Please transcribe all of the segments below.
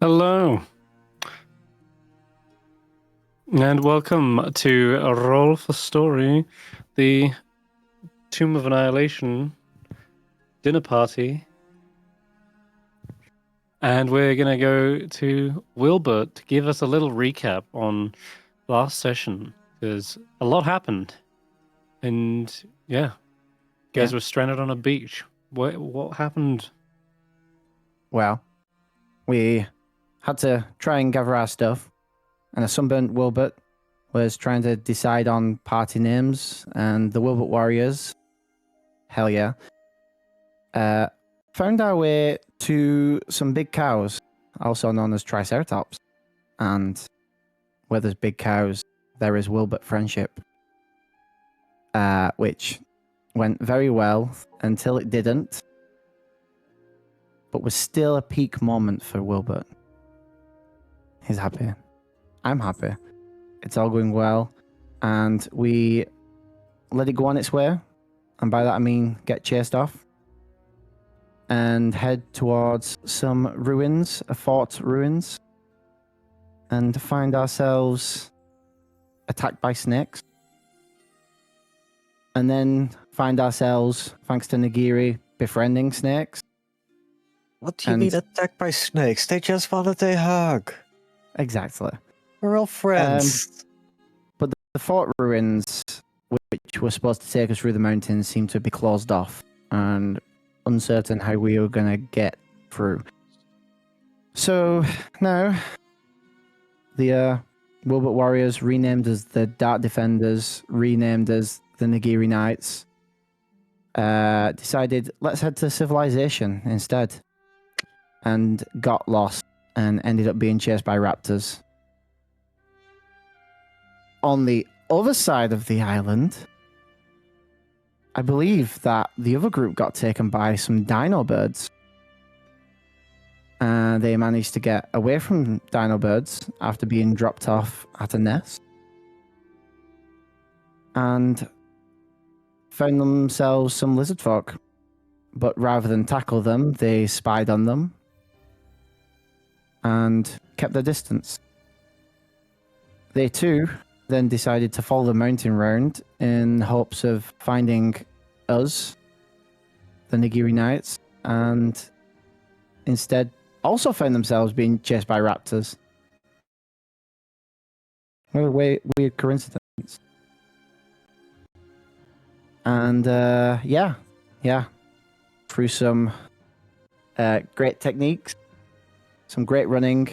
Hello, and welcome to a Roll for Story, the Tomb of Annihilation dinner party. And we're going to go to Willbert to give us a little recap on last session, because a lot happened. And yeah, you guys were stranded on a beach. What happened? Well, we had to try and gather our stuff, and a sunburnt Willbert was trying to decide on party names, and the Willbert Warriors, hell yeah, found our way to some big cows, also known as Triceratops. And where there's big cows, there is Willbert friendship, which went very well until it didn't, but was still a peak moment for Willbert. He's happy. I'm happy. It's all going well. And we let it go on its way. And by that I mean get chased off. And head towards some ruins, a fort ruins. And find ourselves attacked by snakes. And then find ourselves, thanks to Nagiri, befriending snakes. What do you mean attacked by snakes? They just wanted a hug. Exactly. We're all friends. But the fort ruins, which were supposed to take us through the mountains, seemed to be closed off and uncertain how we were going to get through. So now, the Willbert Warriors, renamed as the Dark Defenders, renamed as the Nagiri Knights, decided let's head to civilization instead, and got lost and ended up being chased by raptors. On the other side of the island, I believe that the other group got taken by some dino birds. They managed to get away from dino birds after being dropped off at a nest. And found themselves some lizard folk. But rather than tackle them, they spied on them and kept their distance. They too then decided to follow the mountain round in hopes of finding us, the Nagiri Knights, and instead also found themselves being chased by raptors. What a weird coincidence. And yeah, through some great techniques, some great running,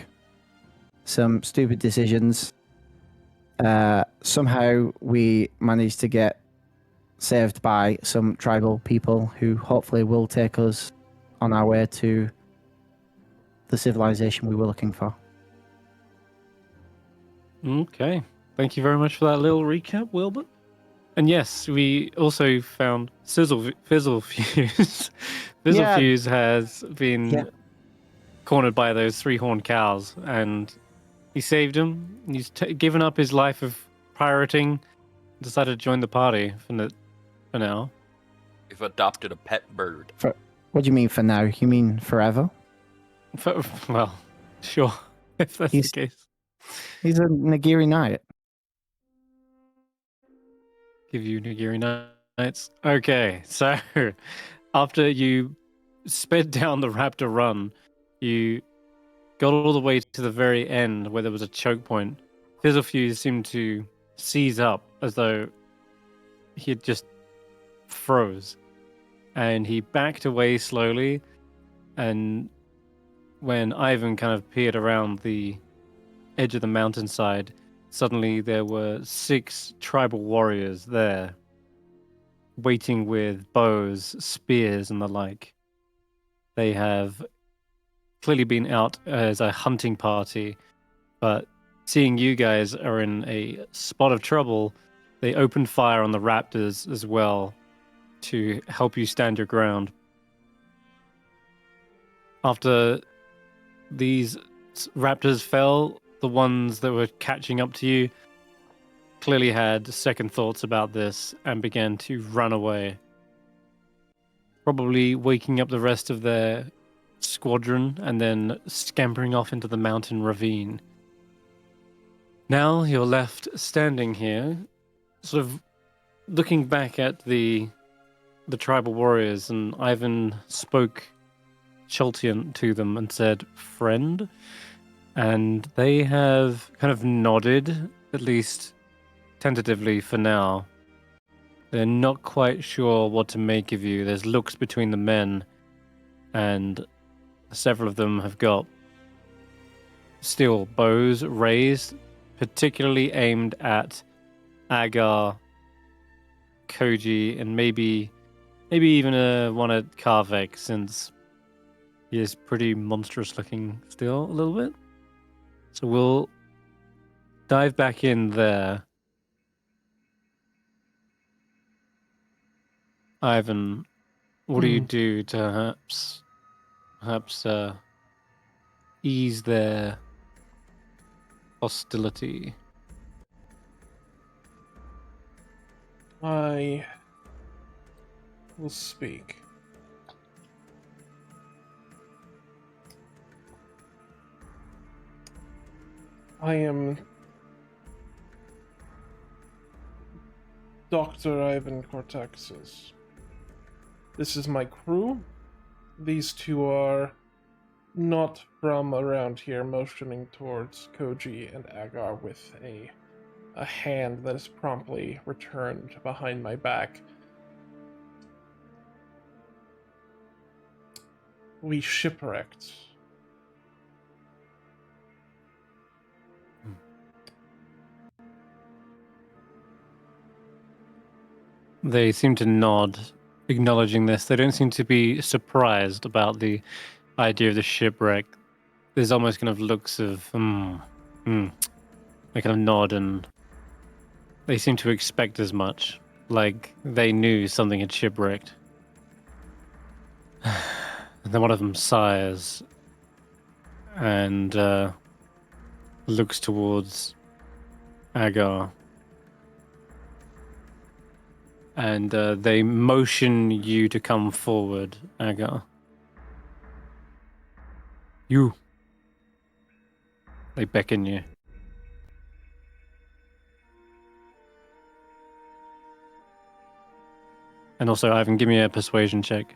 some stupid decisions, somehow we managed to get saved by some tribal people who hopefully will take us on our way to the civilization we were looking for. Okay. Thank you very much for that little recap, Wilbert. And yes, we also found Fizzlefuse. Fizzlefuse has been cornered by those three-horned cows, and he saved him. He's given up his life of pirating, decided to join the party for now. We've adopted a pet bird. What do you mean for now? You mean forever? Well, sure, if that's the case. He's a Nagiri Knight. Give you Nagiri Knights. Okay, so after you sped down the raptor run, you got all the way to the very end where there was a choke point. Fizzlefuse seemed to seize up as though he had just froze. And he backed away slowly, and when Ivan kind of peered around the edge of the mountainside, suddenly there were 6 tribal warriors there, waiting with bows, spears, and the like. They have clearly been out as a hunting party, but seeing you guys are in a spot of trouble, they opened fire on the raptors as well to help you stand your ground. After these raptors fell, the ones that were catching up to you clearly had second thoughts about this and began to run away, probably waking up the rest of their squadron and then scampering off into the mountain ravine. Now you're left standing here, sort of looking back at the tribal warriors, and Ivan spoke Choltian to them and said, "Friend," and they have kind of nodded, at least tentatively for now. They're not quite sure what to make of you. There's looks between the men, and several of them have got steel bows raised, particularly aimed at Agar, Koji, and maybe even one at Karvek, since he is pretty monstrous looking still a little bit. So we'll dive back in there. Ivan, what do you do to perhaps ease their hostility? I will speak. I am Dr. Ivan Cortexis. This is my crew. These two are not from around here, motioning towards Koji and Agar with a hand that is promptly returned behind my back. We shipwrecked. They seem to nod, acknowledging this. They don't seem to be surprised about the idea of the shipwreck. There's almost kind of looks of, They kind of nod, and they seem to expect as much. Like they knew something had shipwrecked. And then one of them sighs and looks towards Agar. And they motion you to come forward, Agar. You. They beckon you. And also, Ivan, give me a persuasion check.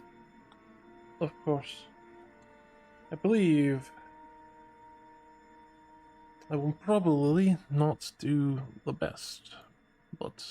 Of course. I believe I will probably not do the best, but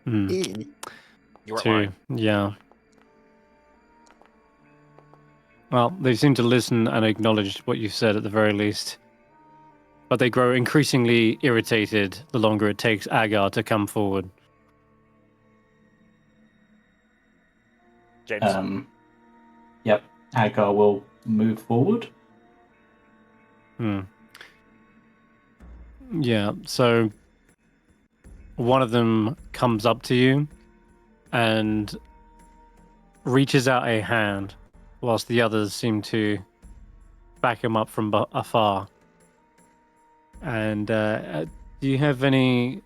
You weren't 2, lying. yeah. Well, they seem to listen and acknowledge what you said at the very least. But they grow increasingly irritated the longer it takes Agar to come forward. James. Yep, Agar will move forward. Yeah, so one of them comes up to you and reaches out a hand, whilst the others seem to back him up from afar. And do you have any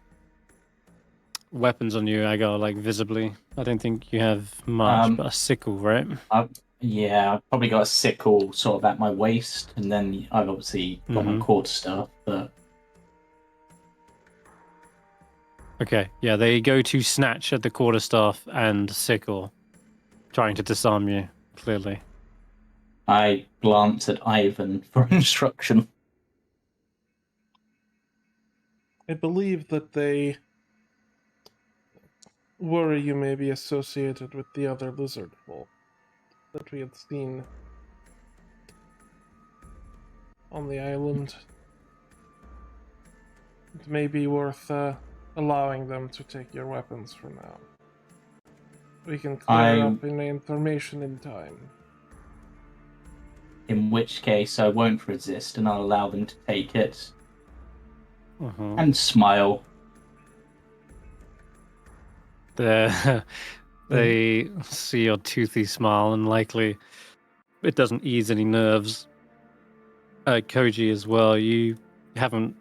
weapons on you, Agar, like visibly? I don't think you have much, but a sickle, right? Yeah, I've probably got a sickle sort of at my waist, and then I've obviously got my quarterstaff, but... Okay, yeah, they go to snatch at the quarterstaff and sickle, trying to disarm you, clearly. I glance at Ivan for instruction. I believe that they worry you may be associated with the other lizard folk that we had seen on the island. It may be worth allowing them to take your weapons for now. We can clear up any information in time. In which case, I won't resist, and I'll allow them to take it. And smile. They see your toothy smile, and likely it doesn't ease any nerves. Koji as well, you haven't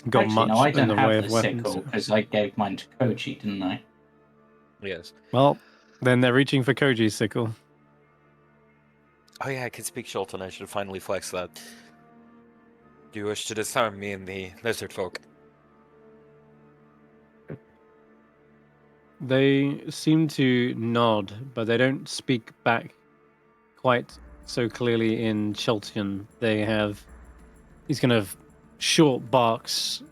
got Actually, much no, I in don't the have way the of weapons. sickle because I gave mine to Koji, didn't I? Yes. Well, then they're reaching for Koji's sickle. Oh yeah, I can speak Shulton. I should finally flex that. Do you wish to disarm me and the lizard folk? They seem to nod, but they don't speak back quite so clearly in Cheltian. They have these kind of short barks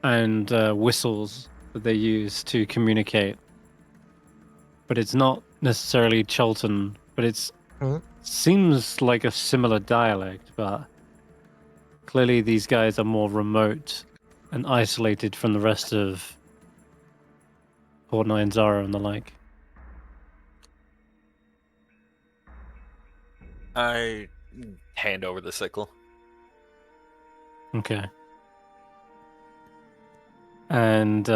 and whistles that they use to communicate. But it's not necessarily Chelton, but it's seems like a similar dialect, but clearly these guys are more remote and isolated from the rest of Port Nine Zara and the like. I hand over the sickle. Okay. And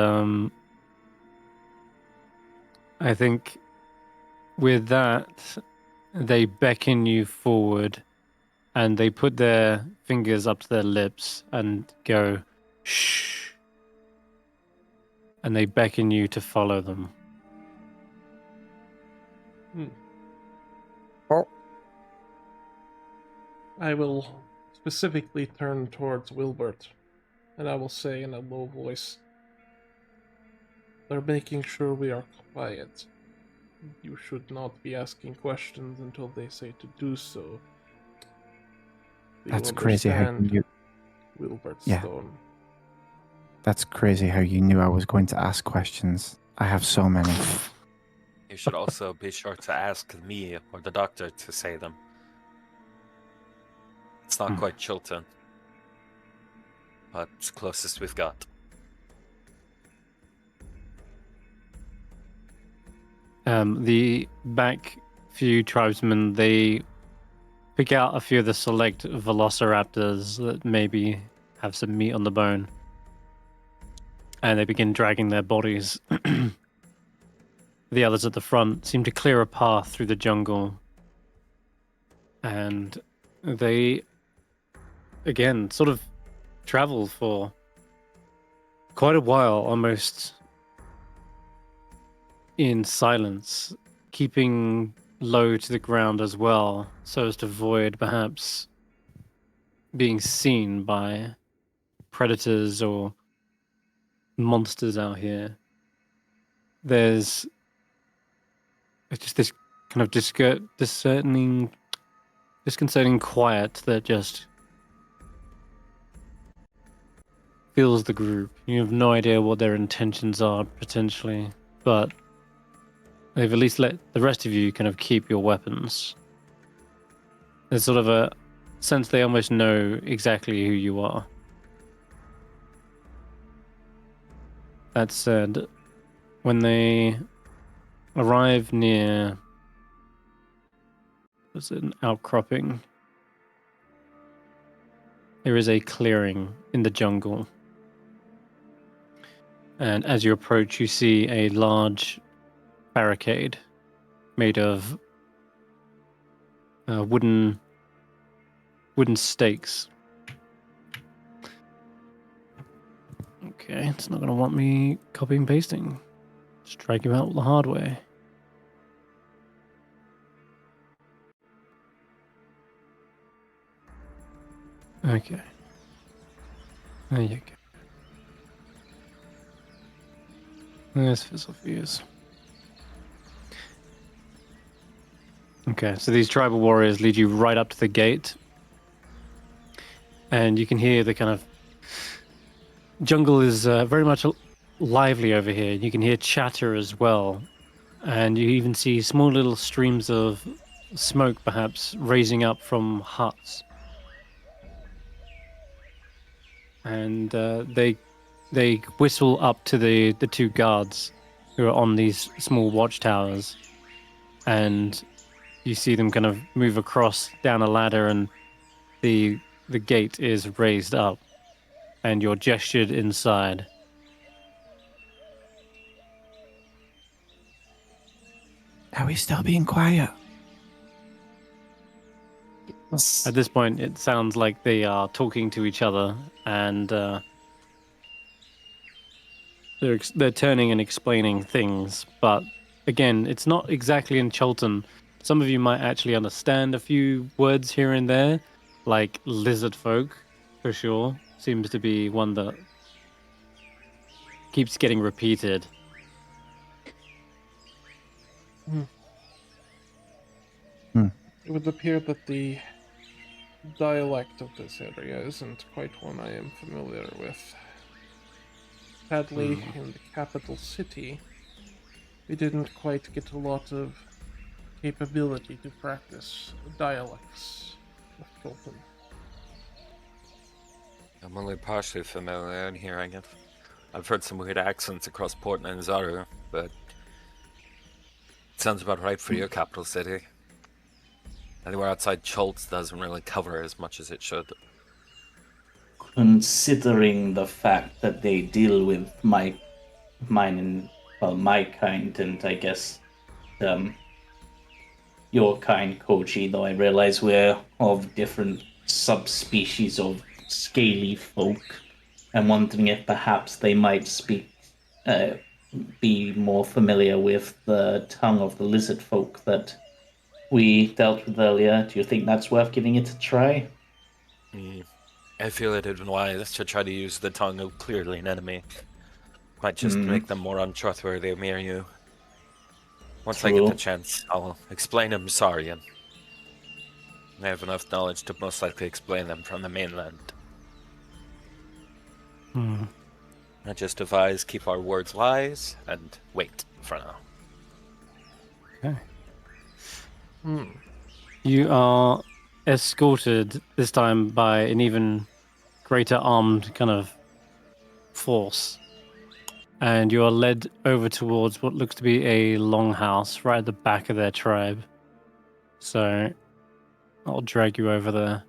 I think with that, they beckon you forward and they put their fingers up to their lips and go, shh. And they beckon you to follow them. I will specifically turn towards Willbert, and I will say in a low voice, "They're making sure we are quiet. You should not be asking questions until they say to do so. Do That's you crazy how understand, you... Willbert Yeah. Stone?" That's crazy how you knew I was going to ask questions. I have so many. You should also be sure to ask me or the doctor to say them. It's not quite Chilton, but it's closest we've got. The back few tribesmen, they pick out a few of the select velociraptors that maybe have some meat on the bone. And they begin dragging their bodies. The others at the front seem to clear a path through the jungle. And they, again, sort of travel for quite a while, almost in silence, keeping low to the ground as well, so as to avoid perhaps being seen by predators or monsters out here. There's just this kind of disconcerting quiet that just fills the group. You have no idea what their intentions are, potentially, but they've at least let the rest of you kind of keep your weapons. There's sort of a sense they almost know exactly who you are. That said, when they arrive near, was it an outcropping? There is a clearing in the jungle. And as you approach, you see a large barricade made of wooden stakes. Okay, it's not going to want me copying and pasting. Strike you out the hard way. Okay. There you go. There's Fizzle Fuse. Okay, so these tribal warriors lead you right up to the gate. And you can hear the kind of... Jungle is very much lively over here. You can hear chatter as well. And you even see small little streams of smoke, perhaps, raising up from huts. And they whistle up to the two guards who are on these small watchtowers. And you see them kind of move across down a ladder, and the gate is raised up. And you're gestured inside. Are we still being quiet? At this point, it sounds like they are talking to each other, and they're turning and explaining things. But again, it's not exactly in Cholton. Some of you might actually understand a few words here and there, like lizard folk, for sure. Seems to be one that keeps getting repeated. It would appear that the dialect of this area isn't quite one I am familiar with. Sadly, in the capital city, we didn't quite get a lot of capability to practice dialects of Chilton. I'm only partially familiar in here, I guess. I've heard some weird accents across Portland and Zaru, but it sounds about right for your capital city. Anywhere outside Choltz doesn't really cover as much as it should. Considering the fact that they deal with my kind, and I guess your kind, Koji, though I realize we're of different subspecies of scaly folk, I'm wondering if perhaps they might be more familiar with the tongue of the lizard folk that we dealt with earlier. Do you think that's worth giving it a try? I feel it is wise to try to use the tongue of clearly an enemy. Might just make them more untrustworthy near you. Once I get the chance, I'll explain them sorry, and I have enough knowledge to most likely explain them from the mainland. I just advise keep our words wise and wait for now. Okay. You are escorted this time by an even greater armed kind of force, and you are led over towards what looks to be a longhouse right at the back of their tribe. So I'll drag you over there.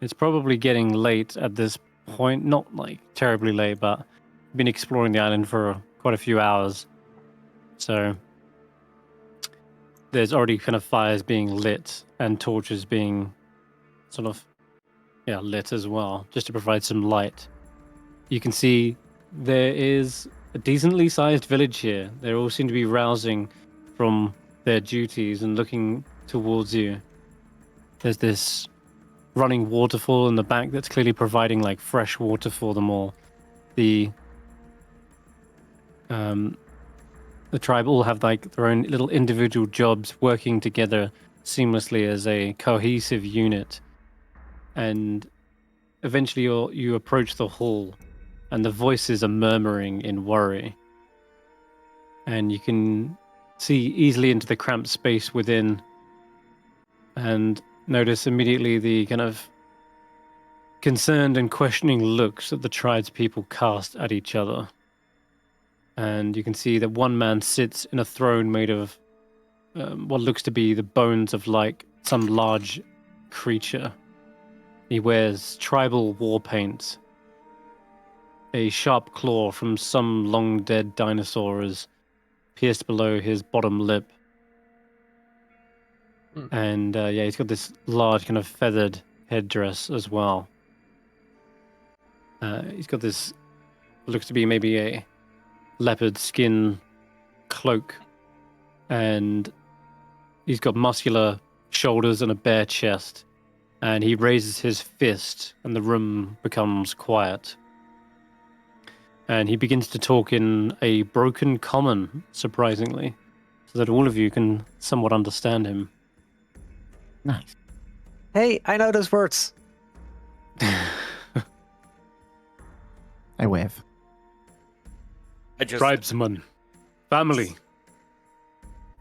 It's probably getting late at this point, not like terribly late, but been exploring the island for quite a few hours. So there's already kind of fires being lit and torches being sort of lit as well, just to provide some light. You can see there is a decently sized village here. They all seem to be rousing from their duties and looking towards you. There's this running waterfall in the back that's clearly providing like fresh water for them all. The tribe all have like their own little individual jobs working together seamlessly as a cohesive unit. And eventually you approach the hall, and the voices are murmuring in worry. And you can see easily into the cramped space within, and notice immediately the kind of concerned and questioning looks that the tribe's people cast at each other. And you can see that one man sits in a throne made of what looks to be the bones of like some large creature. He wears tribal war paint. A sharp claw from some long-dead dinosaur is pierced below his bottom lip. And he's got this large kind of feathered headdress as well. He's got this, looks to be maybe a leopard skin cloak. And he's got muscular shoulders and a bare chest. And he raises his fist, and the room becomes quiet. And he begins to talk in a broken common, surprisingly, so that all of you can somewhat understand him. Nice. Hey, I know those words. I wave. Tribesman, family,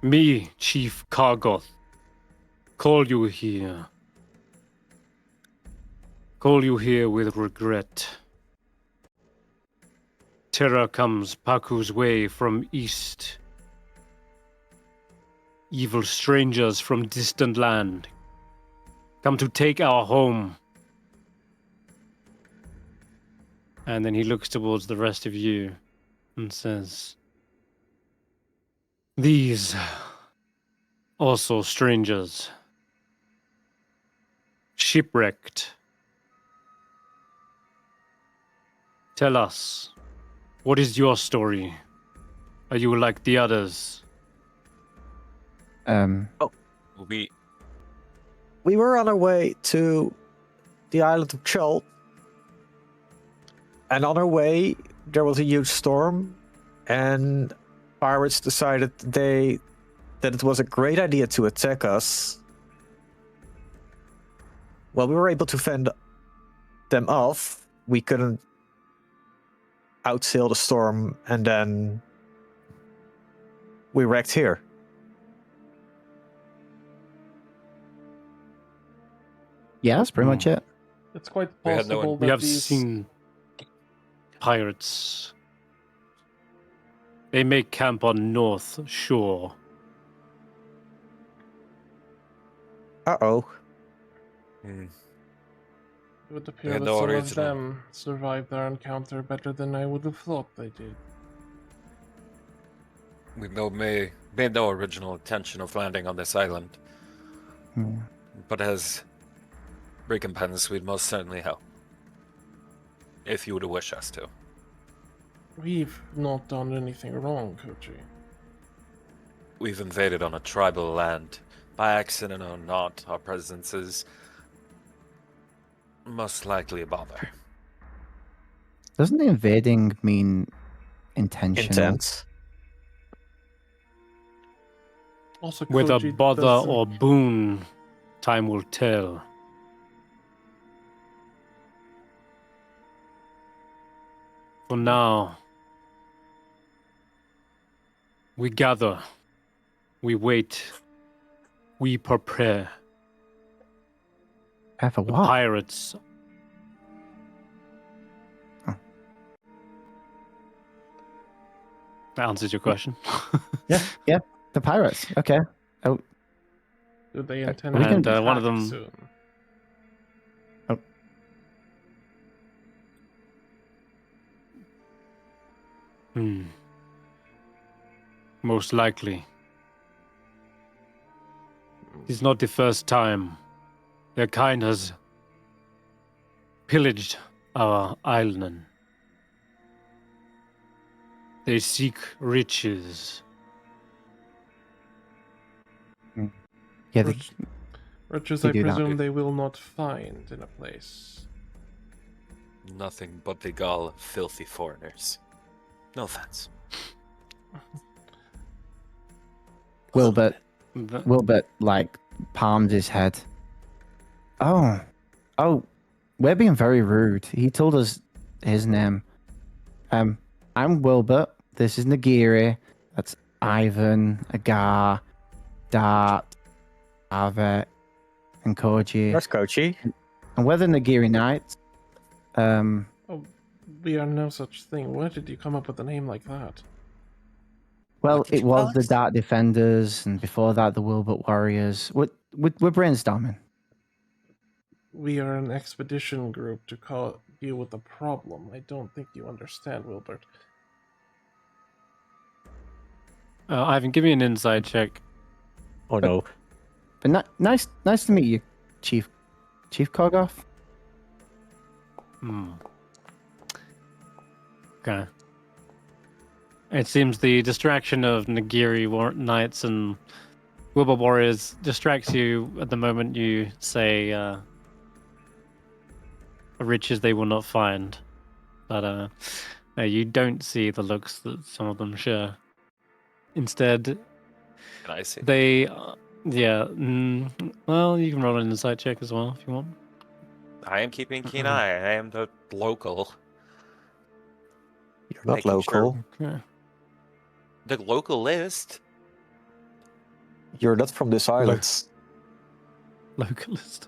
me, Chief Kargoth, call you here. Call you here with regret. Terror comes Paku's way from east. Evil strangers from distant land come to take our home. And then he looks towards the rest of you and says, These Also strangers. Shipwrecked. Tell us, what is your story? Are you like the others? We We were on our way to the island of Chult. And on our way, there was a huge storm. And pirates decided that it was a great idea to attack us. Well, we were able to fend them off. We couldn't outsail the storm, and then we wrecked here. Yeah, that's pretty much it. It's quite We had no possible one- We that have these... seen pirates. They make camp on North Shore. Uh-oh. Hmm. It would appear had that no some of original. them survived their encounter better than I would have thought they did. we made no original intention of landing on this island, Yeah. but as recompense, we'd most certainly help. If you would wish us to. We've not done anything wrong, Koji. We've invaded on a tribal land. By accident or not, our presence is most likely a bother. Doesn't the invading mean intentional? Intense. Also, Whether Koji bother doesn't- or boon, time will tell. For now, we gather, we wait, we prepare. For The what? pirates. That answers your question. Yeah, the pirates. Okay. Do they intend we to can- And one of attack them- soon? Most likely. It's not the first time their kind has pillaged our island. They seek riches. Yeah, Riches they I do that. presume they will not find in a place. Nothing but the gall of filthy foreigners. No offense. Willbert, The- Willbert, like, palmed his head. Oh, we're being very rude. He told us his name. I'm Willbert. This is Nagiri. That's Ivan, Agar, Dart, Ave, and Koji. There's Koji. And we're the Nagiri Knights. We are no such thing. Where did you come up with a name like that? Well, What did it you was call the us? Dark Defenders, and before that, the Willbert Warriors. We're brainstorming. We are an expedition group to deal with the problem. I don't think you understand, Willbert. Ivan, give me an inside check. Oh no. But nice to meet you, Chief Kogoff. Okay. It seems the distraction of Nagiri Knights and Wilbur Warriors distracts you at the moment you say riches they will not find. But you don't see the looks that some of them share. Instead, Can I see? they... well, you can roll an insight check as well if you want. I am keeping keen eye. I am the local. You're not Making local. sure. Okay. The local list. You're not from this island. Localist.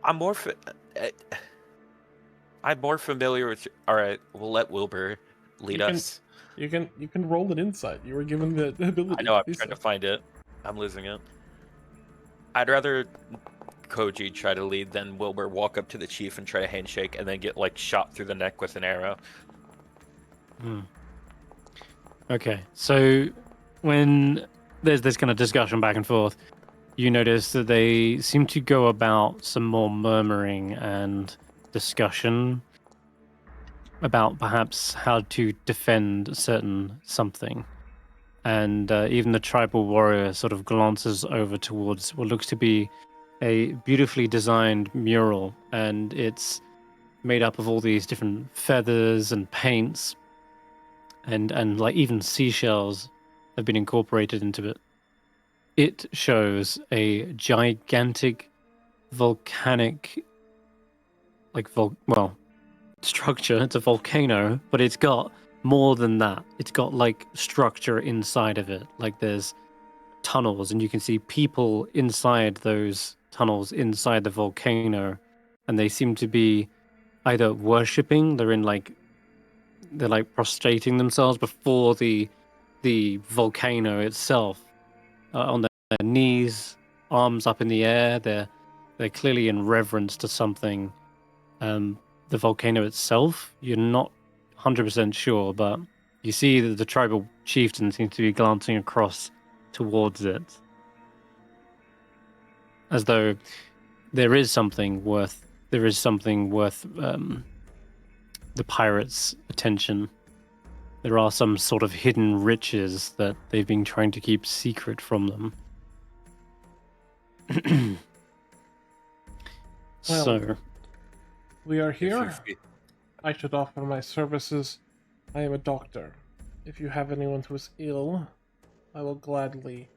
I'm more familiar with. All right, we'll let Wilbur lead You can- us. You can roll an insight. You were given the ability. I know. I'm do trying to so. find it. I'm losing it. I'd rather Koji try to lead than Wilbur walk up to the chief and try to handshake and then get like shot through the neck with an arrow. Okay, so when there's this kind of discussion back and forth, you notice that they seem to go about some more murmuring and discussion about perhaps how to defend certain something. And even the tribal warrior sort of glances over towards what looks to be a beautifully designed mural, and it's made up of all these different feathers and paints, and like even seashells have been incorporated into it. It shows a gigantic volcanic, structure. It's a volcano, but it's got more than that. It's got like structure inside of it. Like there's tunnels, and you can see people inside those tunnels inside the volcano, and they seem to be either worshipping. They're like prostrating themselves before the volcano itself, on their knees, arms up in the air. They're clearly in reverence to something. The volcano itself, you're not 100% sure, but you see that the tribal chieftain seems to be glancing across towards it, as though there is something worth the pirates' attention. There are some sort of hidden riches that they've been trying to keep secret from them. Well, So, we are If you here. feel- I should offer my services. I am a doctor. If you have anyone who is ill, I will gladly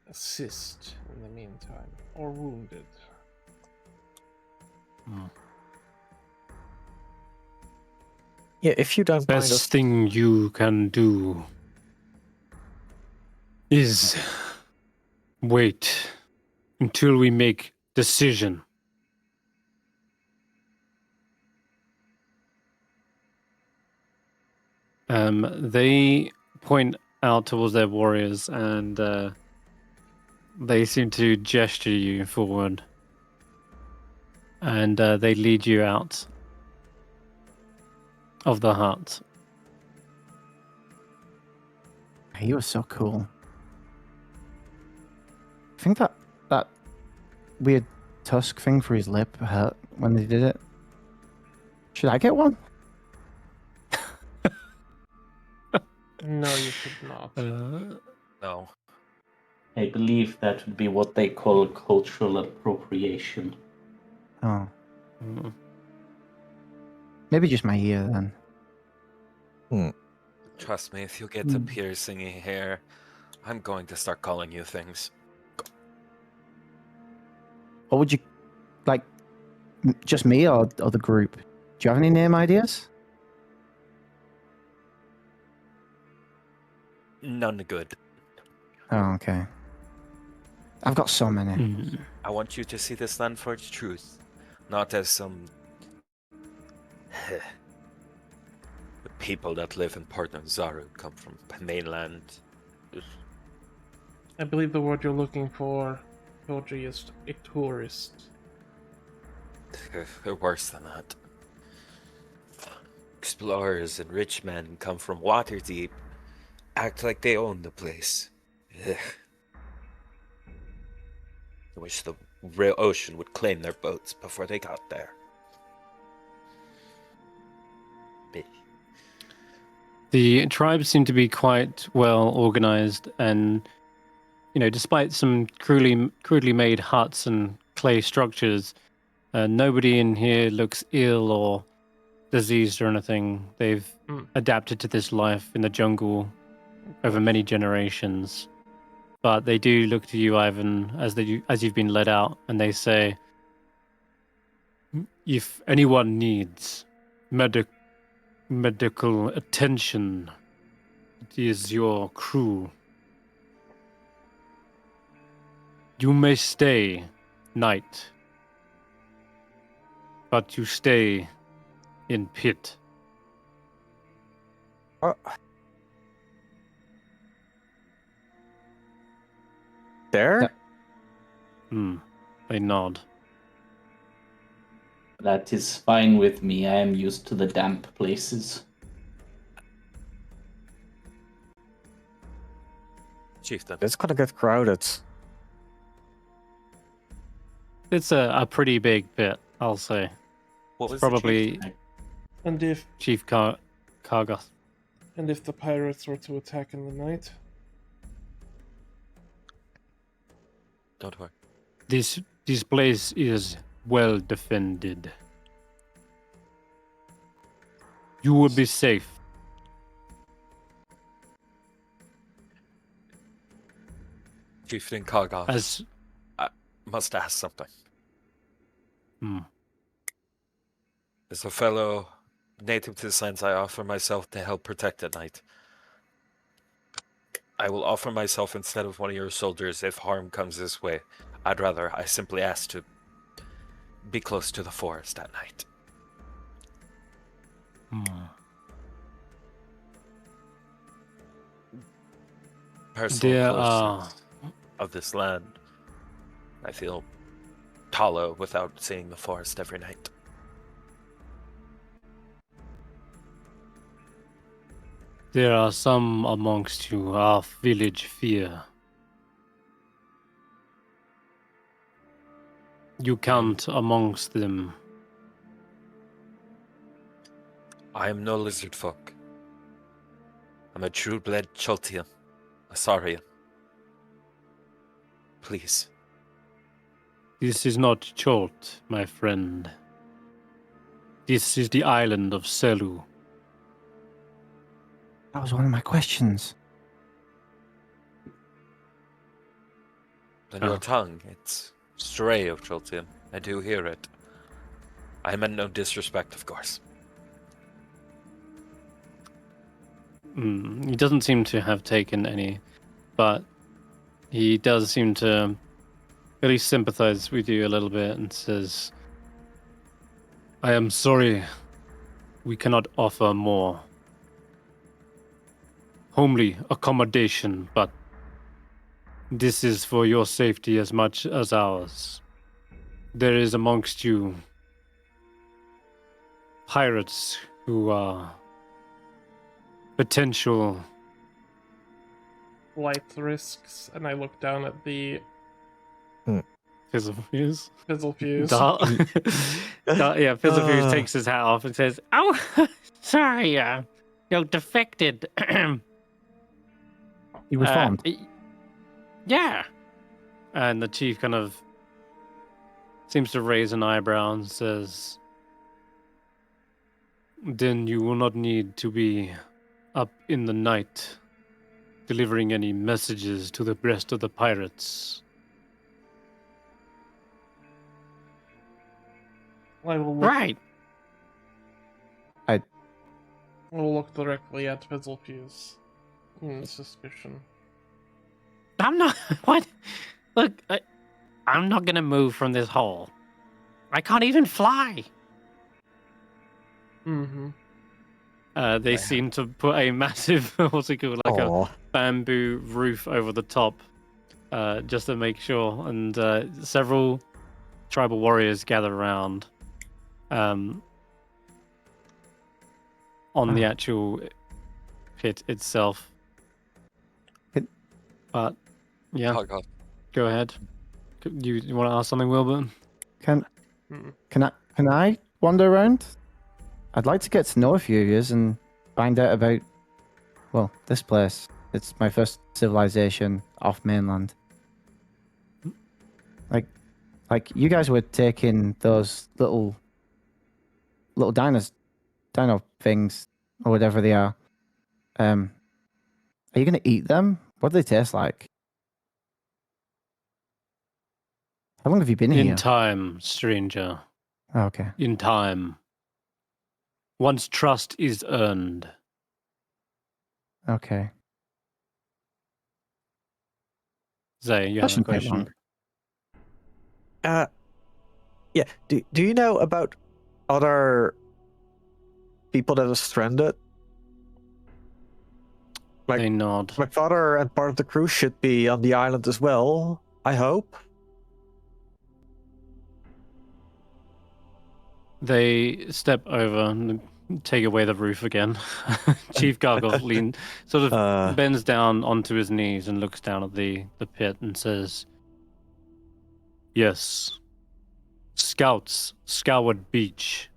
assist in the meantime, or wounded. Yeah, if you don't mind us. best thing you can do is wait until we make decision. They point out towards their warriors, and they seem to gesture you forward, and they lead you out of the hut. He was so cool. I think that weird tusk thing for his lip hurt when they did it. Should I get one? No, you should not. No. I believe that would be what they call cultural appropriation. Oh, Mm. maybe just my ear then. Trust me, if you get a piercing here, I'm going to start calling you things. What would you like? Just me or the group? Do you have any name ideas? None good. Oh, okay. I've got so many. Mm. I want you to see this land for its truth, not as some... The people that live in Port of Zaru come from mainland. I believe the word you're looking for, Koji, is a tourist. They're worse than that. Explorers and rich men come from Waterdeep, act like they own the place. Ugh. I wish the real ocean would claim their boats before they got there. The tribes seem to be quite well organized, and despite some crudely made huts and clay structures, nobody in here looks ill or diseased or anything. They've adapted to this life in the jungle over many generations. But they do look to you, Ivan, as you've been led out, and they say, if anyone needs medical attention, it is your crew. You may stay night, but you stay in pit. There? They nod. That is fine with me. I am used to the damp places. Chieftain. It's gonna get crowded. It's a pretty big pit, I'll say. What was Probably the And if Chief Kargoth. the pirates were to attack in the night, Don't worry. This place is well defended. You will be safe. Chieftain Kargoth, As must ask something. Hmm. As a fellow native to the lands, I offer myself to help protect at night. I will offer myself instead of one of your soldiers if harm comes this way. I simply ask to be close to the forest at night. Personal There closeness of this land. I feel hollow without seeing the forest every night. There are some amongst you our village fear. You count amongst them. I am no lizard folk. I'm a true-blood Choltian, a Saurian. Please. This is not Cholt, my friend. This is the island of Selu. That was one of my questions. On your tongue, it's stray of Choltian. I do hear it. I meant no disrespect, of course. He doesn't seem to have taken any, but he does seem to at least sympathize with you a little bit and says, I am sorry, we cannot offer more homely accommodation, but this is for your safety as much as ours. There is amongst you pirates who are potential. light risks, and I look down at the Fizzle Fuse. fizzle fuse. Yeah, Fizzle Fuse takes his hat off and says, "Oh, sorry, you're defected." You reformed. Yeah. And the chief kind of seems to raise an eyebrow and says, then you will not need to be up in the night delivering any messages to the rest of the pirates. I will look, Right. I will look directly at fizzle fuse in suspicion. I'm not. What? Look, I'm not gonna move from this hole. I can't even fly. Mm-hmm. They seem to put a massive, what's it called, like a bamboo roof over the top, just to make sure. And several tribal warriors gather around on the actual pit itself. But yeah, Kargoth. go ahead. You want to ask something, Willbert? Can I wander around? I'd like to get to know a few of yous and find out about, well, this place. It's my first civilization off mainland. Like you guys were taking those little dino things or whatever they are. Are you gonna eat them? What do they taste like? How long have you been here? In time, stranger. Oh, okay. In time. Once trust is earned. Okay. Zay, you have a Shouldn't take question? long. Yeah. Do you know about other people that are stranded? They nod. My father and part of the crew should be on the island as well, I hope. They step over, and take away the roof again. Chief Gargle sort of bends down onto his knees and looks down at the pit and says, "Yes, scouts scoured beach,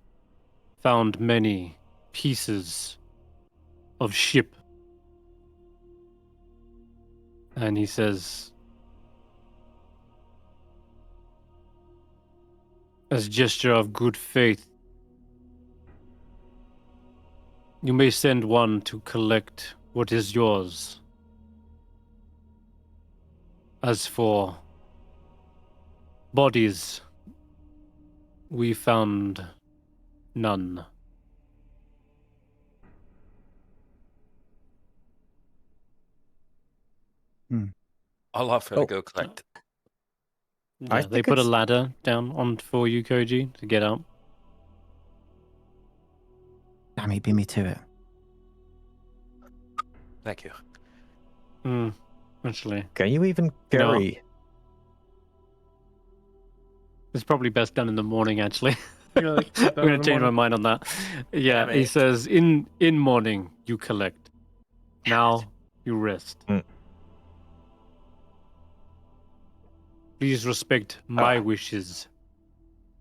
found many pieces of ship." And he says, "As a gesture of good faith, you may send one to collect what is yours. As for bodies, we found none." I'll offer to go collect. Yeah, they put a ladder down on for you, Koji, to get up. Jamey, beat me to it. Thank you. Actually, Can you even You know what? carry? it's probably best done in the morning, actually. You're gonna, like, put I'm that going in to the change my morning? mind on that. Yeah, Damn he it. says, in morning, you collect. Now, you rest. Please respect my wishes,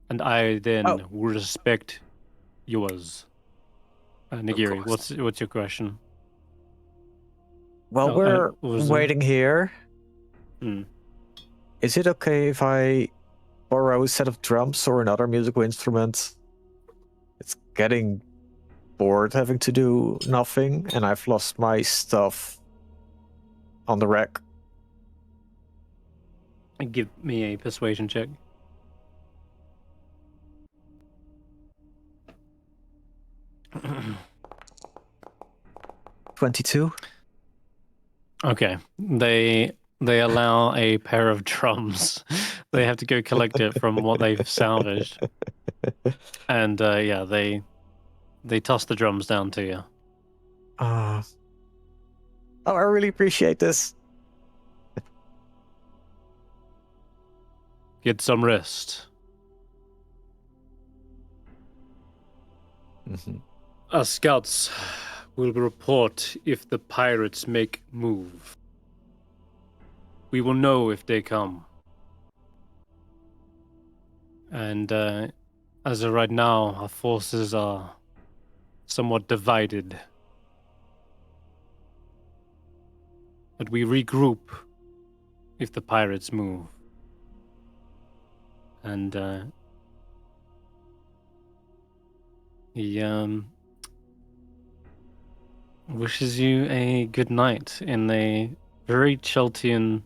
and I then will respect yours. Nagiri, course. what's your question? While Oh, we're what was it? waiting here, Hmm. is it okay if I borrow a set of drums or another musical instrument? It's getting bored having to do nothing, and I've lost my stuff on the wreck. Give me a persuasion check. $22. Okay, they allow a pair of drums. They have to go collect it from what they've salvaged, and yeah, they toss the drums down to you. Oh, I really appreciate this. Get some rest. Our scouts will report if the pirates make move. We will know if they come. And as of right now, our forces are somewhat divided. But we regroup if the pirates move. And he wishes you a good night in a very Cheltian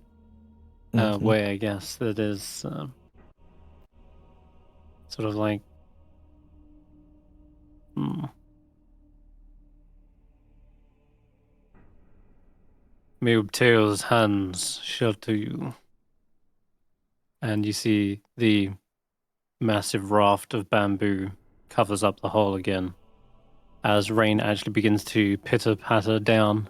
way, I guess. That is sort of like may Ubteo's hands shelter you. And you see the massive raft of bamboo covers up the hole again as rain actually begins to pitter-patter down.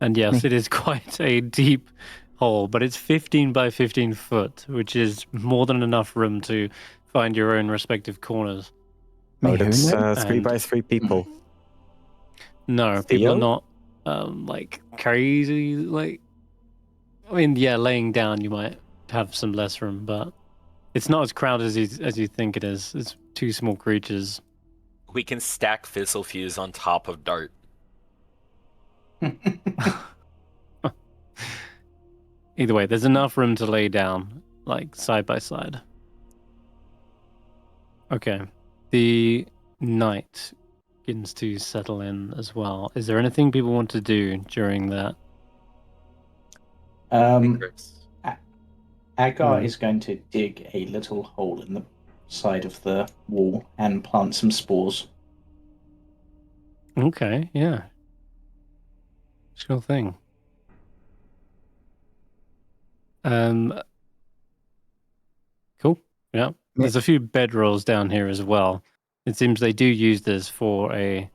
And yes, it is quite a deep hole, but it's 15 by 15 foot, which is more than enough room to find your own respective corners. That's 3 And- by 3 people. No, people are not like crazy. Like, I mean, yeah, laying down you might have some less room, but it's not as crowded as you think it is. It's two small creatures. We can stack Fizzle Fuse on top of Dart. Either way, there's enough room to lay down, like side by side. Okay, the night begins to settle in as well. Is there anything people want to do during that? Agar is going to dig a little hole in the side of the wall and plant some spores. Okay, yeah. Sure thing. Cool. Yeah. There's a few bedrolls down here as well. It seems they do use this for a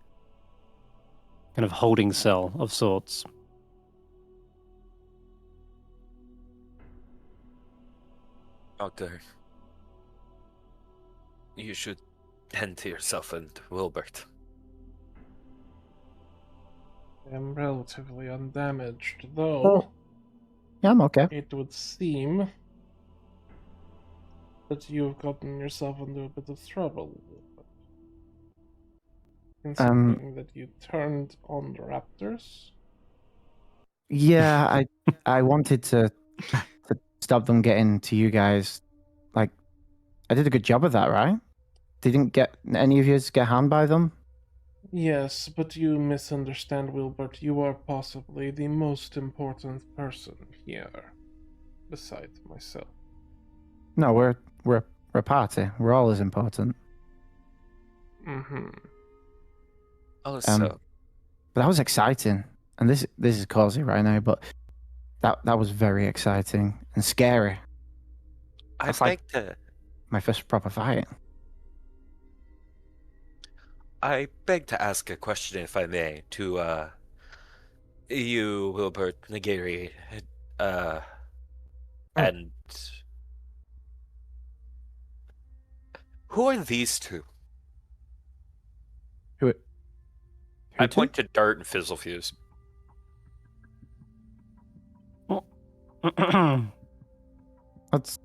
kind of holding cell of sorts. Okay. You should tend to yourself and Willbert. I am relatively undamaged, though Oh. Yeah, I'm okay. it would seem that you've gotten yourself into a bit of trouble. Considering that you turned on the raptors. Yeah, I wanted to stop them getting to you guys. Like, I did a good job of that, right? Didn't get any of you get harmed by them? Yes, but you misunderstand, Willbert. You are possibly the most important person here, besides myself. No, we're a party. We're all as important. Mm-hmm. Also, But that was exciting, and this is cozy right now, but that was very exciting and scary. I That's beg like to my first proper fight. ask a question, if I may, to you, Willbert, Nagiri, and who are these two? Who I to? point to Dart and Fizzlefuse. That's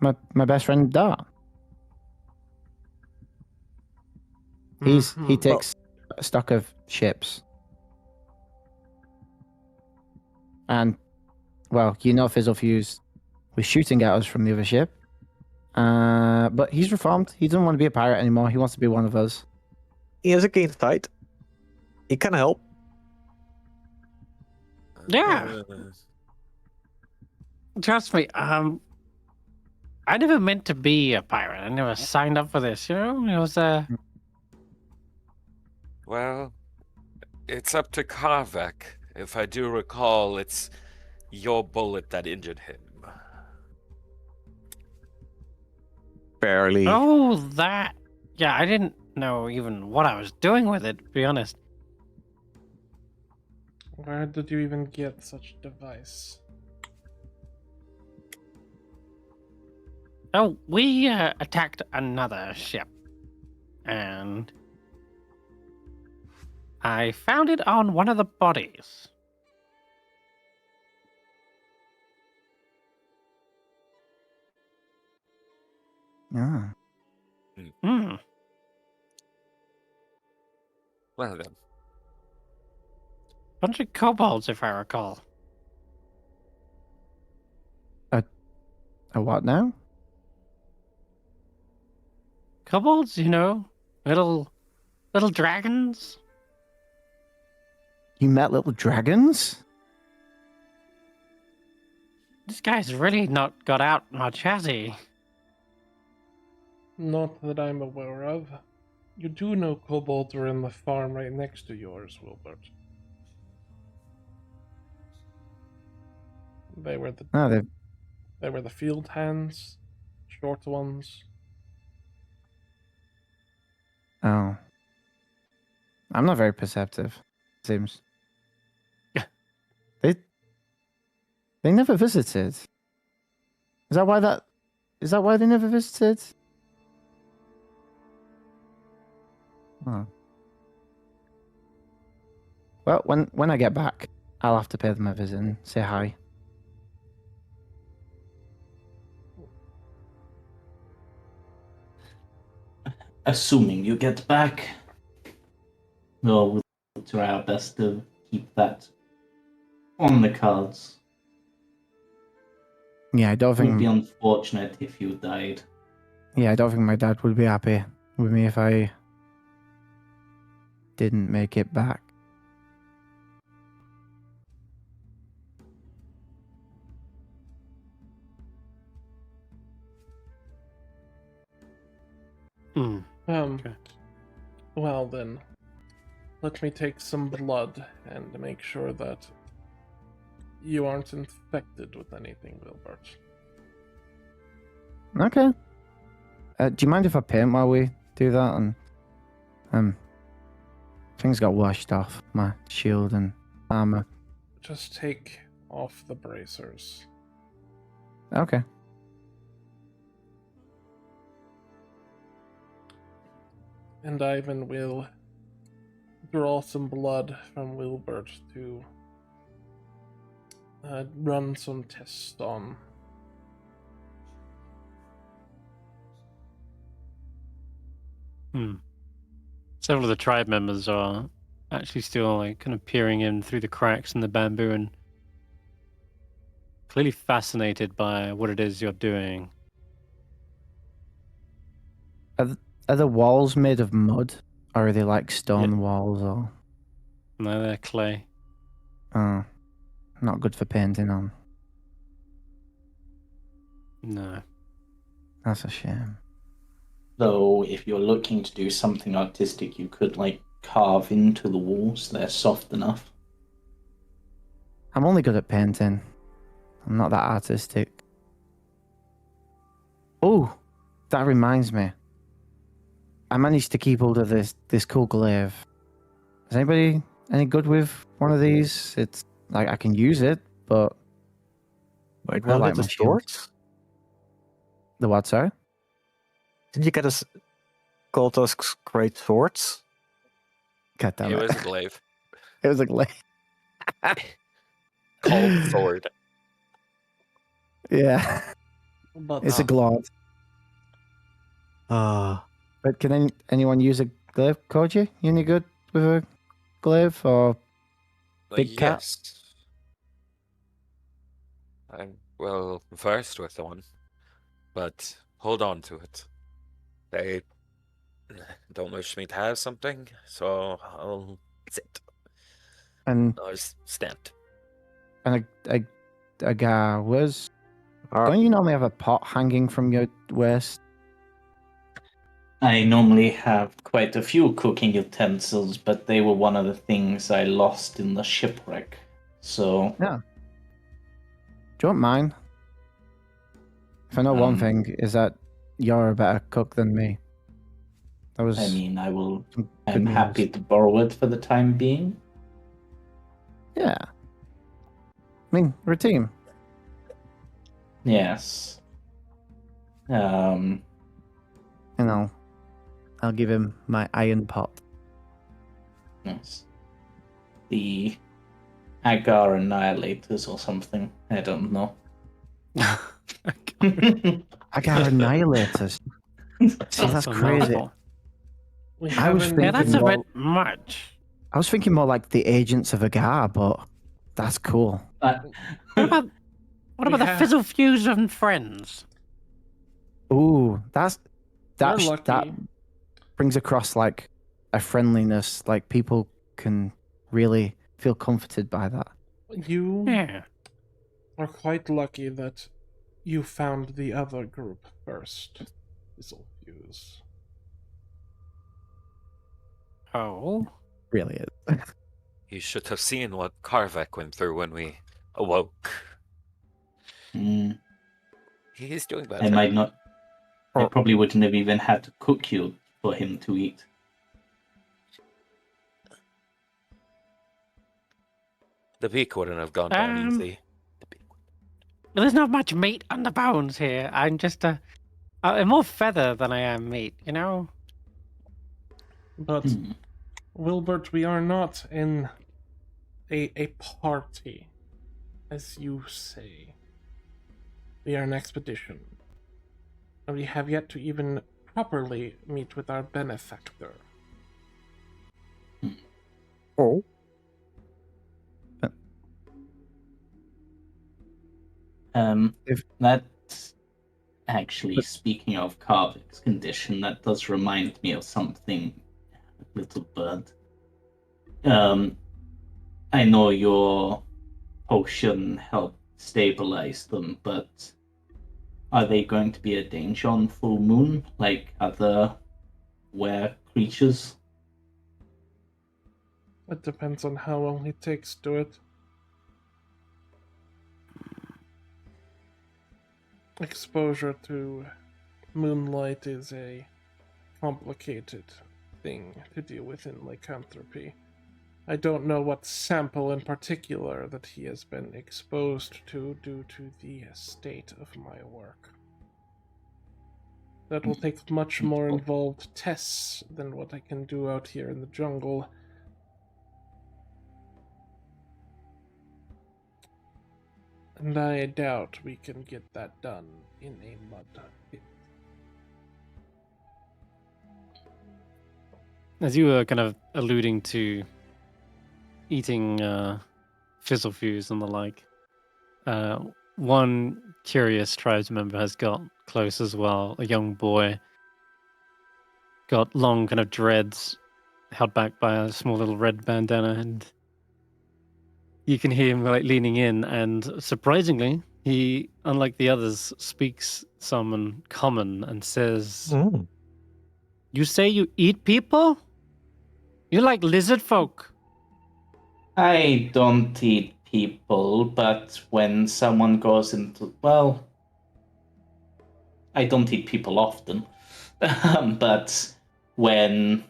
my best friend Dart. He Mhm. takes stock of ships, and well, Fizzlefuse was shooting at us from the other ship. But he's reformed. He doesn't want to be a pirate anymore. He wants to be one of us. He has a keen fight. He can help. Yeah. Trust me, I never meant to be a pirate. I never signed up for this, you know? It was Well, it's up to Karvek. If I do recall, it's your bullet that injured him. Barely. Oh, that. Yeah, I didn't know even what I was doing with it, to be honest. Where did you even get such a device? Oh, we attacked another ship. And I found it on one of the bodies. Yeah. Hmm. Well then. Bunch of kobolds, if I recall. A what now? Kobolds, you know? Little dragons. You met little dragons? This guy's really not got out much, has he? Not that I'm aware of. You do know kobolds are in the farm right next to yours, Wilbert. They were the field hands, short ones. Oh. I'm not very perceptive, it seems. They never visited. Is that why they never visited? Oh. Well, when I get back, I'll have to pay them a visit and say hi. Assuming you get back, we'll try our best to keep that on the cards. Yeah, I don't It would be think. unfortunate if you died. Yeah, I don't think my dad would be happy with me if I didn't make it back. Hmm. Okay. Well then, let me take some blood and make sure that you aren't infected with anything, Wilbert. Okay. Do you mind if I paint while we do that? And things got washed off my shield and armor. Just take off the bracers. Okay. And Ivan will draw some blood from Willbert to run some tests on. Several of the tribe members are actually still like kind of peering in through the cracks in the bamboo and clearly fascinated by what it is you're doing. Are the walls made of mud, or are they like stone walls? Or No, they're clay. oh, not good for painting on. No. That's a shame. Though, if you're looking to do something artistic, you could like carve into the walls. They're soft enough. I'm only good at painting. I'm not that artistic. Oh, that reminds me. I managed to keep hold of this cool glaive. Is anybody any good with one of these? It's like I can use it, but Wait, I wasn't like it the my shield. swords? The what, sorry? Didn't you get us called those great swords? God damn It it. was a glaive. It was a glaive. Called sword. Yeah. But It's a glaive. But can anyone use a glaive? Koji, you any good with a glaive or big cat? Yes. I'm well versed with one, but hold on to it. They don't wish me to have something, so I'll sit. And I'll just stand. a guy was. Are- Don't you normally have a pot hanging from your waist? I normally have quite a few cooking utensils, but they were one of the things I lost in the shipwreck. So Yeah. Do you want mine? If I know one thing, is that you're a better cook than me. That was. I mean, some good I'm happy news. to borrow it for the time being. Yeah. I mean, we're a team. Yes. And I'll give him my iron pot. Yes. The Agar Annihilators or something. I don't know. I got annihilators. See, that's a crazy. mouthful. we I was haven't Yeah, that's a Thinking bit much. I was thinking more like the agents of Agar, but that's cool. What about We the have- Fizzle Fuse and Friends? Ooh, that lucky. brings across like a friendliness. Like people can really feel comforted by that. You Yeah. are quite lucky that you found the other group first. This'll fuse. Oh. Really is. You should have seen what Karvek went through when we awoke. Mm, He's doing I better. might not. I probably wouldn't have even had to cook you for him to eat. The beak wouldn't have gone down easy. There's not much meat on the bones here. I'm just I'm more feather than I am meat, you know? But Willbert, we are not in a party, as you say. We are an expedition. And we have yet to even properly meet with our benefactor. Oh. That's actually, speaking of Karvik's condition, that does remind me of something, little bird. I know your potion helped stabilize them, but are they going to be a danger on full moon, like other were creatures? It depends on how long it takes to it. Exposure to moonlight is a complicated thing to deal with in lycanthropy. I don't know what sample in particular that he has been exposed to due to the state of my work. That will take much more involved tests than what I can do out here in the jungle, And I doubt we can get that done in a mud pit. As you were kind of alluding to eating fizzle-fuse and the like, one curious tribes member has got close as well. A young boy, got long kind of dreads, held back by a small little red bandana, and you can hear him like leaning in. And surprisingly, he, unlike the others, speaks some common and says, Mm. "You say you eat people? You like lizard folk?" I don't eat people, but when someone goes into... Well, I don't eat people often. But when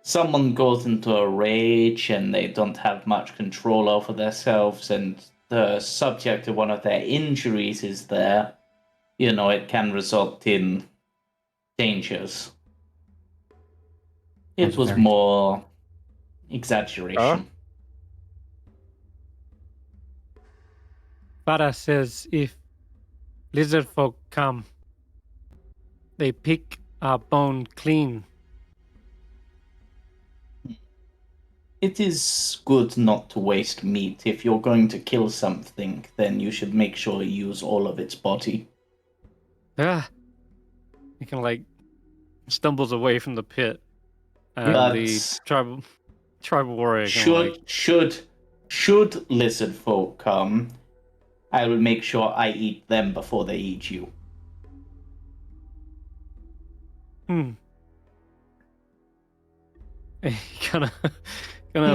someone goes into a rage and they don't have much control over themselves and the subject of one of their injuries is there, it can result in dangers. It That's was very more exaggeration. Farah says if lizard folk come, they pick our bone clean. It is good not to waste meat. If you're going to kill something, then you should make sure you use all of its body. Ah, he kind of like stumbles away from the pit, and But the tribal warrior kind of like, should lizard folk come, I will make sure I eat them before they eat you. He kind of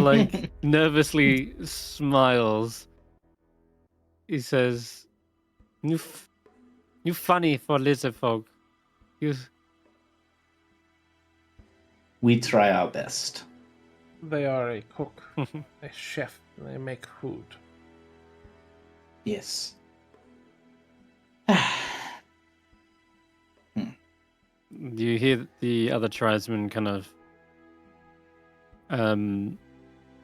like nervously smiles. He says, "You funny for lizard folk. You." We try our best. They are a cook, a chef, and they make food. Yes. You hear the other tribesmen kind of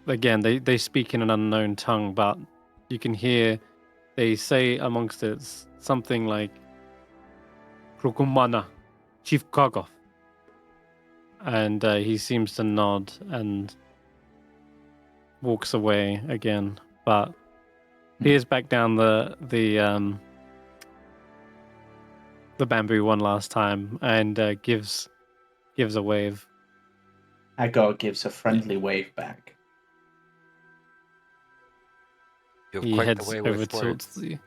again they speak in an unknown tongue, but you can hear they say amongst it something like Rukumana, Chief Kogov. And he seems to nod and walks away again, but peers back down the bamboo one last time and gives a wave. Agar gives a friendly wave back. You have He quite the heads way over with towards words. the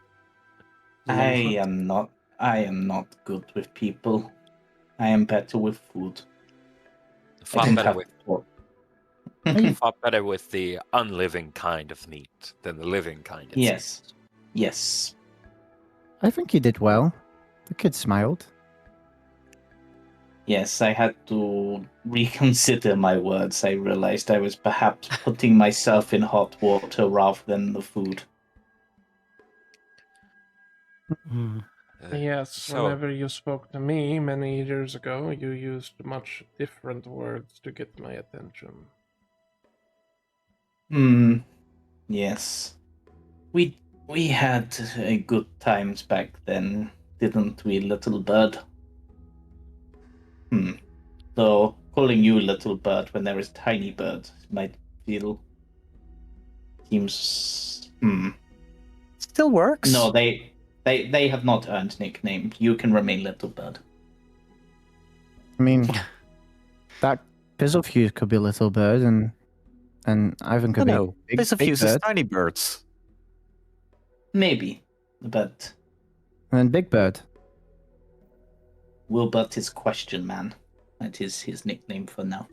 I am not good with people. I am better with food. Fought better with the unliving kind of meat than the living kind. Yes. Yes. I think you did well. The kid smiled. Yes, I had to reconsider my words. I realized I was perhaps putting myself in hot water rather than the food. Yes, So, whenever you spoke to me many years ago, you used much different words to get my attention. Yes. We had good times back then, didn't we, little bird? Though calling you little bird when there is tiny bird might seems Still works. No, they have not earned nickname. You can remain little bird. I mean, that Fizzlefuse could be a little bird, and Ivan could No, be this big fuses bird, tiny birds. Maybe, but and then Big Bird. Willbert is Question Man. That is his nickname for now.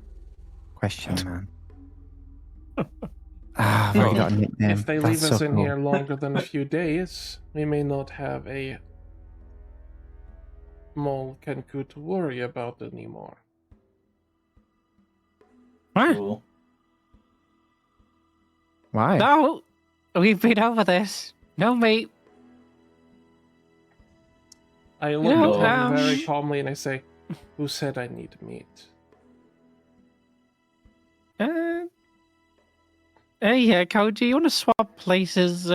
Question man. I've already got a nickname. If they leave That's us so in cool. here longer than a few days, we may not have a Mole Kenku to worry about anymore. Cool. Why? No, we've been over this. No, mate. I look No, at him very calmly and I say, "Who said I need meat?" Yeah, Koji, you want to swap places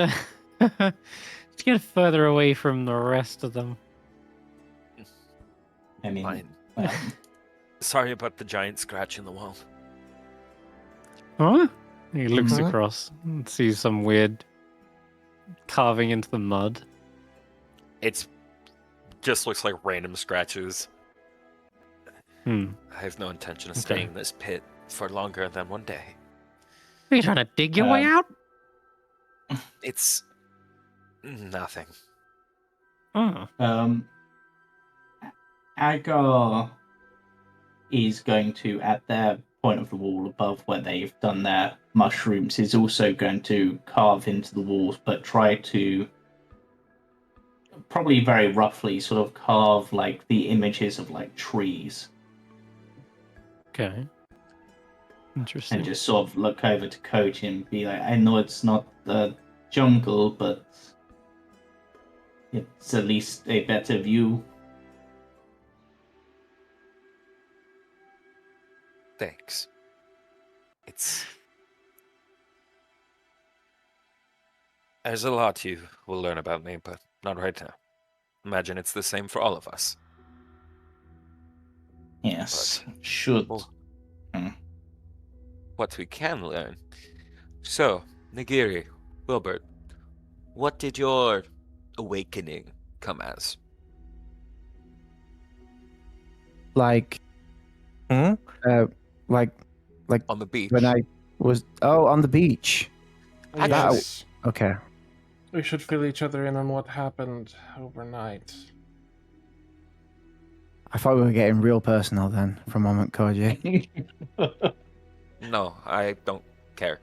Just get further away from the rest of them. I mean, Fine. well, Sorry about the giant scratch in the wall. Huh? He looks Mhm. across and sees some weird carving into the mud. It's just looks like random scratches. Hmm. I have no intention of Okay. staying in this pit for longer than one day. Are you trying to dig your way out? It's nothing. Oh. Agar is going to, at their point of the wall above where they've done their mushrooms, is also going to carve into the walls, but try to probably very roughly sort of carve like the images of like trees, Okay. Interesting. and just sort of look over to Koji and be like, I know it's not the jungle, but it's at least a better view. Thanks. It's... There's a lot you will learn about me, but not right now. Imagine it's the same for all of us. Yes, should. Well, what we can learn. So, Nagiri, Willbert, what did your awakening come as? Like, Hmm? like On the beach? when I was on the beach. That- Yes. Okay. We should fill each other in on what happened overnight. I thought we were getting real personal then for a moment, Koji. No, I don't care.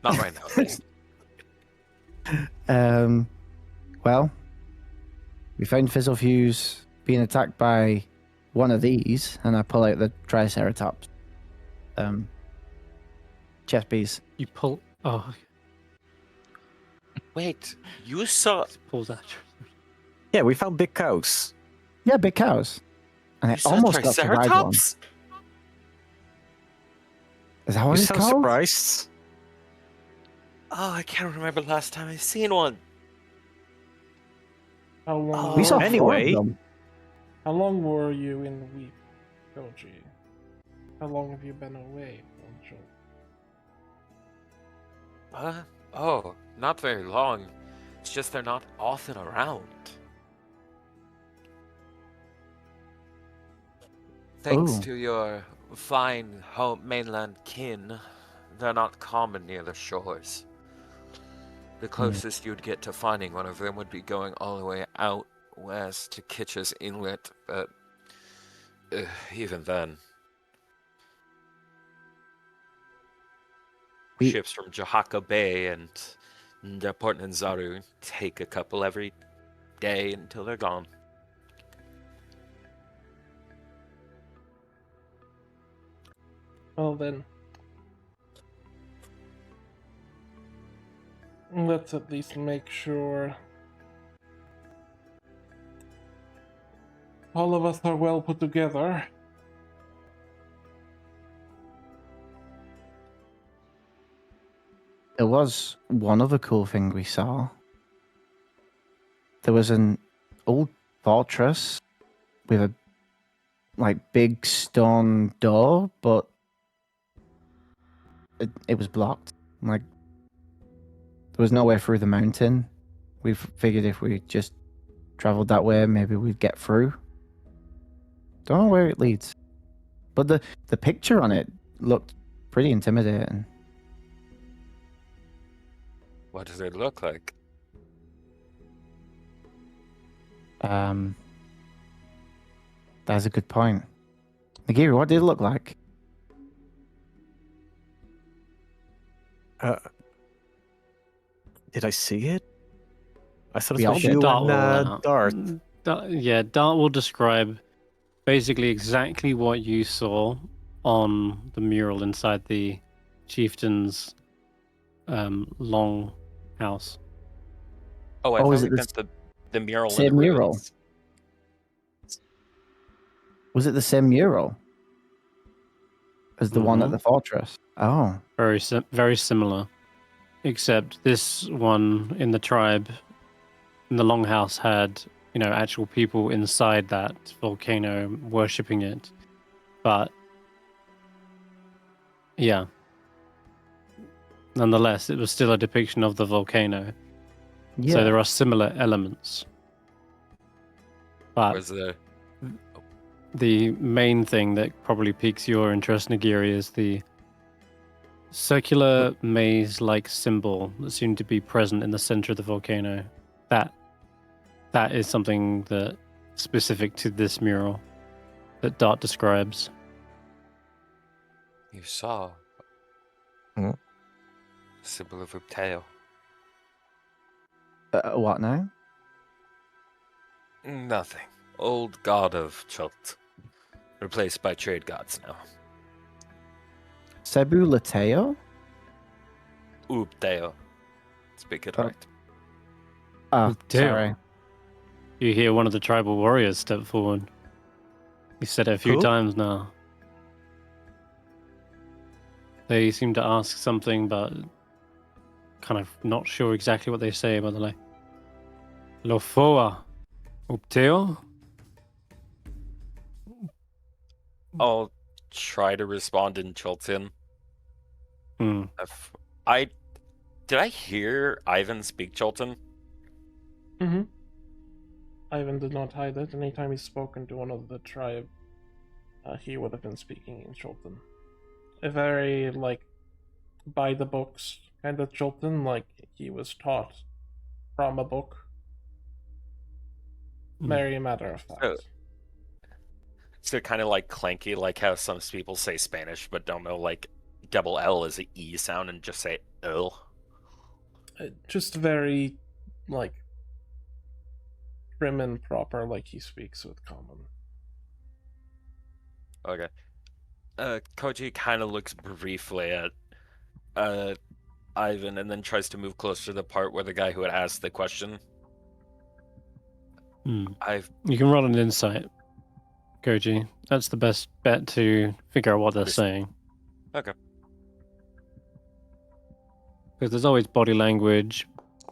Not right now, at least. Well, we found Fizzlefuse being attacked by one of these, and I pull out the Triceratops chest piece. You pull. Oh, Wait, you saw... pull that. Yeah, we found big cows. Yeah, big cows. And You it saw almost got to ride one. Triceratops? Is that You what it's sound called? surprised. Oh, I can't remember the last time I've seen one. How long? We saw Anyway. 4 of them. How long were you in the week, Koji? How long have you been away from Joe? Oh, not very long. It's just they're not often around. Thanks Oh. to your fine home mainland kin, they're not common near the shores. The closest you'd get to finding one of them would be going all the way out west to Kitch's Inlet, but even then. We- Ships from Jahaka Bay and Port Nzaru take a couple every day until they're gone. Well then, let's at least make sure all of us are well put together. There was one other cool thing we saw. There was an old fortress with a big stone door, but it was blocked. Like there was no way through the mountain. We figured if we just traveled that way, maybe we'd get through. Don't know where it leads, but the picture on it looked pretty intimidating. What does it look like? That's a good point. Nagiri, what did it look like? Did I see it? I thought We it all was did. you Dart and will, Dart. Dart will describe basically exactly what you saw on the mural inside the chieftain's long house. Oh, I Oh, thought is we it the meant the mural in same the mural? ruins. Was it the same mural as the one at Mhm. the fortress? Oh, Very similar. except this one in the tribe, in the Longhouse, had actual people inside that volcano worshipping it. But yeah, nonetheless, it was still a depiction of the volcano. Yeah. So there are similar elements. But Was the the main thing that probably piques your interest, Nagiri, is the circular maze-like symbol that seemed to be present in the center of the volcano. That is something that specific to this mural that Dart describes. you saw? Hmm? Symbol of Upteo. What now? Nothing. Old god of Chult. Replaced by trade gods now. Cebu Lateo? Upteo. Speak it Oh. right. Oh, Lateo. sorry. You hear one of the tribal warriors step forward. He said it a few Who? times now. They seem to ask something, but kind of not sure exactly what they say, by the way. Lofoa. Upteo? I'll try to respond in Chultian. Hmm. Did I hear Ivan speak Chultan? Mm-hmm. Ivan did not hide it. Anytime he's spoken to one of the tribe, he would have been speaking in Chultan. A very, by the books kind of Chultan, like he was taught from a book. Very matter of fact. Oh. So kind of like clanky, like how some people say Spanish but don't know double L is an E sound and just say L. Just very, prim and proper, like he speaks with common. Okay. Koji kind of looks briefly at Ivan and then tries to move closer to the part where the guy who had asked the question. You can roll an insight, Koji. That's the best bet to figure out what they're saying. Okay. Because there's always body language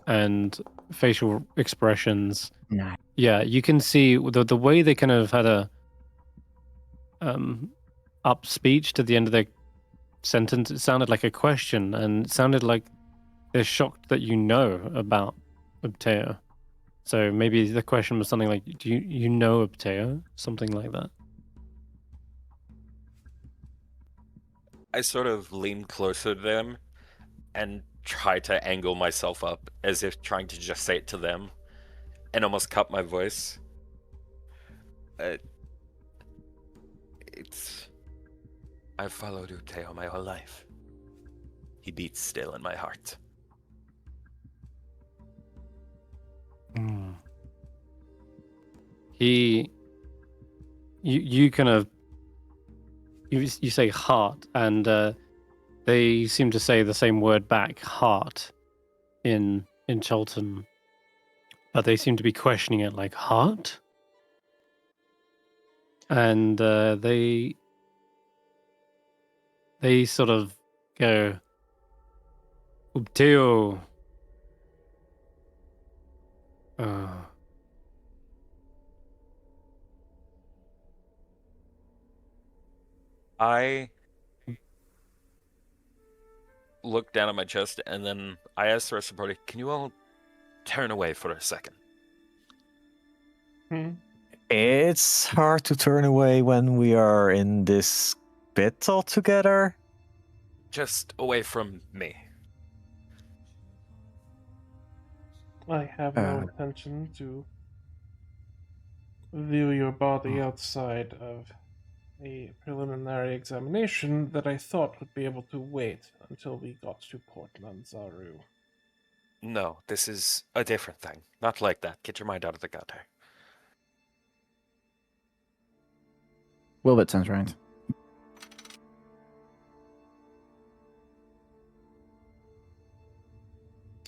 and facial expressions. Nah. Yeah, you can see the way they kind of had a up speech to the end of their sentence. It sounded like a question, and it sounded like they're shocked that you know about Upteo. So maybe the question was something like, "Do you know Upteo?" Something like that. I sort of lean closer to them and try to angle myself up as if trying to just say it to them and almost cut my voice. I've followed Upteo my whole life. He beats still in my heart. You kind of you say heart, and they seem to say the same word back, heart, in Cholton, but they seem to be questioning it like heart, and they sort of go Upteo. I look down at my chest and then I ask the rest of the party, can you all turn away for a second? It's hard to turn away when we are in this bit all together. Just away from me. I have no intention to view your body outside of a preliminary examination that I thought would be able to wait until we got to Portland, Zaru. No, this is a different thing. Not like that. Get your mind out of the gutter. Willbert sounds right.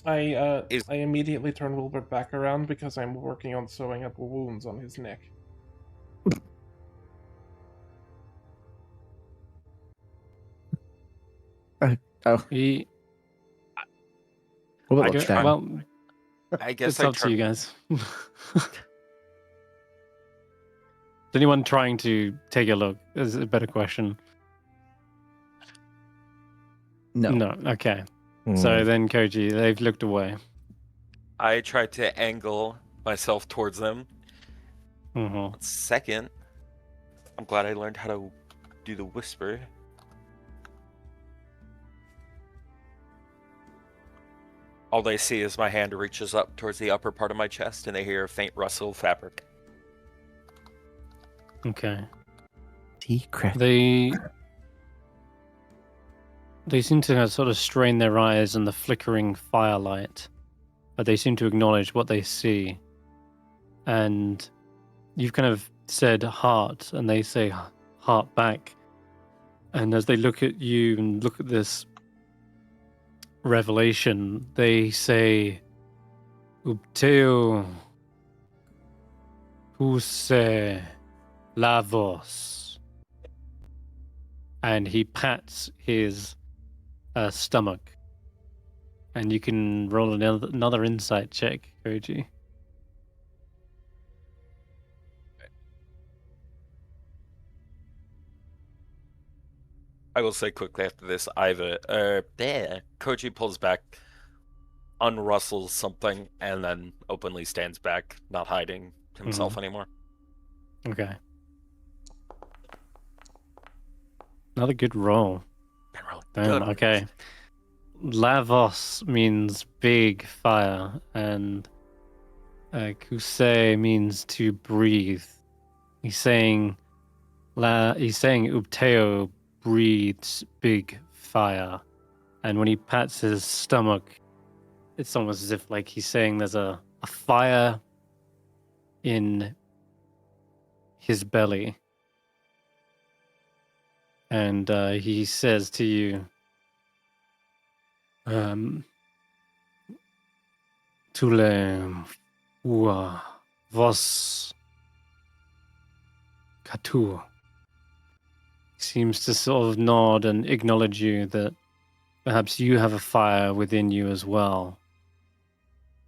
I immediately turn Willbert back around because I'm working on sewing up wounds on his neck. Oh. Wilbert I looks try- down. Well, I guess it's I up to you guys. Is anyone trying to take a look? Is a better question. No. No. Okay. So then, Koji, they've looked away. I tried to angle myself towards them. Hmm. Second, I'm glad I learned how to do the whisper. All they see is my hand reaches up towards the upper part of my chest, and they hear a faint rustle of fabric. Okay. Secret. They seem to sort of strain their eyes in the flickering firelight, but they seem to acknowledge what they see. And you've kind of said heart, and they say heart back. And as they look at you and look at this revelation, they say, Upteo Huse Lavos. And he pats his stomach. And you can roll another insight check, Koji. I will say quickly after this, Koji pulls back, unrustles something, and then openly stands back, not hiding himself anymore. Okay. Another good roll. Been really Damn, good. okay. Lavos means big fire, and Kuse means to breathe. He's saying Upteo breathes big fire, and when he pats his stomach, it's almost as if like he's saying there's a fire in his belly, and he says to you, Tule ua vos katu. Seems to sort of nod and acknowledge you that perhaps you have a fire within you as well.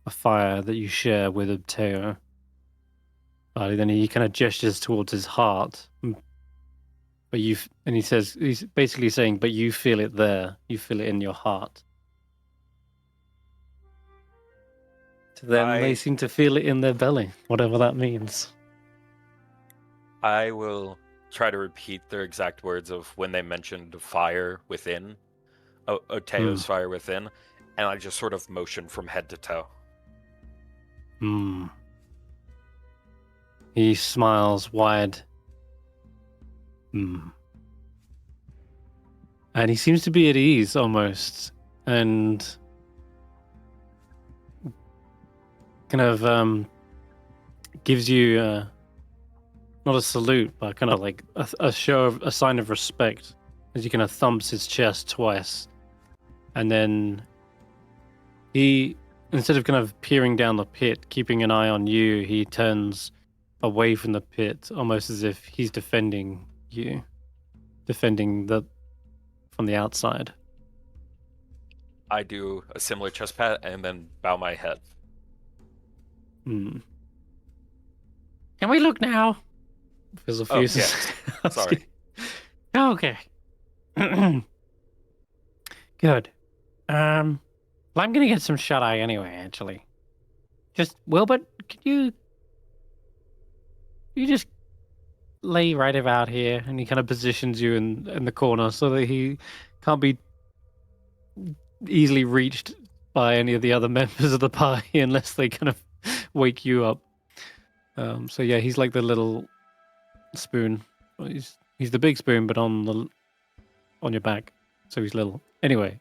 A fire that you share with Upteo. But then he kind of gestures towards his heart. But and he says, he's basically saying, but you feel it there. You feel it in your heart. To them, they seem to feel it in their belly, whatever that means. I will try to repeat their exact words of when they mentioned fire within, Oteo's fire within, and I just sort of motion from head to toe. He smiles wide. And he seems to be at ease almost, and kind of gives you not a salute, but kind of like a sign of respect as he kind of thumps his chest twice, and then he, instead of kind of peering down the pit, keeping an eye on you, he turns away from the pit, almost as if he's defending you, from the outside. I do a similar chest pat and then bow my head. Can we look now? There's a few. Yeah. Sorry. Okay. Good. Well, I'm gonna get some shut eye anyway. Actually, just Willbert, could you just lay right about here? And he kind of positions you in the corner so that he can't be easily reached by any of the other members of the party unless they kind of wake you up. So yeah, he's like the little spoon. Well, he's the big spoon, but on your back, so he's little. Anyway,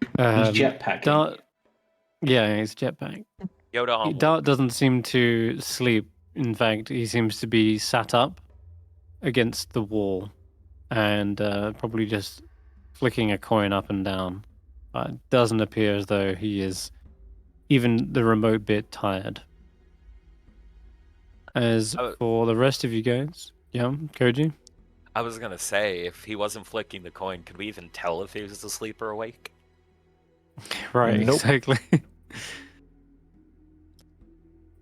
He's jetpacking. Dart, yeah, he's jetpack. Yoda. Dart doesn't seem to sleep. In fact, he seems to be sat up against the wall and probably just flicking a coin up and down. It doesn't appear as though he is even the remote bit tired. As for the rest of you guys, yeah, Koji? I was gonna say, if he wasn't flicking the coin, could we even tell if he was asleep or awake? Right, Nope. exactly.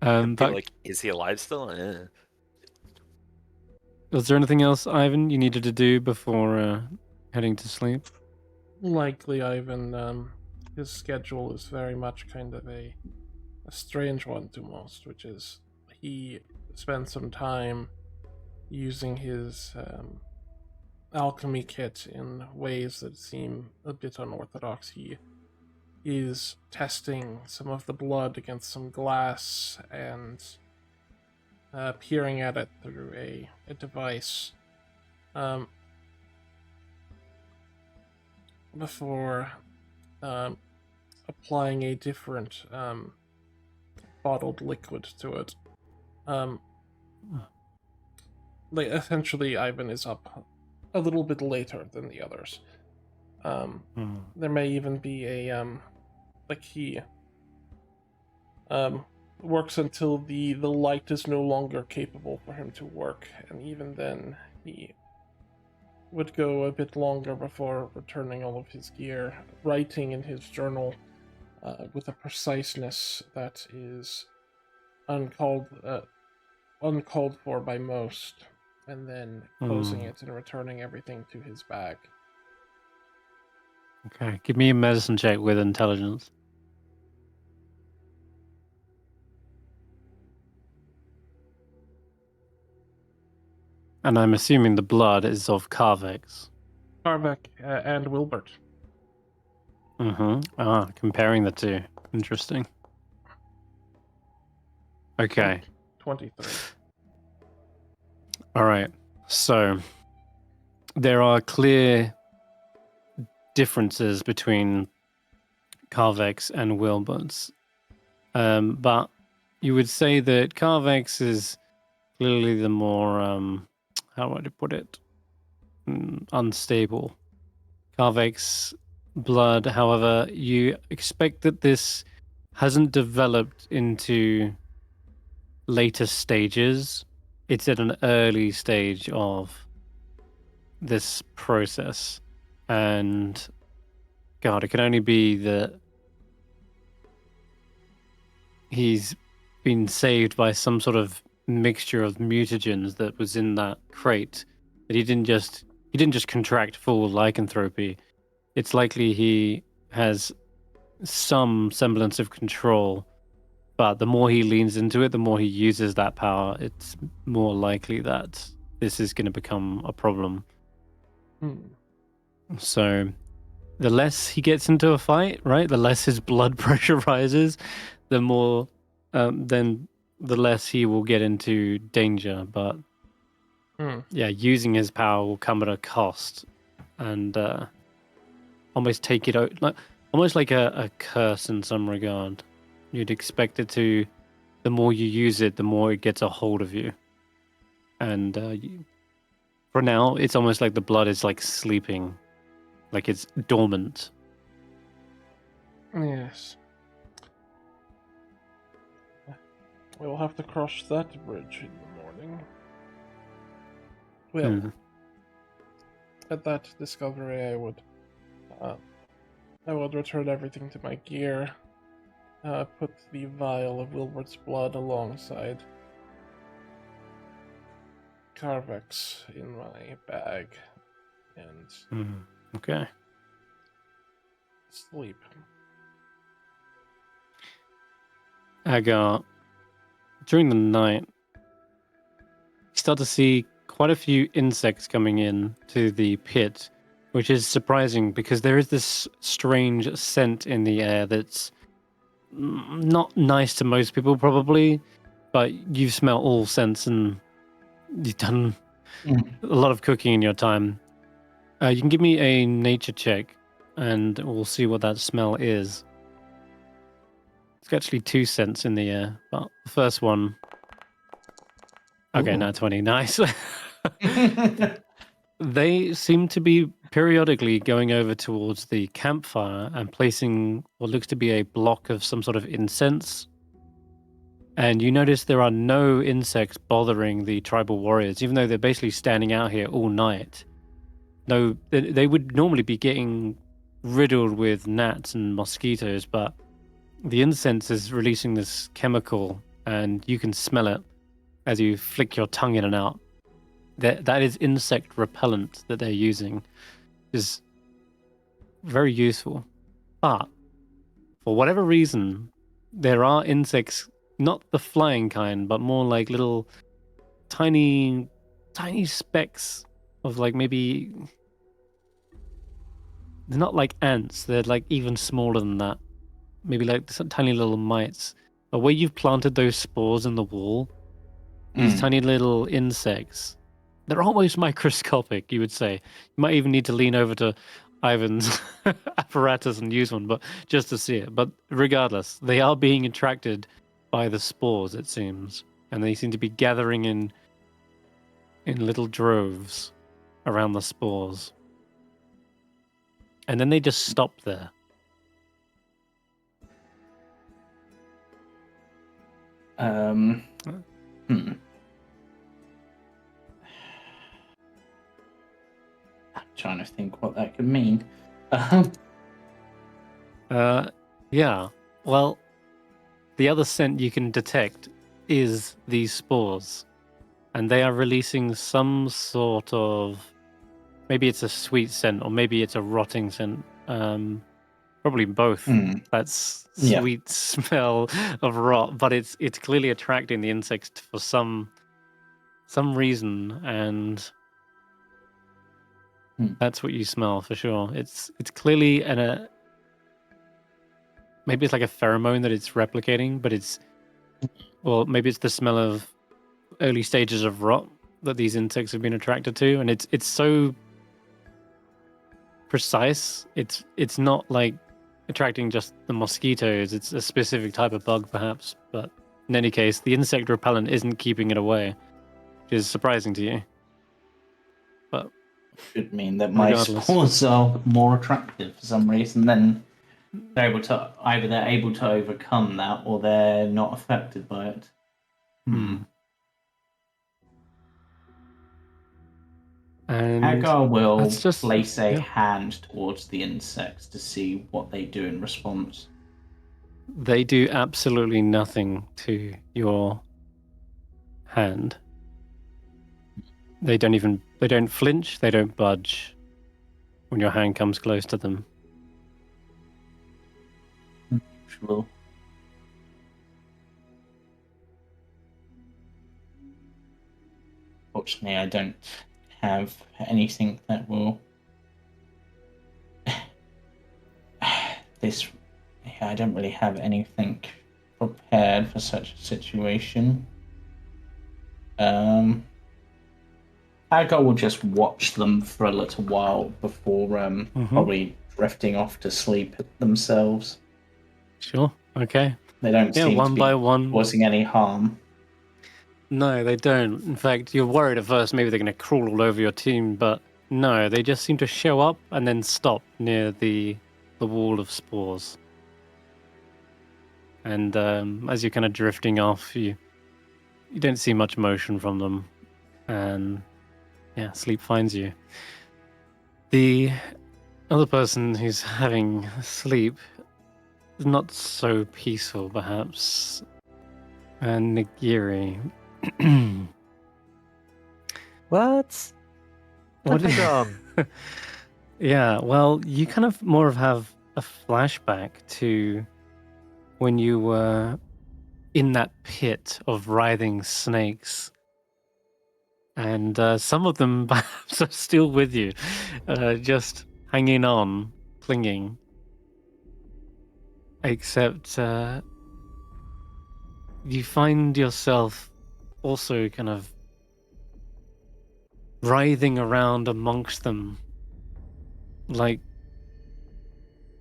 I'd be But like, is he alive still? was there anything else, Ivan, you needed to do before heading to sleep? Likely, Ivan, his schedule is very much kind of a strange one to most, which is he spent some time using his alchemy kit in ways that seem a bit unorthodox. He is testing some of the blood against some glass and peering at it through a device before applying a different bottled liquid to it. Essentially, Ivan is up a little bit later than the others. There may even be a he works until the light is no longer capable for him to work, and even then he would go a bit longer before returning all of his gear, writing in his journal with a preciseness that is uncalled for by most, and then closing it and returning everything to his bag. Okay, give me a medicine check with intelligence. And I'm assuming the blood is of Carvex. Karvek and Willbert. Comparing the two. Interesting. Okay. 23. All right. So there are clear differences between Carvex and Willbert's. But you would say that Carvex is clearly the more, how would I put it? Unstable. Carvex blood, however, you expect that this hasn't developed into later stages. It's at an early stage of this process. And God, it can only be that he's been saved by some sort of mixture of mutagens that was in that crate. That he didn't just contract full lycanthropy. It's likely he has some semblance of control, but the more he leans into it, the more he uses that power, it's more likely that this is going to become a problem. So the less he gets into a fight, right, the less his blood pressure rises, the more then the less he will get into danger. But yeah, using his power will come at a cost, and almost take it out, almost like a curse in some regard. You'd expect it to, the more you use it, the more it gets a hold of you. And for now, it's almost like the blood is like sleeping, like it's dormant. Yes. We'll have to cross that bridge in the morning. Well, at that discovery, I would return everything to my gear, put the vial of Wilbert's blood alongside Carvex in my bag, and Okay. sleep. Agar, during the night, you start to see quite a few insects coming in to the pit, which is surprising because there is this strange scent in the air that's not nice to most people, probably, but you smell all scents and you've done a lot of cooking in your time. You can give me a nature check and we'll see what that smell is. It's actually 2 scents in the air, but the first one... Okay, now 20. Nice. They seem to be periodically going over towards the campfire and placing what looks to be a block of some sort of incense. And you notice there are no insects bothering the tribal warriors, even though they're basically standing out here all night. No, they would normally be getting riddled with gnats and mosquitoes, but the incense is releasing this chemical, and you can smell it as you flick your tongue in and out. That is insect repellent that they're using. Is very useful. But for whatever reason, there are insects, not the flying kind, but more like little tiny specks of like maybe they're not like ants, they're like even smaller than that. Maybe like some tiny little mites. But where you've planted those spores in the wall, these tiny little insects, they're almost microscopic, you would say. You might even need to lean over to Ivan's apparatus and use one, but just to see it. But regardless, they are being attracted by the spores, it seems, and they seem to be gathering in little droves around the spores, and then they just stop there. I'm trying to think what that could mean. Yeah. Well, the other scent you can detect is these spores, and they are releasing some sort of, maybe it's a sweet scent or maybe it's a rotting scent. Probably both. That's sweet smell of rot, but it's clearly attracting the insects for some reason, and that's what you smell for sure. It's clearly maybe it's like a pheromone that it's replicating, but maybe it's the smell of early stages of rot that these insects have been attracted to, and it's so precise. It's not like attracting just the mosquitoes. It's a specific type of bug, perhaps. But in any case, the insect repellent isn't keeping it away, which is surprising to you. But could mean that my spores are more attractive for some reason. Then they're able to overcome that, or they're not affected by it. And Agar will place a hand towards the insects to see what they do in response. They do absolutely nothing to your hand. They don't flinch, they don't budge when your hand comes close to them. Sure. Fortunately, I don't have anything that will I don't really have anything prepared for such a situation. Agar will just watch them for a little while before probably drifting off to sleep themselves. Sure. Okay. They don't seem one to be by one causing any harm. No, they don't. In fact, you're worried at first maybe they're going to crawl all over your team, but no, they just seem to show up and then stop near the wall of spores. And as you're kind of drifting off, you don't see much motion from them, and sleep finds you. The other person who's having sleep is not so peaceful, perhaps. And Nagiri. What have I done? Yeah, well, you kind of have a flashback to when you were in that pit of writhing snakes. And some of them perhaps are still with you, just hanging on, clinging. Except you find yourself also kind of writhing around amongst them, like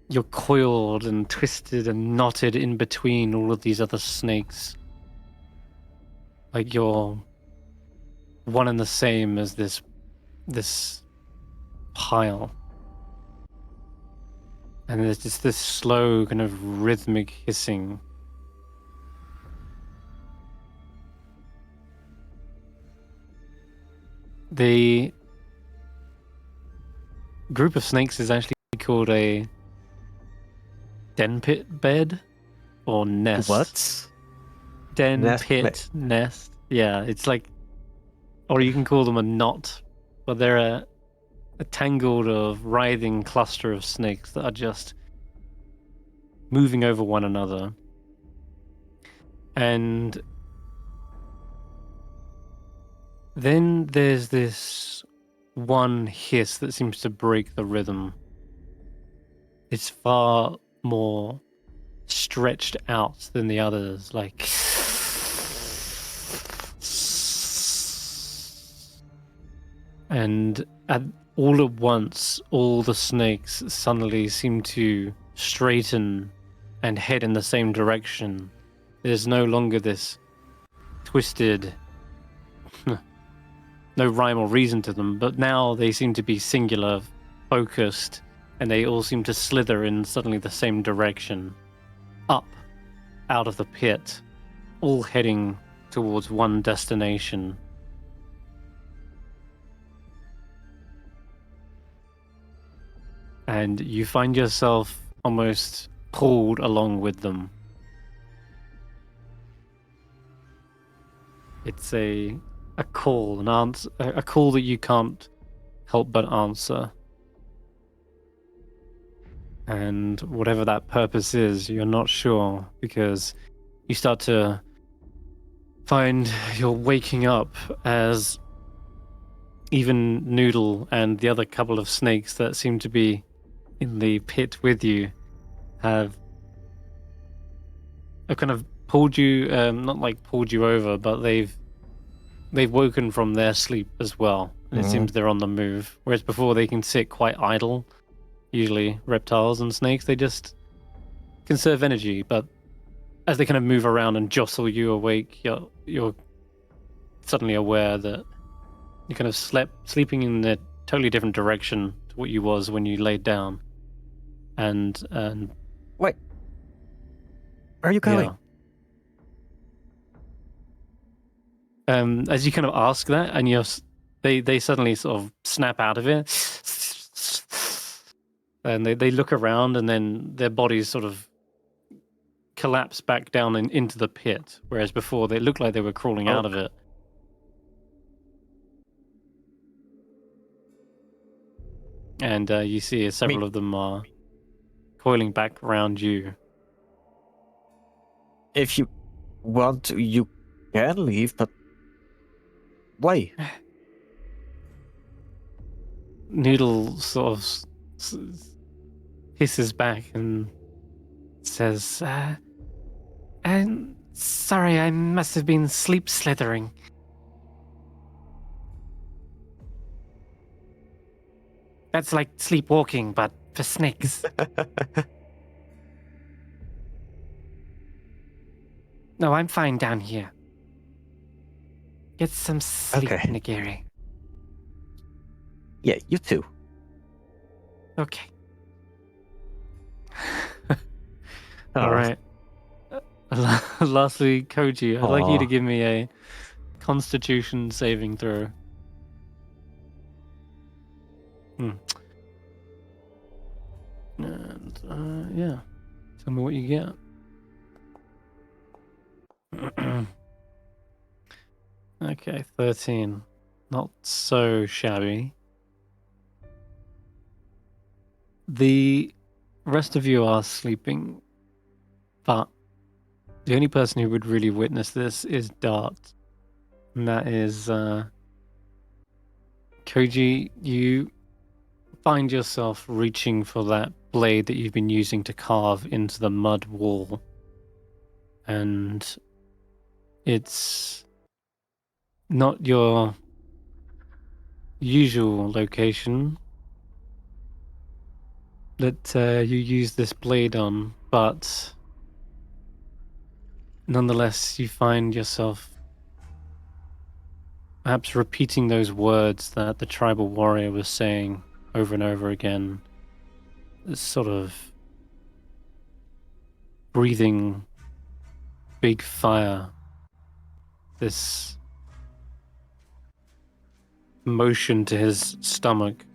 you're coiled and twisted and knotted in between all of these other snakes. Like you're one and the same as this pile. And there's just this slow kind of rhythmic hissing. The group of snakes is actually called a den pit bed or nest. What? Den Nest pit nest. Yeah, it's like, or you can call them a knot, but they're a tangled of writhing cluster of snakes that are just moving over one another. And then there's this one hiss that seems to break the rhythm. It's far more stretched out than the others, like and all at once all the snakes suddenly seem to straighten and head in the same direction. There's no longer this twisted no rhyme or reason to them, but now they seem to be singular, focused, and they all seem to slither in suddenly the same direction, up out of the pit, all heading towards one destination. And you find yourself almost pulled along with them. It's a call, an answer, a call that you can't help but answer. And whatever that purpose is, you're not sure, because you start to find you're waking up as even Noodle and the other couple of snakes that seem to be in the pit with you have kind of pulled you, not like pulled you over, but they've woken from their sleep as well. And it seems they're on the move, whereas before they can sit quite idle. Usually reptiles and snakes, they just conserve energy, but as they kind of move around and jostle you awake, you're suddenly aware that you kind of sleeping in a totally different direction to what you was when you laid down. And Wait. Where are you going? Yeah. As you kind of ask that, and they suddenly sort of snap out of it, and they look around, and then their bodies sort of collapse back down into the pit, whereas before they looked like they were crawling out of it. And you see several of them are coiling back around you. If you want to, you can leave, but why? Noodle sort of hisses back and says, I'm sorry, I must have been sleep slithering. That's like sleepwalking, but for snakes. No, I'm fine down here. Get some sleep, Okay. Nagiri. Yeah, you too. Okay. All right. Lastly, Koji, I'd like you to give me a Constitution saving throw. And yeah, tell me what you get. Okay, 13. Not so shabby. The rest of you are sleeping, but the only person who would really witness this is Dart. And that is Koji, you find yourself reaching for that blade that you've been using to carve into the mud wall. And it's not your usual location that you use this blade on, but nonetheless you find yourself perhaps repeating those words that the tribal warrior was saying over and over again. This sort of breathing big fire, this motion to his stomach.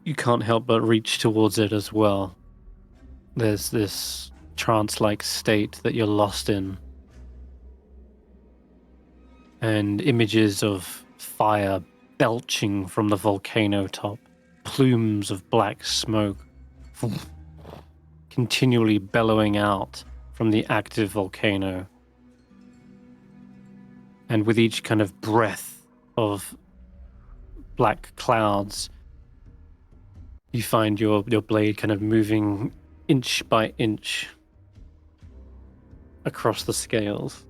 you can't help but reach towards it as well. There's this trance-like state that you're lost in. And images of fire belching from the volcano top, plumes of black smoke continually bellowing out from the active volcano. And with each kind of breath of black clouds, you find your blade kind of moving inch by inch across the scales.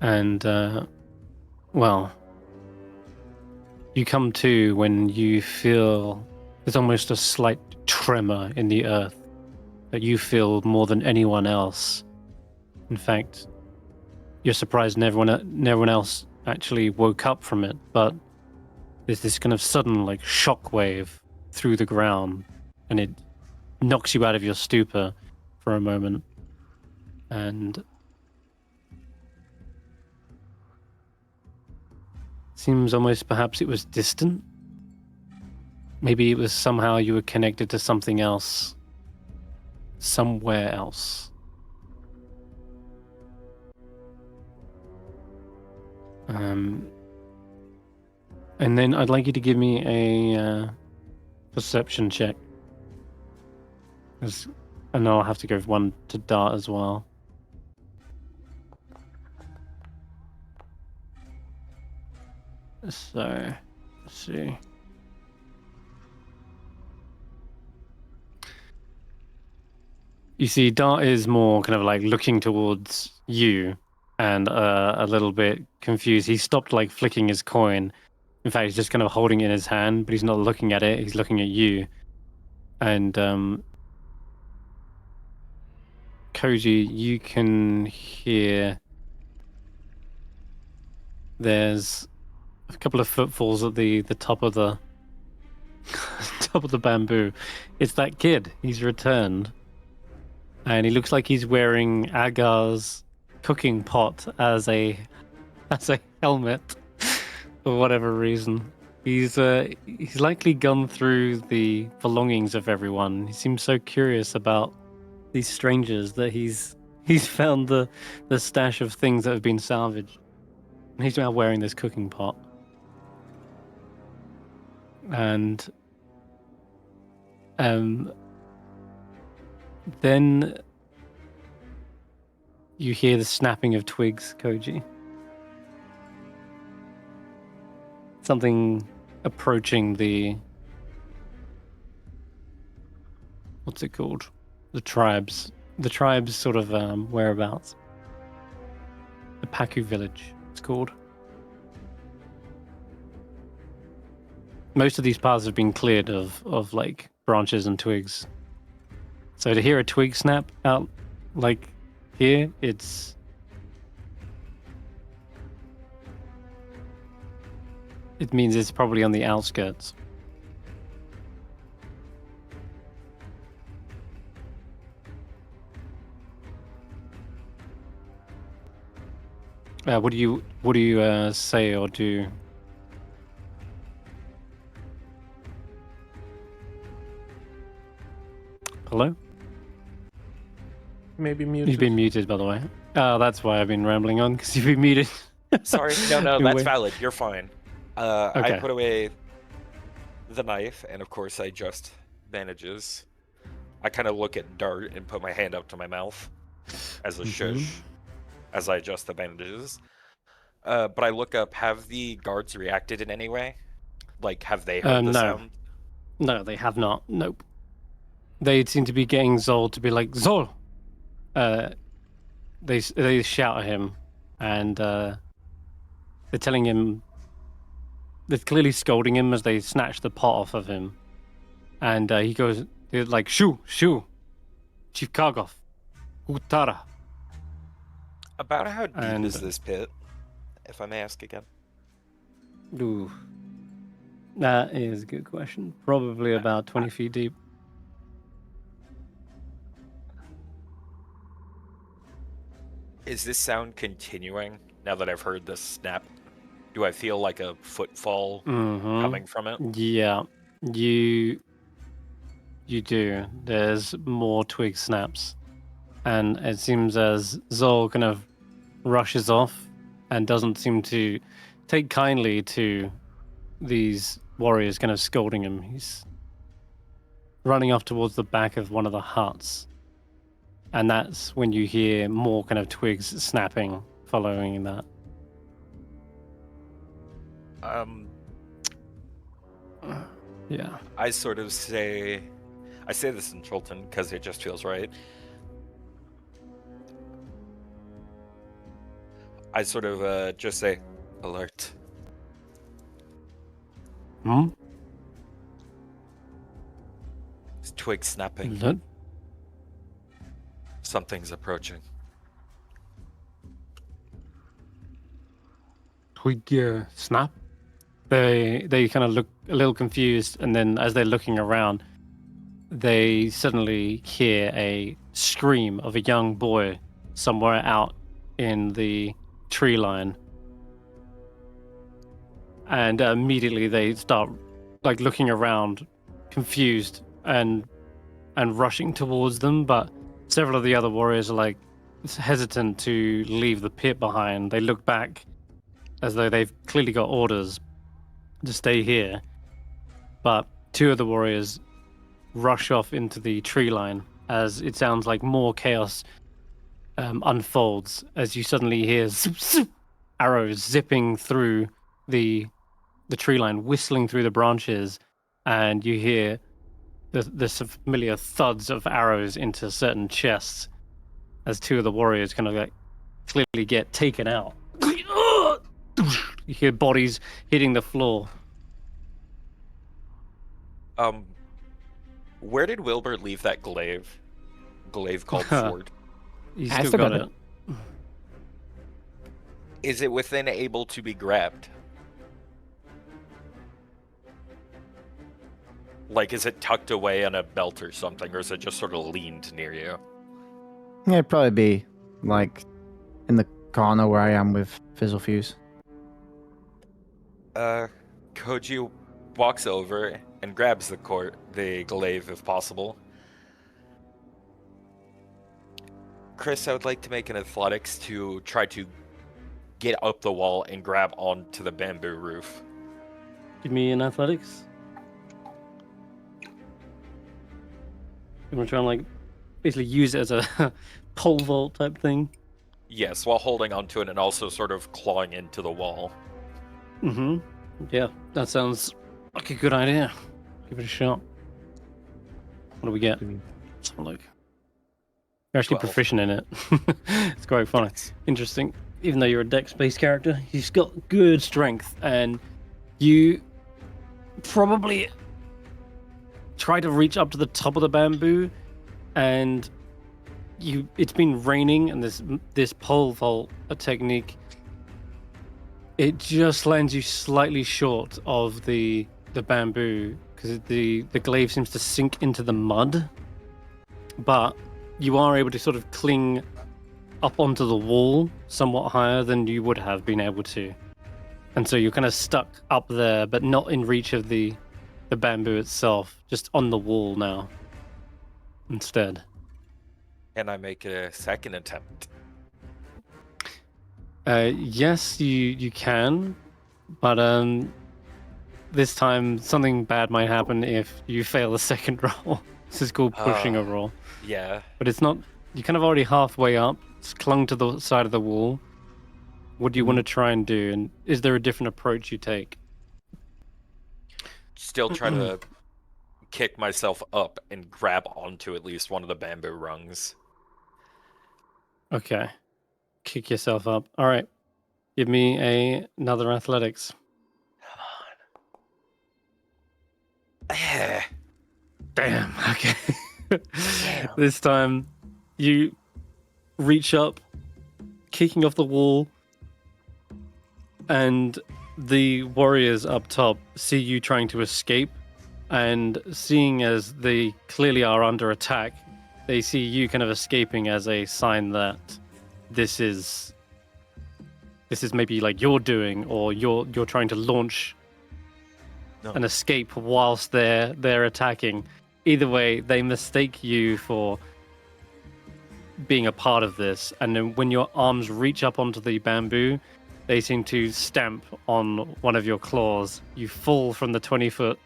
And, well, you come to when you feel there's almost a slight tremor in the earth that you feel more than anyone else. In fact, you're surprised everyone else actually woke up from it, but there's this kind of sudden like shockwave through the ground, and it knocks you out of your stupor for a moment. And seems almost perhaps it was distant. Maybe it was somehow you were connected to something else, somewhere else. And then I'd like you to give me a perception check. And I'll have to go one to Dart as well. So, let's see. You see, Dart is more kind of like looking towards you and a little bit confused. He stopped like flicking his coin. In fact, he's just kind of holding it in his hand, but he's not looking at it. He's looking at you. And Koji, you can hear there's a couple of footfalls at the top of the top of the bamboo. It's that kid. He's returned. And he looks like he's wearing Agar's cooking pot as a helmet for whatever reason. He's likely gone through the belongings of everyone. He seems so curious about these strangers that he's found the stash of things that have been salvaged. And he's now wearing this cooking pot. And then you hear the snapping of twigs, Koji. Something approaching the... What's it called? The tribes. The tribes sort of whereabouts. The Paku village, it's called. Most of these paths have been cleared of like branches and twigs. So to hear a twig snap out like here, it means it's probably on the outskirts. What do you say or do? Hello? Maybe muted. You've been muted, by the way. Oh, that's why I've been rambling on, because you've been muted. Sorry, no, that's valid. You're fine. Okay. I put away the knife, and of course I adjust bandages. I kind of look at Dart and put my hand up to my mouth as a shush as I adjust the bandages. But I look up, have the guards reacted in any way? Like, have they heard the sound? No, they have not. Nope. They seem to be getting Zol to be like, Zol! They shout at him, and they're telling him, they're clearly scolding him as they snatch the pot off of him. And he goes, they're like, Shoo! Chief Kargov! Utara! About how deep is this pit, if I may ask again? Ooh. That is a good question. Probably about 20 feet deep. Is this sound continuing now that I've heard this snap? Do I feel like a footfall Mm-hmm. coming from it? Yeah, you do. There's more twig snaps, and it seems as Zol kind of rushes off and doesn't seem to take kindly to these warriors kind of scolding him. He's running off towards the back of one of the huts, and that's when you hear more kind of twigs snapping following that. Yeah. I sort of say, I say this in Chultan because it just feels right. I sort of just say, alert. Hmm? It's twig snapping. Alert? Something's approaching. Twig snap? They kind of look a little confused, and then as they're looking around, they suddenly hear a scream of a young boy somewhere out in the tree line. And immediately they start like looking around, confused and rushing towards them, but several of the other warriors are like hesitant to leave the pit behind. They look back as though they've clearly got orders to stay here. But two of the warriors rush off into the tree line as it sounds like more chaos unfolds as you suddenly hear arrows zipping through the tree line, whistling through the branches, and you hear the familiar thuds of arrows into certain chests as two of the warriors kind of like clearly get taken out. You hear bodies hitting the floor. Where did Willbert leave that glaive? Glaive called Ford. You I still got it. Is it within able to be grabbed? Like, is it tucked away in a belt or something, or is it just sort of leaned near you? Yeah, it'd probably be like in the corner where I am with Fizzle Fuse. Koji walks over and grabs the glaive if possible. Chris, I would like to make an athletics to try to get up the wall and grab onto the bamboo roof. Give me an athletics. You want to try and like basically use it as a pole vault type thing? Yes, while holding onto it and also sort of clawing into the wall. Mm-hmm. Yeah, that sounds like a good idea. Give it a shot. What do we get? Let's have a look. You're actually 12. proficient in it. It's quite fun. Interesting. Even though you're a dex-based character, you've got good strength, and you probably try to reach up to the top of the bamboo, and it's been raining, and this pole vault technique, it just lands you slightly short of the bamboo because the glaive seems to sink into the mud, but you are able to sort of cling up onto the wall somewhat higher than you would have been able to, and so you're kind of stuck up there, but not in reach of the bamboo itself, just on the wall now instead. And I make a second attempt. Yes, you can, but this time something bad might happen if you fail the second roll. This is called pushing a roll. Yeah. But it's not. You're kind of already halfway up. It's clung to the side of the wall. What do you want to try and do? And is there a different approach you take? Still try to kick myself up and grab onto at least one of the bamboo rungs. Okay. Kick yourself up. All right. Give me another athletics. Come on. Damn. Okay. Damn. This time you reach up, kicking off the wall, and the warriors up top see you trying to escape, and seeing as they clearly are under attack, they see you kind of escaping as a sign that this is this is maybe like you're doing, or you're trying to launch No. an escape whilst they're attacking. Either way, they mistake you for being a part of this, and then when your arms reach up onto the bamboo, they seem to stamp on one of your claws. You fall from the 20-foot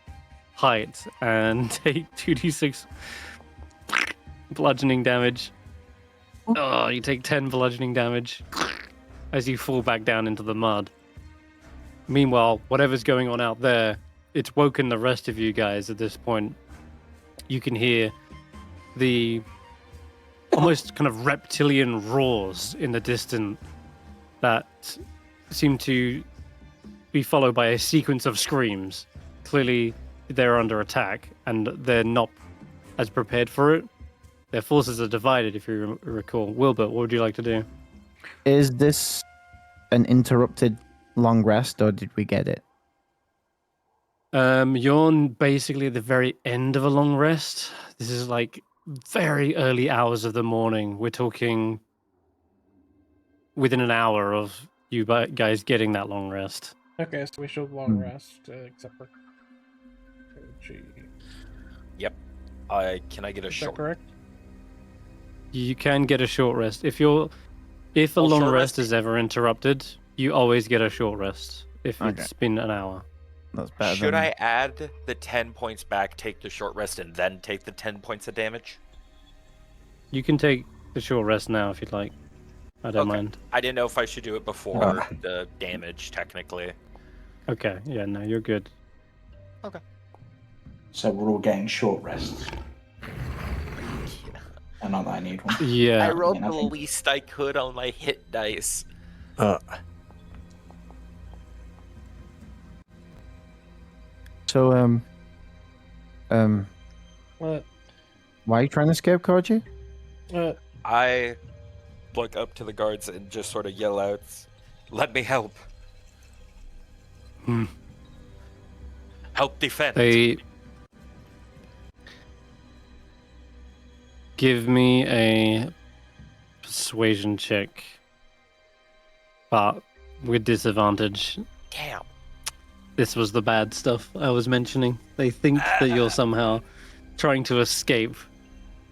height and take 2d6 bludgeoning damage. Oh, you take 10 bludgeoning damage as you fall back down into the mud. Meanwhile, whatever's going on out there, it's woken the rest of you guys at this point. You can hear the almost kind of reptilian roars in the distance that seem to be followed by a sequence of screams. Clearly, they're under attack, and they're not as prepared for it. Their forces are divided, if you recall. Willbert, what would you like to do? Is this an interrupted long rest, or did we get it? You're basically at the very end of a long rest. This is like very early hours of the morning. We're talking within an hour of you guys getting that long rest. Okay, so we should long rest, except for Koji. Yep. Can I get a Is that short? correct? You can get a short rest. If a Oh, long short rest rest? is ever interrupted, you always get a short rest if Okay. it's been an hour. That's better. Should than... I add the 10 points back, take the short rest, and then take the 10 points of damage? You can take the short rest now if you'd like. I don't Okay. mind. I didn't know if I should do it before the damage, technically. Okay, yeah, no, you're good. So we're all getting short rests. And not that I need one. Yeah. I rolled the nothing. least I could on my hit dice. So, What? why are you trying to escape, Koji? I look up to the guards and just sort of yell out, "Let me help! Hmm. Help defend!" They give me a persuasion check, but with disadvantage. Damn. This was the bad stuff I was mentioning. They think that you're somehow trying to escape,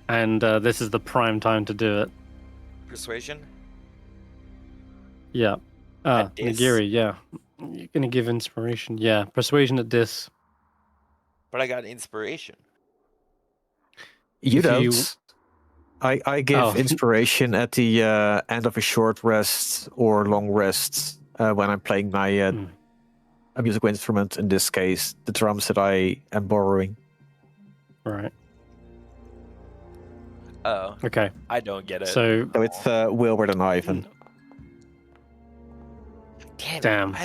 and this is the prime time to do it. Persuasion? Yeah. At dis? Nagiri, yeah. You're gonna give inspiration. Yeah, persuasion at dis. But I got inspiration. You If don't. you- I give Oh. inspiration at the end of a short rest or long rest when I'm playing my a musical instrument, in this case, the drums that I am borrowing. Right. Oh, Okay. I don't get it. So So it's Willbert and Ivan. Damn. damn.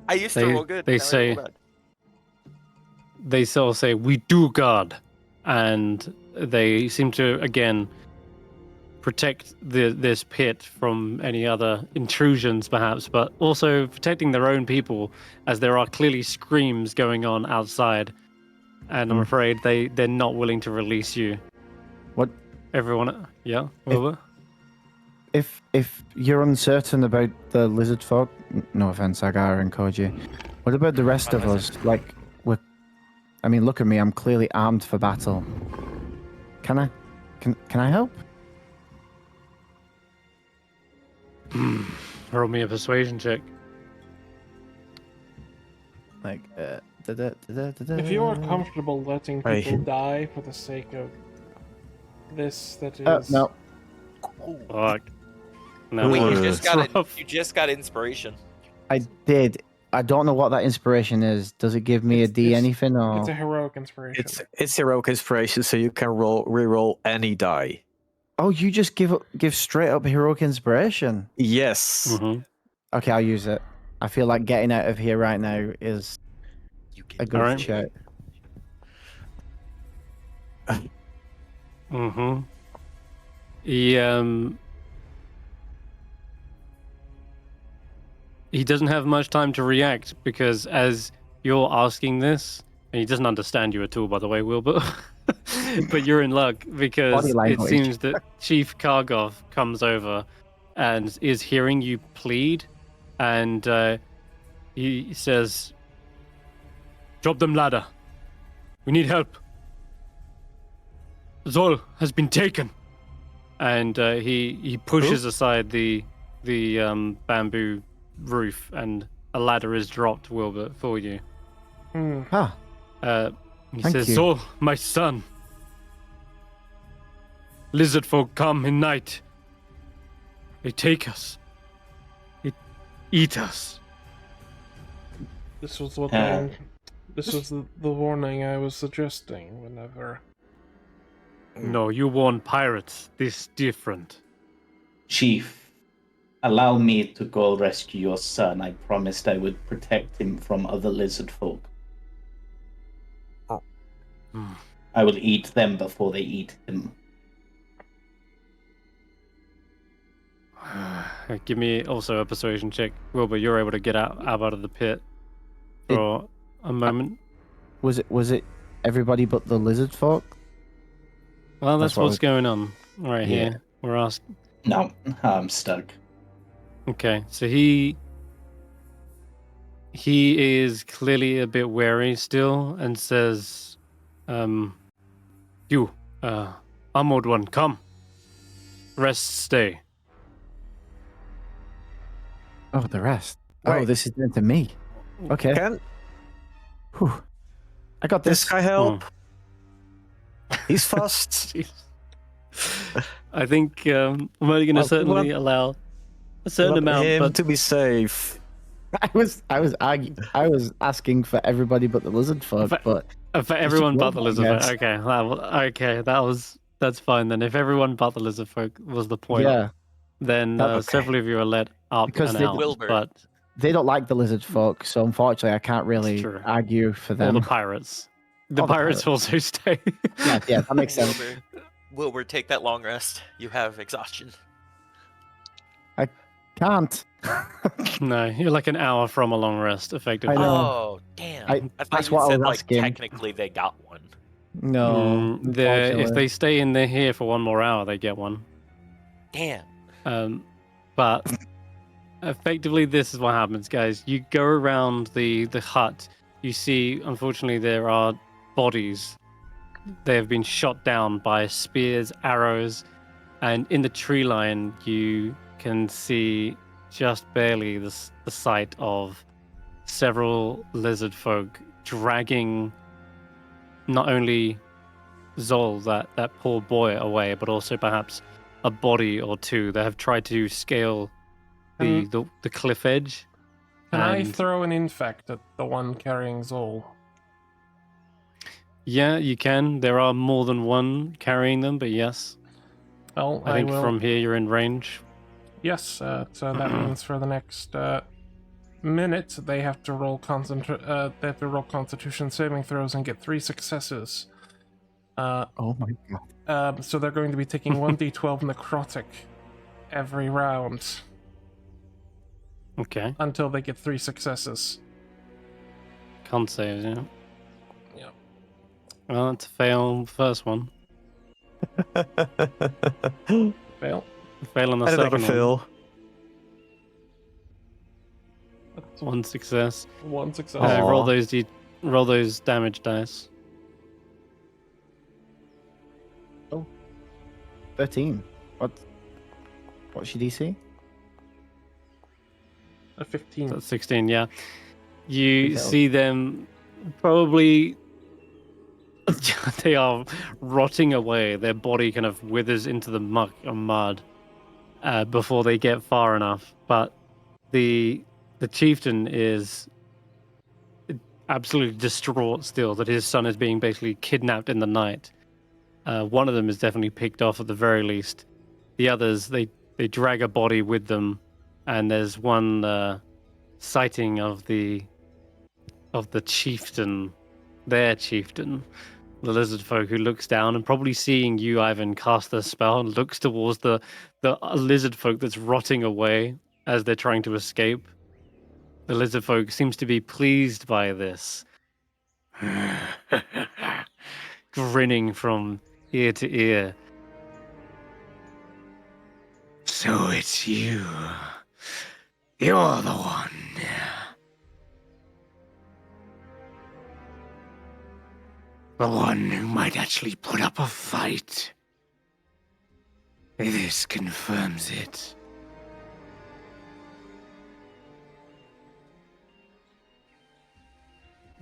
I used to They- roll good. they now I say- roll bad. They all say, "We do God," and they seem to again protect this pit from any other intrusions, perhaps, but also protecting their own people, as there are clearly screams going on outside, and I'm afraid they're not willing to release you. What? Everyone, yeah, Wilbur? If you're uncertain about the lizard folk, no offense, Agar and Koji, what about the rest of us? Like, I mean, look at me. I'm clearly armed for battle. Can I help? Roll me a persuasion check. Like, If you are comfortable letting Right. people die for the sake of this, that is... no. Fuck. No, Ooh. Wait, you it's just rough. got inspiration. I did. I don't know what that inspiration is. Does it give me a D It's- anything or? It's a heroic inspiration. It's heroic inspiration, so you can re-roll any die. Oh, you just give straight up heroic inspiration. Yes. Mhm. Okay, I'll use it. I feel like getting out of here right now is You a get good Alright. shout. Mm-hmm. He doesn't have much time to react, because as you're asking this, and he doesn't understand you at all, by the way, Wilbur, but you're in luck, because Body it language. seems that Chief Kargov comes over and is hearing you plead, and he says, "Drop them ladder. We need help. Zol has been taken." And he pushes aside the bamboo roof, and a ladder is dropped, Willbert, for you. Ah, He Thank says, you. "Zol, my son. Lizard folk come in night. They take us. They eat us." This was what Uh, this was the warning I was suggesting whenever. No, you warn pirates. This different. Chief, allow me to go rescue your son. I promised I would protect him from other lizard folk. Hmm. I will eat them before they eat him. Give me also a persuasion check. Wilbur, you're able to get out of the pit for a moment. was it everybody but the lizard folk? Well, that's what what's going on right Yeah. here. We're asked. No, I'm stuck. Okay, so he is clearly a bit wary still, and says, "You, armored one, come. Rest, stay." Oh, the rest. Oh, Wait. this is down to me. Okay. Can Whew. I got this this. guy help? He's fast. Jeez. I think I'm only going to Well, we certainly allow a certain Want amount, him but to be safe. I was asking for everybody but the lizard folk, but for everyone but the one, lizard yes. folk. That's fine then. If everyone but the lizard folk was the point, yeah, then That's okay. several of you are let up Because and they- out. Willbert. But they don't like the lizard folk, so unfortunately, I can't really true. argue for all them. the pirates, the All the pirates also stay. yeah, that makes sense. Wilbur, take that long rest. You have exhaustion. Can't. No, you're like an hour from a long rest, effectively. I know. Oh, damn. I thought that's you what I said, was like, asking. technically they got one. No, If unfortunately. they stay in there here for one more hour, they get one. Damn. But effectively, this is what happens, guys. You go around the hut. You see, unfortunately, there are bodies. They have been shot down by spears, arrows, and in the tree line, you can see just barely the sight of several lizard folk dragging not only Zol, that poor boy, away, but also perhaps a body or two that have tried to scale the cliff edge. Can I And- throw an infect at the one carrying Zol? Yeah, you can. There are more than one carrying them, but yes. Well, I think will. from here you're in range. Yes, so that means for the next minute they have to roll Constitution saving throws and get 3 successes. Oh my god. So they're going to be taking 1d12 necrotic every round Okay. until they get 3 successes. Con saves, yeah. Yep. Well, it's a fail first one. Fail. Fail on the And another second one. fail. That's One success. 1 success. Aw. Roll those damage dice. 13. What's your DC? A 15. That's 16, yeah. You Fail. see them probably they are rotting away. Their body kind of withers into the muck or mud before they get far enough. But the chieftain is absolutely distraught still that his son is being basically kidnapped in the night. One of them is definitely picked off at the very least. The others, they drag a body with them, and there's one sighting of the chieftain, their chieftain, the lizard folk, who looks down and probably seeing you, Ivan, cast the spell, and looks towards the lizard folk that's rotting away as they're trying to escape. The lizard folk seems to be pleased by this, grinning from ear to ear. So it's you. You're the one. The one who might actually put up a fight. This confirms it.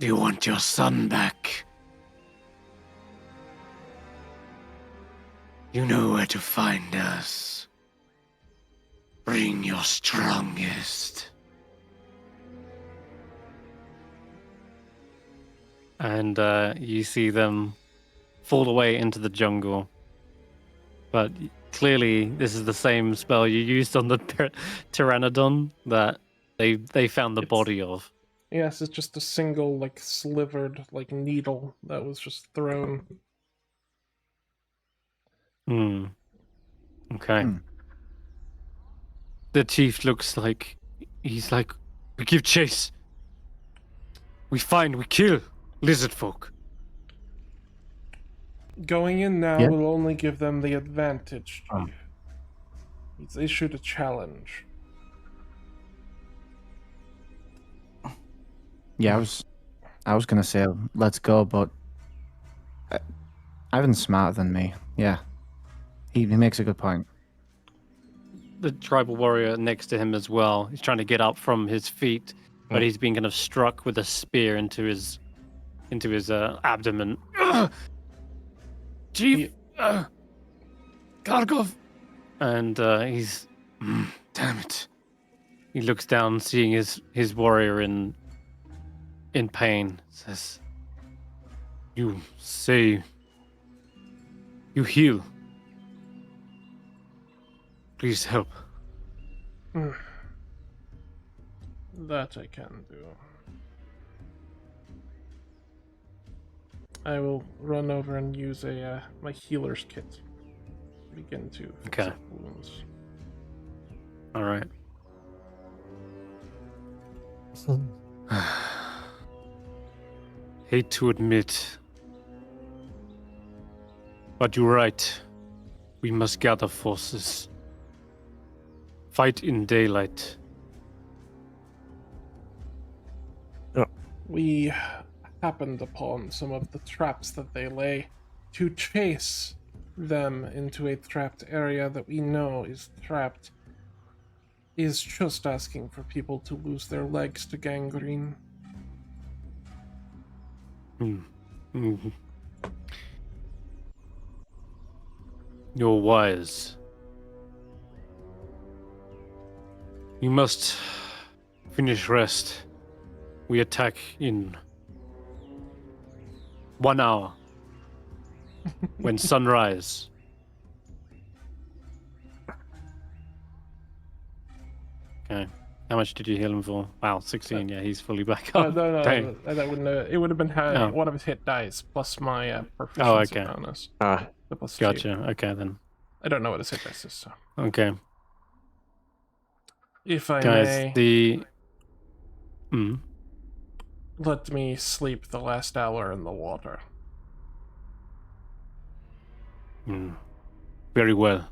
Do you want your son back? You know where to find us. Bring your strongest. And you see them fall away into the jungle. But clearly, this is the same spell you used on the Pteranodon that they found the body of. Yes, it's just a single, like, slivered, like, needle that was just thrown. Hmm. Okay. Hmm. The chief looks like he's like, we give chase. We find, we kill lizard folk. Going in now Yeah. will only give them the advantage, Oh. Chief. He's issued a challenge. Yeah, I was gonna say let's go, but Ivan's smarter than me. Yeah, he makes a good point. The tribal warrior next to him as well. He's trying to get up from his feet, but he's been kind of struck with a spear into his abdomen. Chief, Kargov, and he's Damn it. he looks down, seeing his warrior in pain. Says, "You say you heal. Please help." That I can do. I will run over and use my healer's kit to begin to fix Okay. up wounds. All right. Hate to admit, but you're right. We must gather forces. Fight in daylight. We happened upon some of the traps that they lay to chase them into a trapped area that we know is trapped is just asking for people to lose their legs to gangrene. Mhm. You're wise. You must finish rest. We attack in 1 hour. When sunrise. Okay. How much did you heal him for? Wow, 16. Yeah, he's fully back up. No, Dang. that wouldn't. It would have been Oh. one of his hit dice plus my proficiency okay. bonus. Ah, The plus 2. Gotcha. Okay then. I don't know what his hit dice is. So, Okay. if I Guys, may, the let me sleep the last hour in the water. Very well.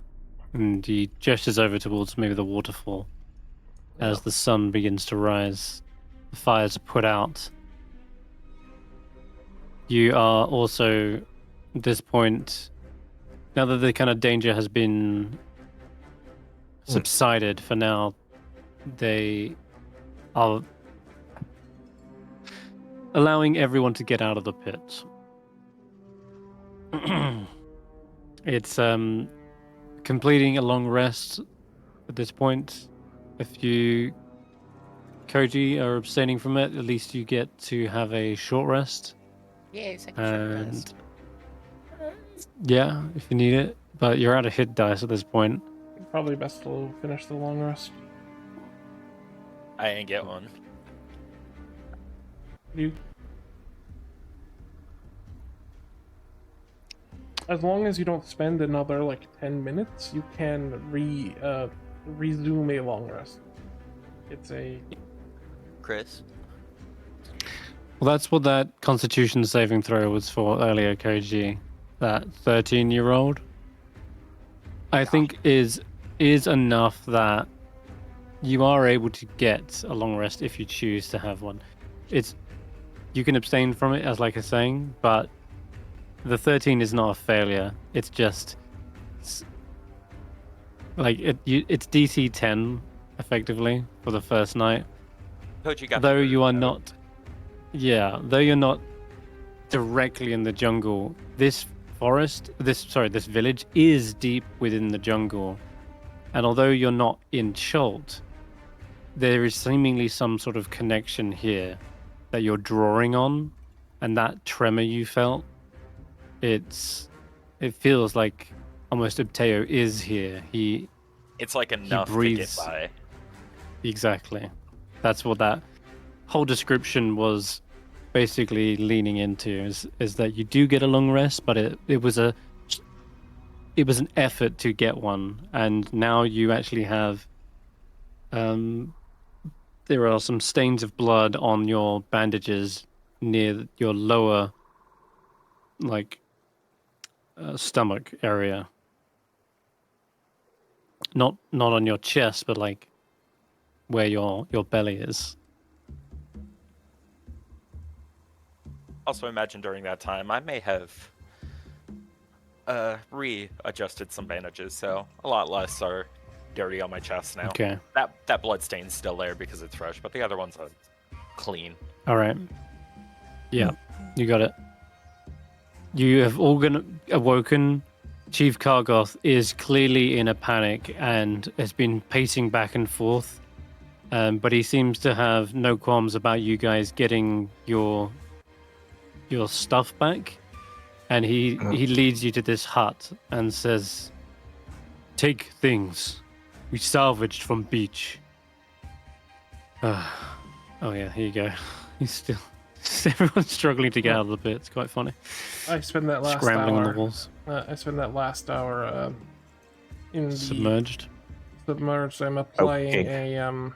And he gestures over towards maybe the waterfall. As the sun begins to rise, the fires are put out. You are also, at this point, now that the kind of danger has been subsided for now, they are allowing everyone to get out of the pit. It's completing a long rest at this point. If you, Koji, are abstaining from it, at least you get to have a short rest. Yes, I can short And rest. yeah, if you need it. But you're out of hit dice at this point. Probably best to finish the long rest. I ain't get one. You. As long as you don't spend another 10 minutes, you can resume a long rest. It's a Chris? Well, that's what that Constitution saving throw was for earlier, Koji. That 13-year-old, I think, is enough that you are able to get a long rest if you choose to have one. You can abstain from it, as like I was saying, but the 13 is not a failure. It's just like it's DC 10 effectively for the first night. Koji got Though the you are bird, not, yeah, though you're not directly in the jungle, this village is deep within the jungle, and although you're not in Chult, there is seemingly some sort of connection here that you're drawing on, and that tremor you felt, it feels like almost Ubteo is here. It's like enough to get breathes. by. Exactly. That's what that whole description was basically leaning into, is that you do get a long rest, but it was an effort to get one, and now you actually have there are some stains of blood on your bandages near your lower stomach area. Not on your chest, but like where your belly is. Also, imagine during that time, I may have readjusted some bandages, so a lot less are dirty on my chest now. Okay. That blood stain's still there because it's fresh, but the other ones are clean. All right. Yeah, you got it. You have all awoken. Chief Kargoth is clearly in a panic and has been pacing back and forth, but he seems to have no qualms about you guys getting your stuff back, and he leads you to this hut and says, "Take things we salvaged from beach." Oh yeah, here you go. He's still everyone's struggling to get out of the pit. It's quite funny. I spend that last Scrambling hour. on the walls. I spend that last hour in the Submerged. submerged. I'm applying a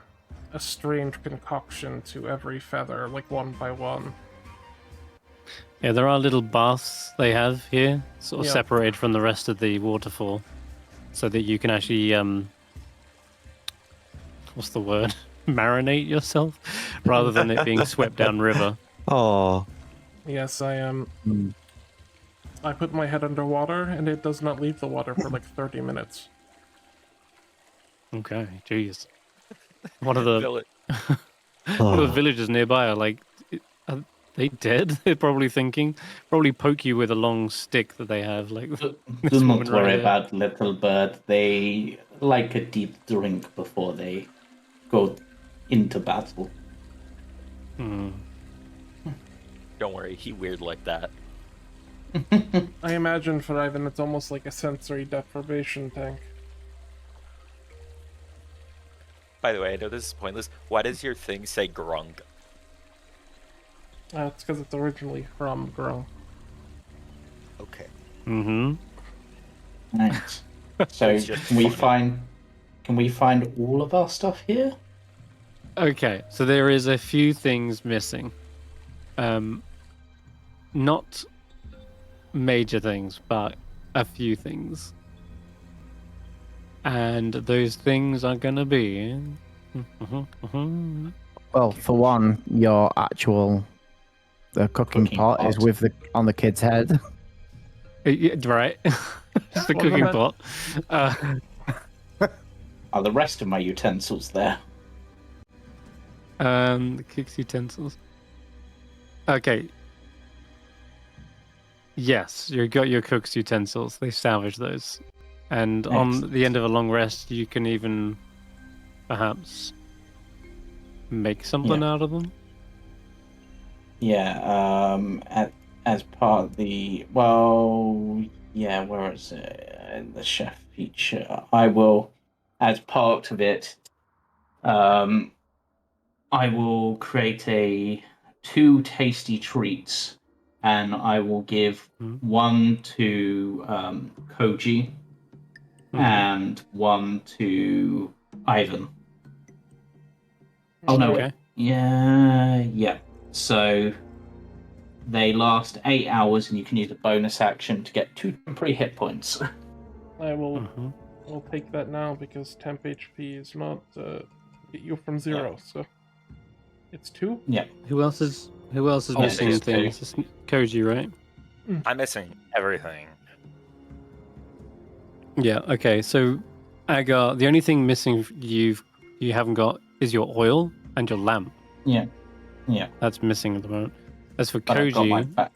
strange concoction to every feather, like one by one. Yeah, there are little baths they have here, sort of Yeah. separated from the rest of the waterfall, so that you can actually what's the word? Marinate yourself, rather than it being swept down river. Oh, Yes, I am. I put my head underwater, and it does not leave the water for like 30 minutes. Okay, jeez. One of the Fill it. one of the villagers nearby are like, are they dead? They're probably thinking. Probably poke you with a long stick that they have. Like, Do this not woman right worry here. about Little Bird. They like a deep drink before they go into battle. Don't worry, he weird like that. I imagine for Ivan, it's almost like a sensory deprivation tank. By the way, I know this is pointless. Why does your thing say grung? It's because it's originally from Grung. Okay. Mm-hmm. Nice. So It's just can we funny. find all of our stuff here? Okay, so there is a few things missing. Not major things, but a few things. And those things are gonna be... Well, for one, your actual the cooking pot is with on the kid's head. Yeah, right. Just the cooking pot. Are the rest of my utensils there? The cook's utensils. Okay. Yes, you got your cook's utensils. They salvage those. And on the end of a long rest, you can even perhaps make something out of them. Yeah, as part of the where is it in the chef feature? I will, as part of it, I will create 2 tasty treats, and I will give one to Koji and one to Ivan. Oh no! Okay. Yeah. So they last 8 hours, and you can use a bonus action to get 2 temporary hit points. I will take that now because temp HP is not get you from 0. So it's 2. Yeah. Who else is Oh, missing it's things? It's Koji, right? I'm missing everything. Yeah. Okay. So, Agar, the only thing missing you haven't got is your oil and your lamp. Yeah. Yeah. That's missing at the moment. As for But Koji,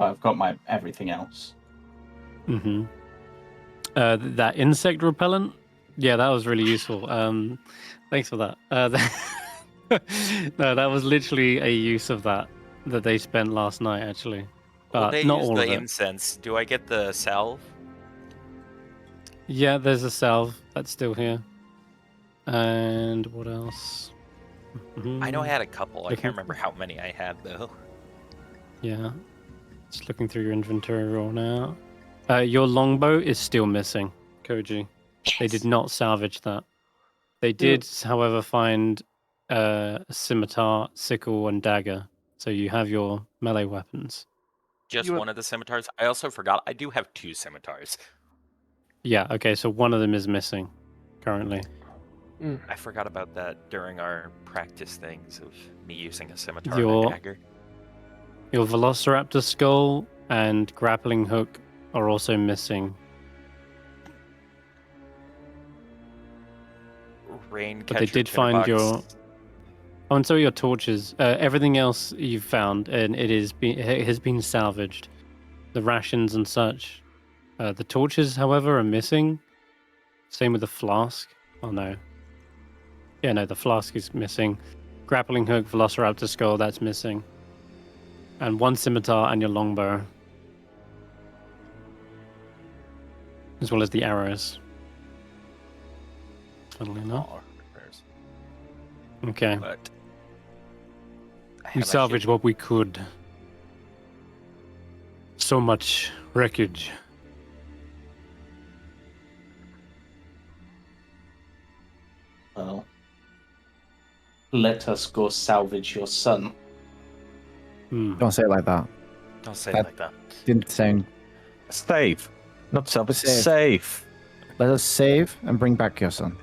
I've got my everything else. mm-hmm. That insect repellent, yeah, that was really useful. Thanks for that. No, that was literally a use of that they spent last night, actually. Well, they not use all the of it. incense. Do I get the salve? Yeah, there's a salve that's still here. And what else? I know I had a couple. I Looking- can't remember how many I had though. Yeah. Just looking through your inventory roll now. Your longbow is still missing, Koji. They did not salvage that. They did, however, find a scimitar, sickle, and dagger. So you have your melee weapons. Just You- one of the scimitars. I also forgot I do have 2 scimitars. Yeah, okay, so one of them is missing currently. I forgot about that during our practice things of me using a scimitar Your- and a dagger. Your velociraptor skull and grappling hook are also missing. Rain But they did find your... Oh, and so your torches. Everything else you've found, and it has been salvaged. The rations and such. The torches, however, are missing. Same with the flask. Oh, no. Yeah, no, the flask is missing. Grappling hook, velociraptor skull, that's missing. And one scimitar and your longbow. As well as the arrows. Funnily enough. Okay. But We salvaged what we could. So much wreckage. Well, let us go salvage your son. Don't say it like that. Don't say it That- like that. Didn't sound. Save. Not salvage, Save. save. Let us save and bring back your son.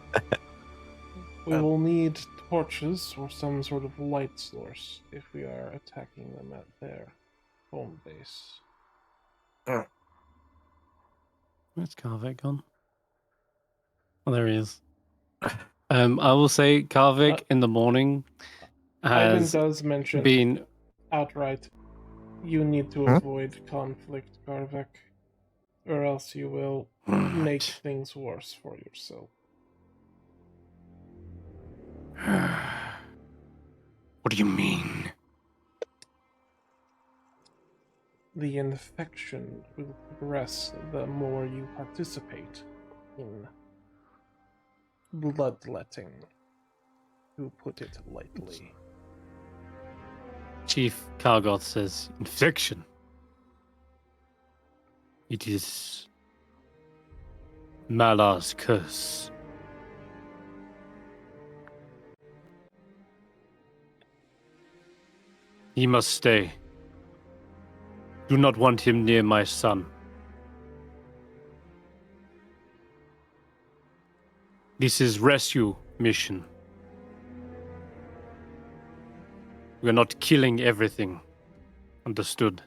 We will need torches or some sort of light source if we are attacking them at their home base. Where's Karvik gone? Oh, there he is. I will say Karvik in the morning Ivan has does mention been... outright, you need to avoid conflict, Karvik, or else you will make things worse for yourself. What do you mean? The infection will progress the more you participate in bloodletting, to put it lightly. Chief Kargoth says, infection. It is Malar's curse. He must stay. Do not want him near my son. This is rescue mission. We are not killing everything. Understood.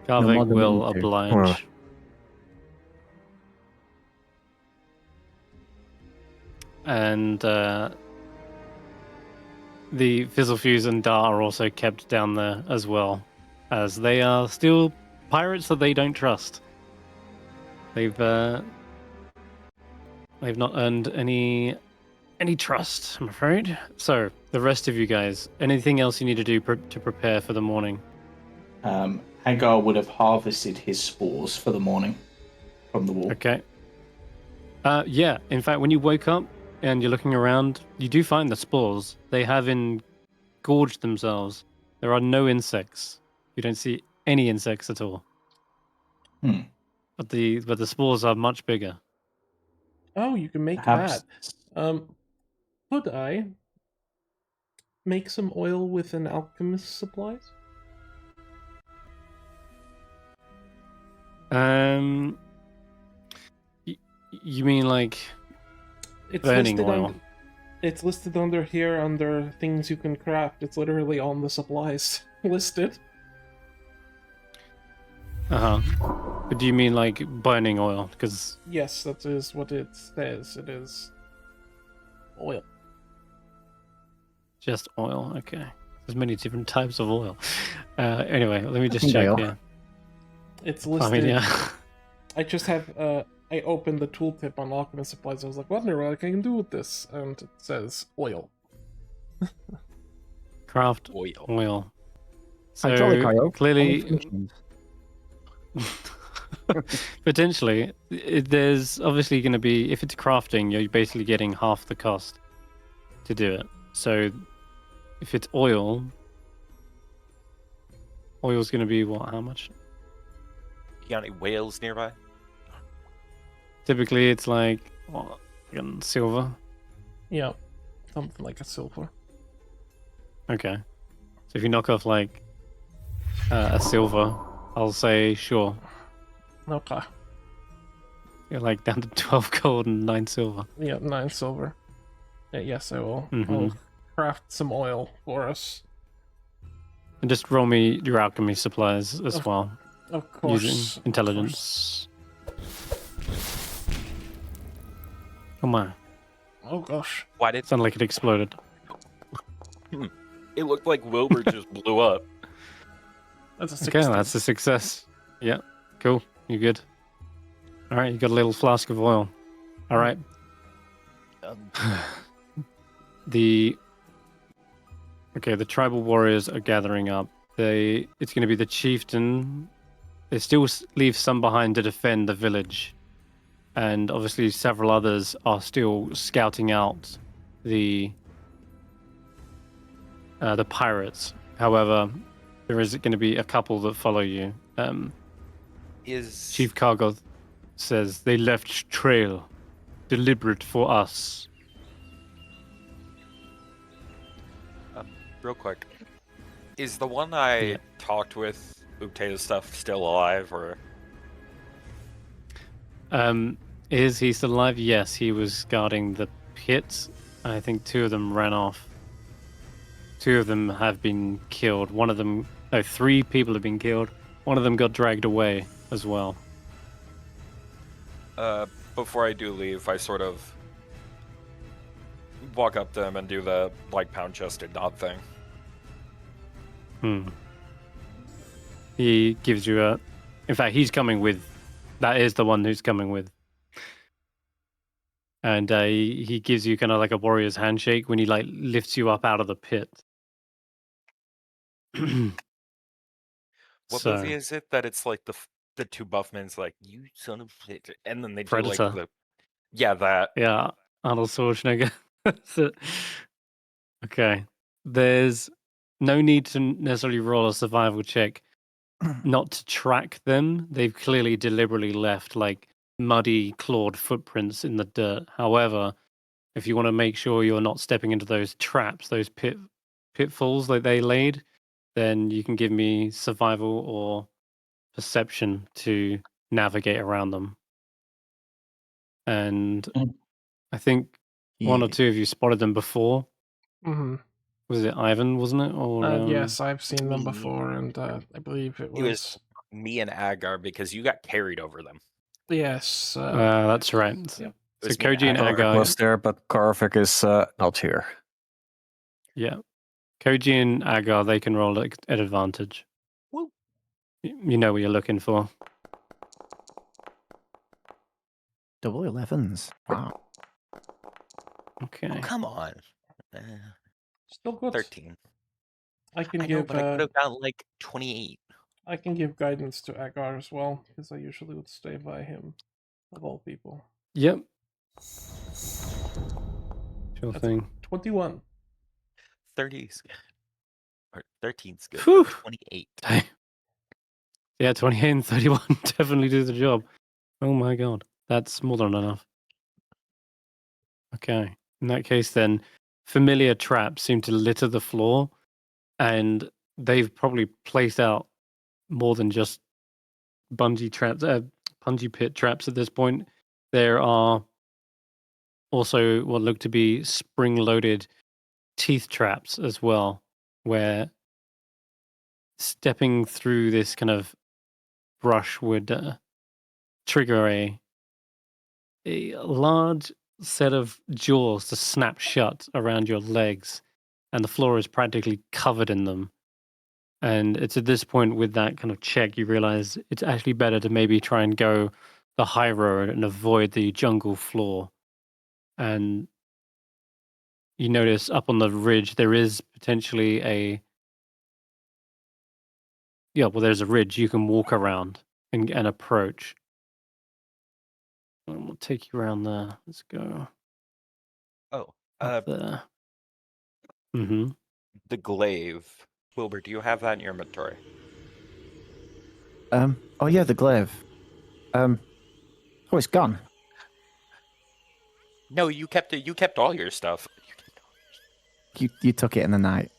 Karvik more than we will need to. oblige. And the Fizzlefuse and Dar are also kept down there as well, as they are still pirates that they don't trust. They've not earned any trust, I'm afraid. So the rest of you guys, anything else you need to do to prepare for the morning? Agar would have harvested his spores for the morning from the wall. Okay. Yeah, in fact, when you wake up and you're looking around, you do find the spores. They have engorged themselves. There are no insects. You don't see any insects at all. But the spores are much bigger. Oh, you can make Perhaps that. Could I make some oil with an alchemist's supplies? You mean like It's burning listed oil? on. It's listed under here under things you can craft. It's literally on the supplies listed. But do you mean like burning oil? Because Yes, that is what it says. It is oil. just oil. Okay. There's many different types of oil. Anyway, let me just think check oil. here. It's I listed. mean, yeah. I just have I opened the tooltip on alchemist supplies. I was like, wonder what I can do with this, and it says oil. Craft Oil. oil. So Hydraulic oil. clearly, Functions. potentially, there's obviously going to be, if it's crafting, you're basically getting half the cost to do it. So if it's oil's going to be what? How much? You got any whales nearby? Typically, it's like what, silver. Yeah, something like a silver. Okay. So if you knock off like a silver, I'll say sure. Okay. You're like down to 12 gold and 9 silver. Yeah, 9 silver. Yes, I will. Mhm. I'll craft some oil for us. And just roll me your alchemy supplies as Of well, Of course. using of intelligence. Come on. course. Oh gosh. Why did Sounded like it exploded. it look like Wilbert just blew up? That's a 16. Okay, that's a success. Yeah, cool. You good? All right, you got a little flask of oil. All right. The tribal warriors are gathering up. It's going to be the chieftain. They still leave some behind to defend the village, and obviously several others are still scouting out the pirates. However, there is going to be a couple that follow you. Is Chief Kargoth says they left trail, deliberate for us. real quick? Is the one I Yeah. talked with Ute's stuff still alive, or Is he still alive? Yes, he was guarding the pit. I think 2 of them ran off. 2 of them have been killed. 3 people have been killed. One of them got dragged away as well. before I do leave, I sort of walk up to them and do the pound chested nod thing. He gives you a. In fact, he's coming with. That is the one who's coming with. And he gives you kind of like a warrior's handshake when he lifts you up out of the pit. What So, movie is it that it's like the 2 buff men's like, you son of a bitch, and then they do Predator. like that. Yeah, Arnold Schwarzenegger. That's it. Okay. There's no need to necessarily roll a survival check not to track them. They've clearly deliberately left muddy clawed footprints in the dirt. However, if you want to make sure you're not stepping into those traps, those pitfalls that they laid, then you can give me survival or perception to navigate around them. And I think 1 or 2 of you spotted them before. Mm-hmm. Was it Ivan, wasn't it? Or Yes, I've seen them me. before, and I believe it It was. was me and Agar because you got carried over them. Yes. that's right. Yeah. So was me and Koji and Karvik Agar. was there, but Karvik is not here. Yeah. Koji and Agar, they can roll at advantage. Woo. You know what you're looking for. Double 11s. Wow. Okay. Oh, come on. Still good. 13. I can I know, give. but I could have gotten 28. I can give guidance to Agar as well, because I usually would stay by him, of all people. Yep. Sure That's thing. 21. 30's good. Or 13's good. Whew. 28. Yeah, 28 and 31 definitely do the job. Oh my god. That's more than enough. Okay. In that case, then, familiar traps seem to litter the floor, and they've probably placed out more than just bungee pit traps at this point. there are also what look to be spring-loaded teeth traps as well, where stepping through this kind of brush would trigger a large set of jaws to snap shut around your legs, and the floor is practically covered in them. And it's at this point with that kind of check you realize it's actually better to maybe try and go the high road and avoid the jungle floor. And you notice up on the ridge there is potentially there's a ridge you can walk around and approach. And we'll take you around there. Let's go Oh, up there. Mm-hmm. the glaive. Wilbur, do you have that in your inventory? Oh yeah, the glaive. Oh, it's gone. No, you kept it. You kept all your stuff. You took it in the night.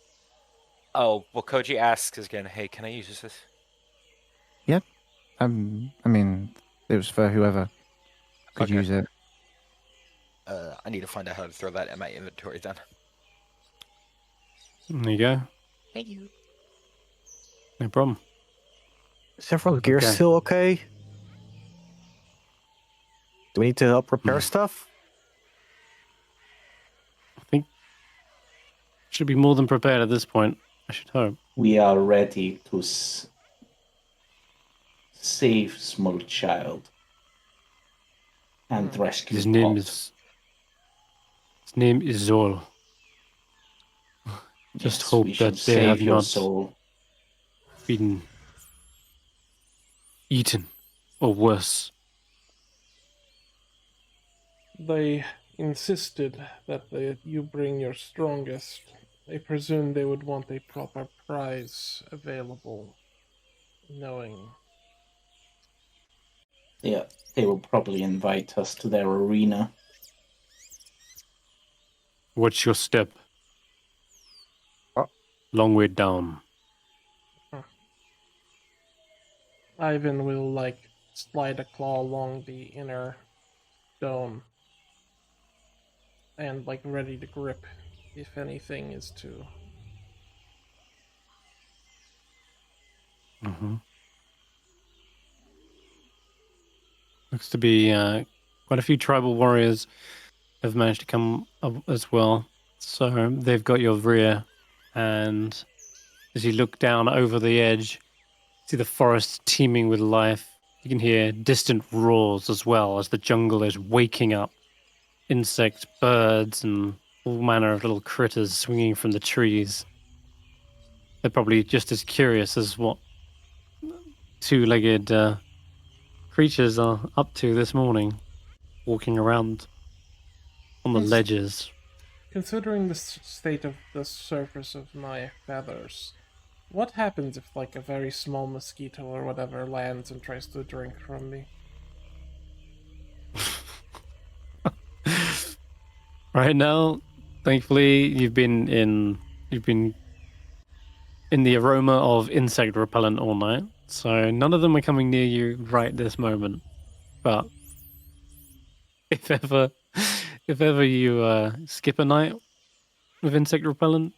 Oh, well, Koji asks again, hey, can I use this? I mean, it was for whoever could Okay. use it. I need to find out how to throw that in my inventory then. There you go. Thank you. No problem. Is everyone's gear Okay. still okay? Do we need to help repair stuff? I think should be more than prepared at this point. I should hope. We are ready to save small child and rescue His name Pot. is Zol. Just Yes, hope we should that they save have your not soul. been eaten or worse. They insisted that you bring your strongest. I presume they would want a proper prize available, knowing. Yeah, they will probably invite us to their arena. What's your step? Oh. Long way down. Ivan will, slide a claw along the inner dome. And, ready to grip if anything is to. Mm-hmm. Looks to be quite a few tribal warriors have managed to come up as well. So they've got your rear, and as you look down over the edge, see the forest teeming with life. You can hear distant roars as well as the jungle is waking up. Insects, birds, and all manner of little critters swinging from the trees. They're probably just as curious as what two-legged creatures are up to this morning, walking around on the Yes. ledges. Considering the state of the surface of my feathers, what happens if, a very small mosquito or whatever lands and tries to drink from me? Right now, thankfully, you've been in the aroma of insect repellent all night, so none of them are coming near you right this moment. But if ever you skip a night with insect repellent,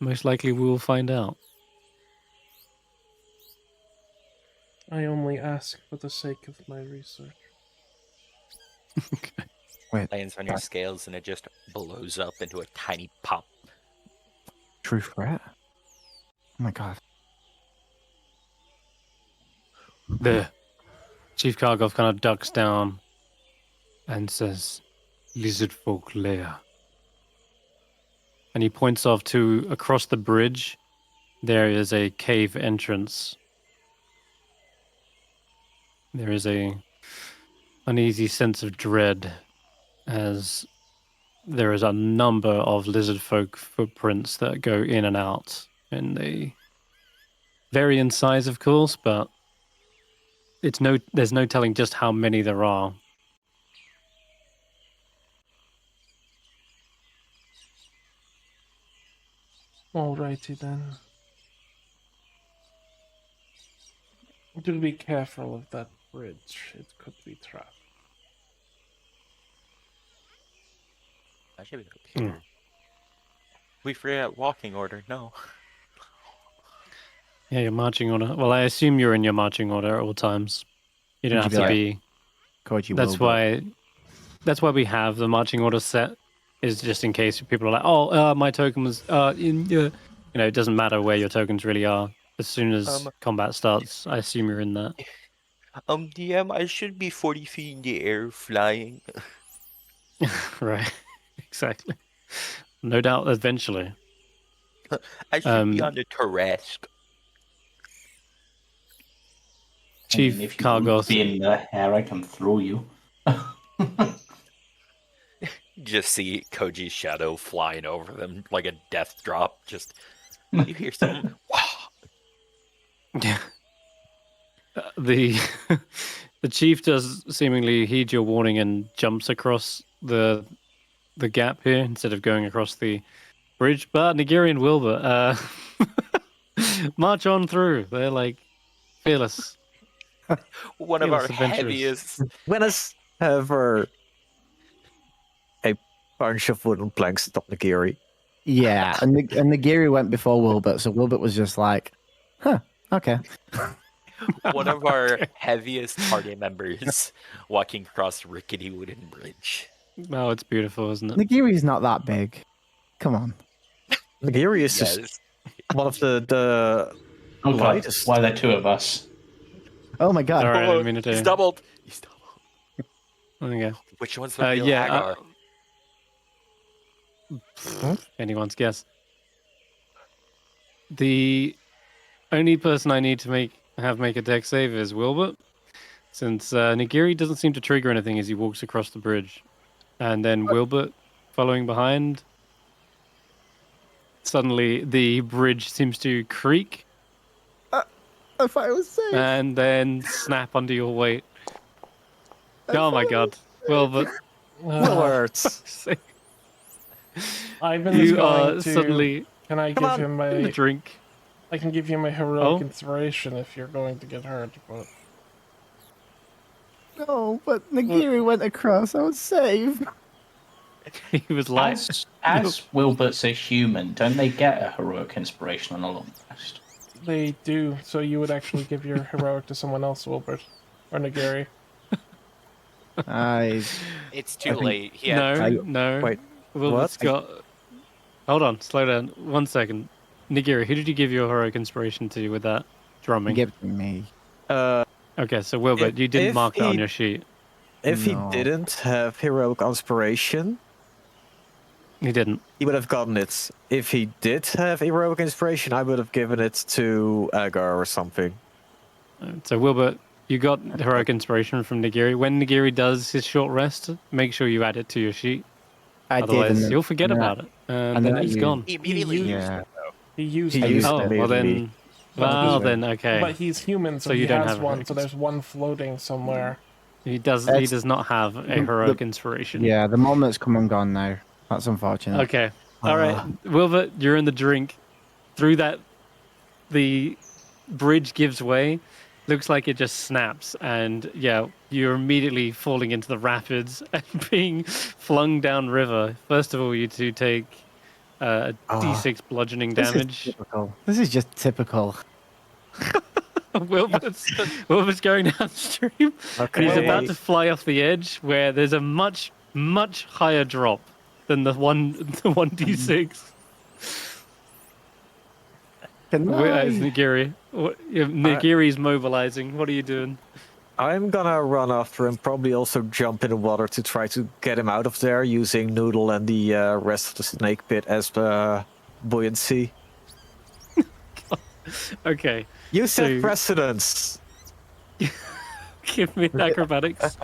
most likely we will find out. I only ask for the sake of my research. Okay. Wait, Lands on your scales and it just blows up into a tiny pop. true threat? Oh my god. The Chief Kargov kind of ducks down and says, "Lizard folk lair." And he points off to across the bridge. There is a cave entrance. There is a uneasy sense of dread as there is a number of lizard folk footprints that go in and out, and they vary in size, of course, but there's no telling just how many there are. Alrighty then. Do be careful of that bridge. It could be trapped. I should be up here. We forget walking order. No. Yeah, your marching order. Well, I assume you're in your marching order at all times. You don't Would have you to be be. Koji That's Willbert. why we have the marching order set. Is just in case people are like, my token was in. It doesn't matter where your tokens really are. As soon as combat starts, I assume you're in that. DM, I should be 40 feet in the air flying. Right. Exactly. No doubt. Eventually. I should be on the terrace. Chief if you want to Cargos. be in the hair, I can throw you. Just see Koji's shadow flying over them like a death drop. Just you hear something. Yeah. The chief does seemingly heed your warning and jumps across the gap here instead of going across the bridge. But Nagiri and Willbert march on through. They're like fearless. One of our Adventurous. heaviest. When has ever a bunch of wooden planks stopped Nagiri? Yeah, and Nagiri went before Willbert, so Willbert was just like, huh, okay. One of our heaviest party members walking across a rickety wooden bridge. Oh, it's beautiful, isn't it? Nagiri's not that big. Come on. Nagiri is just one of the Oh god, lightest. why are there two of us? Oh my god. Sorry, I didn't mean to do. He's doubled. He's doubled. Okay. Which one's the real Agar? Anyone's guess. The only person I need to make a deck save is Willbert, since Nagiri doesn't seem to trigger anything as he walks across the bridge, and then Willbert following behind. Suddenly, the bridge seems to creak I thought it was safe. and then snap under your weight. Oh my god, Willbert! Willbert. Ivan is You are going to. suddenly Can I give him in the a? drink. I can give you my heroic Oh? inspiration if you're going to get hurt, but No, but Nagiri went across. I was safe. He was like, As Wilbert's a human, don't they get a heroic inspiration on a long rest? they do. So you would actually give your heroic to someone else, Willbert, or Nagiri. It's too late. He had no. Wait, Wilbert's got. Hold on, slow down. 1 second. Nagiri, who did you give your heroic inspiration to with that drumming? Give it to me. Okay, so Willbert, you didn't if mark that on he- your sheet. If No. he didn't have heroic inspiration, He didn't. he would have gotten it. If he did have heroic inspiration, I would have given it to Agar or something. So Wilbert, you got heroic inspiration from Nagiri. When Nagiri does his short rest, make sure you add it to your sheet. I Otherwise, did. you'll forget about it, and then it's gone. He immediately used Yeah. it, though. He used He it. used Oh, it well then. immediately. Well then, okay. But he's human, so, So he you don't has have one. heroic So there's one floating somewhere. He does. He That's- does not have a heroic inspiration. Yeah, the moment's come and gone now. That's unfortunate. Okay. All right, Wilbert, you're in the drink. Through that, the bridge gives way. Looks like it just snaps, and yeah, you're immediately falling into the rapids and being flung down river. First of all, you two take a D6 bludgeoning damage. This is just typical. Wilbert's going downstream. Okay. He's about to fly off the edge, where there's a much higher drop than the 1d6. Where is Nagiri? Nagiri's mobilizing. What are you doing? I'm gonna run after him, probably also jump in the water to try to get him out of there using Noodle and the rest of the snake pit as buoyancy. Okay, You set So- precedence. give me acrobatics.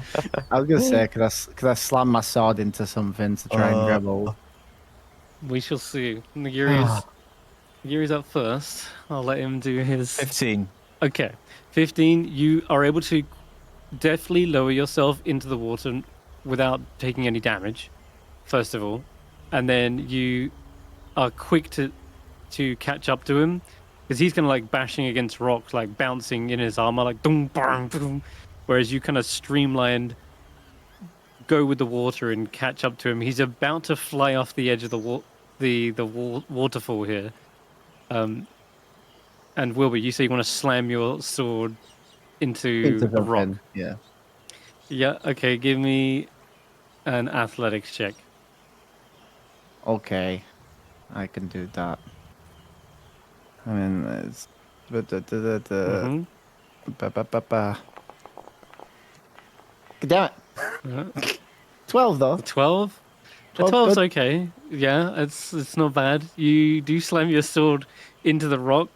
I was gonna say, could I slam my sword into something to try and grab hold? We shall see. Nagiri's up first. I'll let him do his. 15. Okay, 15. You are able to deftly lower yourself into the water without taking any damage, first of all, and then you are quick to catch up to him because he's kind of like bashing against rocks, like bouncing in his armor, like boom, boom, boom. Whereas you kind of streamlined go with the water and catch up to him. He's about to fly off the edge of the waterfall here. And Wilbur, you say you want to slam your sword into a rock. something, yeah. Yeah. Okay. Give me an athletics check. Okay, I can do that. I mean, it's... Mhm. Damn it. Yeah. 12, though. 12? The 12 12's good. okay. Yeah, it's not bad. You do slam your sword into the rock,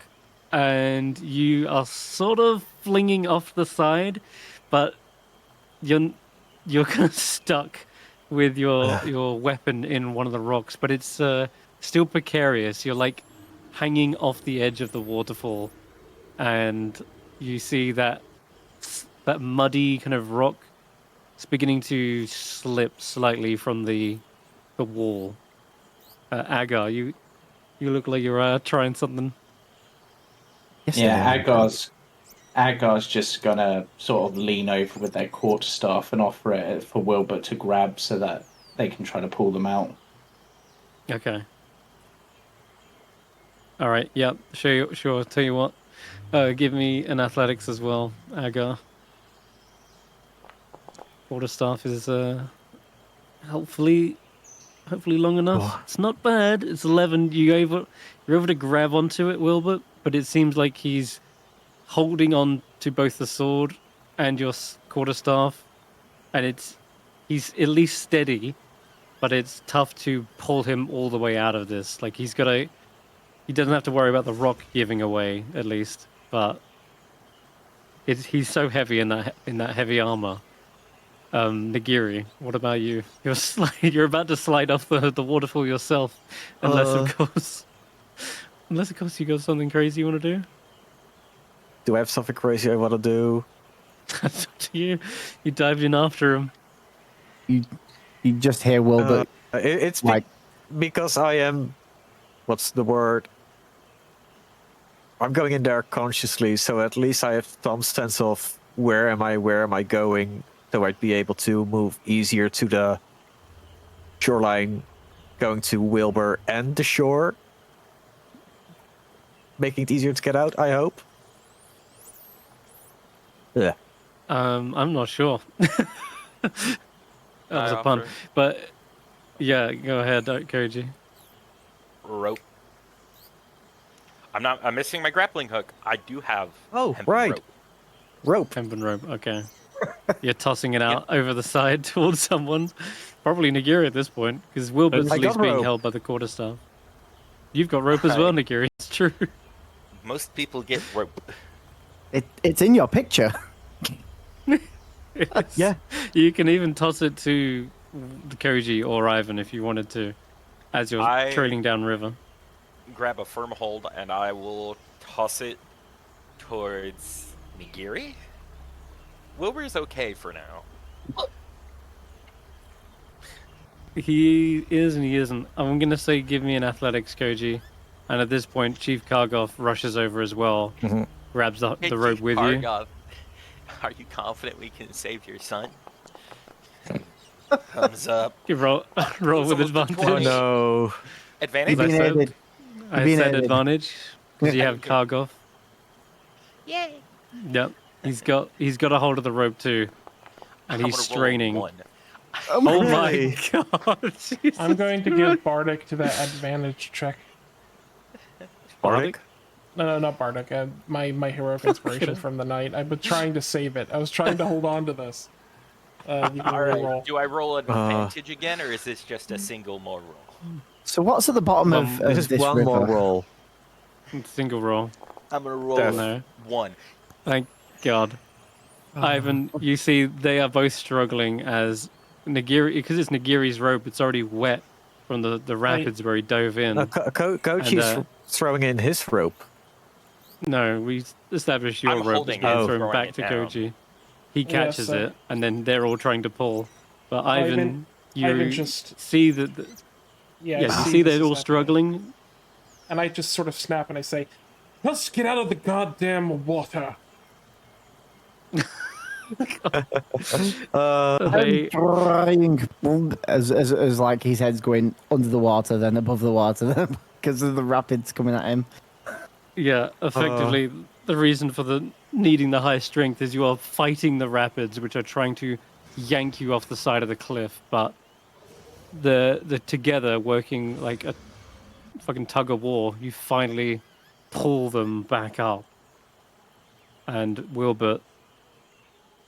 and you are sort of flinging off the side, but you're kind of stuck with your weapon in one of the rocks. But it's still precarious. You're like hanging off the edge of the waterfall, and you see that muddy kind of rock. It's beginning to slip slightly from the wall. Agar, you look like you're trying something. Yes, Yeah, I am. Agar's just gonna sort of lean over with their quarterstaff and offer it for Wilbert to grab so that they can try to pull them out. Okay. All right. Yep. Sure. Tell you what. Give me an athletics as well, Agar. Quarterstaff is hopefully long enough. Oh. It's not bad. It's 11. You're able to grab onto it, Wilbert, but it seems like he's holding on to both the sword and your quarterstaff, and he's at least steady, but it's tough to pull him all the way out of this. Like he doesn't have to worry about the rock giving away, at least, but he's so heavy in that heavy armor. Nagiri, what about you? You're about to slide off the waterfall yourself, unless of course you got something crazy you want to do. Do I have something crazy I want to do? That's up to you. You dived in after him. You just hear Wilbert. It's like... because I am... What's the word? I'm going in there consciously, so at least I have some sense of where am I going, so I'd be able to move easier to the shoreline, going to Wilbur and the shore, making it easier to get out, I hope. Yeah. I'm not sure. That was a pun. But yeah, go ahead, Koji. Rope. I'm missing my grappling hook. I do have hempen right. Rope. Hempen rope, okay. You're tossing it out over the side towards someone. Probably Nagiri at this point, because Wilbert's at least being held by the quarterstaff. You've got rope as well, Nagiri. It's true. Most people get rope. It's in your picture. Yeah. You can even toss it to Koji or Ivan if you wanted to, as you're trailing down river. Grab a firm hold and I will toss it towards Nagiri. Wilbur's okay for now. He is and he isn't. I'm going to say give me an athletics, Koji. And at this point, Chief Kargoth rushes over as well, grabs the rope with you. Are you confident we can save your son? Thumbs up. You roll with advantage. Oh no. Advantage? I said advantage because you have Kargoth. Yay! Yep. He's got a hold of the rope too, and he's straining. Oh my god! Jesus. I'm going to give Bardic to that advantage check. Bardic? No, not Bardic. My heroic inspiration from the night. I've been trying to save it. I was trying to hold on to this. You can Alright, do I roll advantage again, or is this just a single more roll? So what's at the bottom of this this one river? more roll. Single roll. I'm gonna roll one. Thank God. Ivan, you see they are both struggling as Nagiri, because it's Nagiri's rope, it's already wet from the rapids where he dove in. Kochi's throwing in his rope. No, we established your rope is being thrown back to Koji. He catches it, and then they're all trying to pull. But Ivan, you just see that... you see they're all struggling. And I just sort of snap and I say, let's get out of the goddamn water. They, trying as like his head's going under the water, then above the water, then because of the rapids coming at him. yeah, effectively, the reason for the needing the high strength is you are fighting the rapids, which are trying to yank you off the side of the cliff. But the together working like a fucking tug of war, you finally pull them back up. And Willbert,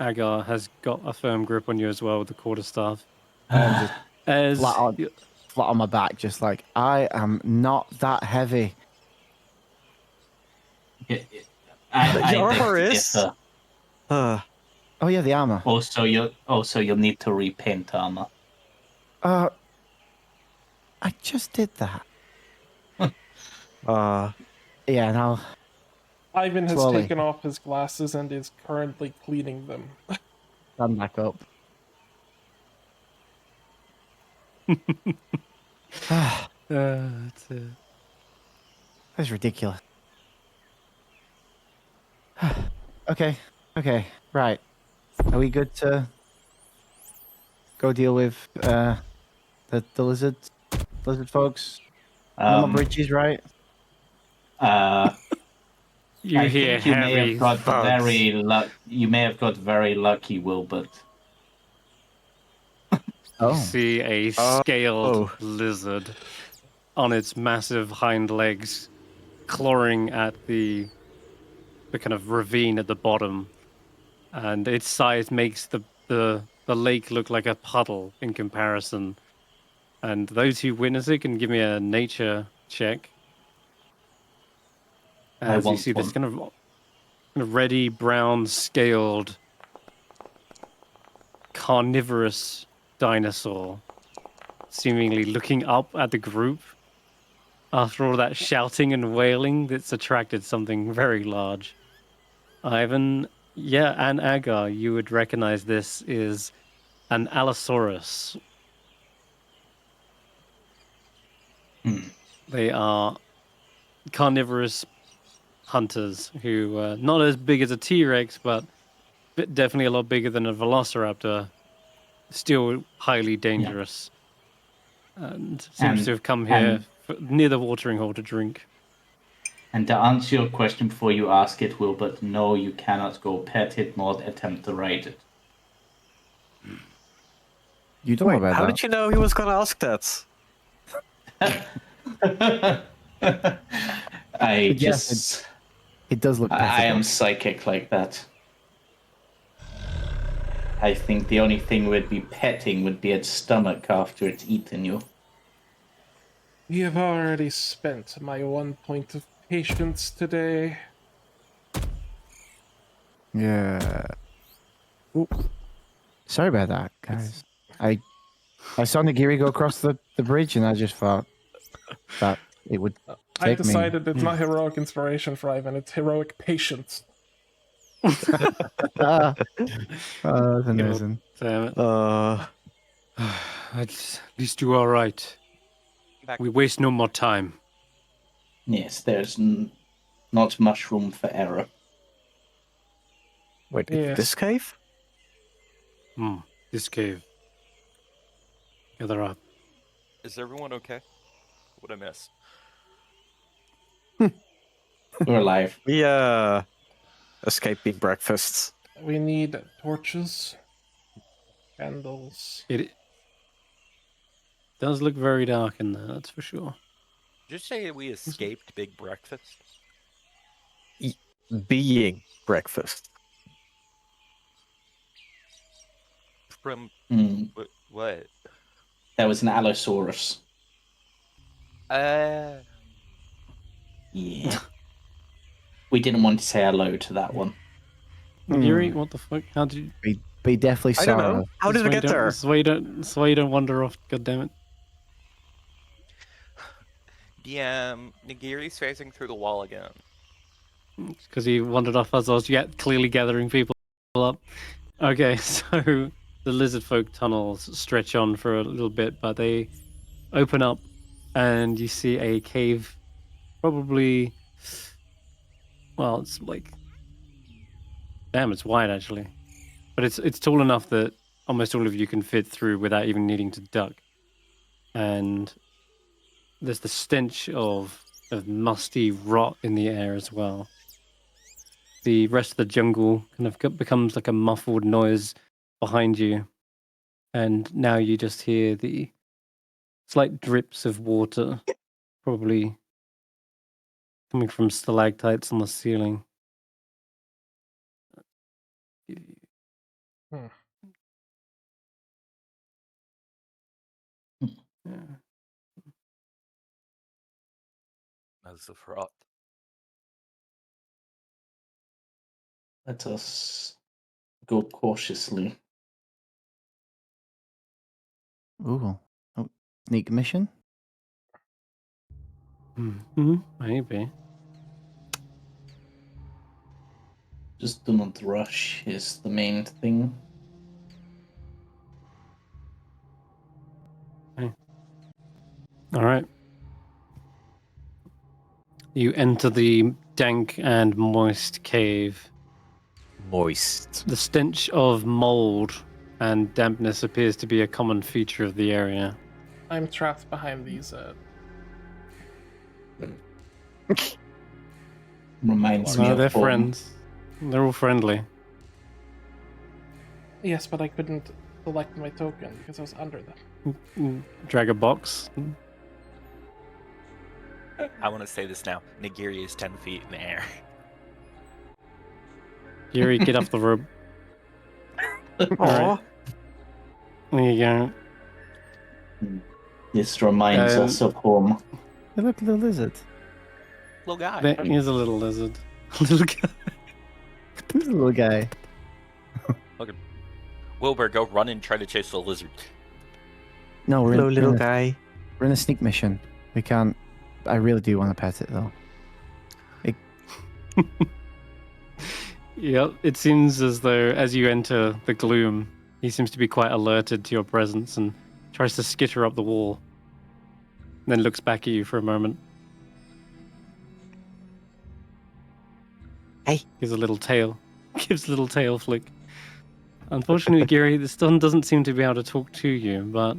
Agar has got a firm grip on you as well with the quarterstaff. I'm just As flat on my back, just like I am not that heavy. The armor is. Oh yeah, the armor. Also, you'll need to repaint armor. I just did that. Yeah, now Ivan has Slowly. taken off his glasses and is currently cleaning them. stand back up. that's it. That's ridiculous. Okay, right. Are we good to go deal with the lizard folks? No more bridges, right? You I hear think you may heavy have got thuds. You may have got very lucky, Willbert. You see a scaled Oh. lizard on its massive hind legs, clawing at the kind of ravine at the bottom, and its size makes the lake look like a puddle in comparison. And those who witness it can give me a nature check. I As you want see this one. kind of reddy brown scaled carnivorous dinosaur seemingly looking up at the group after all that shouting and wailing that's attracted something very large. Ivan, yeah, and Agar, you would recognize this is an Allosaurus. They are carnivorous hunters who are not as big as a T-Rex, but definitely a lot bigger than a Velociraptor. Still highly dangerous. And seems to have come here near the watering hole to drink. And to answer your question before you ask it, Willbert, no, you cannot go pet it nor attempt to ride it. You don't know Wait, about how that. did you know he was gonna ask that? It does look I am pettable. psychic like that. I think the only thing we'd be petting would be its stomach after it's eaten you. We have already spent my 1 point of patience today. Yeah. Ooh. Sorry about that, guys. I saw Nagiri go across the bridge, and I just thought that it would I take me. decided it's not heroic inspiration for Ivan, it's heroic patience. That's amazing. Damn it. At least you are right. We waste no more time. Yes, there's not much room for error. Wait, Yes. this cave? This cave. Gather up. Is everyone okay? What I miss? We're alive. We escaping breakfasts. We need torches, candles. It does look very dark in there, that's for sure. Did you say we escaped big breakfast? Being breakfast. From what? That was an Allosaurus. Uh, Yeah. We didn't want to say hello to that one. Yuri, what the fuck? How did you... Be deathly I sorry. don't know. How did it get there? That's why you don't wander off, goddammit. Nagiri's facing through the wall again. Because he wandered off as I was clearly gathering people up. Okay, so the lizard folk tunnels stretch on for a little bit, but they open up and you see a cave, probably, well, it's like, damn, it's wide actually. but it's tall enough that almost all of you can fit through without even needing to duck. And there's the stench of musty rot in the air as well. The rest of the jungle kind of becomes like a muffled noise behind you, and now you just hear the slight drips of water, probably coming from stalactites on the ceiling. Hmm. Yeah. As the rot. Let us go cautiously. Ooh. Oh, sneak mission? Maybe. Just do not rush is the main thing. All right. You enter the dank and moist cave. Moist. The stench of mold and dampness appears to be a common feature of the area. I'm trapped behind these. Reminds me No, of they're home. friends. They're all friendly. Yes, but I couldn't select my token because I was under them. Drag a box. I want to say this now. Nagiri is 10 feet in the air. Yuri, get off the rope. Aw. There you go. This reminds us of home. Hey, look, the lizard. Little guy. There is a little lizard. Little guy. Who's the little guy? Willbert, go run and try to chase the lizard. No, we're Hello, in, little we're in a- guy. We're in a sneak mission. We can't. I really do want to pet it though. Yep, it seems as though as you enter the gloom, he seems to be quite alerted to your presence and tries to skitter up the wall. Then looks back at you for a moment. Hey. Gives a little tail. Gives a little tail flick. Unfortunately, Gary, this one doesn't seem to be able to talk to you, but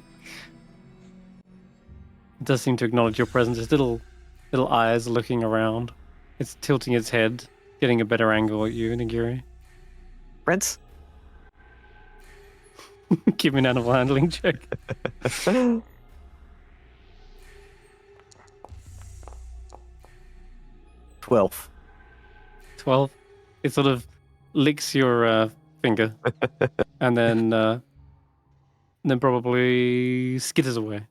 it does seem to acknowledge your presence. Its little eyes looking around. It's tilting its head, getting a better angle at you, Nagiri. Friends? Give me an animal handling check. 12. 12. It sort of licks your finger and then probably skitters away.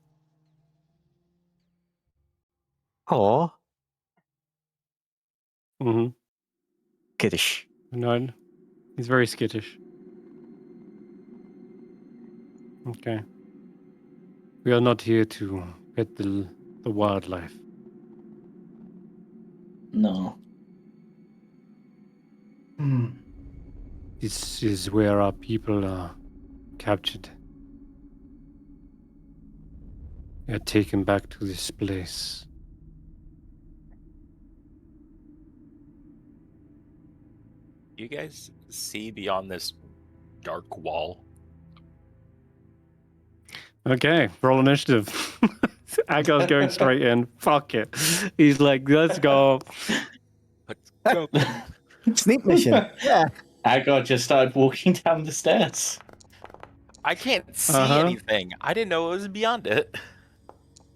Aw. Mm-hmm. Kiddish. No, he's very skittish. Okay. We are not here to pet the wildlife. No. This is where our people are captured. They are taken back to this place. You guys see beyond this dark wall? Okay, roll initiative. Agar's going straight in. Fuck it. He's like, let's go. Let's go. Sneak mission. Yeah. Agar just started walking down the stairs. I can't see Uh-huh. anything. I didn't know it was beyond it.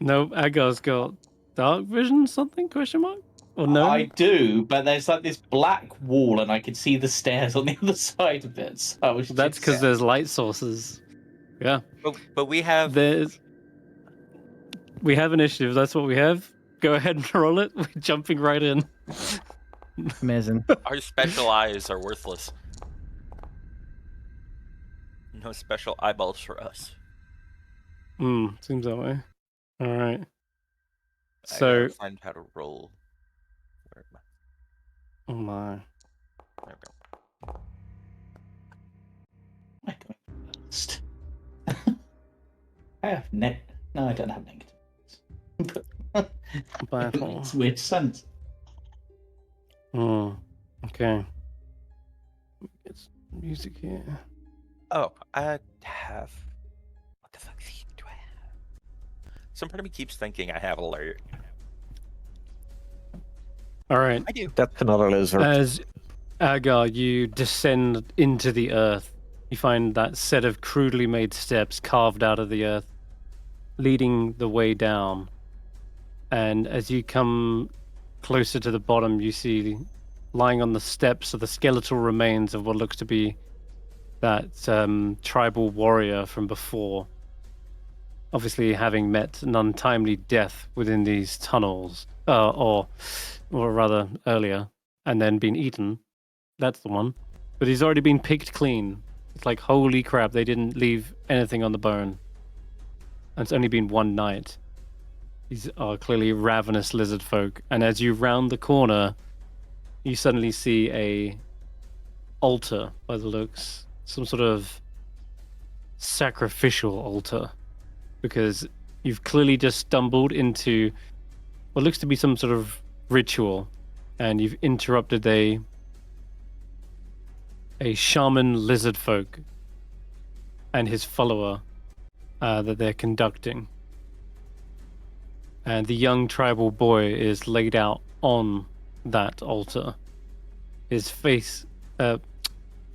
No, Agar's got dark vision something, question mark? Or no? I do, but there's like this black wall and I can see the stairs on the other side of it. So I was That's because there's light sources. Yeah. But we have We have initiative, that's what we have. Go ahead and roll it. We're jumping right in. Amazing. our special eyes are worthless. No special eyeballs for us. Seems that way. Alright. I So gotta find how to roll. Where am oh my. I? There we go. I go first. I have net. No, I don't have negatives. Bad It roll. makes weird sense. Okay. Get some music here. Oh, I have. What the fuck do I have? Some part of me keeps thinking I have alert. All right. I do. That's another lizard. As Agar, you descend into the earth. You find that set of crudely made steps carved out of the earth, leading the way down. And as you come closer to the bottom, you see lying on the steps are the skeletal remains of what looks to be that tribal warrior from before. Obviously, having met an untimely death within these tunnels, or rather earlier, and then been eaten. That's the one. But he's already been picked clean. It's like, holy crap, they didn't leave anything on the bone. And it's only been one night. These are clearly ravenous lizard folk. And as you round the corner, you suddenly see a altar by the looks. Some sort of sacrificial altar. Because you've clearly just stumbled into what looks to be some sort of ritual. And you've interrupted a shaman lizard folk and his follower that they're conducting. And the young tribal boy is laid out on that altar. His face, and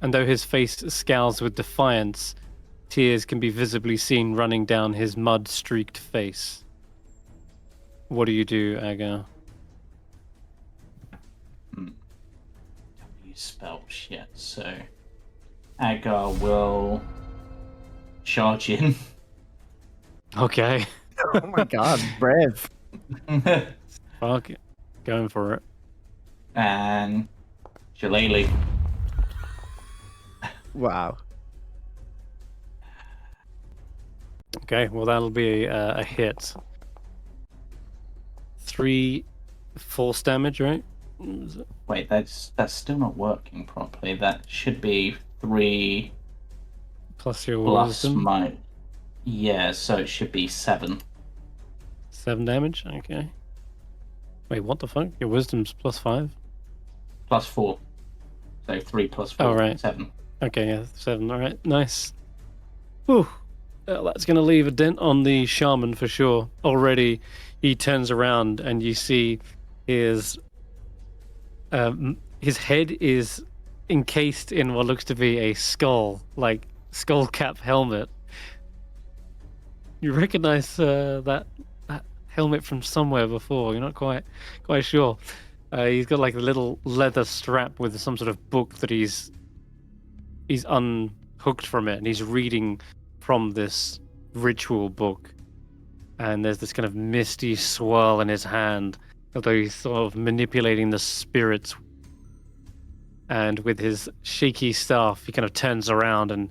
though his face scowls with defiance, tears can be visibly seen running down his mud-streaked face. What do you do, Agar? Spells yet, so Agar will charge in. Okay. Oh my god, brave. Fuck it. Going for it. And Shillelagh. Wow. Okay, well that'll be a hit. 3 force damage, right? Wait, that's still not working properly. That should be 3 Plus your plus wisdom. my. Yeah, so it should be 7. 7 damage? Okay. Wait, what the fuck? Your wisdom's plus 5? Plus 4. So 3 plus 4. Oh, right. 7. Okay, yeah, 7. Alright, nice. Whew. Well, that's going to leave a dent on the shaman for sure. Already, he turns around and you see his head is encased in what looks to be a skull, like skull cap helmet. You recognize that helmet from somewhere before. You're not quite sure. He's got like a little leather strap with some sort of book that he's unhooked from it, and he's reading from this ritual book. And there's this kind of misty swirl in his hand, although he's sort of manipulating the spirits. And with his shaky staff, he kind of turns around and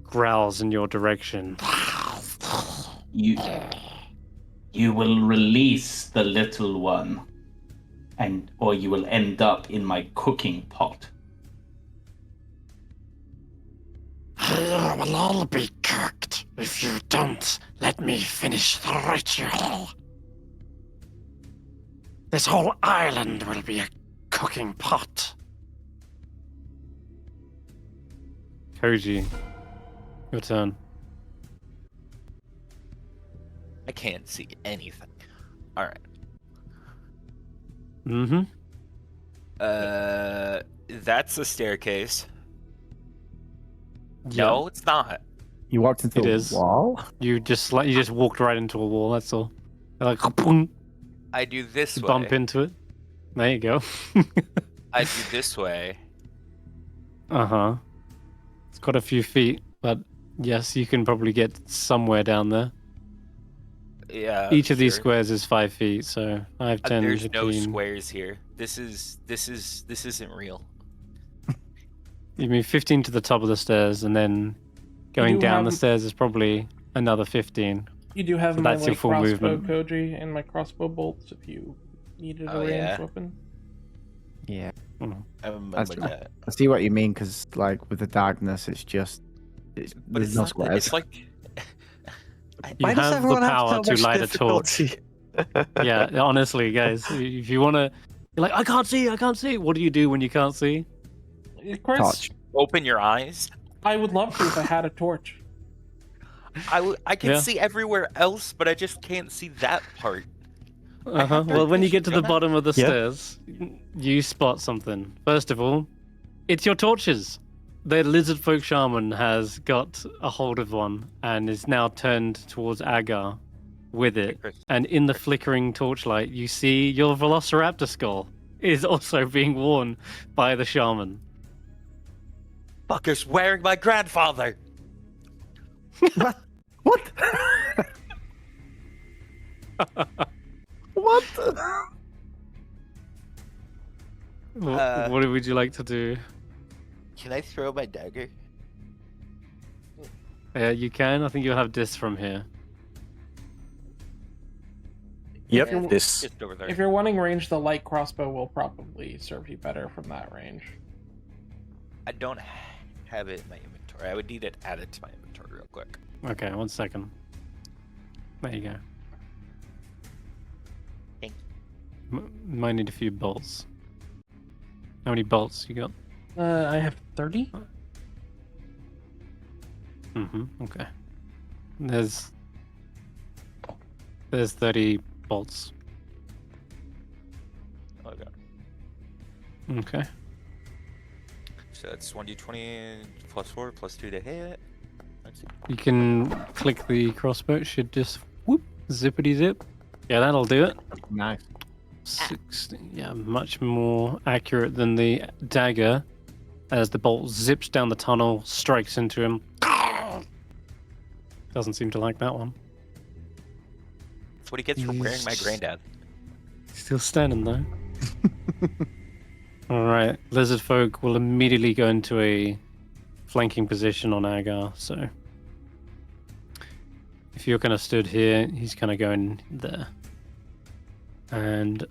growls in your direction. You will release the little one, or you will end up in my cooking pot. You will all be cooked if you don't let me finish the ritual. This whole island will be a cooking pot. Koji, your turn. I can't see anything. All right. Mm-hmm. That's a staircase. Yeah. No, it's not. You walked into It a is. wall? You just walked right into a wall. That's all. Like, boom, I do this you way. bump into it. There you go. I do this way. Uh-huh. It's got a few feet, but yes, you can probably get somewhere down there. Yeah. Each of these sure. squares is 5 feet, so 5, 10, There's 15. no squares here. This isn't real. You mean 15 to the top of the stairs, and then going You down the have- stairs is probably another 15. You do have So my that's your full crossbow, movement. Koji, and my crossbow bolts if you needed a Oh, ranged yeah? weapon. Yeah. I remember That's- that. I see what you mean, because like with the darkness, there's But no it's not. squares. It's like. You Why does have the everyone have power so to much light a torch. difficulty? Yeah, honestly, guys, if you want to... You're like, I can't see. What do you do when you can't see? Chris, Torch. Open your eyes. I would love to if I had a torch. I can Yeah. see everywhere else, but I just can't see that part. Uh-huh. Well, when you get to the bottom of the Yeah. stairs, you spot something. First of all, it's your torches. The lizard folk shaman has got a hold of one and is now turned towards Agar with it. And in the flickering torchlight, you see your velociraptor skull is also being worn by the shaman. Fucker's wearing my grandfather. What? What? What would you like to do? Can I throw my dagger? You can. I think you'll have this from here. Yep, this. Just over there. If you're wanting range, the light crossbow will probably serve you better from that range. I don't have it in my inventory. I would need it added to my inventory real quick. Okay, 1 second. There you go. Thank Might need a few bolts. How many bolts you got? I have 30. Okay. There's 30 bolts. Oh god. Okay. So it's 1d20 plus 4 plus 2 to hit. Let's see. You can click the crossbow. It should just whoop, zippity zip. Yeah, that'll do it. Nice. 16. Yeah, much more accurate than the dagger. As the bolt zips down the tunnel, strikes into him. Doesn't seem to like that one. That's what he gets for wearing my granddad. Still standing though. Alright, lizard folk will immediately go into a flanking position on Agar, so if you're kind of stood here, he's kind of going there. And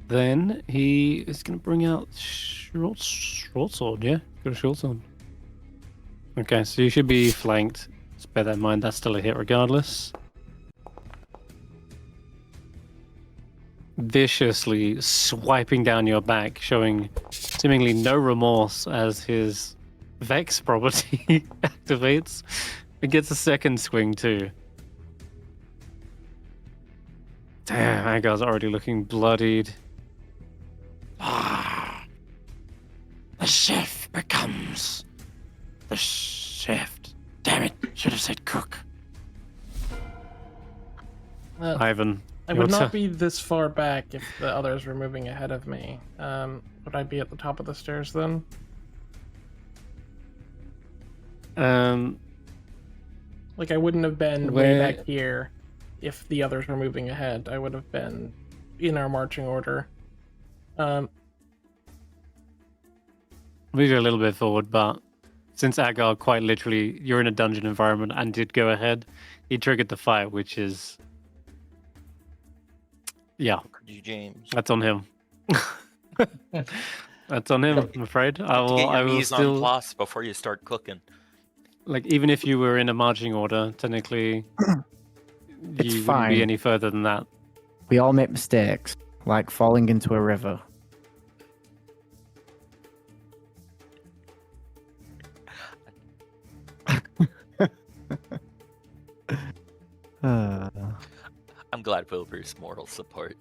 then he is going to bring out short sword, yeah? Got a short sword. Okay, so you should be flanked. Just bear that in mind, that's still a hit regardless. Viciously swiping down your back, showing seemingly no remorse as his Vex property activates. It gets a second swing too. Damn, Agar's already looking bloodied. The chef becomes the chef. Damn it, should have said cook. Ivan, I your would not turn. be this far back if the others were moving ahead of me. Would I be at the top of the stairs then? Like, I wouldn't have been way Where- back here if the others were moving ahead. I would have been in our marching order. Move you a little bit forward, but since Agar quite literally, you're in a dungeon environment and did go ahead, he triggered the fight, which is, yeah, You, James. that's on him. That's on him, I'm afraid. I Get will. your I will mise en still place before you start cooking. like even if you were in a marching order, technically, It's you wouldn't fine. be any further than that. We all make mistakes, like falling into a river. I'm glad Wilbur's moral support.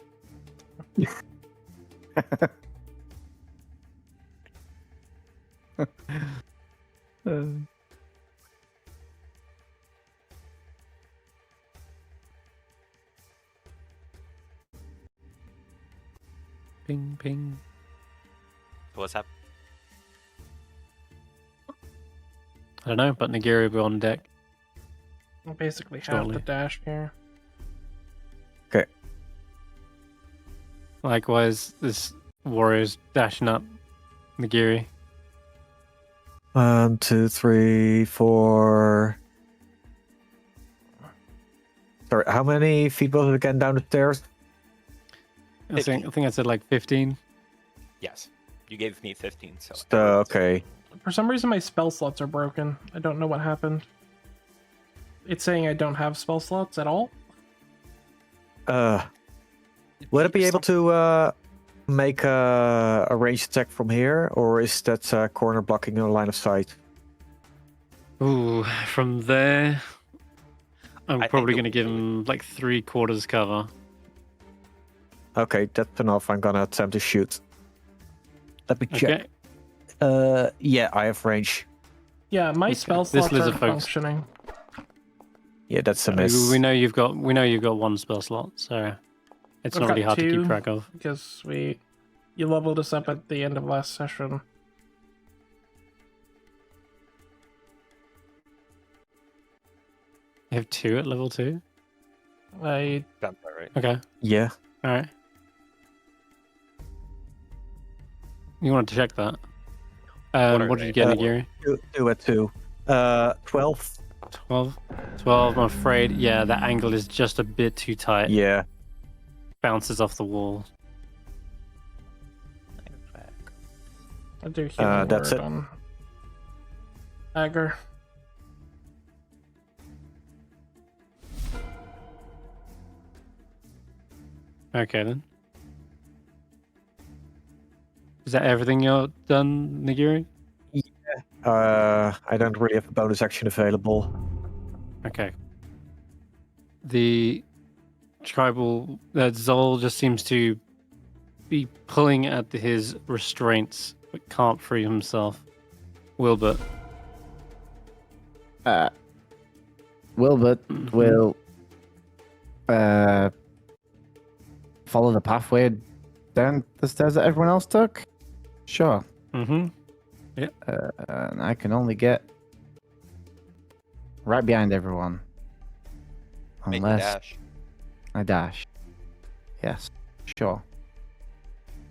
Ping, ping. So what's happening? I don't know, but Nagiri will be on deck. I basically have Surely. the dash here. Likewise, this warrior's dashing up Nagiri. 1, 2, 3, 4. Sorry, how many feet was it again down the stairs? I think I said like 15. Yes. You gave me 15, so. Okay. For some reason, my spell slots are broken. I don't know what happened. It's saying I don't have spell slots at all. Would it be able to make a ranged attack from here, or is that corner blocking a line of sight? Ooh, from there, I'm I think probably it going to would give do it. him like 3/4 cover. Okay, that's enough. I'm gonna attempt to shoot. Let me check. Okay. Yeah, I have range. Yeah, my Okay. spell This slots lizard aren't folks- functioning. Yeah, that's a miss. We know you've got one spell slot, so it's I've not got really hard to two. keep track of. Because you leveled us up at the end of last session. You have 2 at level 2. I Sounds about right. Okay. Yeah. All right. You wanted to check that. are What did you they? get, Nagiri? 2 at 2. 12. 12. 12. I'm afraid. Yeah, that angle is just a bit too tight. Yeah. Bounces off the wall. I do healing that's word it. on Agar. Okay then. Is that everything you're done, Nagiri? I don't really have a bonus action available. Okay. The tribal Zol just seems to be pulling at his restraints but can't free himself. Willbert. Willbert Mhm. will follow the pathway down the stairs that everyone else took. Sure. Mm-hmm. And I can only get right behind everyone. Make a Unless dash. I dash. Yes, sure.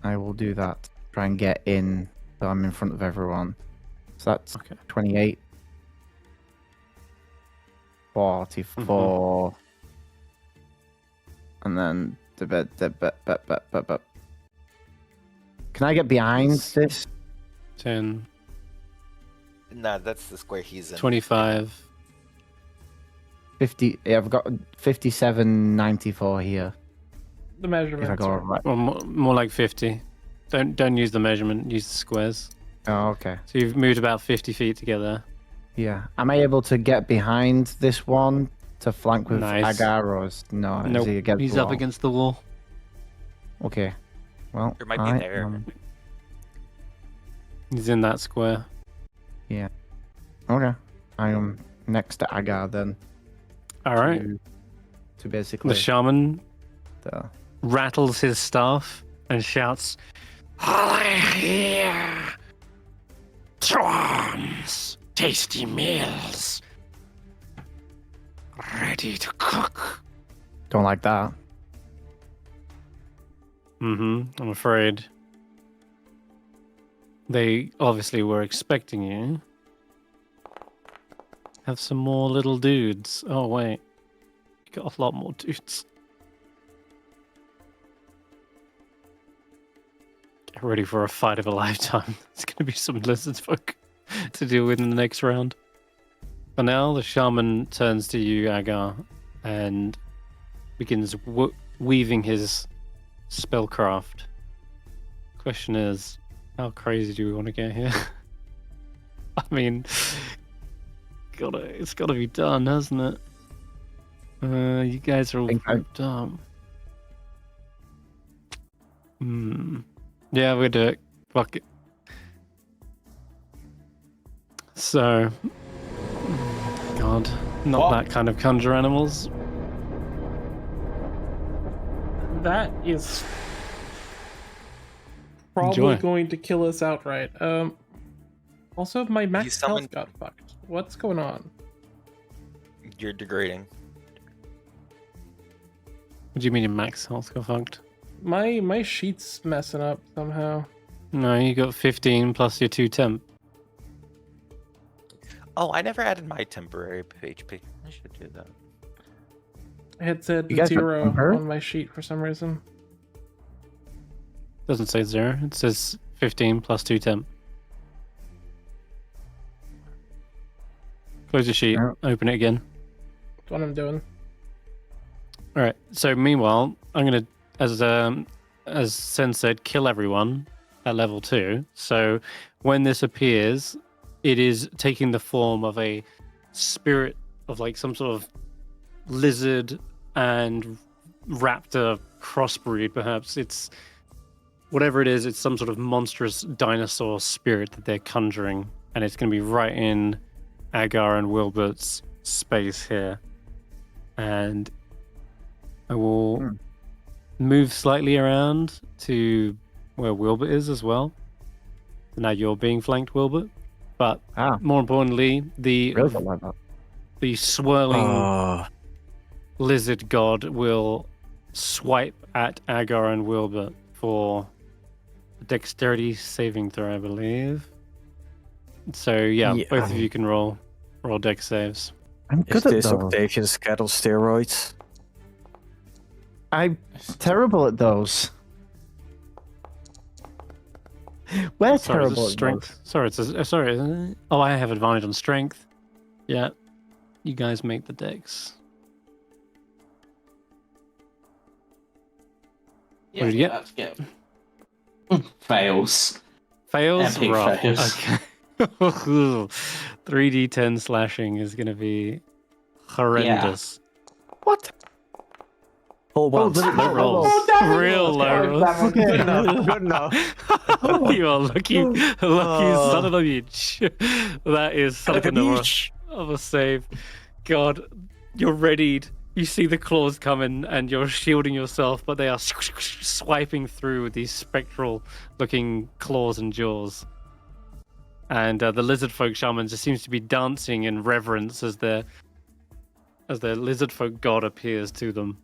I will do that. Try and get in so I'm in front of everyone. So that's Okay. 28. 44. And then can I get behind this? 10, Nah, that's the square he's in. 25. 50. Yeah, I've got 57.94 here. The If measurements I go are right. Or more like 50. Don't use the measurement, use the squares. Oh, okay. So you've moved about 50 feet together. Yeah. Am I able to get behind this one to flank with Nice. Agar, or is no? Nope, Is he against he's the up wall? against the wall. Okay. Well, There might be I there. am- He's in that square. Okay. I am next to Agar then. All right. To basically The shaman the rattles his staff and shouts, I hear Trons, tasty meals, ready to cook. don't like that. I'm afraid. They obviously were expecting you. Have some more little dudes. Oh, wait. You got a lot more dudes. Get ready for a fight of a lifetime. It's going to be some lizard folk to deal with in the next round. For now, the shaman turns to you, Agar, and begins weaving his spellcraft. Question is, how crazy do we want to get here? I mean, it's gotta be done, hasn't it? You guys are all Think I- roped up. Yeah, we'll do it. Fuck it. So, God, not that kind of conjure animals. That is probably Enjoy. going to kill us outright. Also, my max health summoned- got fucked. What's going on? You're degrading. What do you mean your max health got fucked? My sheet's messing up somehow. No, you got 15 plus your 2 temp. Oh, I never added my temporary HP. I should do that. It said You guys have 0 temper? on my sheet for some reason. Doesn't say 0. It says 15 plus 2 temp. Close your sheet. Yeah. Open it again. That's what I'm doing. All right. So meanwhile, I'm gonna, as as Sen said, kill everyone at level 2. So when this appears, it is taking the form of a spirit of like some sort of lizard and raptor crossbreed, perhaps. It's whatever it is, it's some sort of monstrous dinosaur spirit that they're conjuring, and it's going to be right in Agar and Willbert's space here. And I will move slightly around to where Willbert is as well. Now you're being flanked, Willbert. But more importantly, the swirling lizard god will swipe at Agar and Willbert for a dexterity saving throw, I believe. So yeah, both of you can roll dex saves. I'm Is good at this those. Octavian's cat on steroids? I'm terrible at those. We're terrible at strength. those. Sorry. Oh, I have advantage on strength. Yeah, you guys make the dex. Yeah, What did you get? That's good. Fails. Fails? Epic Rough. fails. Okay. 3d10 slashing is going to be horrendous. What? Whole bunch. Low rolls. Real low rolls. Good enough. Good enough. You are lucky son of a bitch. That is something of a save. God, you're readied. You see the claws coming and you're shielding yourself, but they are swiping through with these spectral-looking claws and jaws. And the lizard folk shaman just seems to be dancing in reverence as their lizard folk god appears to them.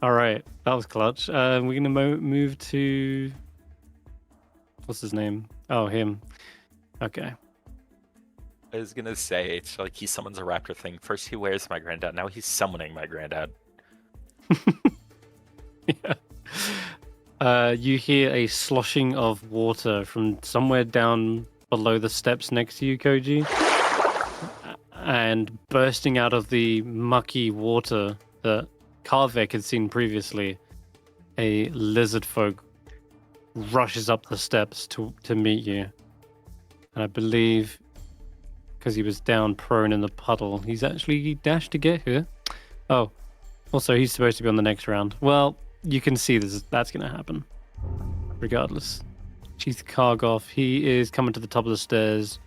All right, that was clutch. We're gonna move to what's his name? Oh, him. Okay. I was gonna say, it's like he summons a raptor thing. First he wears my granddad, now he's summoning my granddad. Yeah. You hear a sloshing of water from somewhere down below the steps next to you, Koji. And bursting out of the mucky water that Karvek had seen previously, a lizard folk rushes up the steps to meet you. And I believe, because he was down prone in the puddle, he's actually dashed to get here. Oh, also he's supposed to be on the next round. Well, you can see that's going to happen. Regardless. Chief Kargoff, he is coming to the top of the stairs.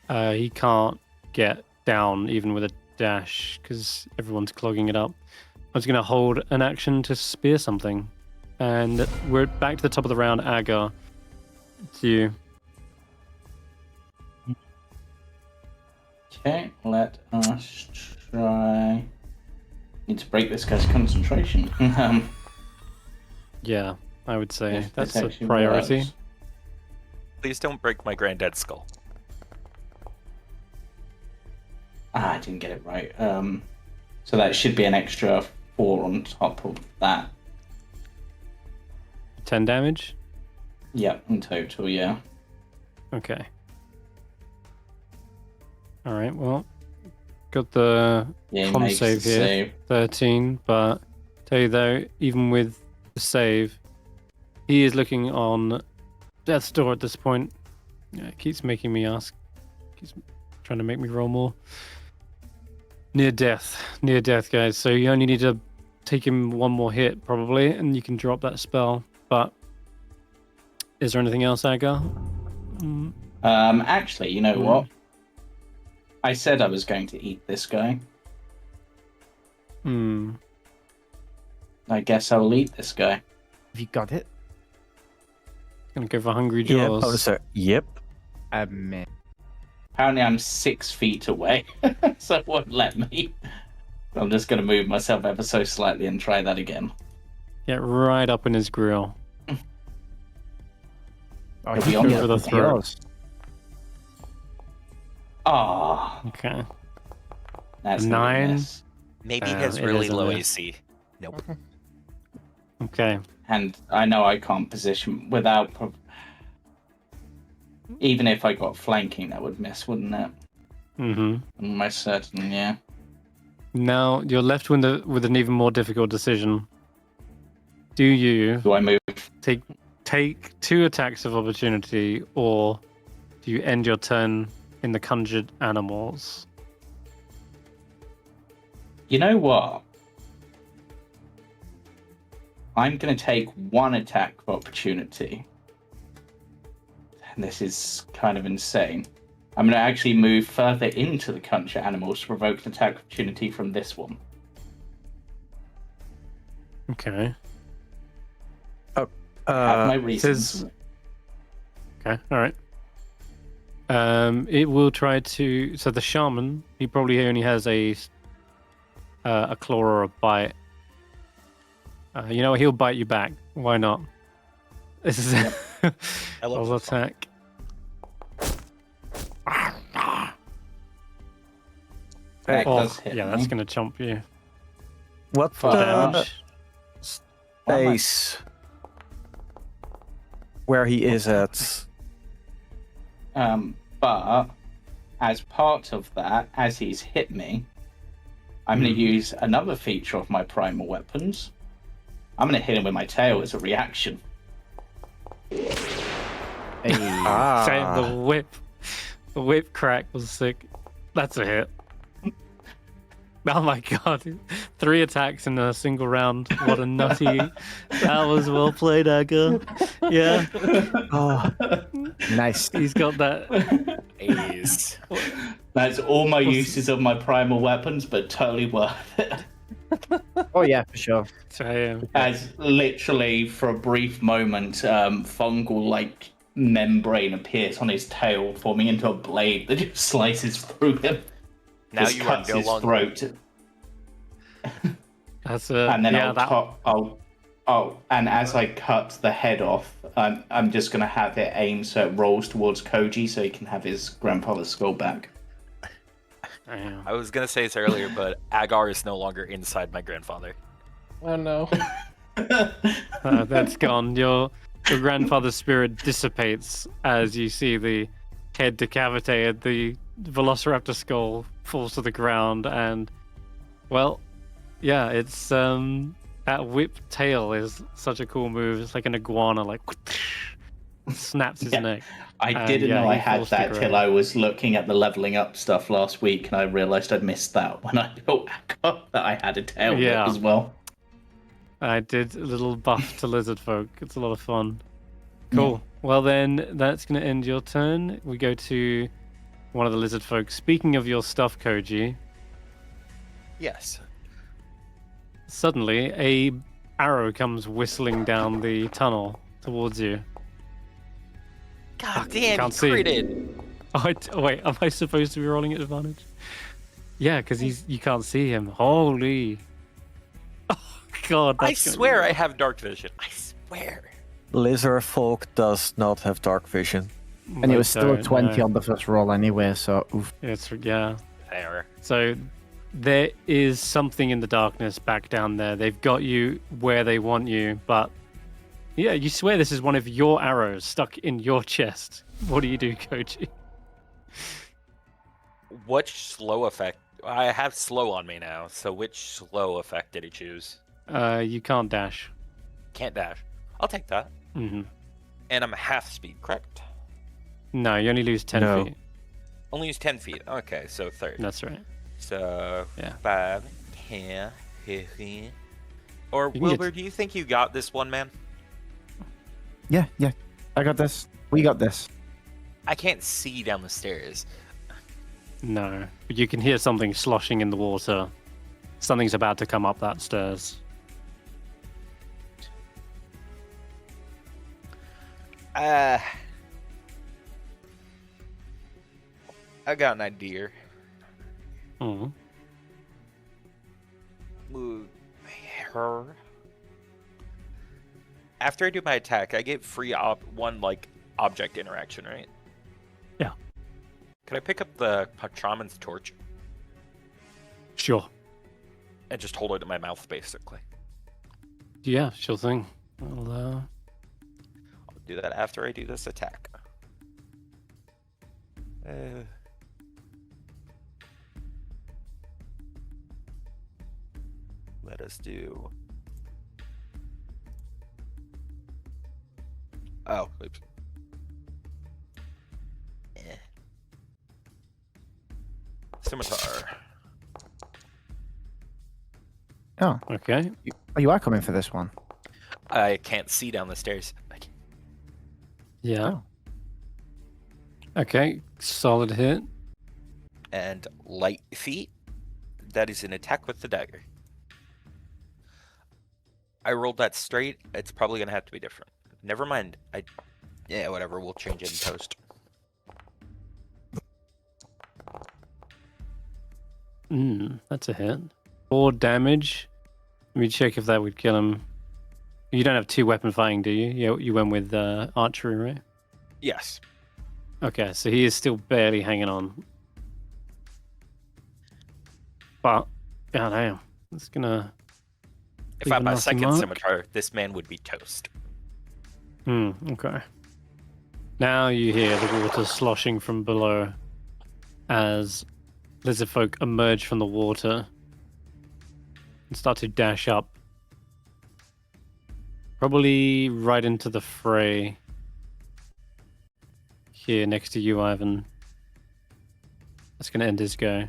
He can't get down even with a dash because everyone's clogging it up. I was going to hold an action to spear something. And we're back to the top of the round. Agar, it's you. Okay, let us try. Need to break this guy's concentration. Yeah, I would say If that's this a actually priority. works. Please don't break my granddad's skull. I didn't get it right. So that should be an extra 4 on top of that. 10 damage? Yep, in total, yeah. Okay. Alright, well, got the Yeah, he com makes save the here. save. 13, but tell you though, even with the save, he is looking on death's door at this point. Yeah, it keeps making me ask. Keeps trying to make me roll more. Near death, guys. So you only need to take him one more hit, probably, and you can drop that spell. But is there anything else, Agar? Actually, you know what? I said I was going to eat this guy. I guess I'll eat this guy. Have you got it? Gonna go for hungry Yeah, jaws. yep. Man. Apparently I'm 6 feet away, so it won't let me. I'm just going to move myself ever so slightly and try that again. Get right up in his grill. Oh, He'll be you on can the get for the with throat. yours. Ah, Okay. that's 9. Maybe he has it really is a low miss. AC. Nope. Okay. And I know I can't position without. Even if I got flanking, that would miss, wouldn't it? Mm-hmm. Almost certain, yeah. Now you're left with an even more difficult decision. Do you Do I move? take 2 attacks of opportunity, or do you end your turn in the conjured animals? You know what? I'm going to take 1 attack of opportunity. And this is kind of insane. I'm going to actually move further into the country animals to provoke an attack opportunity from this one. Okay. I have my reasons. Okay, all right. It will try to. So the shaman, he probably only has a claw or a bite. You know, he'll bite you back. Why not? This is I love I'll this song. attack. That Oh, does hit yeah, me. that's gonna chomp you. What For damage. space where he is at? But as part of that, as he's hit me, I'm going to use another feature of my primal weapons. I'm going to hit him with my tail as a reaction. Hey. Same, the whip crack was sick. That's a hit. Oh my god. 3 attacks in a single round. What a nutty. That was well played, Agar. Yeah. Oh, Nice. He's got that. Ace. That's all my uses of my primal weapons, but totally worth it. Oh yeah, for sure. As literally, for a brief moment, fungal-like membrane appears on his tail, forming into a blade that just slices through him. Now Just you are cuts no his longer. throat. That's And then yeah, and as I cut the head off, I'm just gonna have it aim so it rolls towards Koji, so he can have his grandfather's skull back. Damn. I was gonna say this earlier, but Agar is no longer inside my grandfather. Oh no. That's gone. Your grandfather's spirit dissipates as you see the head decapitated, the velociraptor skull falls to the ground, and well, yeah, it's that whip tail is such a cool move. It's like an iguana, like snaps his neck. I And, didn't yeah, know I he had falls to that the till ground. I was looking at the leveling up stuff last week, and I realized I'd missed that when I built Agar, that I had a tail whip Yeah. as well. I did a little buff to lizard folk. It's a lot of fun. Cool. Well then, that's gonna end your turn. We go to one of the lizard folk. Speaking of your stuff, Koji, Yes. suddenly a arrow comes whistling down the tunnel towards you. God damn, can't he see. critted. Oh, wait, am I supposed to be rolling at advantage? Yeah, because you can't see him. Holy. Oh, God. I that's gonna be swear I rough. have dark vision. I swear. lizard folk does not have dark vision. And it was still a Don't 20 know. on the first roll anyway, so oof. Yeah. There. So there is something in the darkness back down there. They've got you where they want you, but yeah, you swear this is one of your arrows stuck in your chest. What do you do, Koji? Which slow effect? I have slow on me now, so which slow effect did he choose? You can't dash. Can't dash. I'll take that. Hmm. And I'm half speed, correct? No, you only lose 10 No. feet. Only use 10 feet. Okay, so third. That's right. So Yeah. 5, 10, 15. Or You can Wilbur, get- do you think you got this one, man? Yeah. I got this. We got this. I can't see down the stairs. No, but you can hear something sloshing in the water. Something's about to come up that stairs. I got an idea. Hmm. Ooh, her. After I do my attack, I get free one object interaction, right? Yeah. Can I pick up the shaman's torch Sure. and just hold it in my mouth, basically? Yeah, sure thing. I'll, I'll do that after I do this attack. Let us do. Oh, oops. Scimitar. Oh, Okay. you are coming for this one. I can't see down the stairs. Yeah. Oh. Okay. Solid hit. And light feet. That is an attack with the dagger. I rolled that straight. It's probably gonna have to be different. Never mind. Yeah, whatever. We'll change it in post. That's a hit. 4 damage. Let me check if that would kill him. You don't have 2 weapon fighting, do you? You went with archery, right? Yes. Okay, so he is still barely hanging on. But, god damn, it's gonna. If I had my nasty second mark. scimitar, this man would be toast. Okay. Now you hear the water sloshing from below as lizard folk emerge from the water and start to dash up. Probably right into the fray. Here next to you, Ivan. That's going to end his go.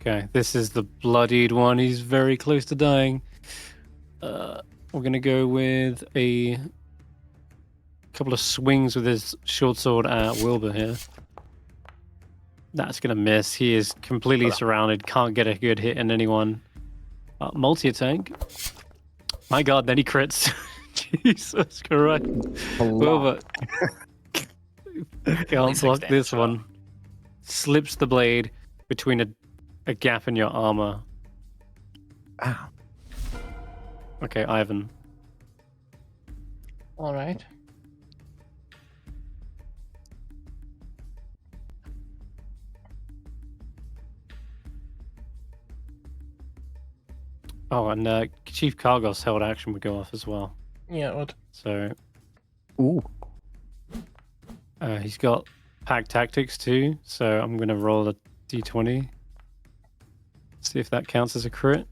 Okay, this is the bloodied one. He's very close to dying. We're going to go with a couple of swings with his short sword at Willbert here. That's going to miss. He is completely surrounded. Can't get a good hit in anyone. Multi-attack. My god, then he crits. Jesus Christ. Willbert. Can't block this one. Slips the blade between a gap in your armor. Ow. Okay, Ivan. All right. Oh, and Chief Kargos held action would go off as well. Yeah, it would. So Ooh. he's got pack tactics too. So I'm gonna roll a d20. See if that counts as a crit.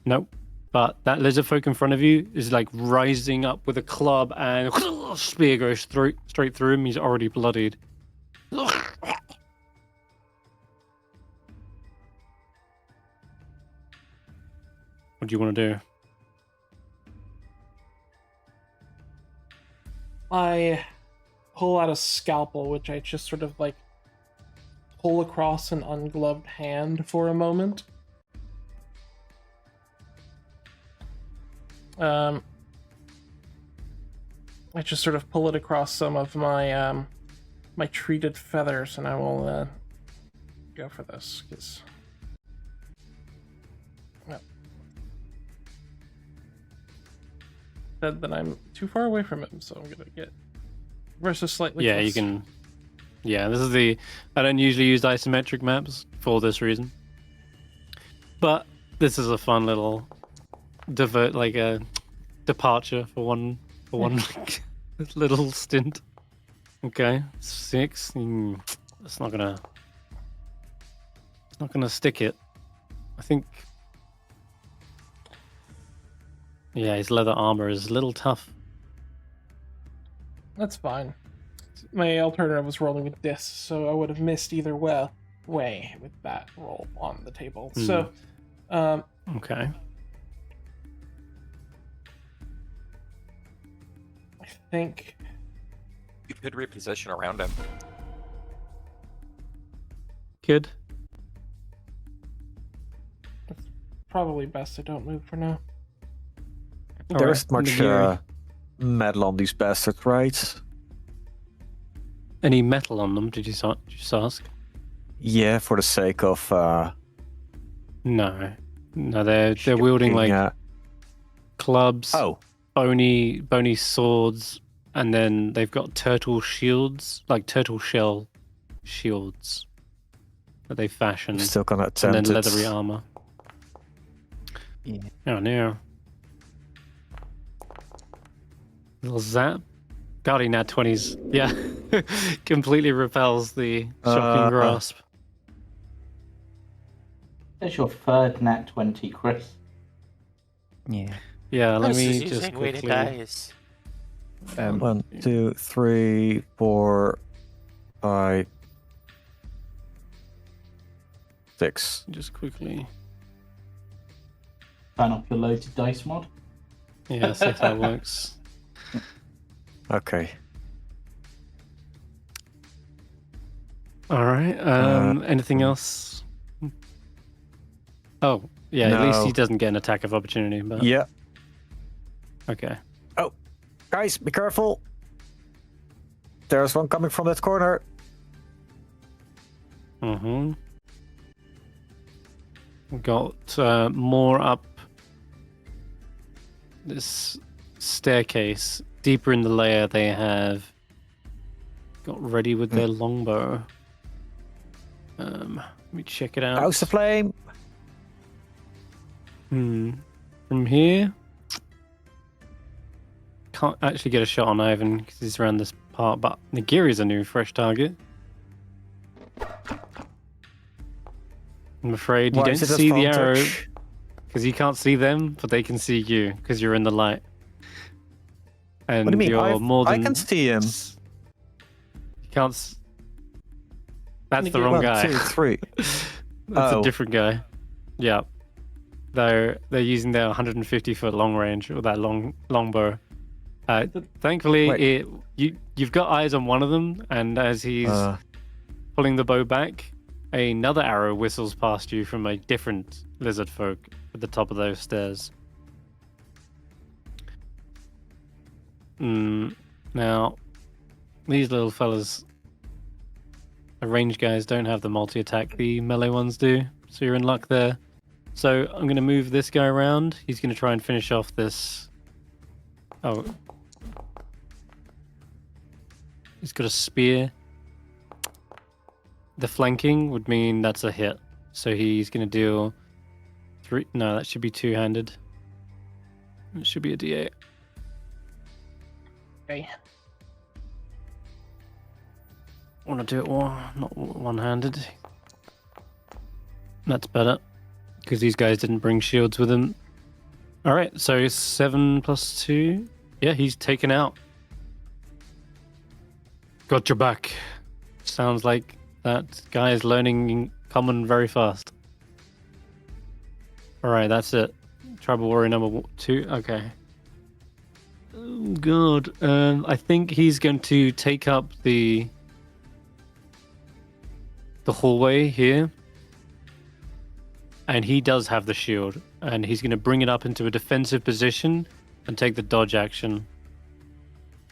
Nope. But that lizard folk in front of you is like rising up with a club, and spear goes straight through him. He's already bloodied. What do you want to do? I pull out a scalpel, which I just sort of like pull across an ungloved hand for a moment. I just sort of pull it across some of my my treated feathers, and I will go for this because. Said that I'm too far away from him, so I'm gonna get versus slightly. Yeah, close. you can. Yeah, this is the. I don't usually use isometric maps for this reason, but this is a fun little a departure for one little stint. Okay, 6. It's not gonna stick it. I think. Yeah, his leather armor is a little tough. That's fine. My alternative was rolling with discs, so I would have missed either way with that roll on the table. So, okay. I think You could reposition around him. Good. it's probably best I don't move for now. All There right, isn't much Nagiri. metal on these bastards, right? Any metal on them? Did you just ask? Yeah, for the sake of No, they're wielding like clubs, bony swords, and then they've got turtle shields, like turtle shell shields that they fashioned, still gonna and attempt then it. leathery armor. Yeah. Oh no! Little zap. Guardian nat 20s. Yeah. Completely repels the shocking grasp. There's your third nat 20, Chris. Yeah. Yeah, let This me is just using weighted quickly... dice. 1, 2, 3, 4, 5, 6. Just quickly... Turn up your loaded dice mod. Yeah, see if that works. Okay. Alright, anything else? Oh, yeah, at least he No. doesn't get an attack of opportunity, but... Yeah. Okay. Guys, be careful. There's one coming from that corner. Mm-hmm. Got more up this staircase. Deeper in the layer, they have got ready with their longbow. Let me check it out. House of Flame. From here, can't actually get a shot on Ivan because he's around this part, but Nagiri's a new fresh target. I'm afraid you Why don't is it see the arrow advantage? because you can't see them, but they can see you because you're in the light. And What do you mean? you're more than... I can see him. You can't... That's the wrong 1, guy. 2, 3. That's a different guy. Yeah. They're using their 150-foot long range or that longbow. Thankfully, you've got eyes on one of them, and as he's pulling the bow back, another arrow whistles past you from a different lizard folk at the top of those stairs. Now, these little fellas, the range guys don't have the multi-attack, the melee ones do, so you're in luck there. So I'm going to move this guy around. He's going to try and finish off this... Oh. He's got a spear. The flanking would mean that's a hit. So he's going to deal 3... No, that should be two-handed. It should be a D8. Okay. I want to do it not one-handed. That's better. Because these guys didn't bring shields with them. Alright, so 7 plus 2. Yeah, he's taken out. Got your back. Sounds like that guy is learning common very fast. Alright, that's it. Tribal Warrior number 2. Okay. Oh, God. I think he's going to take up the hallway here. And he does have the shield, and he's going to bring it up into a defensive position and take the dodge action.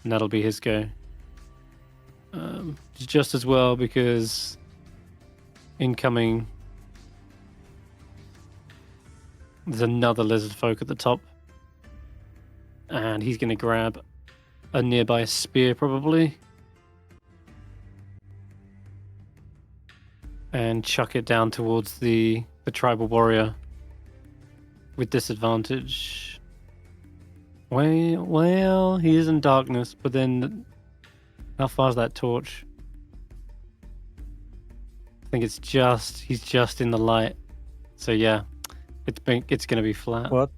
And that'll be his go. Just as well, because incoming, there's another lizard folk at the top. And he's going to grab a nearby spear, probably. And chuck it down towards the tribal warrior with disadvantage. Well, he is in darkness, but then how far is that torch? I think he's just in the light. So yeah, it's gonna be flat. What?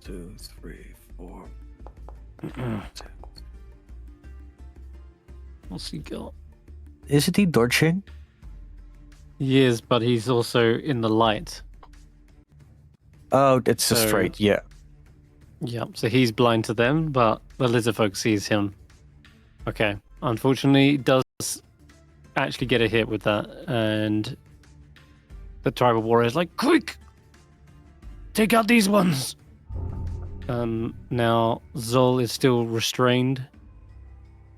2, 3, 4. What's he got? Isn't he dodging? He is, but he's also in the light. Oh, it's a So- straight, yeah. Yep, so he's blind to them, but the lizard folk sees him. Okay. Unfortunately, he does actually get a hit with that, and the tribal warrior is like, quick! Take out these ones! Now, Zol is still restrained.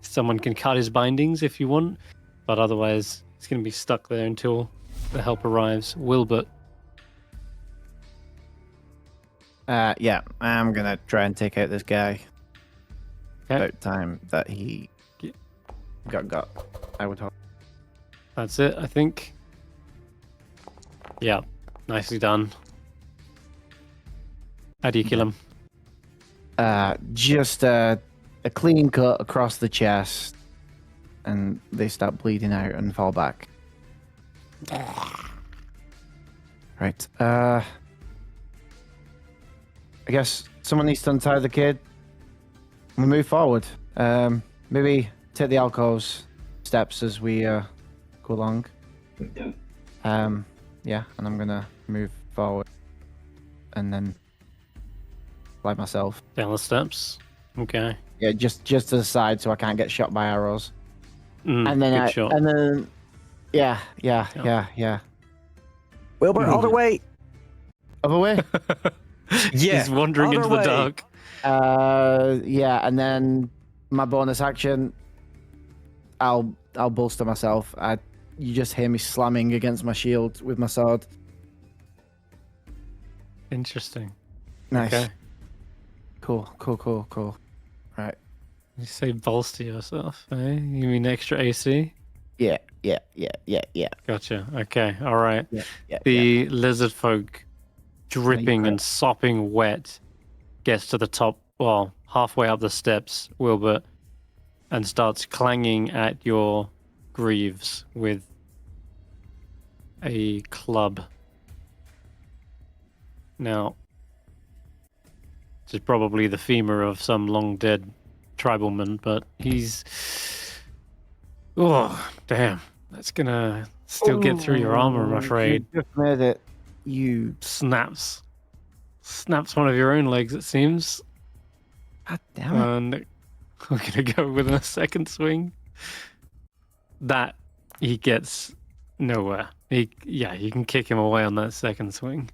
Someone can cut his bindings if you want, but otherwise, he's going to be stuck there until the help arrives. Willbert. Yeah, I'm gonna try and take out this guy. Okay. About time that he got. I would hope. That's it, I think. Yeah, nicely done. How do you kill him? Just a clean cut across the chest, and they start bleeding out and fall back. Right. I guess someone needs to untie the kid. We move forward. Maybe take the alcoves steps as we go along. Yeah, and I'm gonna move forward, and then fly myself Down the steps. Okay. Yeah, just to the side so I can't get shot by arrows. And then good shot. Yeah. Willbert, other way. Other way. Yeah, He's wandering into the other way. dark. Yeah, and then my bonus action, I'll bolster myself. You just hear me slamming against my shield with my sword. Interesting. Nice. Okay. Cool. Right. You say bolster yourself, eh? You mean extra AC? Yeah. Gotcha. Okay. All right. Yeah. The lizard folk, dripping and sopping wet, gets to the top, well, halfway up the steps, Willbert, and starts clanging at your greaves with a club. Now, this is probably the femur of some long dead tribalman, but he's... Oh, damn. That's gonna still get through your armor, I'm afraid. You just made it. You Snaps one of your own legs, it seems. God damn it. And we're gonna go with a second swing. That he gets nowhere. You can kick him away on that second swing.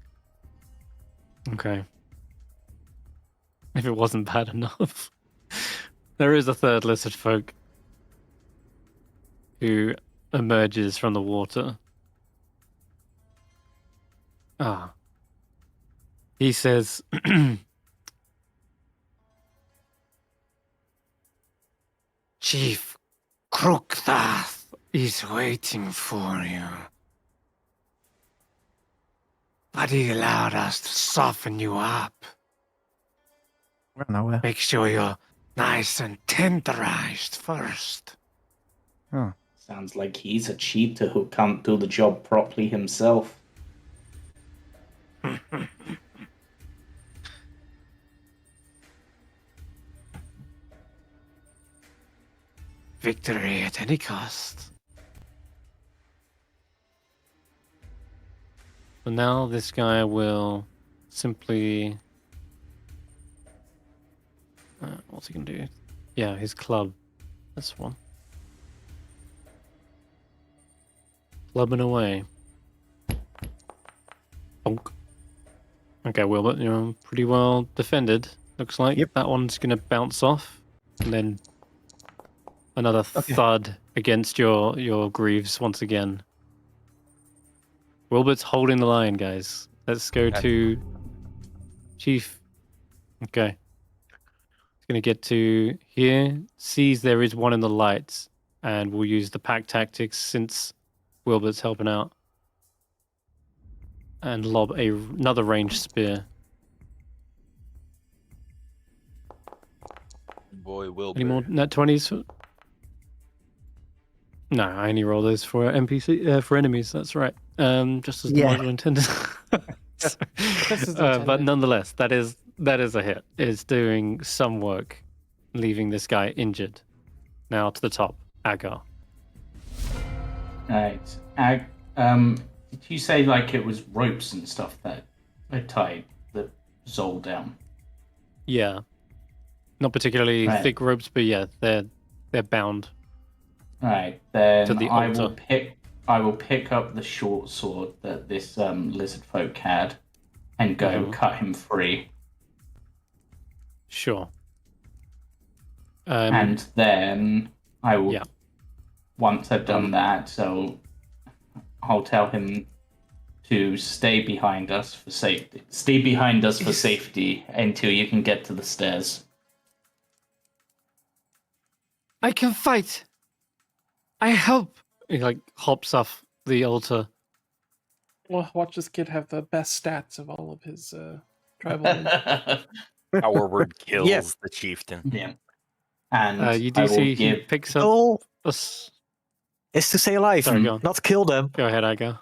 Okay. If it wasn't bad enough. There is a third lizard folk who emerges from the water. He says, Chief Crookdath is waiting for you. But he allowed us to soften you up. We're nowhere. Make sure you're nice and tenderized first. Oh. Sounds like he's a cheater who can't do the job properly himself. Victory at any cost. so now this guy will simply... what's he gonna do? Yeah, his club. This one. Clubbing away. Bonk. Okay, Willbert, you're pretty well defended, looks like. Yep. That one's gonna bounce off, and then another thud against your greaves once again. Wilbert's holding the line, guys. Let's go to Chief. Okay. It's gonna get to here, sees there is one in the lights, and we'll use the pack tactics since Wilbert's helping out. And lob another ranged spear. Boy, Willbert. Any more nat 20s? No, I only roll those for NPC for enemies. That's right. Just as the model intended. But nonetheless, that is a hit. It's doing some work, leaving this guy injured. Now to the top, Agar. Right. Did you say like it was ropes and stuff that I tied the Zol down? Yeah, not particularly thick ropes, but yeah, they're bound. Right. Then To the I altar. will pick up the short sword that this lizard folk had, and go cut him free. Sure. And then I will. Yeah. Once I've done that, so I'll tell him to stay behind us for safety. Stay behind us for safety until you can get to the stairs. I can fight. I help. He like hops off the altar. Well, watch this kid have the best stats of all of his tribal. Our word kills Yes. the chieftain. Yeah. And You I do will see he give. picks up Goal a s- is to stay alive, Sorry, go on. not kill them. Go ahead, Agar.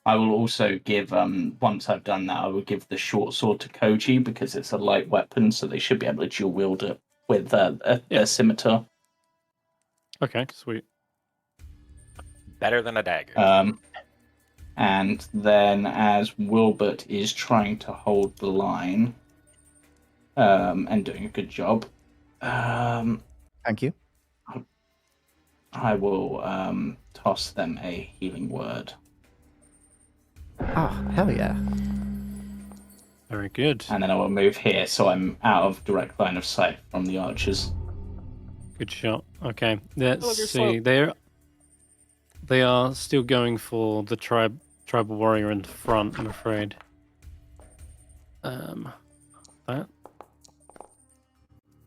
I will also give. Once I've done that, I will give the short sword to Koji because it's a light weapon, so they should be able to dual wield it with a scimitar. Okay, sweet. Better than a dagger. And then as Willbert is trying to hold the line, and doing a good job, Thank you. I will toss them a healing word. Oh, hell yeah. Very good. And then I will move here so I'm out of direct line of sight from the archers. Good shot. Okay, let's you're see. They are still going for the tribal warrior in the front, I'm afraid. That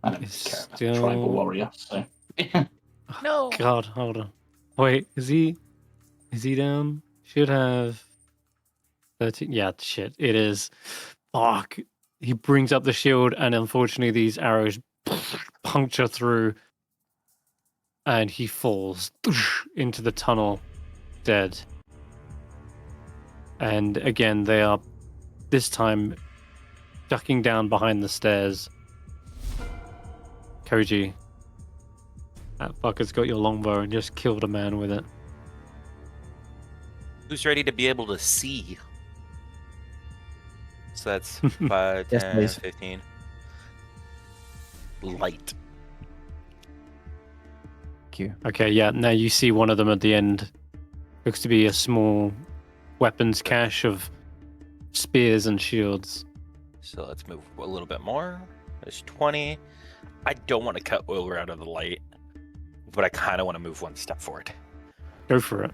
I don't It's care about still- the tribal warrior, so. No. God, hold on. Wait, is he down? Should have 13. Yeah, shit, it is. Fuck. He brings up the shield, and unfortunately, these arrows puncture through, and he falls into the tunnel, dead. And again, they are this time ducking down behind the stairs. Koji, that fucker's got your longbow and just killed a man with it. Who's ready to be able to see? So that's 5, Yes, 10, please. 15. Light. Thank you. Okay, yeah, now you see one of them at the end. Looks to be a small weapons cache of spears and shields. So let's move a little bit more. There's 20. I don't want to cut Wilbur out of the light, but I kind of want to move one step forward. Go for it.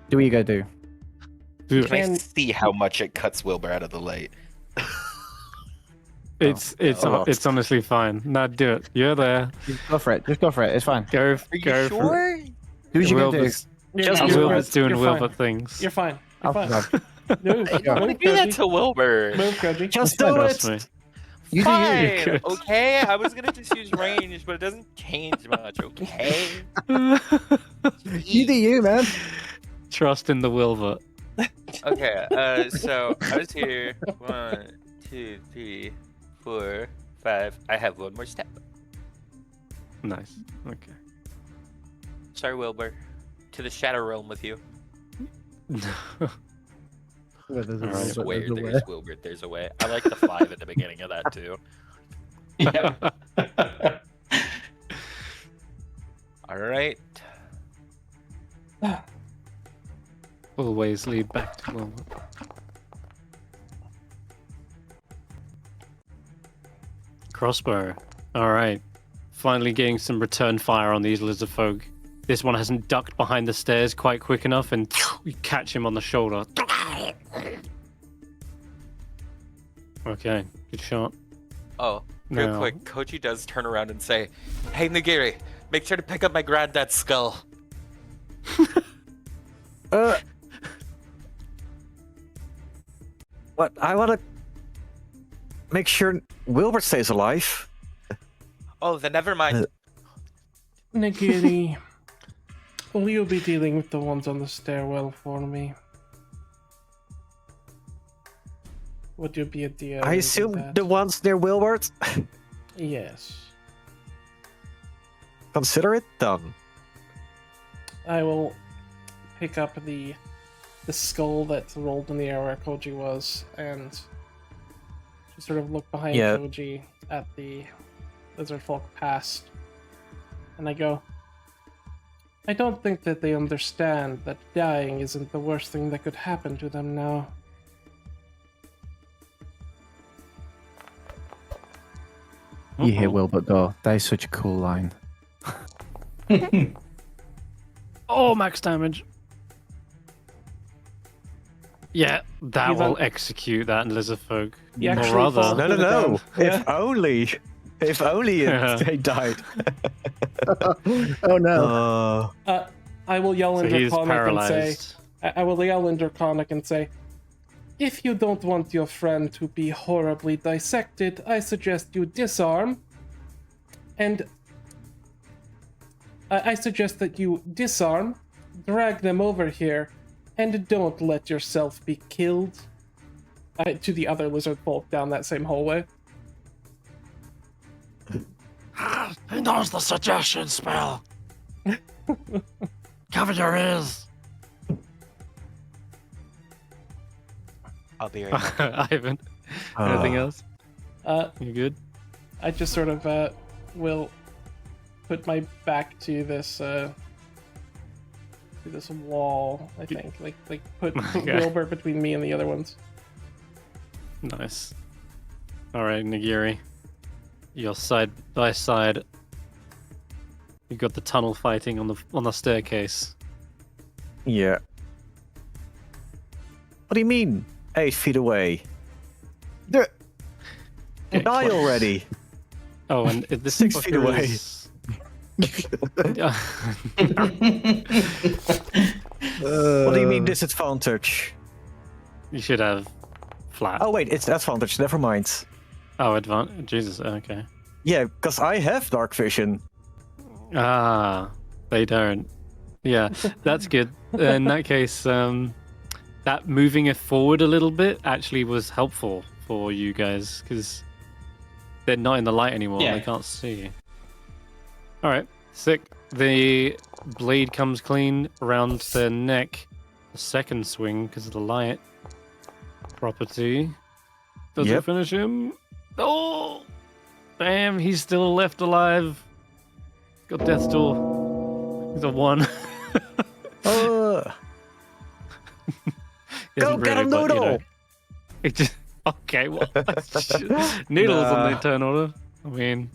Do what you gotta do. Do Can it. I see how much it cuts Wilbur out of the light? It's honestly fine. No, do it. You're there. Just go for it. Just go for it. It's fine. Go. Are you go for it. sure? Do what you gotta do. Wilbur's, Just Wilbur's Wilbert, doing you're Wilbur fine. things. You're fine. You're Oh, fine. God. Move. I don't want Move, to do that Koji. to Wilbur. Move, Koji. Just Fine, do Trust it. me. You do you. Fine. Good. Okay, I was gonna just use range, but it doesn't change much. Okay. You do you, man. Trust in the Wilbur. Okay. So I was here. 1, 2, 3, 4, 5. I have one more step. Nice. Okay. Sorry, Wilbur. To the Shadow Realm with you. Alright. Swear there's Wilbert. There's a way. I like the 5 at the beginning of that too. Yeah. All right. Always lead back to Wilbur. Crossbow. Alright. Finally getting some return fire on these lizard folk. This one hasn't ducked behind the stairs quite quick enough, and you catch him on the shoulder. Okay, good shot. Oh, real No. quick. Koji does turn around and say, "Hey, Nagiri, make sure to pick up my granddad's skull." What? I want to make sure Wilbert stays alive. Oh, then never mind. Nagiri, will you be dealing with the ones on the stairwell for me? Would you be a dear? I assume the ones near Wilbert. Yes. Consider it done. I will pick up the skull that rolled in the air where Koji was, and just sort of look behind Yeah. Koji at the lizard folk past, and I go, I don't think that they understand that dying isn't the worst thing that could happen to them now. You hear Wilbert go. That is such a cool line. Oh, max damage. Yeah, that He's will on- execute that lizard folk. He Or actually rather, falls No. to the ground. If only. If only they died. Oh no. I will yell so in he's Draconic and say, paralyzed. I will yell in Draconic and say, if you don't want your friend to be horribly dissected, I suggest you disarm. And I suggest that you disarm, drag them over here, and don't let yourself be killed. To the other lizard folk down that same hallway. He knows the suggestion spell. Cover your ears. I'll be right back. Ivan, anything else? You good? I just sort of will put my back to this wall. I think like put Willbert between me and the other ones. Nice. All right, Nagiri. You're side by side. You've got the tunnel fighting on the staircase. Yeah. What do you mean? 8 feet away. Die already. Oh, and this 6 feet away. What do you mean disadvantage? You should have flat. Oh wait, it's advantage. Never mind. Oh, advantage. Jesus. Okay. Yeah, because I have dark vision. Ah, they don't. Yeah, that's good. In that case, that moving it forward a little bit actually was helpful for you guys because they're not in the light anymore. Yeah. They can't see. All right, sick. The blade comes clean around their neck. The second swing because of the light property. Does it finish him? Oh, damn! He's still left alive. Got death's door. He's a 1. Go get a noodle! It just okay. Well, Noodle's on the turn order. I mean,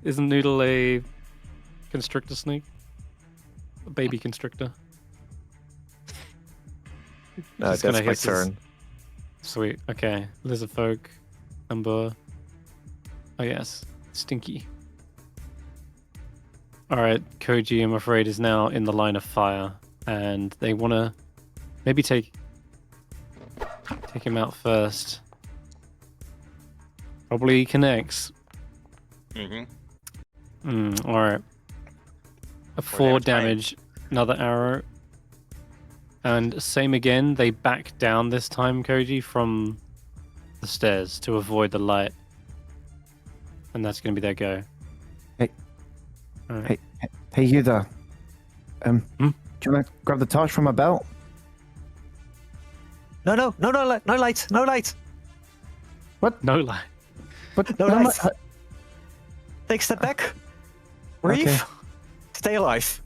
isn't Noodle a constrictor snake? A baby constrictor. No, Just that's gonna my hiss his- turn. Sweet. Okay. Lizard folk. Number. Oh yes. Stinky. All right. Koji, I'm afraid, is now in the line of fire, and they want to maybe take him out first. Probably connects. Mm-hmm. All right. A 4 damage. Another arrow. And same again. They back down this time, Koji, from the stairs to avoid the light. And that's going to be their go. Hey. All right. Hey, you there. Do you want to grab the torch from my belt? No light. What? No light. What? No I'm light. not- Take a step back. Breathe. Okay. Stay alive.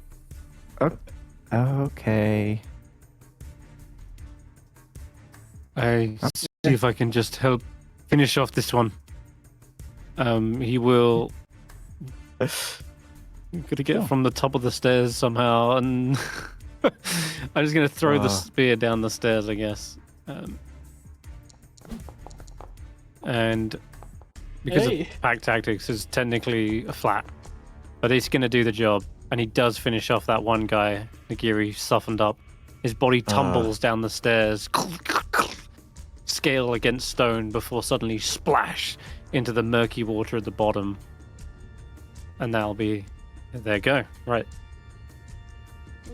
Okay. I see if I can just help finish off this one. He will. Gotta get from the top of the stairs somehow, and I'm just gonna throw the spear down the stairs, I guess. And because of pack tactics, is technically a flat, but he's gonna do the job, and he does finish off that one guy. Nagiri softened up. His body tumbles down the stairs, scale against stone, before suddenly splash into the murky water at the bottom. And that'll be their go. Right.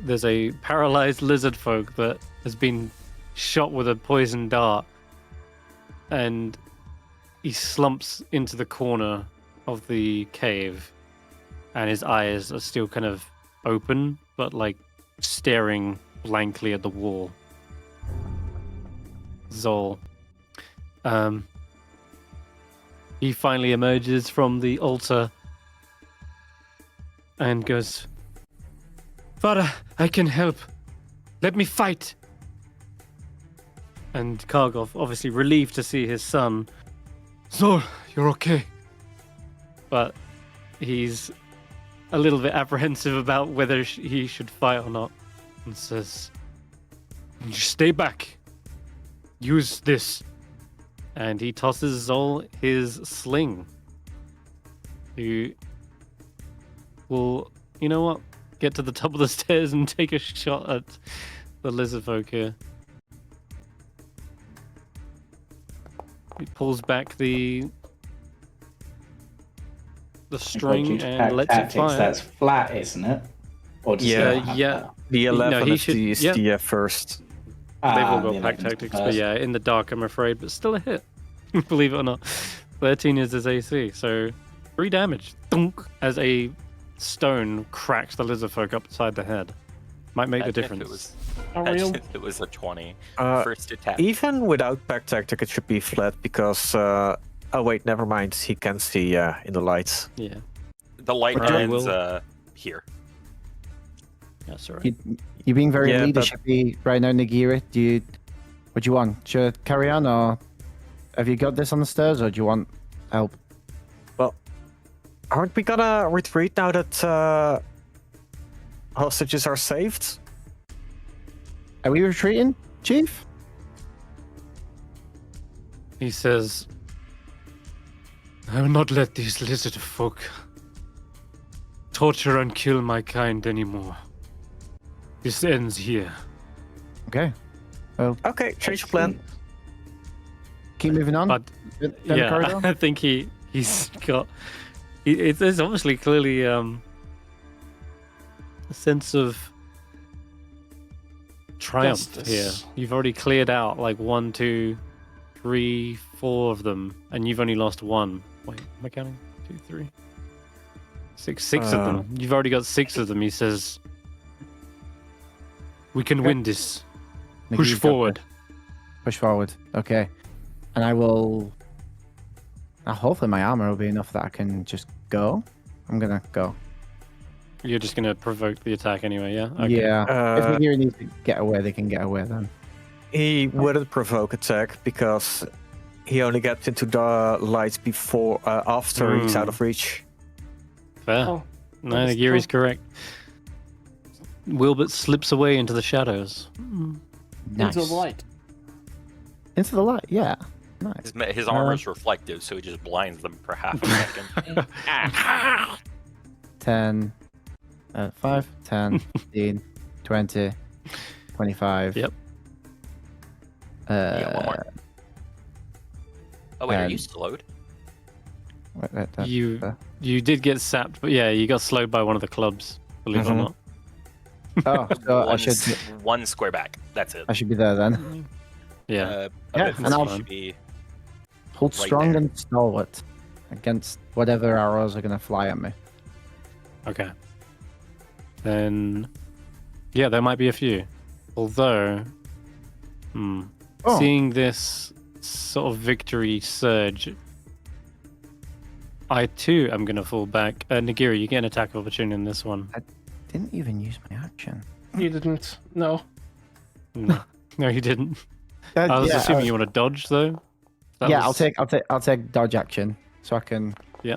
There's a paralyzed lizard folk that has been shot with a poison dart, and he slumps into the corner of the cave, and his eyes are still kind of open, but like staring blankly at the wall. Zol. He finally emerges from the altar and goes, "Father, I can help. Let me fight." And Kargov, obviously relieved to see his son, "Zol, you're okay." But he's a little bit apprehensive about whether he should fight or not, and says, "Stay back. Use this." And he tosses Zol his sling. Who will, you know what, get to the top of the stairs and take a shot at the lizard folk here. He pulls back the Koji string and lets it tactics, fire. that's flat, isn't it? Or does Yeah, he not have yeah. that? The 11 he is should- the, yep. first. They've all the got pack 11's tactics, but first. yeah, in the dark, I'm afraid, but still a hit. Believe it or not. 13 is his AC, so 3 damage. Thunk, as a stone cracks the lizard folk upside the head. Might make the Imagine difference. Imagine if it was a 20. First attack. Even without pack tactic, it should be flat because. Oh wait, never mind. He can see in the lights. Yeah, The light Alright, ends Will. here. that's alright. You're being very Yeah, but- leadershipy right now, Nagiri. What do you want? Should I carry on, or have you got this on the stairs, or do you want help? Aren't we gonna retreat now that hostages are saved? Are we retreating, Chief? He says, I will not let these lizard folk torture and kill my kind anymore. This ends here. Okay. Well, Okay, change of plan. keep moving on. But Down the yeah, corridor? I think he's got. There's obviously clearly a sense of triumph Justice. here. You've already cleared out like 1, 2, 3, 4 of them, and you've only lost 1. Wait, am I counting? 2, 3, 6 of them. You've already got 6 of them. He says, "We can win this. Push Nagiri's got forward." this. Push forward. Okay. And I will. Hopefully, my armor will be enough that I can just go. I'm gonna go. You're just gonna provoke the attack anyway, yeah? Okay. Yeah. If Uh, Nagiri needs to get away, they can get away then. He wouldn't provoke attack because he only gets into the lights before after he's out of reach. Fair. Oh, No, that's Nagiri's true. correct. Willbert slips away into the shadows. Nice. Into the light. Into the light. Yeah. Nice. His armor is reflective, so he just blinds them for half a second. 10, 5, 10, 15, 20, 25. Yep. Yeah, one more. Oh wait, are you and- slowed? Wait, You did get sapped, but yeah, you got slowed by one of the clubs, believe it or Mhm. not. Oh, so I One should one square back. That's it. be there then. Yeah. A Yeah, bit and I'll- should be Hold right strong there. and stalwart against whatever arrows are gonna fly at me. Okay. Then, yeah, there might be a few. Although, Oh. seeing this sort of victory surge, I too am going to fall back. Nagiri, you get an attack of opportunity in this one. Didn't even use my action. You didn't. No. No, no, you didn't. I was assuming you want to dodge though. That Yeah, was- I'll take dodge action so I can Yeah.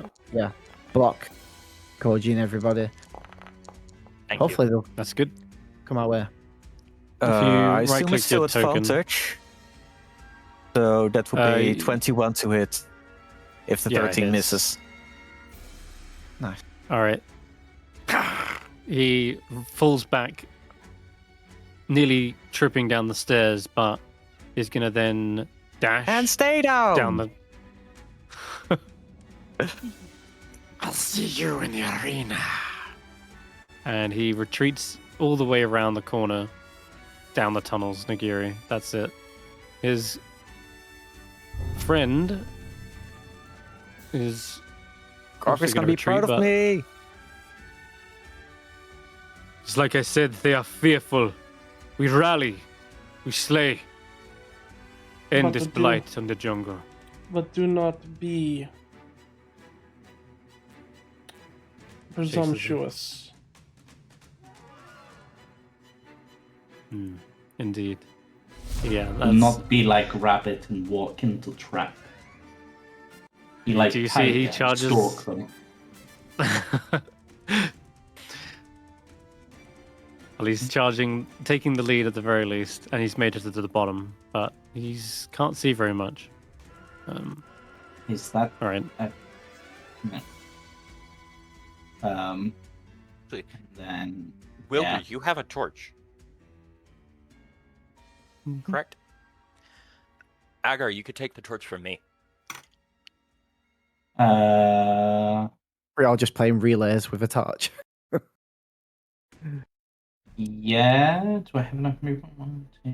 block Koji and everybody. Thank Hopefully they'll That's good. come our way. you I assume right-click it's still your token- advantage. So that would be y- 21 to hit if the Yeah, it 13 is. misses. All right. He falls back, nearly tripping down the stairs, but is going to then dash And stay down! down the. I'll see you in the arena. And he retreats all the way around the corner, down the tunnels, Nagiri. That's it. His friend is. Grog is also gonna be retreat, proud of but me! It's like I said, they are fearful. We rally, we slay. End But this to do- blight on the jungle. But do not be presumptuous. Indeed. Yeah, that's. Not be like rabbit and walk into trap. Be like Do you see he tiger and charges- stalk them. Well, he's charging, taking the lead at the very least, and he's made it to the bottom, but he's can't see very much. Is that All right. Sweet. then Wilbur, yeah. you have a torch, correct? Agar, you could take the torch from me. We're all just playing relays with a torch. Yeah. Do I have enough movement? 1, 2.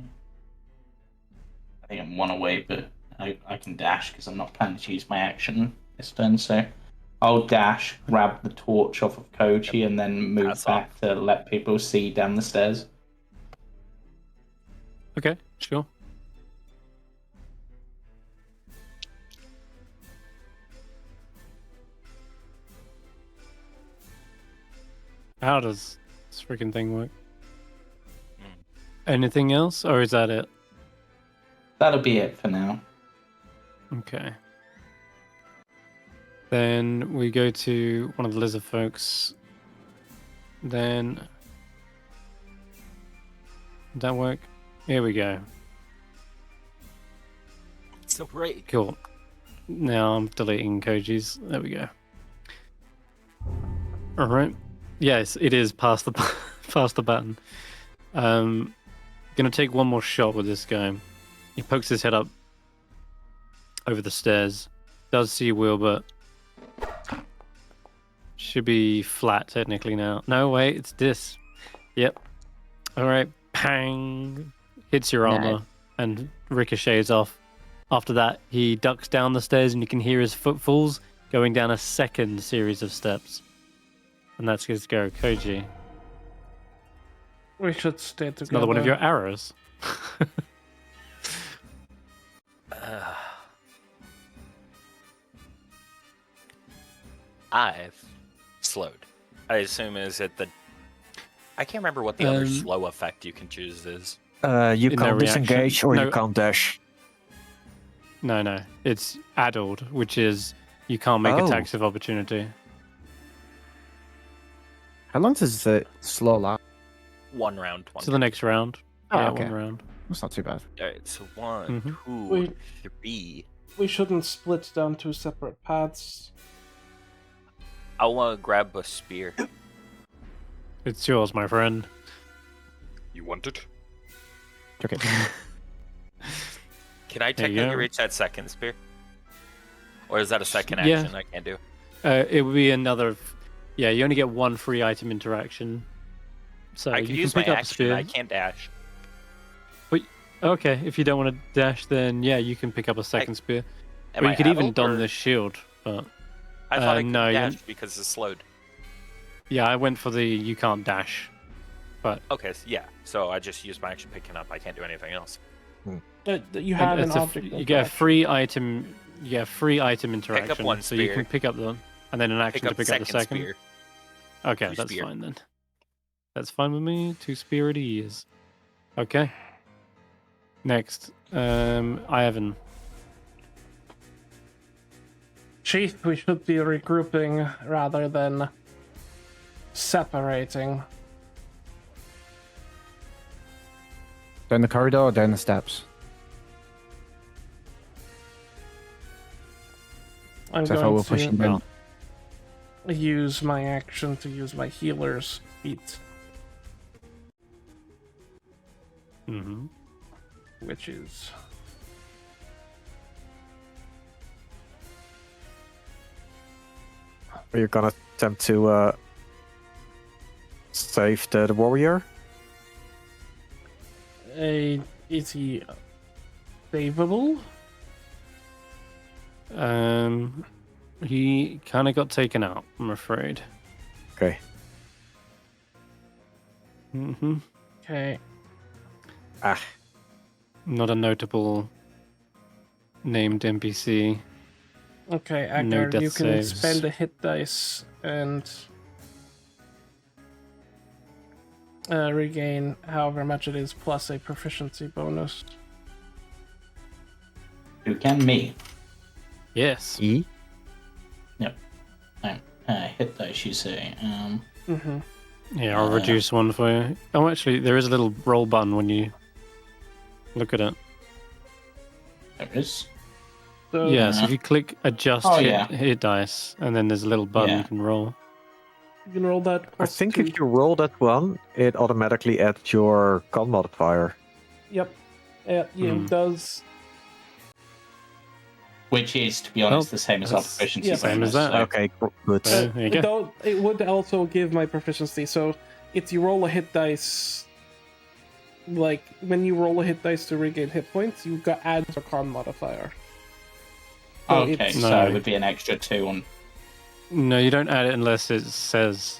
I think I'm 1 away, but I can dash because I'm not planning to use my action this turn. So I'll dash, grab the torch off of Koji, and then move Pass back to let people see down the stairs. Okay, sure. How does this freaking thing work? Anything else, or is that it? That'll be it for now. Okay. Then we go to one of the lizard folks. Then... Did that work? Here we go. So great. Cool. Now I'm deleting Koji's. There we go. Alright. Yes, it is past the past the button. Gonna take one more shot with this guy. He pokes his head up over the stairs. Does see Willbert. Should be flat technically now. No, wait, it's this. Yep. Alright. Pang. Hits your armor and ricochets off. After that, he ducks down the stairs and you can hear his footfalls going down a second series of steps. And that's his go. Koji. We should stay together. It's another one of your arrows. I've slowed. I assume is it the... I can't remember what the other slow effect you can choose is. You In can't their disengage reaction. or No. you can't dash. No. It's addled, which is you can't make Oh. attacks of opportunity. How long does it slow last? 1 round. To the next round. Oh, Yeah, okay. 1 round. That's not too bad. Alright, so 1, Mhm. 2, Wait. 3. We shouldn't split down 2 separate paths. I want to grab a spear. It's yours, my friend. You want it? Okay. Can I There you technically go. reach that second spear? Or is that a second Yeah. action I can't do? It would be another... Yeah, you only get 1 free item interaction. So I you can can use my pick up a action, spear. I can't dash. Okay, if you don't want to dash, then yeah, you can pick up a second spear. Am Or I you could even addled, don or- the shield, but... I thought I could no, you- dash because it's slowed. Yeah, I went for the you can't dash. But Okay, yeah. So I just used my action picking up. I can't do anything else. You have an it's object. you get a free item. You get a free item interaction. one so you spear. can pick up them, and then an action Pick to up pick up the second. spear. Okay, 2 that's spear. fine then. That's fine with me. 2 spear it is. Okay. Next, Ivan. Chief, we should be regrouping rather than separating. Down the corridor or down the steps? I'm So far going we're pushing to down. use my action to use my healer's feat, Mm-hmm. which is Are you gonna attempt to save the warrior? is he savable? He kind of got taken out, I'm afraid. Okay. Mm-hmm. Okay. Ah, Not a notable named NPC. Okay, No Agar, death you can saves. spend a hit dice and regain however much it is plus a proficiency bonus. Who can me? Yes. E? Hit dice, you say. Mm-hmm. Yeah, I'll reduce one for you. Oh, actually, there is a little roll button when you look at it. There is. So Yeah, so if you click adjust Oh, hit, yeah. hit dice, and then there's a little button Yeah. you can roll. you can roll that. I plus think 2. if you roll that one, it automatically adds your con modifier. Yep. It Hmm. does. Which is, to be honest, Well, the same as our that's- proficiency yeah, same as bonus, that. so- Okay, good. There you go. It would also give my proficiency. So if you roll a hit dice, like when you roll a hit dice to regain hit points, you got adds a con modifier. So Okay, it's- so No. it would be an extra 2 on. No, you don't add it unless it says,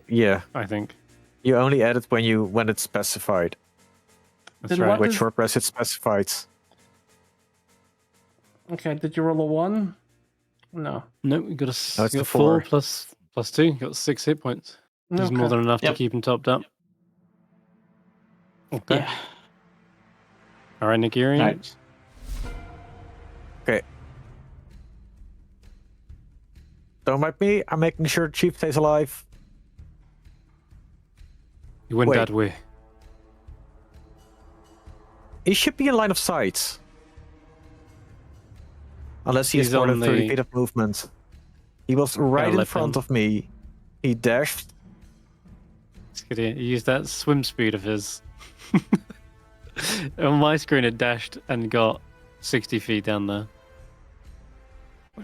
Yeah, I think. you only add it when it's specified. That's Then right. what- Which short rest it's specified. Okay, did you roll a 1? No. No, you got a No, it's you the got 4 4. plus 2. You got 6 hit points. Which is more Okay. than enough to Yep. keep him topped up. Okay. Yeah. All right, Nagiri. Right. Okay. Don't mind me. I'm making sure Chief stays alive. You went Wait. that way. He should be in line of sight. Unless he has He's more on than 30 the- feet of movement. He was right in let front him. of me. He dashed. It's good. He used that swim speed of his. On my screen, it dashed and got 60 feet down there.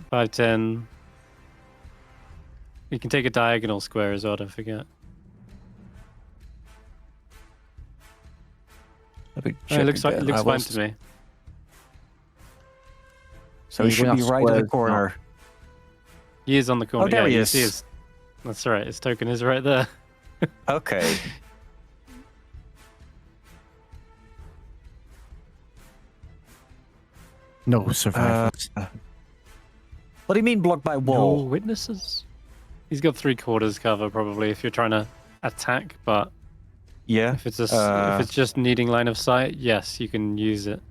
5, 10. You can take a diagonal square as well, don't forget. It looks fine to me. So he He's should not be right in the squares, corner. He is on the corner. Oh, there yeah, he you is. see his- That's right. His token is right there. Okay. No survivors. What do you mean blocked by No wall? witnesses. He's got 3/4 cover probably if you're trying to attack, but Yeah. if it's if it's just needing line of sight, yes, you can use it.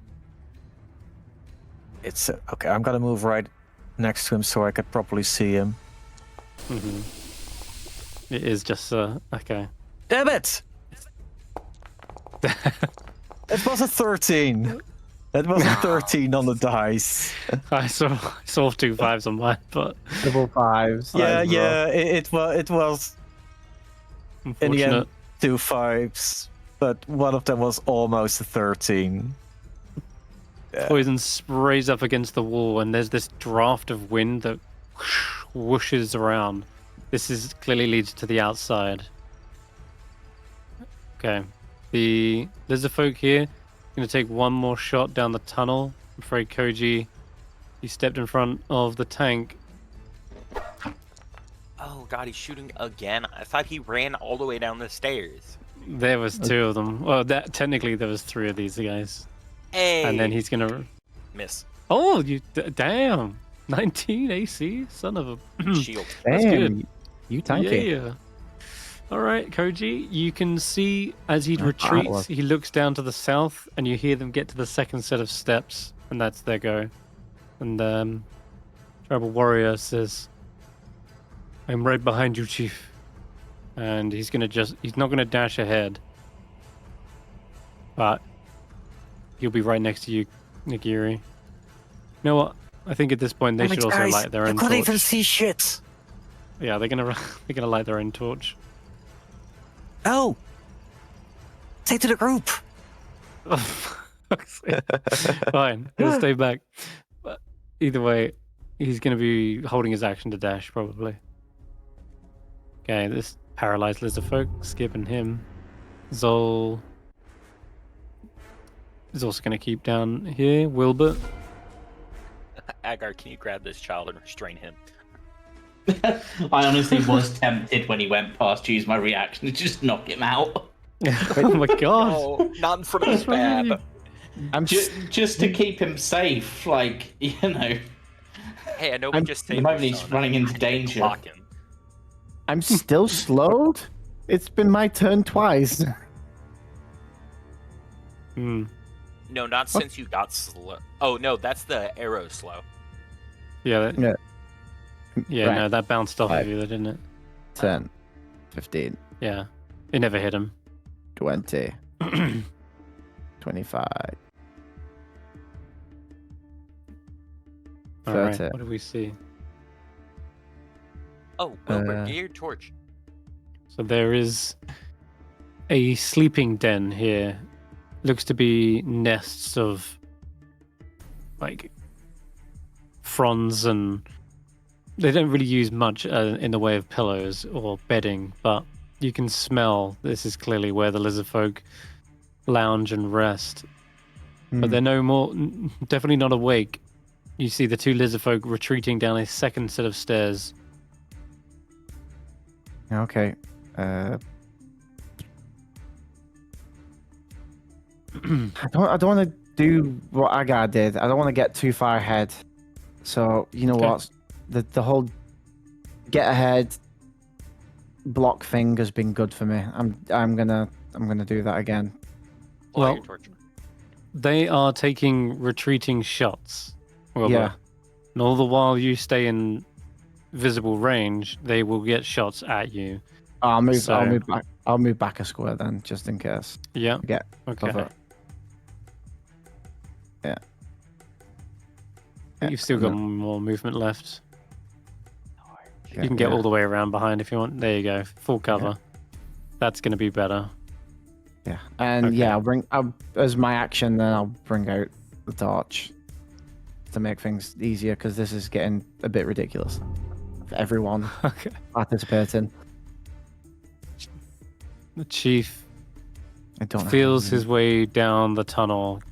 It's okay. I'm gonna move right next to him so I could properly see him. hmm It is just okay. Damn it! It was a 13. That was a 13 on the dice. I saw 2 5s on mine, but Double 5s. Yeah, that's yeah. It was in the unfortunate. end 2 5s, but one of them was almost a 13. Poison sprays up against the wall, and there's this draft of wind that whooshes around. This is clearly leads to the outside. Okay, the lizardfolk here gonna take one more shot down the tunnel. I'm afraid Koji, he stepped in front of the tank. Oh god, he's shooting again. I thought he ran all the way down the stairs. There was 2 of them. Well, technically there was 3 of these guys, Hey, and then he's gonna. miss Oh, Mm-hmm. damn! 19 AC, son of a. shield. That's Damn, good. you tanky. Yeah. All right, Koji. You can see as he Ah, retreats, well. he looks down to the south, and you hear them get to the second set of steps, and that's their go. And Tribal Warrior says, "I'm right behind you, Chief." And he's not gonna dash ahead, but he'll be right next to you, Nagiri. You know what? I think at this point they should also light their I own couldn't torch. even see shit. Yeah, they're gonna light their own torch. Oh, say to the group. Fine, he'll stay back. But either way, he's going to be holding his action to dash, probably. Okay, this paralyzed lizardfolk, skipping him. Zol is also going to keep down here. Willbert. Agar, can you grab this child and restrain him? I honestly was tempted when he went past to use my reaction to just knock him out. Oh my god. Oh, not in front of his What's wrong with bab. you? I'm Just to keep him safe, like, you know. Hey, I know we just The saved moment your he's son. running into I didn't danger. block him. I'm still slowed. It's been my turn twice. Hmm. No, not since you got slow. Oh no, that's the arrow slow. Yeah. Yeah. Yeah, Right. no, that bounced off of 5. you, didn't it? 10, 15, Yeah. It never hit him. 20, 25, All right, 30. what do we see? Oh, Willbert, Uh, get your torch. So there is a sleeping den here. Looks to be nests of like fronds, and they don't really use much in the way of pillows or bedding, but you can smell this is clearly where the lizard folk lounge and rest. But they're no more, definitely not awake. You see the two lizard folk retreating down a second set of stairs. Okay. I don't want to do what Agar did. I don't want to get too far ahead. So you know what? The whole get ahead block thing has been good for me. I'm gonna do that again. Well, they are taking retreating shots. Wilbur. Yeah. And all the while you stay in visible range, they will get shots at you. I'll move back. I'll move back a square then, just in case. Yeah. Get Okay. cover. Yeah. You've still got more movement left. Yeah, You can get all the way around behind if you want. There you go. Full cover. That's going to be better. Yeah. And I'll as my action, then I'll bring out the torch to make things easier, because this is getting a bit ridiculous for everyone participating. The chief I don't know feels his way down the tunnel.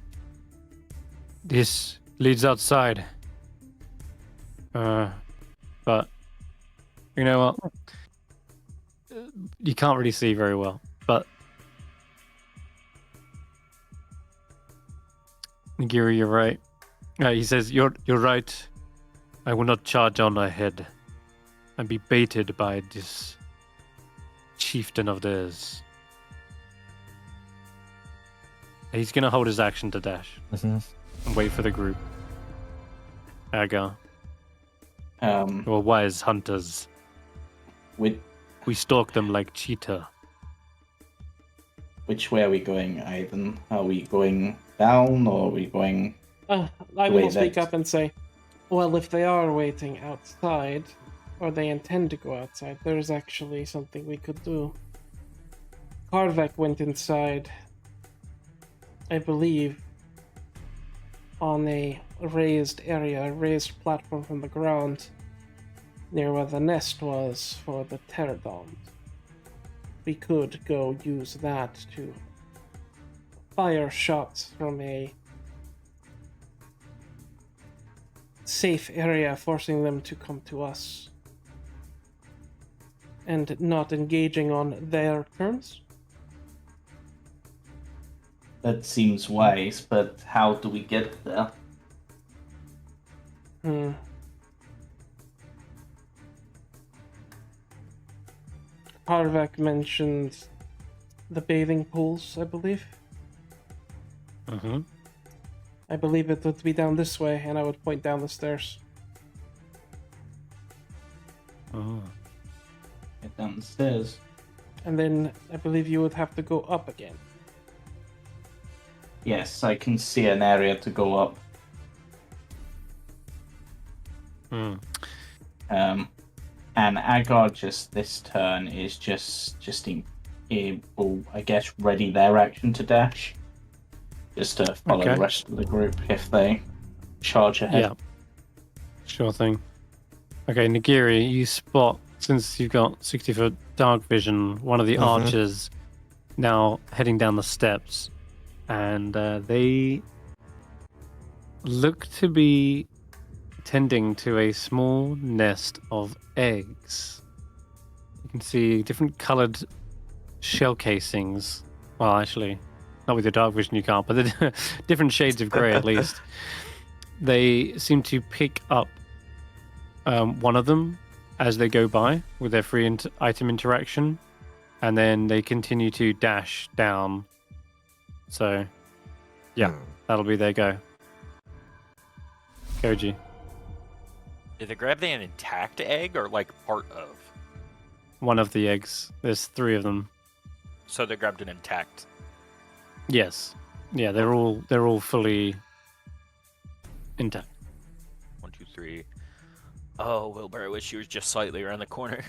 This leads outside. But you know what? You can't really see very well. But Nagiri, you're right. He says, "You're right. I will not charge on ahead and be baited by this chieftain of theirs." He's gonna hold his action to dash and wait for the group. Agar. We're wise hunters. We stalk them like cheetah. Which way are we going, Ivan? Are we going down, or are we going... I will speak up and say, well, if they are waiting outside, or they intend to go outside, there's actually something we could do. Karvek went inside, I believe, on a raised area, a raised platform from the ground, near where the nest was for the pterodons. We could go use that to fire shots from a safe area, forcing them to come to us and not engaging on their terms. That seems wise, but how do we get there? Karvek mentioned the bathing pools, I believe. I believe it would be down this way, and I would point down the stairs. Get down the stairs. And then I believe you would have to go up again. Yes, I can see an area to go up. And Agar just this turn is just will, I guess, ready their action to dash. Just to follow the rest of the group if they charge ahead. Yeah. Sure thing. Okay, Nagiri, you spot, since you've got 60-foot dark vision, one of the archers now heading down the steps. And they look to be tending to a small nest of eggs. You can see different colored shell casings. Well, actually, not with your dark vision you can't, but they're different shades of grey at least. They seem to pick up one of them as they go by with their free item interaction, and then they continue to dash down. So, yeah, that'll be their go. Koji. Did they grab the intact egg or like part of? One of the eggs. There's 3 of them. So they grabbed an intact. Yes. Yeah, they're all fully intact. 1, 2, 3. Oh, Willbert, I wish he was just slightly around the corner.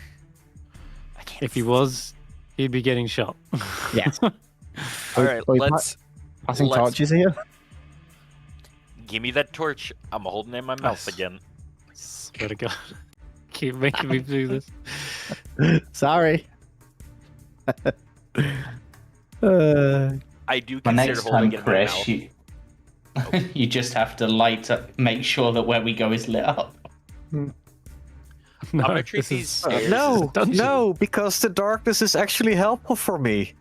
I can't. If he was, he'd be getting shot. Yes. All right, let's passing torches here. give me that torch. I'm holding it in my mouth again. Swear to God. Keep making me do this. Sorry. I do My consider next holding time, it in my Chris, mouth. you, you just have to light up, make sure that where we go is lit up. No, I'm gonna treat this these is stairs No, a dungeon. no, because the darkness is actually helpful for me.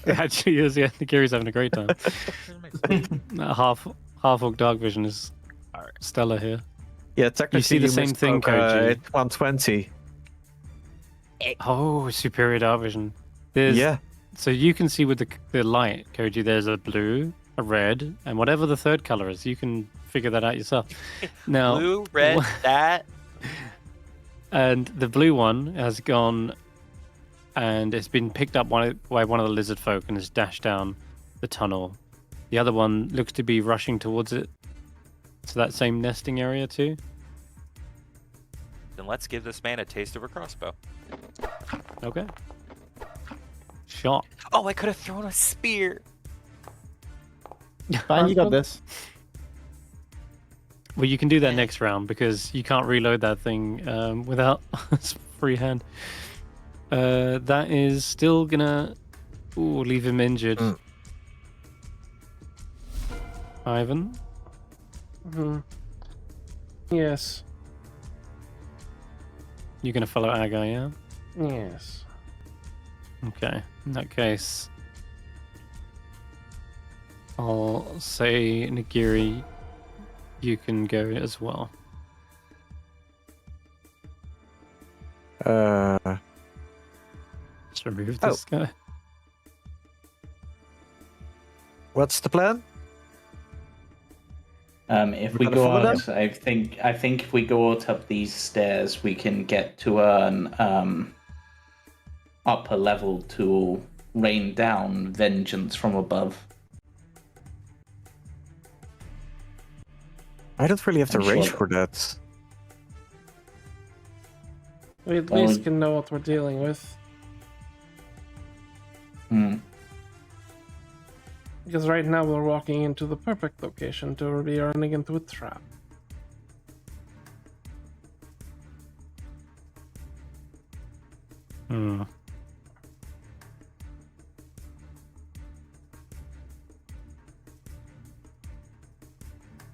It actually is. Yeah, Nagiri's having a great time. That half-orc dark vision is Alright. stellar here. Yeah, technically see the same thing, Koji. It's 120. Oh, superior dark vision. There's, Yeah. So you can see with the light, Koji, there's a blue, a red, and whatever the third color is, you can figure that out yourself. Now, Blue, red, that. and the blue one has gone, and it's been picked up by one of the lizard folk and has dashed down the tunnel. The other one looks to be rushing towards it, to that same nesting area too. Then let's give this man a taste of a crossbow. Okay. Shot. Oh, I could have thrown a spear. Fine, you got this. Well, you can do that next round because you can't reload that thing without free hand. That is still gonna leave him injured. Ivan? Yes. You're gonna follow Agar, yeah? Yes. Okay. In that case, I'll say Nagiri, you can go as well. Just remove this guy. What's the plan? If we gotta go follow out, I think if we go out up these stairs, we can get to an upper level to rain down vengeance from above. I don't really have the I'm range sure for that. We at Well, least can know what we're dealing with. Hmm. Because right now we're walking into the perfect location to be running into a trap. Hmm.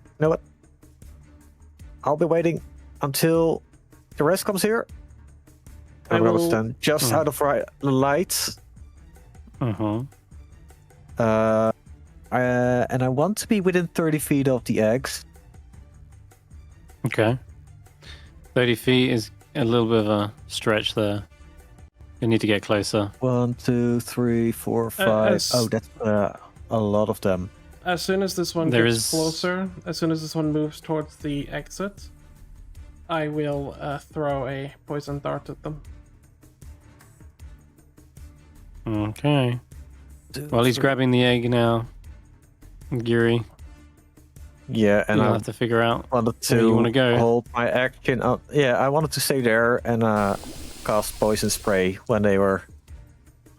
You know what? I'll be waiting until the rest comes here. I'm gonna stand just out of the light. Uh-huh. And I want to be within 30 feet of the eggs. Okay. 30 feet is a little bit of a stretch there. You need to get closer. 1, 2, 3, 4, 5. as- Oh, that's a lot of them. As soon as this one There gets is- closer, as soon as this one moves towards the exit, I will throw a poison dart at them. Okay. Well, he's grabbing the egg now. Giri, Yeah, and you'll I have to figure out wanted where you want to to go. hold my action. Yeah, I wanted to stay there and cast poison spray when they were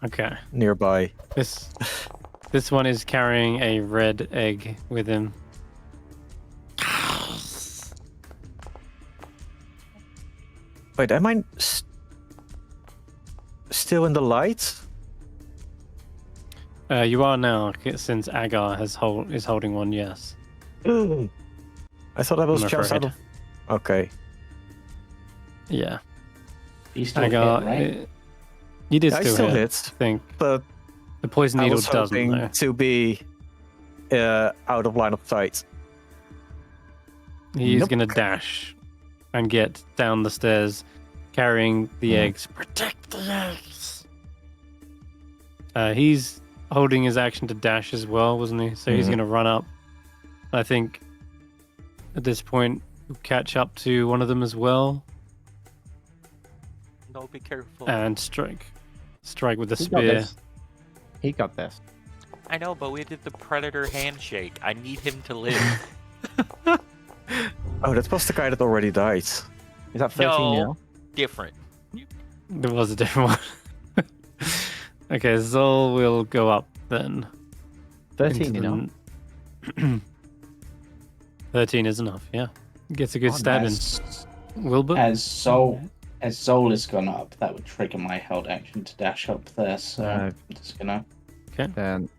Okay. nearby. This one is carrying a red egg with him. Wait, am I still in the light? You are now, since Agar is holding one. Yes. I thought I was I'm just out afraid. of. Okay. Yeah. You still Agar, hit, right? you did I still, still hit. hit, I think but the poison I needle was doesn't. hoping Though. to be out of line of sight. He's Nope. gonna dash and get down the stairs, carrying the eggs. Protect the eggs. He's holding his action to dash as well, wasn't he? So he's Mhm. gonna run up. I think at this point we'll catch up to one of them as well No, be careful. and strike with the He got spear. this. He got this. I know, but we did the predator handshake. I need him to live. Oh, that was the guy that already died. Is that 13 No. now? Different. There was a different one. Okay, Zol will go up then. 13, you know. into the- 13 is enough, yeah. Gets a good Oh, stab in. nice. Wilbur? As Zol has gone up, that would trigger my held action to dash up there. So I'm just gonna. 10,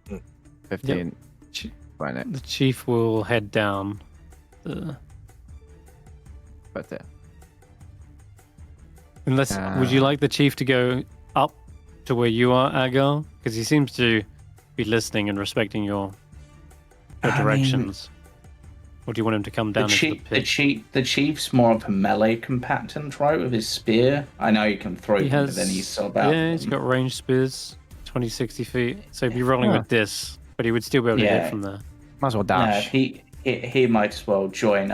15, Ch- 20. The chief will head down. Right there. Unless, would you like the chief to go up to where you are, Agar? Because he seems to be listening and respecting your directions. Or do you want him to come down into the pit? The chief's more of a melee combatant, right? With his spear. I know you can throw them, but then he's so about. Yeah, he's got ranged spears, 20, 60 feet. So he'd be rolling with this, but he would still be able to hit from there. Might as well dash. He might as well join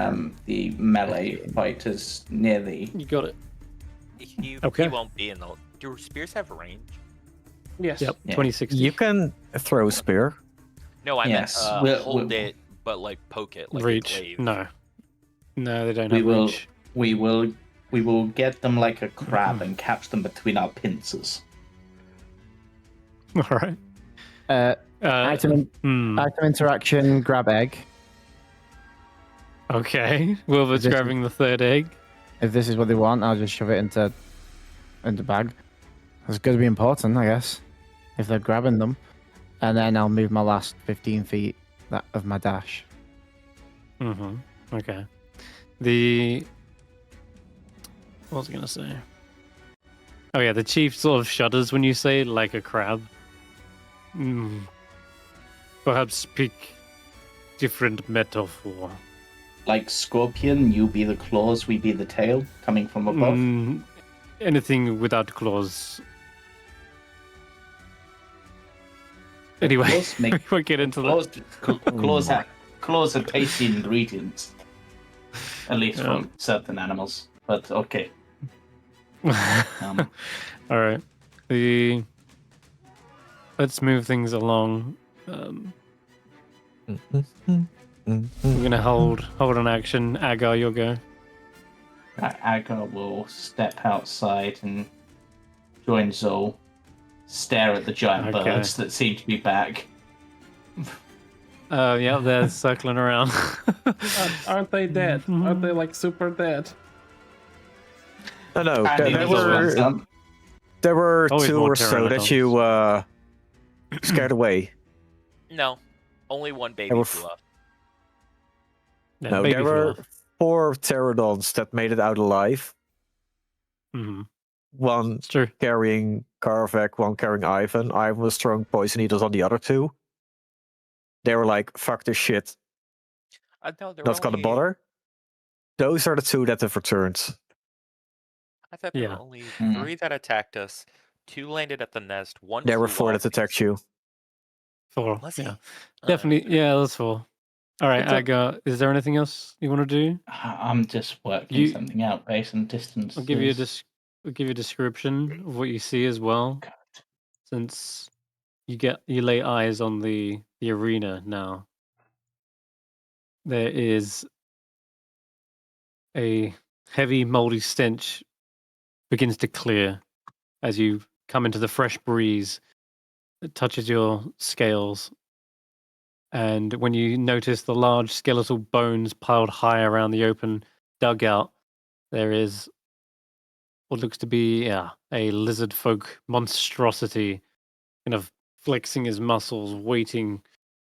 the melee fighters near the. You got it. He won't be in the. Do spears have range? Yes. Yep, Yeah. 2060. You can throw a spear. No, I Yes, meant hold it, but like poke it, like reach. a glaive. No, they don't We have will. reach. We will get them like a crab and catch them between our pincers. All right. Item interaction, grab egg. Okay. Wilbert's This- grabbing the third egg. If this is what they want, I'll just shove it into bag. It's going to be important, I guess, if they're grabbing them. And then I'll move my last 15 feet of my dash. Mm-hmm. Okay. What was I going to say? Oh, yeah, the chief sort of shudders when you say like a crab. Perhaps speak different metaphor. Like scorpion, you be the claws, we be the tail, coming from above. Anything without claws. Anyway, Claws make- we won't get into that. Claws are tasty ingredients. At least from certain animals. But okay. All right. Let's move things along. We're gonna hold an action. Agar, you'll go. Agar will step outside and join Zol. Stare at the giant Okay. birds that seem to be back. Yeah, they're circling around. Aren't they dead? Aren't they like super dead? No, Andy there was were done. there were Always 2 more or so that pterodactyls. you scared away. No, only one baby were flew up. Yeah, No, baby there flew were off. 4 pterodons that made it out alive. Mhm. One It's true. carrying Karvek, one carrying Ivan. Ivan was throwing poison needles on the other 2. They were like, fuck this shit, No, there were not gonna only- bother. Those are the 2 that have returned. I thought there Yeah. were only 3 that attacked us. 2 landed at the nest. One. There were flew 4 off that attacked you. 'cause- 4. Was Yeah, he? definitely. Yeah, that's 4. All right, It's a- Agar. Is there anything else you want to do? I'm just working You- something out based on distance. I'll give you a description of what you see as well, since you lay eyes on the arena now. There is a heavy moldy stench begins to clear as you come into the fresh breeze that touches your scales. And when you notice the large skeletal bones piled high around the open dugout, there is what looks to be a lizard folk monstrosity kind of flexing his muscles, waiting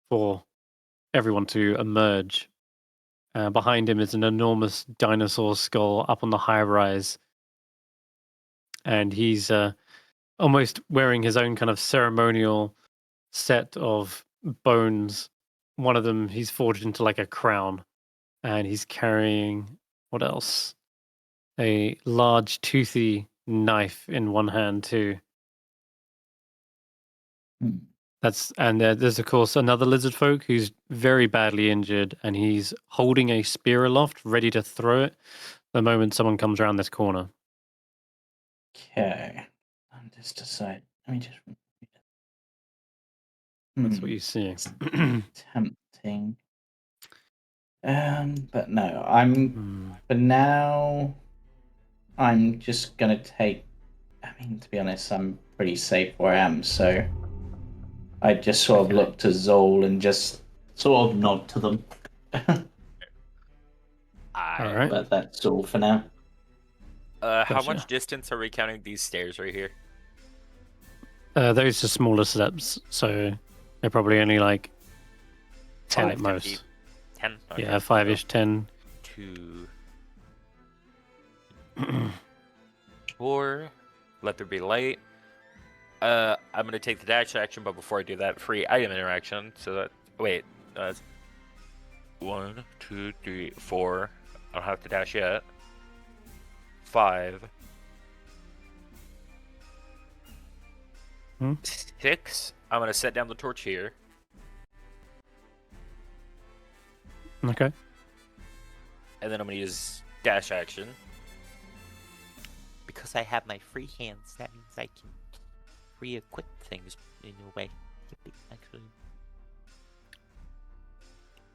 for everyone to emerge. Behind him is an enormous dinosaur skull up on the high rise. And he's almost wearing his own kind of ceremonial set of bones. One of them he's forged into like a crown. And he's carrying, what else? A large toothy knife in one hand too. There's of course another lizard folk who's very badly injured, and he's holding a spear aloft, ready to throw it the moment someone comes around this corner. Okay. I'm just decide. Let me just. That's what you see. Tempting. But no, for now, I'm just gonna take. I mean, to be honest, I'm pretty safe where I am, so I just sort of look to Zol and just sort of nod to them. All right. But that's all for now. How Gotcha. much distance are we counting these stairs right here? Those are smaller steps, so they're probably only like 10 at 10 most. feet. 10? Okay. Yeah, 5-ish, 10. 2, 4. Let there be light. I'm gonna take the dash action, but before I do that, free item interaction. So that wait, 1, 2, 3, 4. I don't have to dash yet. 5. 6. I'm gonna set down the torch here. Okay. And then I'm gonna use dash action. Because I have my free hands, that means I can re-equip things in a way. Actually.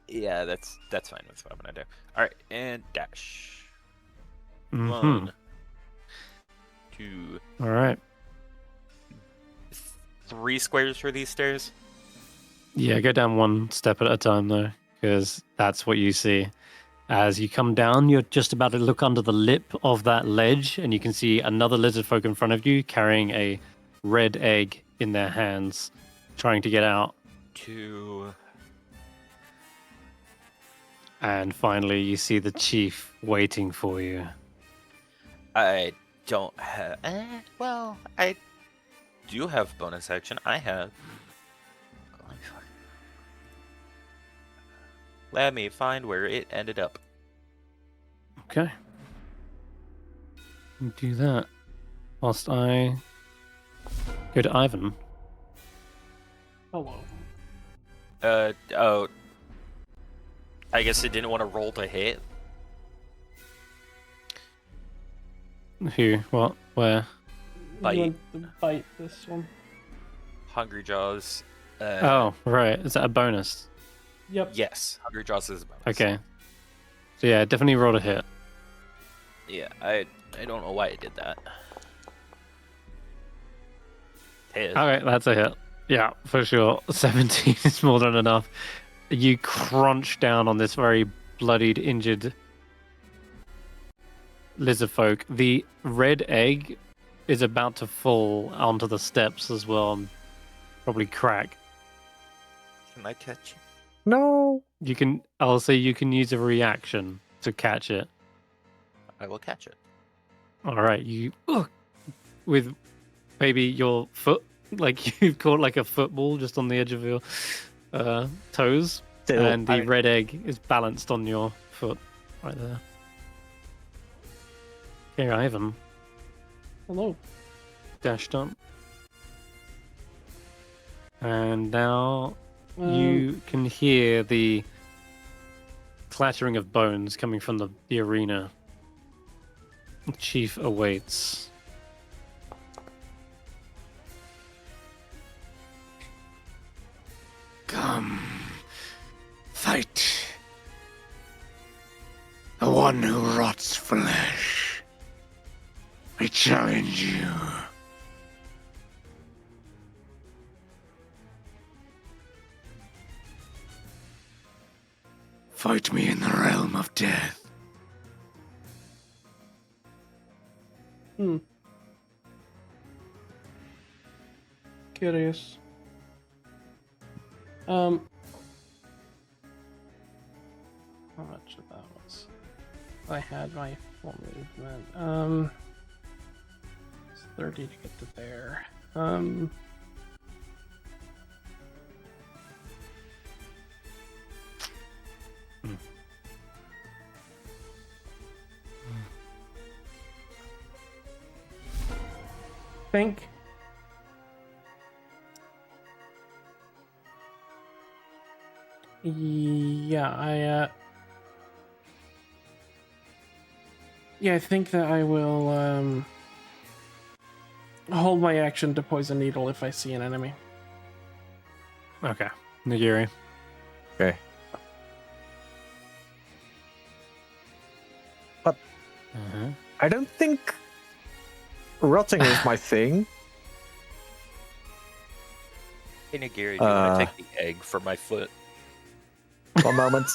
Yeah, that's fine. That's what I'm gonna do. Alright, and dash. 1, 2, All right. 3 squares for these stairs. Yeah, go down one step at a time though, because that's what you see. As you come down, you're just about to look under the lip of that ledge, and you can see another lizard folk in front of you carrying a red egg in their hands, trying to get out. 2. And finally, you see the chief waiting for you. I don't have. Well, I do have bonus action. I have. Let me find where it ended up. Okay. Do that. Whilst I go to Ivan. Hello. Oh. I guess it didn't want to roll to hit. Who? What? Where? Bite. You want to bite this one? Hungry Jaws. Oh, right. Is that a bonus? Yep. Yes, Hungry Jaws is a bonus. Okay. So yeah, definitely roll a hit. Yeah, I don't know why it did that. Hit. Okay, that's a hit. Yeah, for sure. 17 is more than enough. You crunch down on this very bloodied, injured lizard folk. The red egg is about to fall onto the steps as well and probably crack. Can I catch it? No. I'll say you can use a reaction to catch it. I will catch it. All right, with maybe your foot, like you've caught like a football just on the edge of your toes, Still, and the red egg is balanced on your foot right there. Here, Ivan Hello. dashed up, and now you can hear the clattering of bones coming from the arena. Chief awaits. Come, fight. The one who rots flesh. I challenge you. Fight me in the realm of death. Curious. How much of that was? I had my full movement. It's 30 to get to there. Think. Yeah, I think that I will hold my action to poison needle if I see an enemy. Okay, Nagiri. Okay. But I don't think rotting is my thing. Hey, Nagiri, do you want to take the egg from my foot? One moment.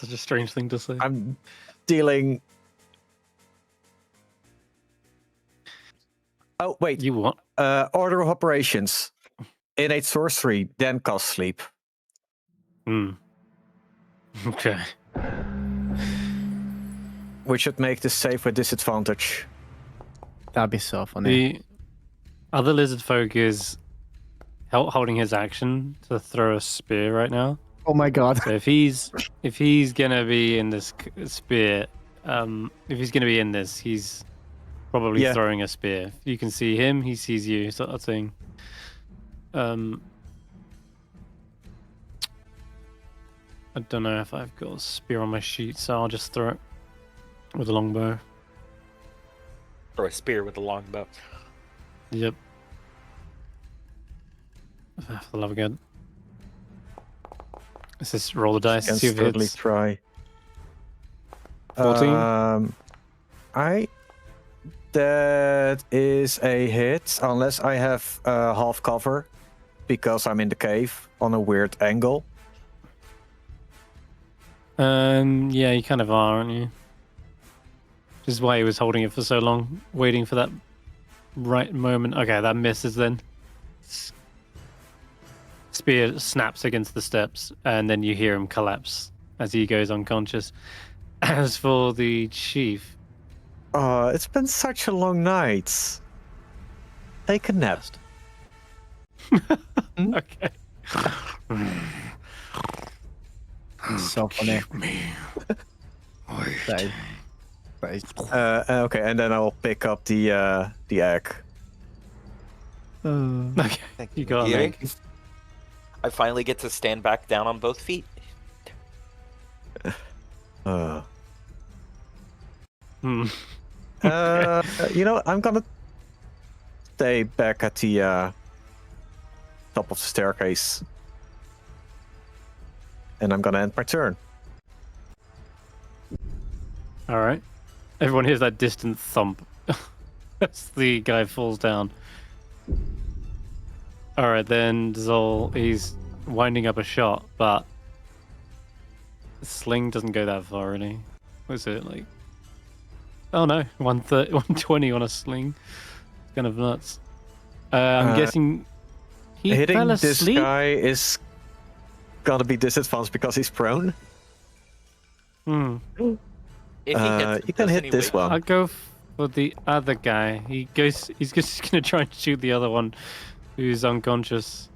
such a strange thing to say. I'm dealing. Oh wait. You what? Order of operations. Innate sorcery, then cast sleep. Okay. We should make this save with disadvantage. That'd be so funny. The other lizard folk is holding his action to throw a spear right now. Oh my god. So if he's gonna be in this spear, if he's gonna be in this, he's probably throwing a spear. You can see him, he sees you, sort of thing. I don't know if I've got a spear on my sheet, so I'll just throw it with a longbow. Or a spear with a longbow. Yep. For the love of God. Let's just roll the dice. Can See if it certainly hits. try. 14? That is a hit, unless I have half cover, because I'm in the cave on a weird angle. Yeah, you kind of are, aren't you? This is why he was holding it for so long, waiting for that right moment. Okay, that misses then. Spear snaps against the steps, and then you hear him collapse as he goes unconscious. As for the chief... It's been such a long night. Take a nap. Okay. So funny. That is Okay, and then I'll pick up the egg. Okay, you got Yeah. it. I finally get to stand back down on both feet. Hmm. You know, I'm gonna stay back at the top of the staircase. And I'm gonna end my turn. Alright. Everyone hears that distant thump as the guy falls down. Alright, then Zol, he's winding up a shot, but the sling doesn't go that far, really. What is it, like... Oh no, 120 on a sling. It's kind of nuts. I'm guessing he hitting fell this asleep? guy is gonna be disadvantaged because he's prone. Hmm. If he hits, You can hit this one. I'll go for the other guy. He's just gonna try and shoot the other one who's unconscious.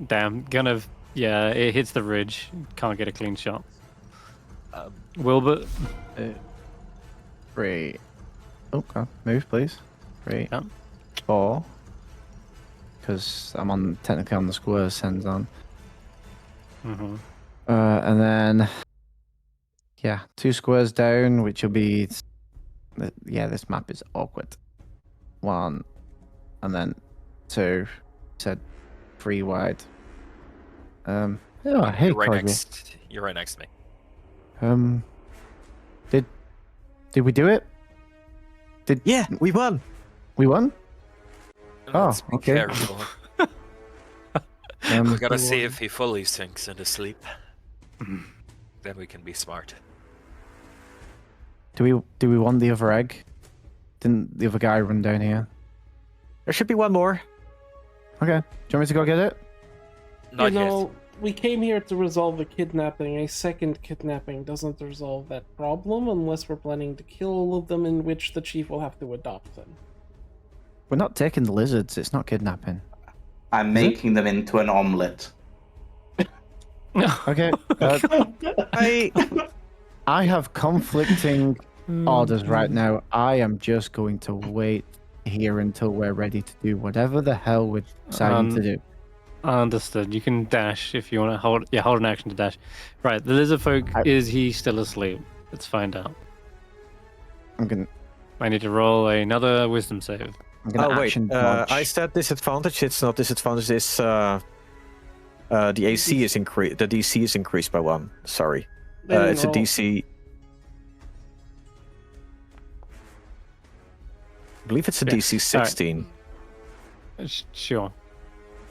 Damn, yeah, it hits the ridge. Can't get a clean shot. Willbert, 3. Okay, move please. 3. Yeah. 4. Because I'm technically on the square sends on. And then, yeah, 2 squares down, which will be, yeah, this map is awkward. 1, and then 2. Said 3 wide. Oh, hey, Koji. You're right next to me. Did we do it? Yeah, we won. We won? Let's be okay. careful. We gotta see if he fully sinks into sleep. Then we can be smart. Do we want the other egg? Didn't the other guy run down here? There should be one more. Okay. Do you want me to go get it? Not you yet. know, we came here to resolve the kidnapping. A second kidnapping doesn't resolve that problem unless we're planning to kill all of them, in which the chief will have to adopt them. We're not taking the lizards. It's not kidnapping. I'm making them into an omelette. Okay. I have conflicting orders right now. I am just going to wait here until we're ready to do whatever the hell we're deciding to do. Understood. You can dash if you want to hold. Yeah, hold an action to dash. Right. The lizard folk, is he still asleep? Let's find out. I need to roll another wisdom save. I'm gonna action dodge. I said disadvantage. It's not disadvantage. It's the AC is increased. The DC is increased by 1. Sorry. It's a DC. I believe it's a DC 16. Sure.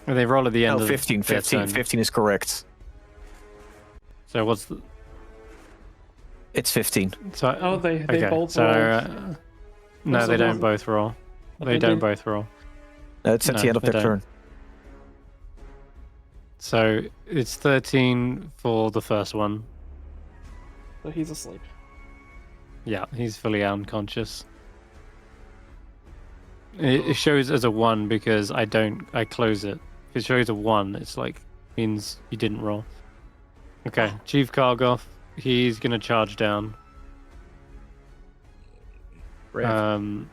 They roll at the end of 15. their turn. 15 is correct. So what's the... It's 15. So, Oh, they okay, both so, rolled. no, Also they don't wasn't- both roll. But They they don't did. both roll. It's at No, the end of they their don't. turn. So it's 13 for the first one. So he's asleep. Yeah, he's fully unconscious. It shows as a 1 because I close it. If it shows a 1, it's like, means you didn't roll. Okay, Chief Kargoth, he's gonna charge down. Brave.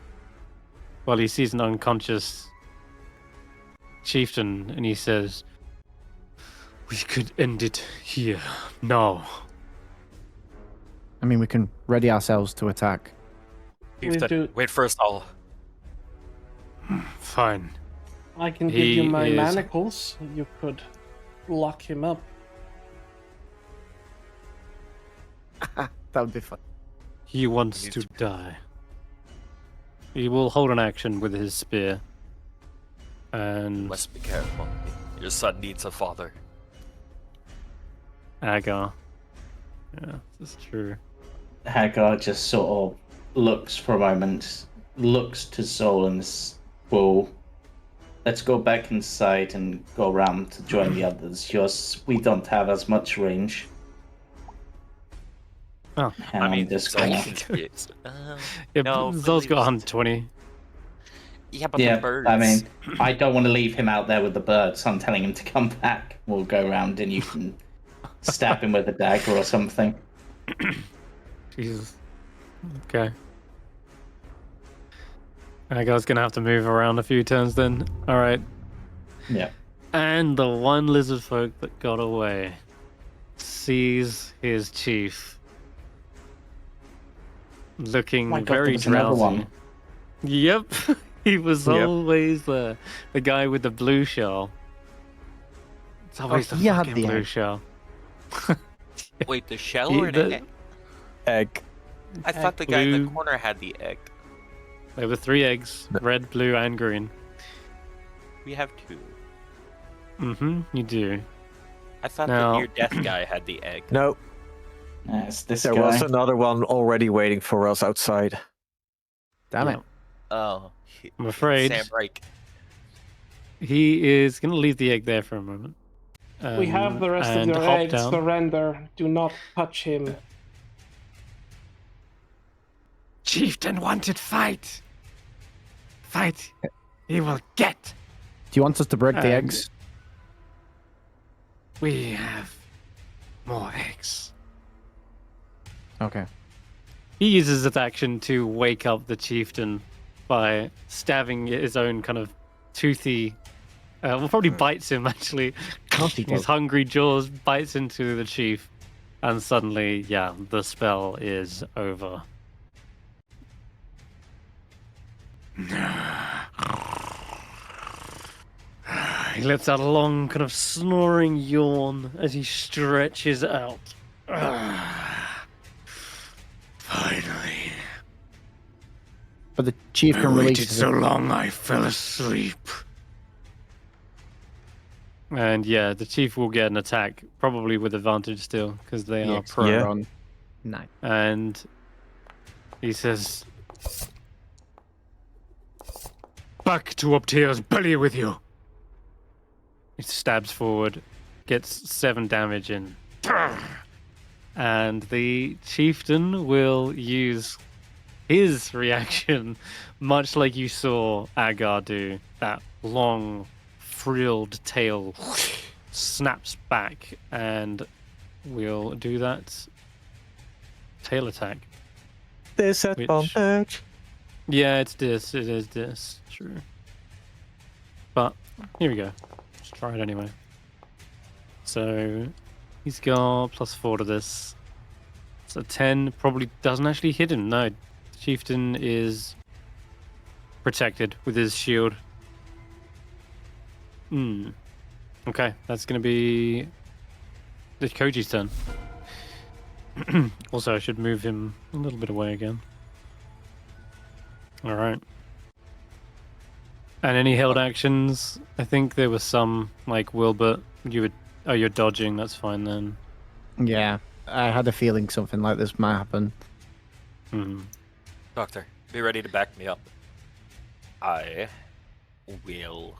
Well, he sees an unconscious chieftain and he says, "We could end it here, now." I mean, we can ready ourselves to attack. Chieftain, do- wait first, I'll... Fine. I can give you He my is- manacles. You could lock him up. That would be fun. He wants to die. He will hold an action with his spear. You And must be careful. Your son needs a father. Agar. Yeah, that's true. Hagar just sort of looks for a moment, looks to Soul and will let's go back inside and go around to join the others. Just we don't have as much range. Oh. And I mean, I'm just Zol gonna... is- Yeah, no, Zol's got Philip's- 120. Yeah, but Yeah, the birds. I mean, I don't want to leave him out there with the birds, so I'm telling him to come back. We'll go around and you can stab him with a dagger or something. Jesus. Okay. Agar's gonna have to move around a few turns then. Alright. Yeah. And the one lizard folk that got away sees his chief looking My God, there very was another drowsy. one. Yep, he was Yep. always the guy with the blue shell. It's always the he had fucking the blue egg. shell. Wait, the shell He- or the- the egg? Egg. I thought the guy in the blue- corner had the egg. There were 3 eggs, red, blue, and green. We have 2. Mm-hmm, you do. I thought Now- the near-death guy had the egg. No, It's this there guy. was another one already waiting for us outside. Damn Yeah. it. Oh, I'm afraid Sam Reich. he is going to leave the egg there for a moment. We have the rest of and your hop eggs. down. Surrender. Do not touch him. Chieftain wanted fight. Fight. He will get. Do you want us to break the And- eggs? We have more eggs. Okay. He uses his action to wake up the chieftain by stabbing his own kind of toothy. Well, probably bites him actually. Naughty His dog. hungry jaws bites into the chief, and suddenly, yeah, the spell is over. He lets out a long, kind of snoring yawn as he stretches out. Finally. But the chief I can waited release so long I fell asleep. And yeah, the chief will get an attack, probably with advantage still, because they are Yes, prone. Yeah. on 9. And he says, Back to Opteo's belly with you. he stabs forward, gets 7 damage in. And the chieftain will use his reaction, much like you saw Agar do. That long, frilled tail snaps back, and we'll do that tail attack. Disadvantage. Yeah, it's this. It is this. True. But here we go. Let's try it anyway. So he's got +4 to this. So 10 probably doesn't actually hit him. No, chieftain is protected with his shield. Okay, that's gonna be the Koji's turn. Also, I should move him a little bit away again. All right. And any held actions? I think there was some like Willbert. You would. Oh, you're dodging. That's fine then. Yeah, I had a feeling something like this might happen. Doctor, be ready to back me up. I will.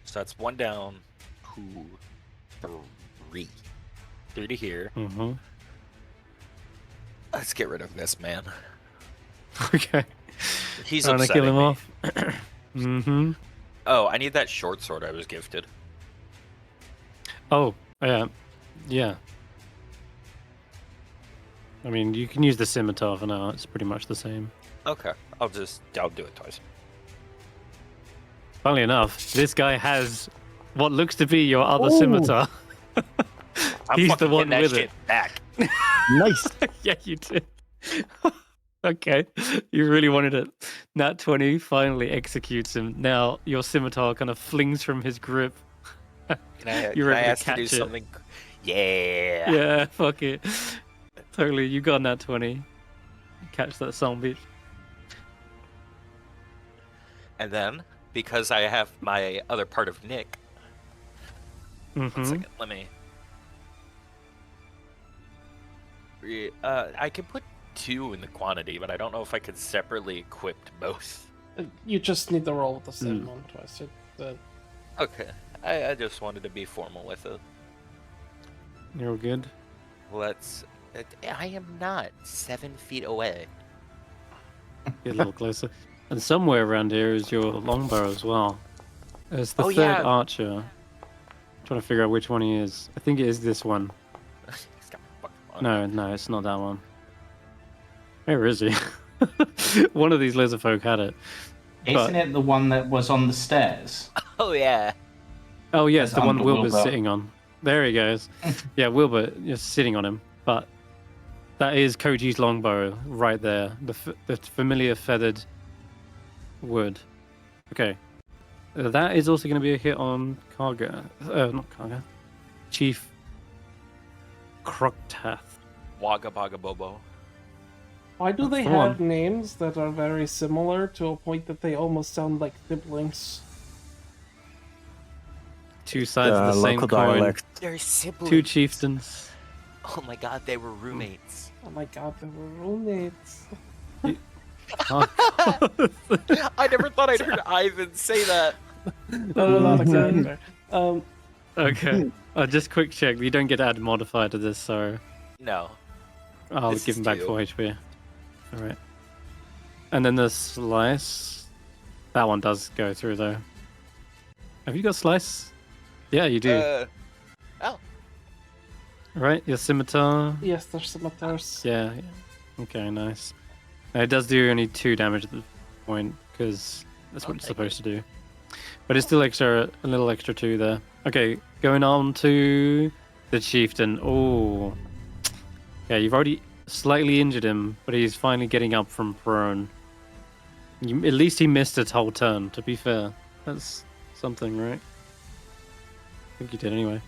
So that's 1 down, 2, 3. 3 to here. Mm-hmm. Let's get rid of this man. Okay. He's Trying to upsetting kill him me. off. Mm-hmm. Oh, I need that short sword I was gifted. Oh, yeah. I mean, you can use the scimitar for now. It's pretty much the same. Okay, I'll do it twice. Funnily enough, this guy has what looks to be your other Ooh. scimitar. I'm He's fucking the one getting that with shit it. back. Nice. Yeah, you did. Okay, you really wanted it. Nat 20 finally executes him. Now your scimitar kind of flings from his grip. Can I You're able to ask to do catch it. something? Yeah. Yeah, fuck it. Totally, you got Nat 20. Catch that song, bitch. And then, because I have my other part of Nick, one Mm-hmm. second, let me. I can put 2 in the quantity, but I don't know if I could separately equip both. You just need to roll with the same one twice. Okay, I just wanted to be formal with it. You're all good. Let's. I am not 7 feet away. Get a little closer. And somewhere around here is your longbow as well. There's the Oh, third yeah. archer. I'm trying to figure out which one he is. I think it is this one. He's got my fucking longbow. No, it's not that one. Where is he? One of these lizard folk had it. Isn't it the one that was on the stairs? Oh yeah. Oh, yes, That's the one under Wilbur's Willbert. sitting on. There he goes. Yeah, Willbert is sitting on him. But that is Koji's longbow right there. The familiar feathered wood. Okay. That is also going to be a hit on Karga. Not Karga. Chief Kroktath. Wagga Baga Bobo. Why do they Go on. have names that are very similar to a point that they almost sound like siblings? Two sides of the same local coin. dialect. They're siblings. 2 chieftains. Oh my god, they were roommates. Oh my god, they were roommates. Oh, I never thought I'd heard Ivan say that. No, not a character. okay. Just quick check. You don't get to add modifier to this, so No. I'll This give is him back 2. 4 HP. Alright. And then the slice. That one does go through, though. Have you got slice? Yeah, you do. Oh. Right? Your scimitar? Yes, they're scimitars. Yeah. Okay, nice. It does do only 2 damage at the point, because that's what it's Okay, supposed to do. But it's still extra, a little extra 2 there. Okay, going on to the chieftain. Oh. Yeah, you've already slightly injured him, but he's finally getting up from prone. At least he missed his whole turn, to be fair. That's something, right? I think he did anyway.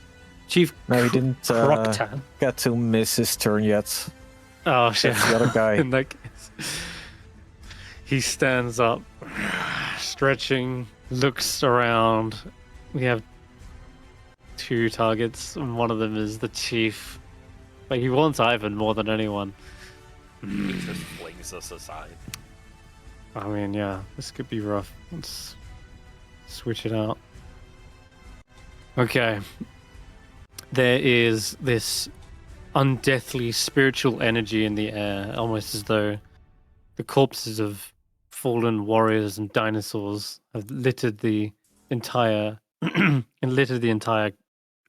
Chief No, he didn't Kroktan. get to miss his turn yet. Oh, shit. That's the other guy. In that case. He stands up, stretching, looks around. We have 2 targets, and one of them is the chief. But he wants Ivan more than anyone. He just flings us aside. I mean, yeah, this could be rough. Let's switch it out. Okay. There is this undeathly spiritual energy in the air, almost as though the corpses of fallen warriors and dinosaurs have littered the entire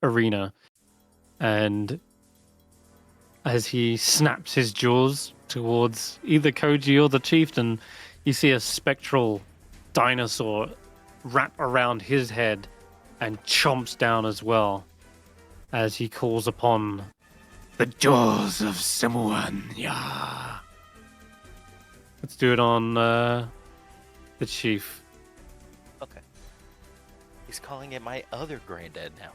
arena. And as he snaps his jaws towards either Koji or the chieftain, you see a spectral dinosaur wrap around his head and chomps down as well as he calls upon the jaws of someone. Yeah. Let's do it on the chief. Okay. He's calling it my other granddad now.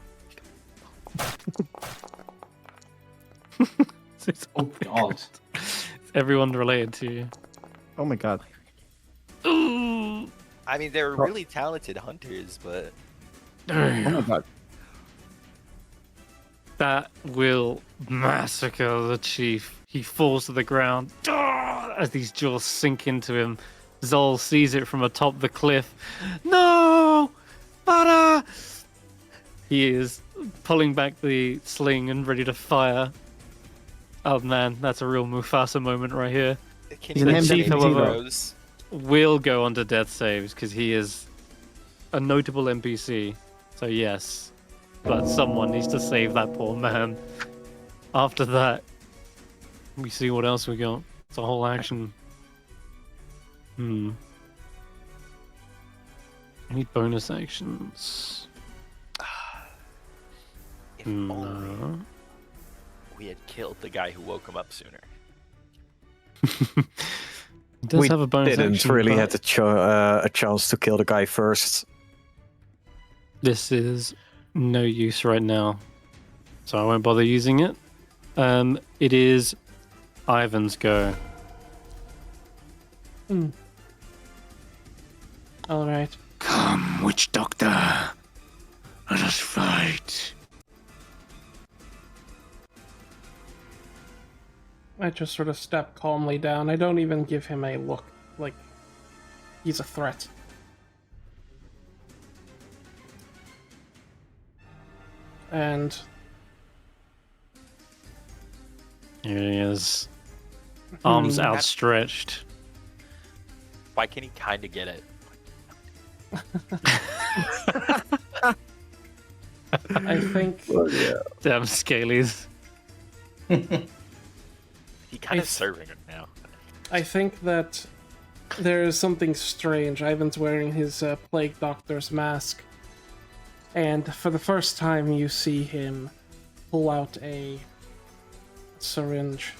It's Oh god. everyone related to you. Oh my god. Ooh. I mean, they're really talented hunters, but Oh my god. That will massacre the chief. He falls to the ground as these jaws sink into him. Zol sees it from atop the cliff. No! Butter! He is pulling back the sling and ready to fire. Oh man, that's a real Mufasa moment right here. Can He's you an make NPC saving though. throws? Will go onto death saves because he is a notable NPC. So yes, but someone needs to save that poor man. After that, we see what else we got. It's a whole action. Any bonus actions? If only No. we had killed the guy who woke him up sooner. It does We have a bonus didn't action, really but have a chance to kill the guy first. this is no use right now, so I won't bother using it. It is Ivan's go. All right. Come, witch doctor. Let us fight. I just sort of step calmly down. I don't even give him a look like he's a threat. And Here he is, arms outstretched. Why can he kind of get it? I think Damn scalies. He kind of serving it now. I think that there is something strange. Ivan's wearing his plague doctor's mask, and for the first time you see him pull out a syringe,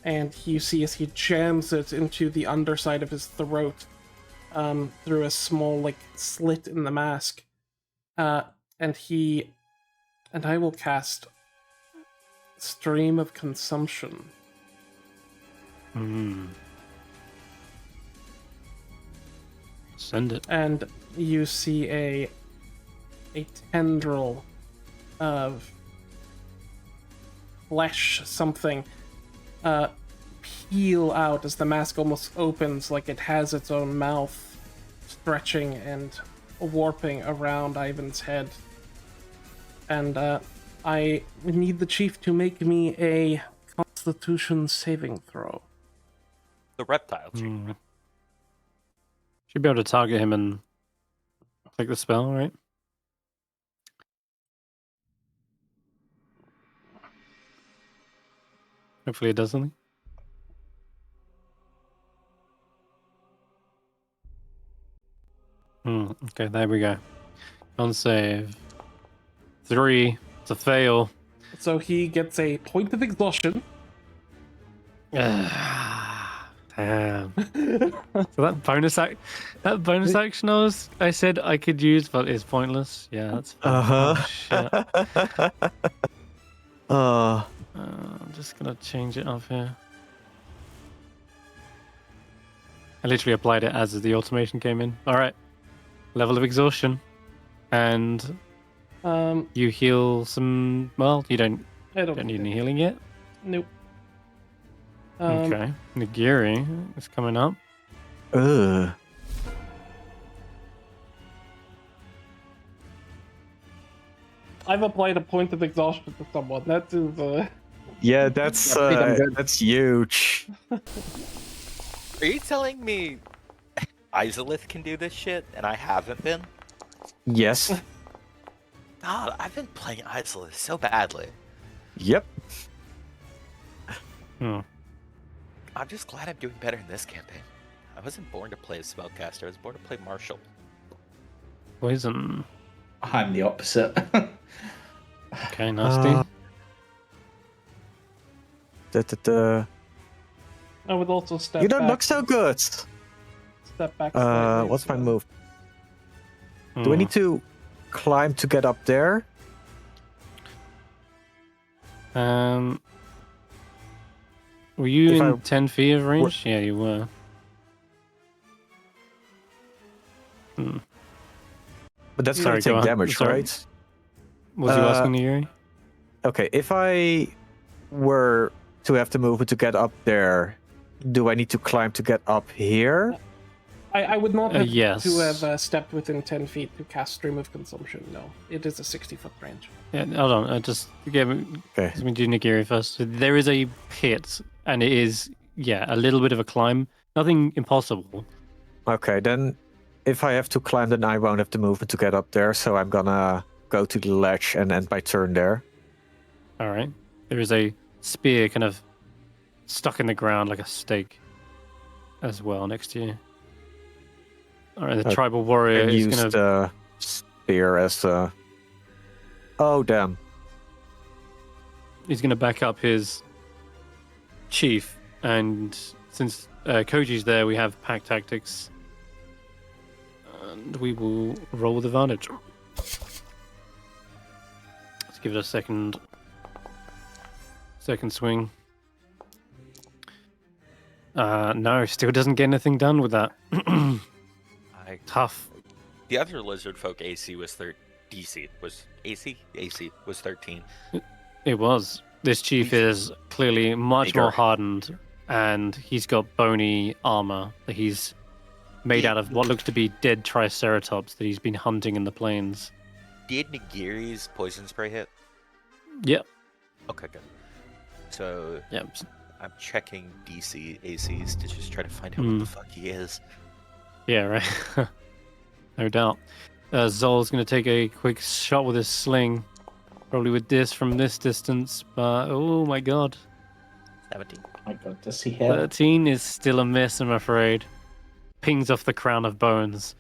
and you see as he jams it into the underside of his throat through a small like slit in the mask, and I will cast Stream of Consumption. Send it. And you see a tendril of flesh something peel out as the mask almost opens, like it has its own mouth, stretching and warping around Ivan's head. And I need the chief to make me a Constitution saving throw. The reptile chief. Should be able to target him and click the spell, right? Hopefully it does something. Okay, there we go. On save. 3. It's a fail. So he gets a point of exhaustion. Damn. So that bonus action I said I could use, but it's pointless. Yeah, that's fine. Oh, shit. I'm just gonna change it up here. I literally applied it as the automation came in. All right, level of exhaustion, and you heal some. Well, you don't need any healing yet. Nope. Okay, Nagiri is coming up. Ugh. I've applied a point of exhaustion to someone. That is Yeah, that's huge. Are you telling me Izalith can do this shit and I haven't been? Yes. God, I've been playing Izalith so badly. Yep. I'm just glad I'm doing better in this campaign. I wasn't born to play a spellcaster. I was born to play martial. Poison. I'm the opposite. Okay, nasty. I would also step. You don't back, look so good. Step back. slightly What's as my well. move? Do I need to climb to get up there? Were you If in I 10 feet of range? Yeah, you were. But that's Sorry, gonna take go on. damage, Sorry. right? Was you asking Nagiri? Okay, if I were to have the movement to get up there, do I need to climb to get up here? I would not have yes. to have stepped within 10 feet to cast Stream of Consumption, no. It is a 60-foot range. Yeah, hold on. I just give me Okay. let me do Nagiri first. So there is a pit, and it is a little bit of a climb. Nothing impossible. Okay, then if I have to climb, then I won't have the movement to get up there, so I'm gonna go to the ledge and end my turn there. All right. There is a spear kind of stuck in the ground like a stake as well next to you. All right, the Okay, tribal warrior And is use going to. the spear as a... Oh, damn. He's going to back up his chief, and since Koji's there, we have pack tactics, and we will roll with advantage. Let's give it a second swing. No, still doesn't get anything done with that. Tough. The other lizard folk AC was DC was AC was 13. It was. This chief is clearly much Agar. more hardened, and he's got bony armor that he's made out of what looks to be dead triceratops that he's been hunting in the plains. Did Nagiri's poison spray hit? Yep. Okay, good. So Yep. I'm checking DC ACs to just try to find out what the fuck he is. Yeah, right. No doubt. Zol's going to take a quick shot with his sling. Probably with this from this distance, but oh my god. 17. I got to see him. 13 is still a miss, I'm afraid. Pings off the crown of bones.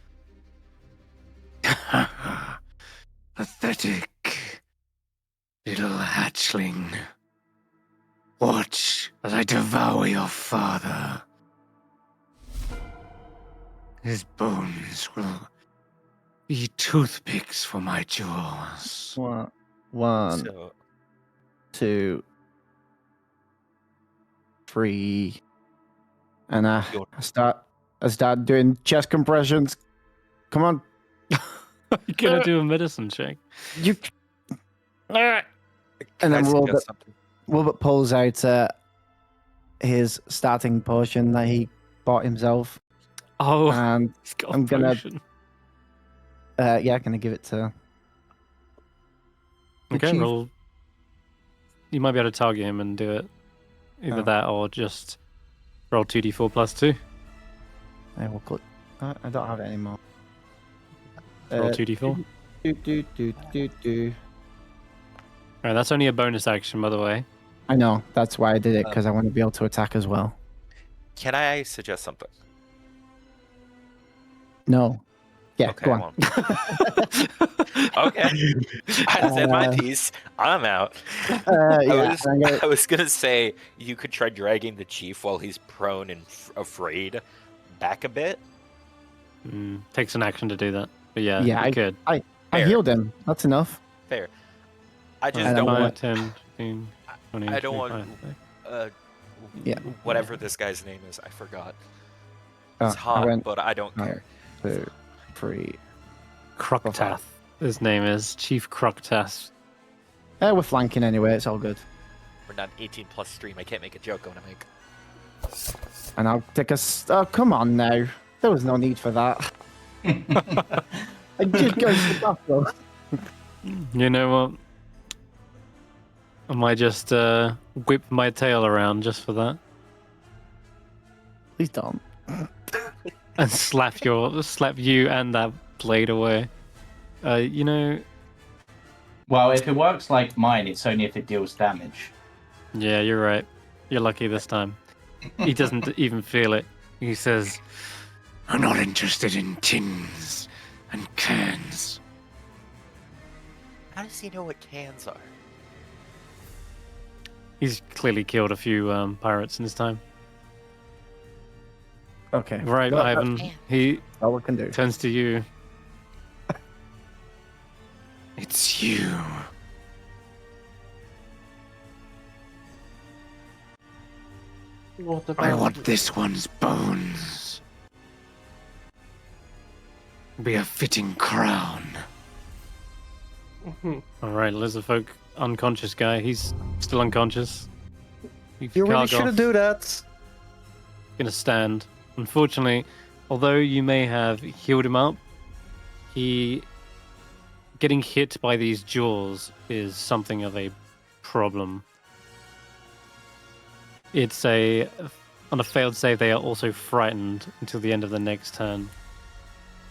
Pathetic little hatchling. Watch as I devour your father. His bones will be toothpicks for my jaws. One, So 2, 3, and I start doing chest compressions. Come on, You're going to do a medicine check. you. And then Wilbert pulls out his starting potion that he bought himself, Oh, and he's got I'm a gonna- potion. gonna give it to. the Okay, chief. roll. You might be able to target him and do it. Either Oh. that or just roll 2d4 plus 2. I will click. I don't have it anymore. Roll 2d4. Do. Alright, that's only a bonus action, by the way. I know. That's why I did it, because I want to be able to attack as well. can I suggest something? No. Yeah, Okay, go on. well. Okay. I said my piece. I'm out. I was gonna say you could try dragging the chief while he's prone and afraid back a bit. Takes an action to do that. But yeah, Yeah, you could. I Fair. healed him. That's enough. Fair. I just And don't I'm want 10, 15, 20, I don't 25. uh, Yeah. whatever this guy's name is. I forgot. Oh, It's I hot, went- but I don't oh. care. 2, 3. Kruktath, his name is. Chief Kruktath. We're flanking anyway. It's all good. We're not 18 plus stream. I can't make a joke. I'm gonna make. And I'll take a. Oh, come on now. There was no need for that. I just go to the bathroom. You know what? I might just whip my tail around just for that. Please don't. And slap you and that blade away. You know, Well, if it works like mine, it's only if it deals damage. yeah, you're right. You're lucky this time. He doesn't even feel it. He says, I'm not interested in tins and cans. How does he know what cans are? he's clearly killed a few pirates in his time. Okay. Right, Well, Ivan. He all we can do. turns to you. It's you. What I about want this one's bones. Be a fitting crown. Mhm. All right, lizard folk. unconscious guy. He's still unconscious. You really shouldn't do that. Gonna stand. Unfortunately, although you may have healed him up, he getting hit by these jaws is something of a problem. It's on a failed save, they are also frightened until the end of the next turn.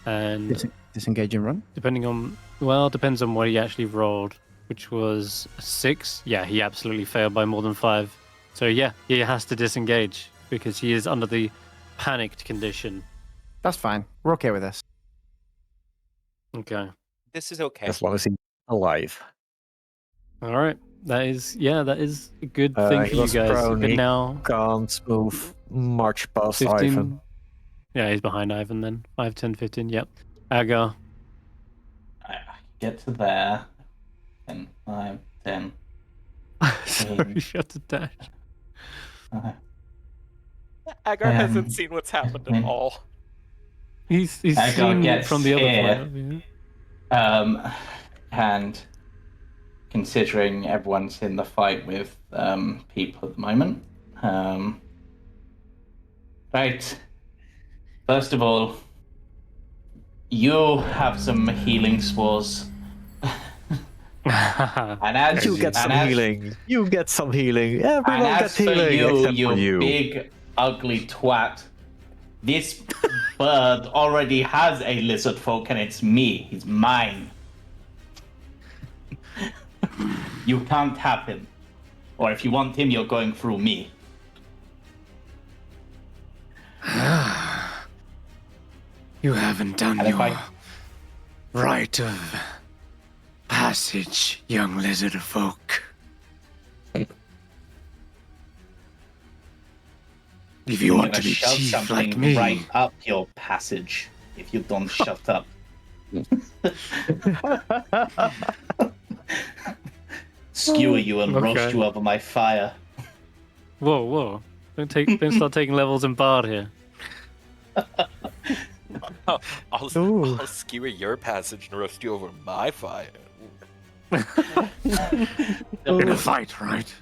And Disengage and run? depends on what he actually rolled, which was a 6. Yeah, he absolutely failed by more than 5. So yeah, he has to disengage because he is under the panicked condition. That's fine. We're okay with this. Okay. This is okay. As long as he's alive. All right. That is a good thing He for you was guys. prone, But he now can't move much past 15. Ivan. Yeah, he's behind Ivan then. 5, 10, 15. Yep. Agar. I get to there. 10, 5, 10. Sorry, you have to dash. Agar hasn't seen what's happened at all. He's Agar seen gets from the other here. point of view. And considering everyone's in the fight with people at the moment. Right. First of all, you have some healing spores. And as You get some healing. You get some healing. Everyone and gets as for healing you, except you for you. big ugly twat, this bird already has a lizard folk, and it's me. He's mine. You can't have him. Or if you want him, you're going through me. You haven't done And if your I- rite of passage, young lizard folk. If you I'm want gonna to be shove chief something like me, right up your passage if you don't shut up. Skewer you and roast Okay. you over my fire. Whoa. Don't start taking levels in Bard here. I'll skewer your passage and roast you over my fire. in a fight, right?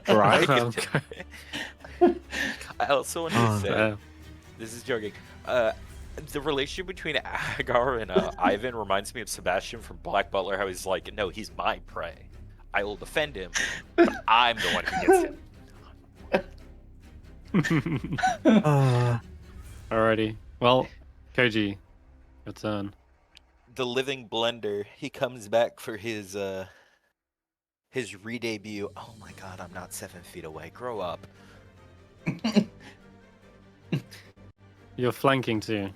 Right? Okay. I also want to say, Fair. this is joking. The relationship between Agar and Ivan reminds me of Sebastian from Black Butler. How he's like, no, he's my prey. I will defend him, but I'm the one who gets him. Alrighty. Well, Koji, your turn. The living blender. He comes back for his re-debut. Oh my god, I'm not 7 feet away. Grow up. You're flanking too.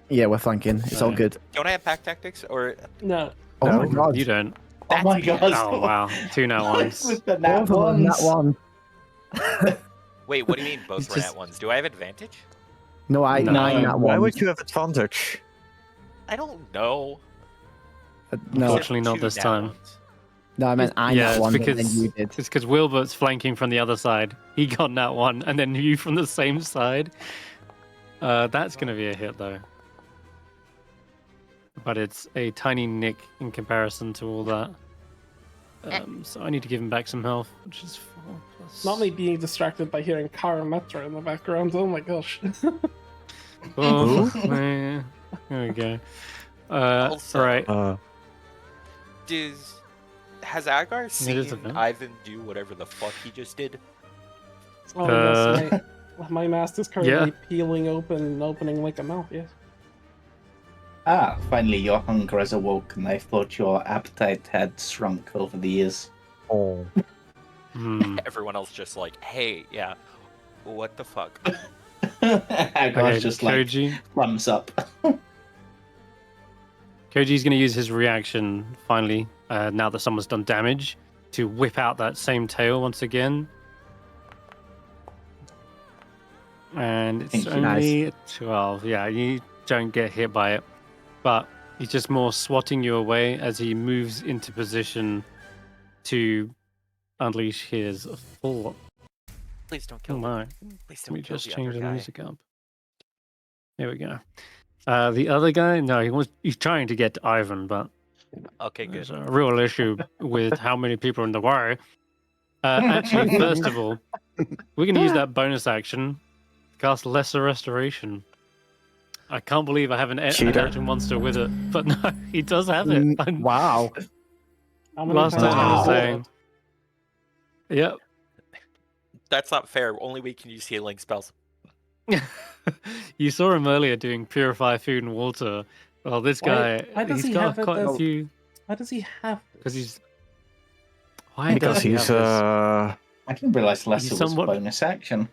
Yeah, we're flanking. It's all good. Don't I have pack tactics or? No. Oh No, my god. You don't. Oh my That's god. Oh wow. 2 nat ones. With the nat Both of them, ones. that one. Wait, what do you mean both It's were just- nat ones? Do I have advantage? No, I No. 9 that Why one. would you have advantage? I don't know. No, Unfortunately, not Two this nat time. ones. no, I meant I Yeah, that it's one, and because then you did. it's because Willbert's flanking from the other side. He got nat 1, and then you from the same side. That's gonna be a hit though. But it's a tiny nick in comparison to all that. So I need to give him back some health, which is 4 plus. Not me being distracted by hearing Karametra in the background. Oh my gosh. Oh, there we go. Also, Right. Has Agar is seen a vent. Ivan do whatever the fuck he just did? Oh yes, my mask is currently peeling open and opening like a mouth, yes. Ah, finally your hunger has awoken. I thought your appetite had shrunk over the years. Oh. Everyone else just like, hey, yeah, what the fuck? Agar's Okay, just like Koji. thumbs up. Koji's going to use his reaction finally, now that someone's done damage, to whip out that same tail once again. And it's Thank you. only a 12. Yeah, you don't get hit by it. But he's just more swatting you away as he moves into position to unleash his full. Please don't Oh kill me. my. Please Let me don't kill just the change other the guy. music up. There we go. The other guy, no, he's trying to get to Ivan, but Okay, good. There's a real issue with how many people are in the way. Actually, first of all, we're going to use that bonus action to cast Lesser Restoration. I can't believe I haven't an Cheater. action monster with it, but no, he does have it. Wow. How many Last times time I was can you saying, yep. That's not fair. Only we can use healing spells. You saw him earlier doing Purify Food and Water. Well, this guy, why does he's he got have it quite a as- few. Why does he have this? Because he's. Why Because does he he's have I didn't realize Lesser was a somewhat- bonus action.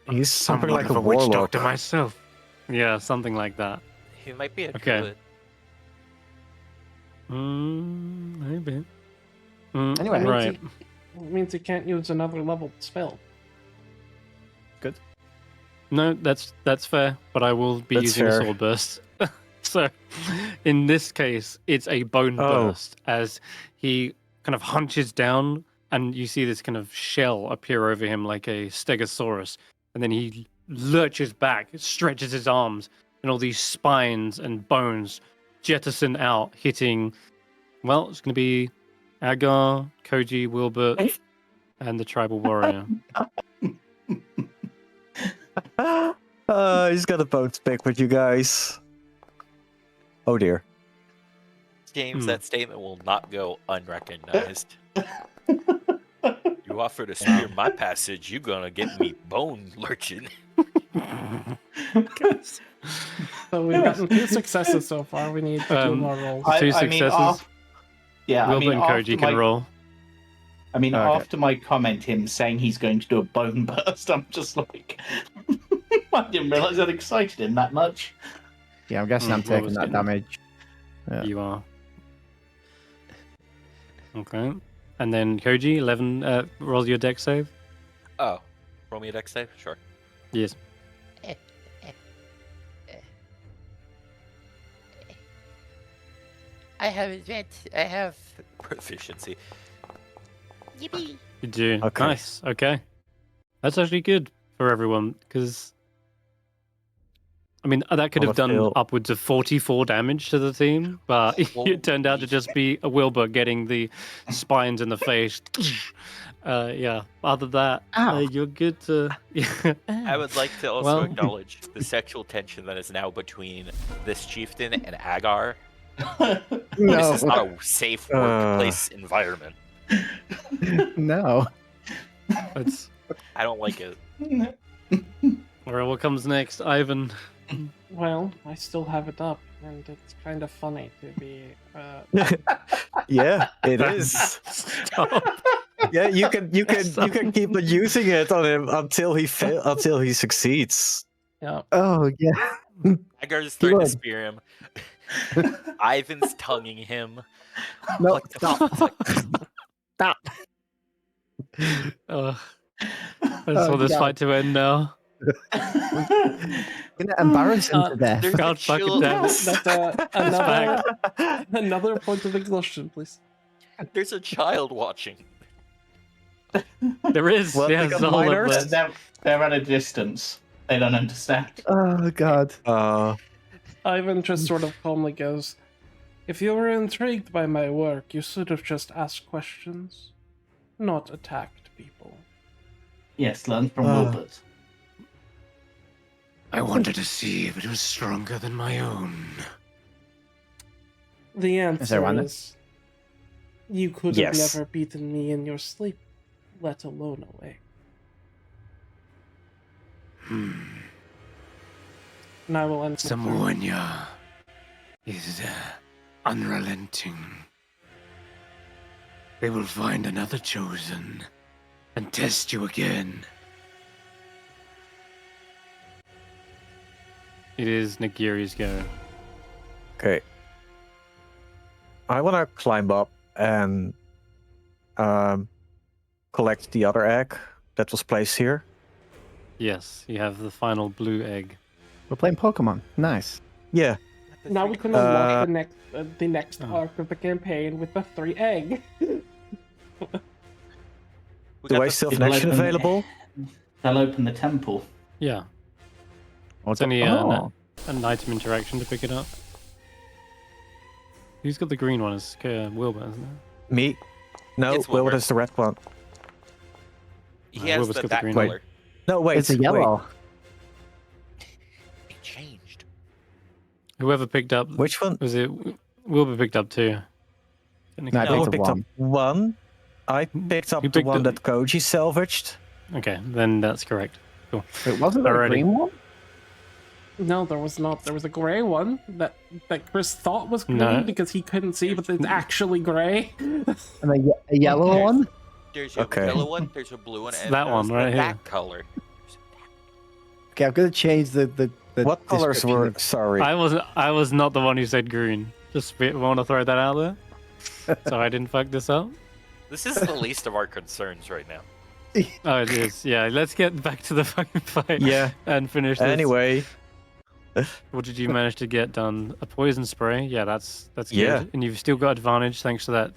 he's something Somewhat like of a a witch warlock. doctor myself. this? Yeah, something like that. He might be a Okay. druid. Maybe. Anyway. That means right. It means he can't use another level spell. No, that's fair, but I will be That's using fair. a sword burst. So, in this case, it's a bone burst as he kind of hunches down, and you see this kind of shell appear over him like a stegosaurus, and then he lurches back, stretches his arms, and all these spines and bones jettison out, hitting. Well, it's going to be Agar, Koji, Willbert, and the tribal warrior. He's got a bone to pick with you guys. Oh dear. James, Hmm. that statement will not go unrecognized. You offer to spear my passage, you gonna get me bone lurching. So we've gotten 2 successes so far. We need 2 more rolls. Two I mean, successes. Wilbert and Koji can roll. I mean, Okay. after my comment, him saying he's going to do a bone burst, I'm just like, I didn't realize that excited him that much. Yeah, I'm guessing I'm what taking was that good? damage. Yeah. You are. Okay. And then Koji, 11, roll your deck save. Oh, roll me a dex save? Sure. Yes. I have Proficiency. yippee. You do. Okay. Nice. Okay. That's actually good for everyone because, I mean, that could Well, have done Phil- upwards of 44 damage to the team, but Well, it turned out to just be a Wilbur getting the spines in the face. Yeah. Other than that, Ow. you're good to. I would like to also Well- acknowledge the sexual tension that is now between this chieftain and Agar. No. This is not a safe workplace environment. No. It's, I don't like it. all right, what comes next, Ivan? Well, I still have it up, and it's kind of funny to be. Yeah, it is. Stop. Yeah, you can keep using it on him until he succeeds. Yeah. Oh, yeah. Agar's trying to Good. spear him. Ivan's tonguing him. No, What the stop. fuck? Stop. I just want this God. fight to end now. I'm gonna embarrass him to death. There's a God fucking child. damn it. That's another point of exhaustion, please. There's a child watching. There is. Well, Yeah, they got Zola, minors. but- They're at a distance. They don't understand. Oh, God. Ivan just sort of calmly goes, "If you were intrigued by my work, you should have just asked questions, not attacked people." Yes, learn from Ah. Wilbert. I wanted to see if it was stronger than my own. The there answer one? is, you could Yes. have never beaten me in your sleep, let alone awake. And I will end with Samoanya is unrelenting. They will find another chosen and test you again. It is Nagiri's go. Okay. I want to climb up and collect the other egg that was placed here. Yes, you have the final blue egg. We're playing Pokemon. Nice. Yeah. Now we can unlock the next arc of the campaign with the 3 egg. We Do got I the- still have It'll an action open- available? They'll open the temple. Yeah, Oh, it's only oh. an item interaction to pick it up. Who's got the green one? It's Willbert, isn't it? Me? No, It's Wilbert Wilbert. is the red one. He has Wilbert's got the that green color. No, wait. It's a wait. yellow. It changed. Whoever picked up. Which one? Was it Wilbur picked up 2? No, I No, picked picked up up one. 1. I picked up You the picked one up- that Koji salvaged. Okay, then that's correct. Cool. It wasn't there a Alrighty. green one? No, there was not. There was a gray one that Chris thought was green No. because he couldn't see, but it's actually gray. And a yellow one? There's a Okay. yellow one, there's a blue one, It's and that there's one the right here. that color. Okay, I'm going to change the What colors description were? of- Sorry. I was not the one who said green. Just want to throw that out there. So I didn't fuck this up. This is the least of our concerns right now. Oh, it is. Yeah, let's get back to the fucking fight. Yeah. And finish this. Anyway, What did you manage to get done? A poison spray? Yeah, that's good. Yeah. And you've still got advantage thanks to that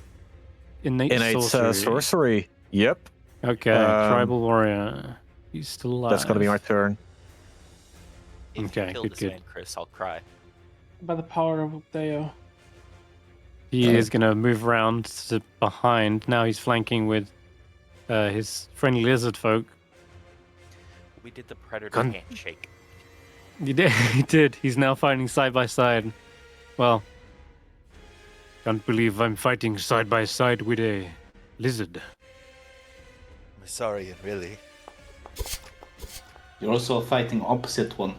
innate sorcery. sorcery. Yep. Okay, tribal warrior. He's still alive. That's gonna be my turn. If Okay, you kill good, this good. man, Chris, I'll cry. By the power of Deo. He is going to move around to behind. Now he's flanking with his friendly lizard folk. We did the predator Gun- handshake. He did. He did. He's now fighting side by side. Well, can't believe I'm fighting side by side with a lizard. I'm sorry, really. You're also fighting opposite one.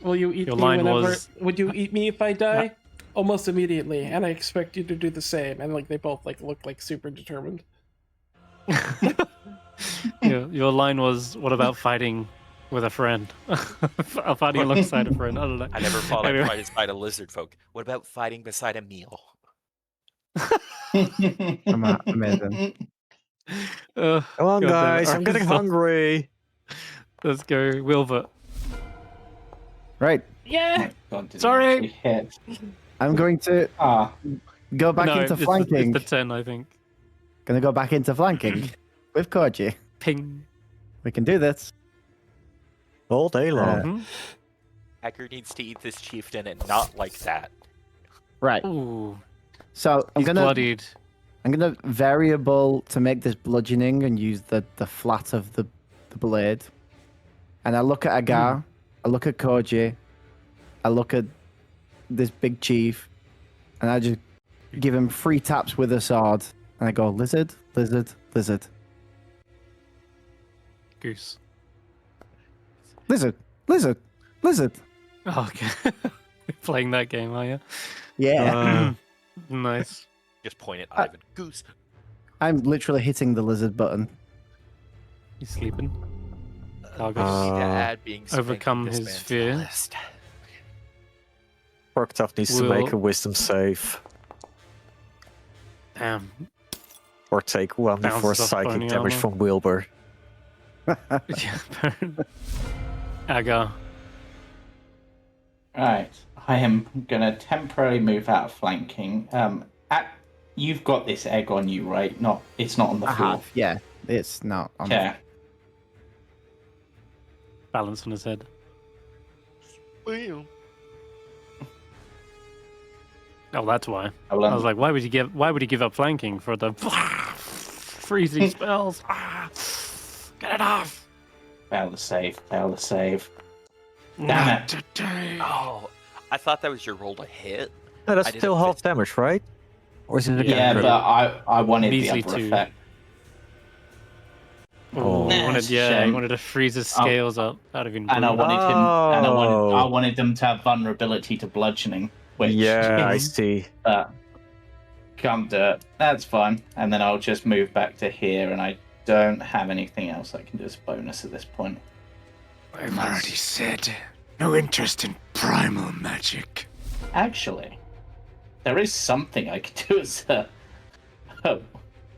Will you eat Your me line whenever? was- Would you eat me if I die? Almost immediately, and I expect you to do the same. And like they both like look like super determined. Your line was, "What about fighting with a friend? Fighting alongside a friend." I don't know. I never thought Anyway. I'd fight beside a lizard folk. What about fighting beside a meal? Amazing. Come Come on, guys. I'm getting hungry. Let's go, Willbert. Right. Yeah. God, did Sorry. I actually hit? I'm going to go back No, into it's flanking. The 10, I think. Going to go back into flanking with Koji. Ping. We can do this. All day long. Mhm. Agar needs to eat this chieftain and not like that. Right. Ooh, So I'm he's gonna bloodied. I'm gonna variable to make this bludgeoning and use the flat of the blade. And I look at Agar, I look at Koji, I look at this big chief, and I just give him 3 taps with a sword, and I go lizard, lizard, lizard, Goose. lizard, lizard, lizard. Oh, okay. Playing that game, are you? Yeah. Nice. Just point at Ivan. Goose. I'm literally hitting the lizard button. He's sleeping. We need to Uh, add being spanked overcome with this his man to the fear. list. Porktough needs to Will- make a wisdom save. Damn. Or take 1 before Bounces off psychic bony damage armor. from Wilbur. Yeah. Agar. Right, I am gonna temporarily move out of flanking. You've got this egg on you, right? It's not on the I floor. have, yeah. It's not. On the- Okay. Balance on his head. Oh, that's why. I will, I was like, why would he give up flanking for the freezing spells? Get it off! fail the save. Fail the save. Damn it. Today. Oh, I thought that was your roll to hit. No, that's I didn't still half fit- damage, right? Or is it a Yeah, crit? but I wanted Measly the other 2. effect. Oh, Nah, he wanted, it's a he shame. wanted to freeze his scales up. That'd have been And I brutal. wanted him. And I Oh. wanted them to have vulnerability to bludgeoning, which Yeah, I is, see. can't do it. That's fine. And then I'll just move back to here, and I don't have anything else I can do as a bonus at this point. I've already said no interest in primal magic. Actually, there is something I could do as a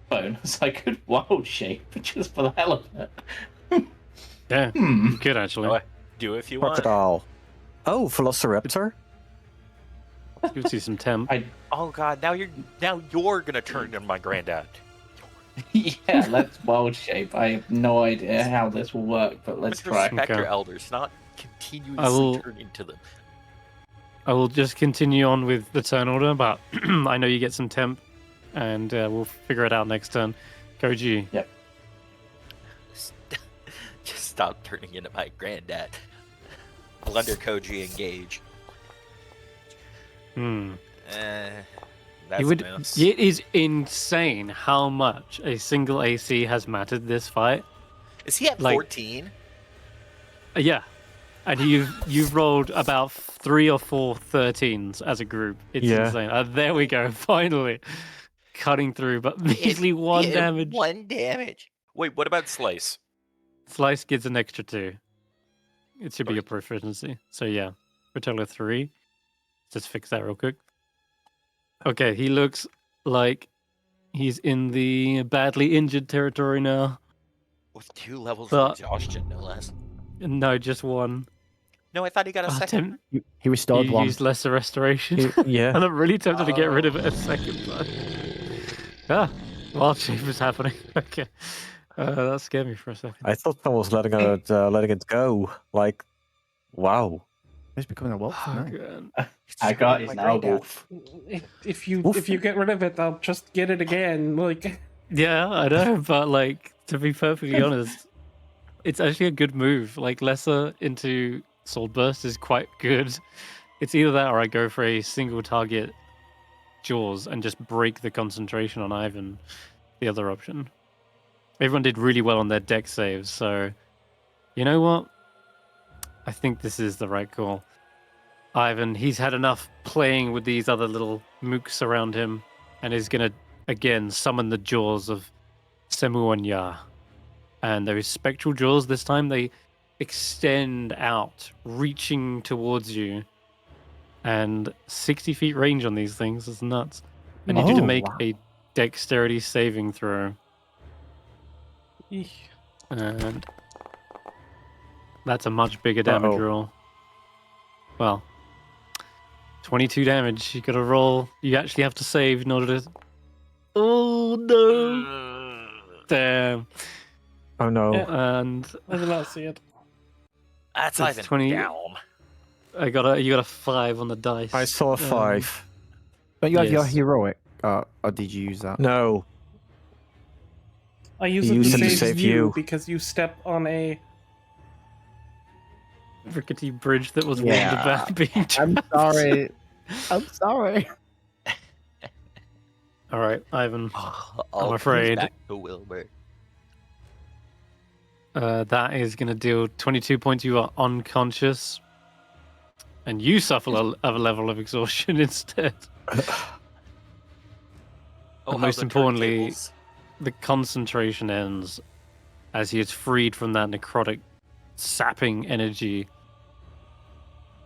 bonus. I could wild shape just for the hell of it. Yeah, you could actually. Oh, do if you want. Crocodile. Oh, Velociraptor? Gives you some temp. Oh god, now you're gonna turn into my granddad. Yeah, let's wild shape. I have no idea how this will work, but let's try. Respect Okay. your elders, not continuously I will- turn into them. I will just continue on with the turn order, but I know you get some temp, and we'll figure it out next turn. Koji. Yep. Just stop turning into my granddad. Blunder Koji engage. That's a miss. It is insane how much a single AC has mattered this fight. Is he at 14? Yeah. And you've rolled about 3 or 4 13s as a group. It's insane. There we go. Finally. Cutting through, but measly 1 damage. 1 damage. Wait, what about Slice? Slice gives an extra 2. It should be a proficiency. So yeah, for a total of 3. Just fix that real quick. Okay, he looks like he's in the badly injured territory now. With 2 levels of exhaustion, no less. No, just 1. No, I thought he got a second. He restored you 1. used lesser restoration. Yeah. And I'm really tempted to get rid of it a second time. Wild shape is happening. Okay. That scared me for a second. I thought someone was letting it go. Like, wow. He's becoming a wolf now. Agar is now a wolf. If you get rid of it, I'll just get it again. Like. Yeah, I know, but like to be perfectly honest, it's actually a good move. Like lesser into Sword Burst is quite good. It's either that or I go for a single target Jaws and just break the concentration on Ivan. The other option. Everyone did really well on their deck saves, so you know what? I think this is the right call. Ivan, he's had enough playing with these other little mooks around him and is gonna again summon the jaws of Semuanya. And those spectral jaws this time they extend out, reaching towards you. And 60 feet range on these things is nuts. I need you to make a dexterity saving throw. And that's a much bigger damage roll. Well, 22 damage. You gotta roll. You actually have to save in order to. Oh no! Damn. Oh no. Yeah. And I did not see it. That's Ivan 20. down. You got a 5 on the dice. I saw a 5. But you have your Yes. heroic, or did you use that? No. I use You it used to it to save save you you. because you step on a. rickety bridge that was warned Yeah. about being. I'm sorry. I'm sorry. All right, Ivan. All I'm comes afraid. back to Willbert. That is going to deal 22 points. You are unconscious. And you suffer a level of exhaustion instead. Oh, And how most the importantly, turntables. the concentration ends as he is freed from that necrotic, sapping energy.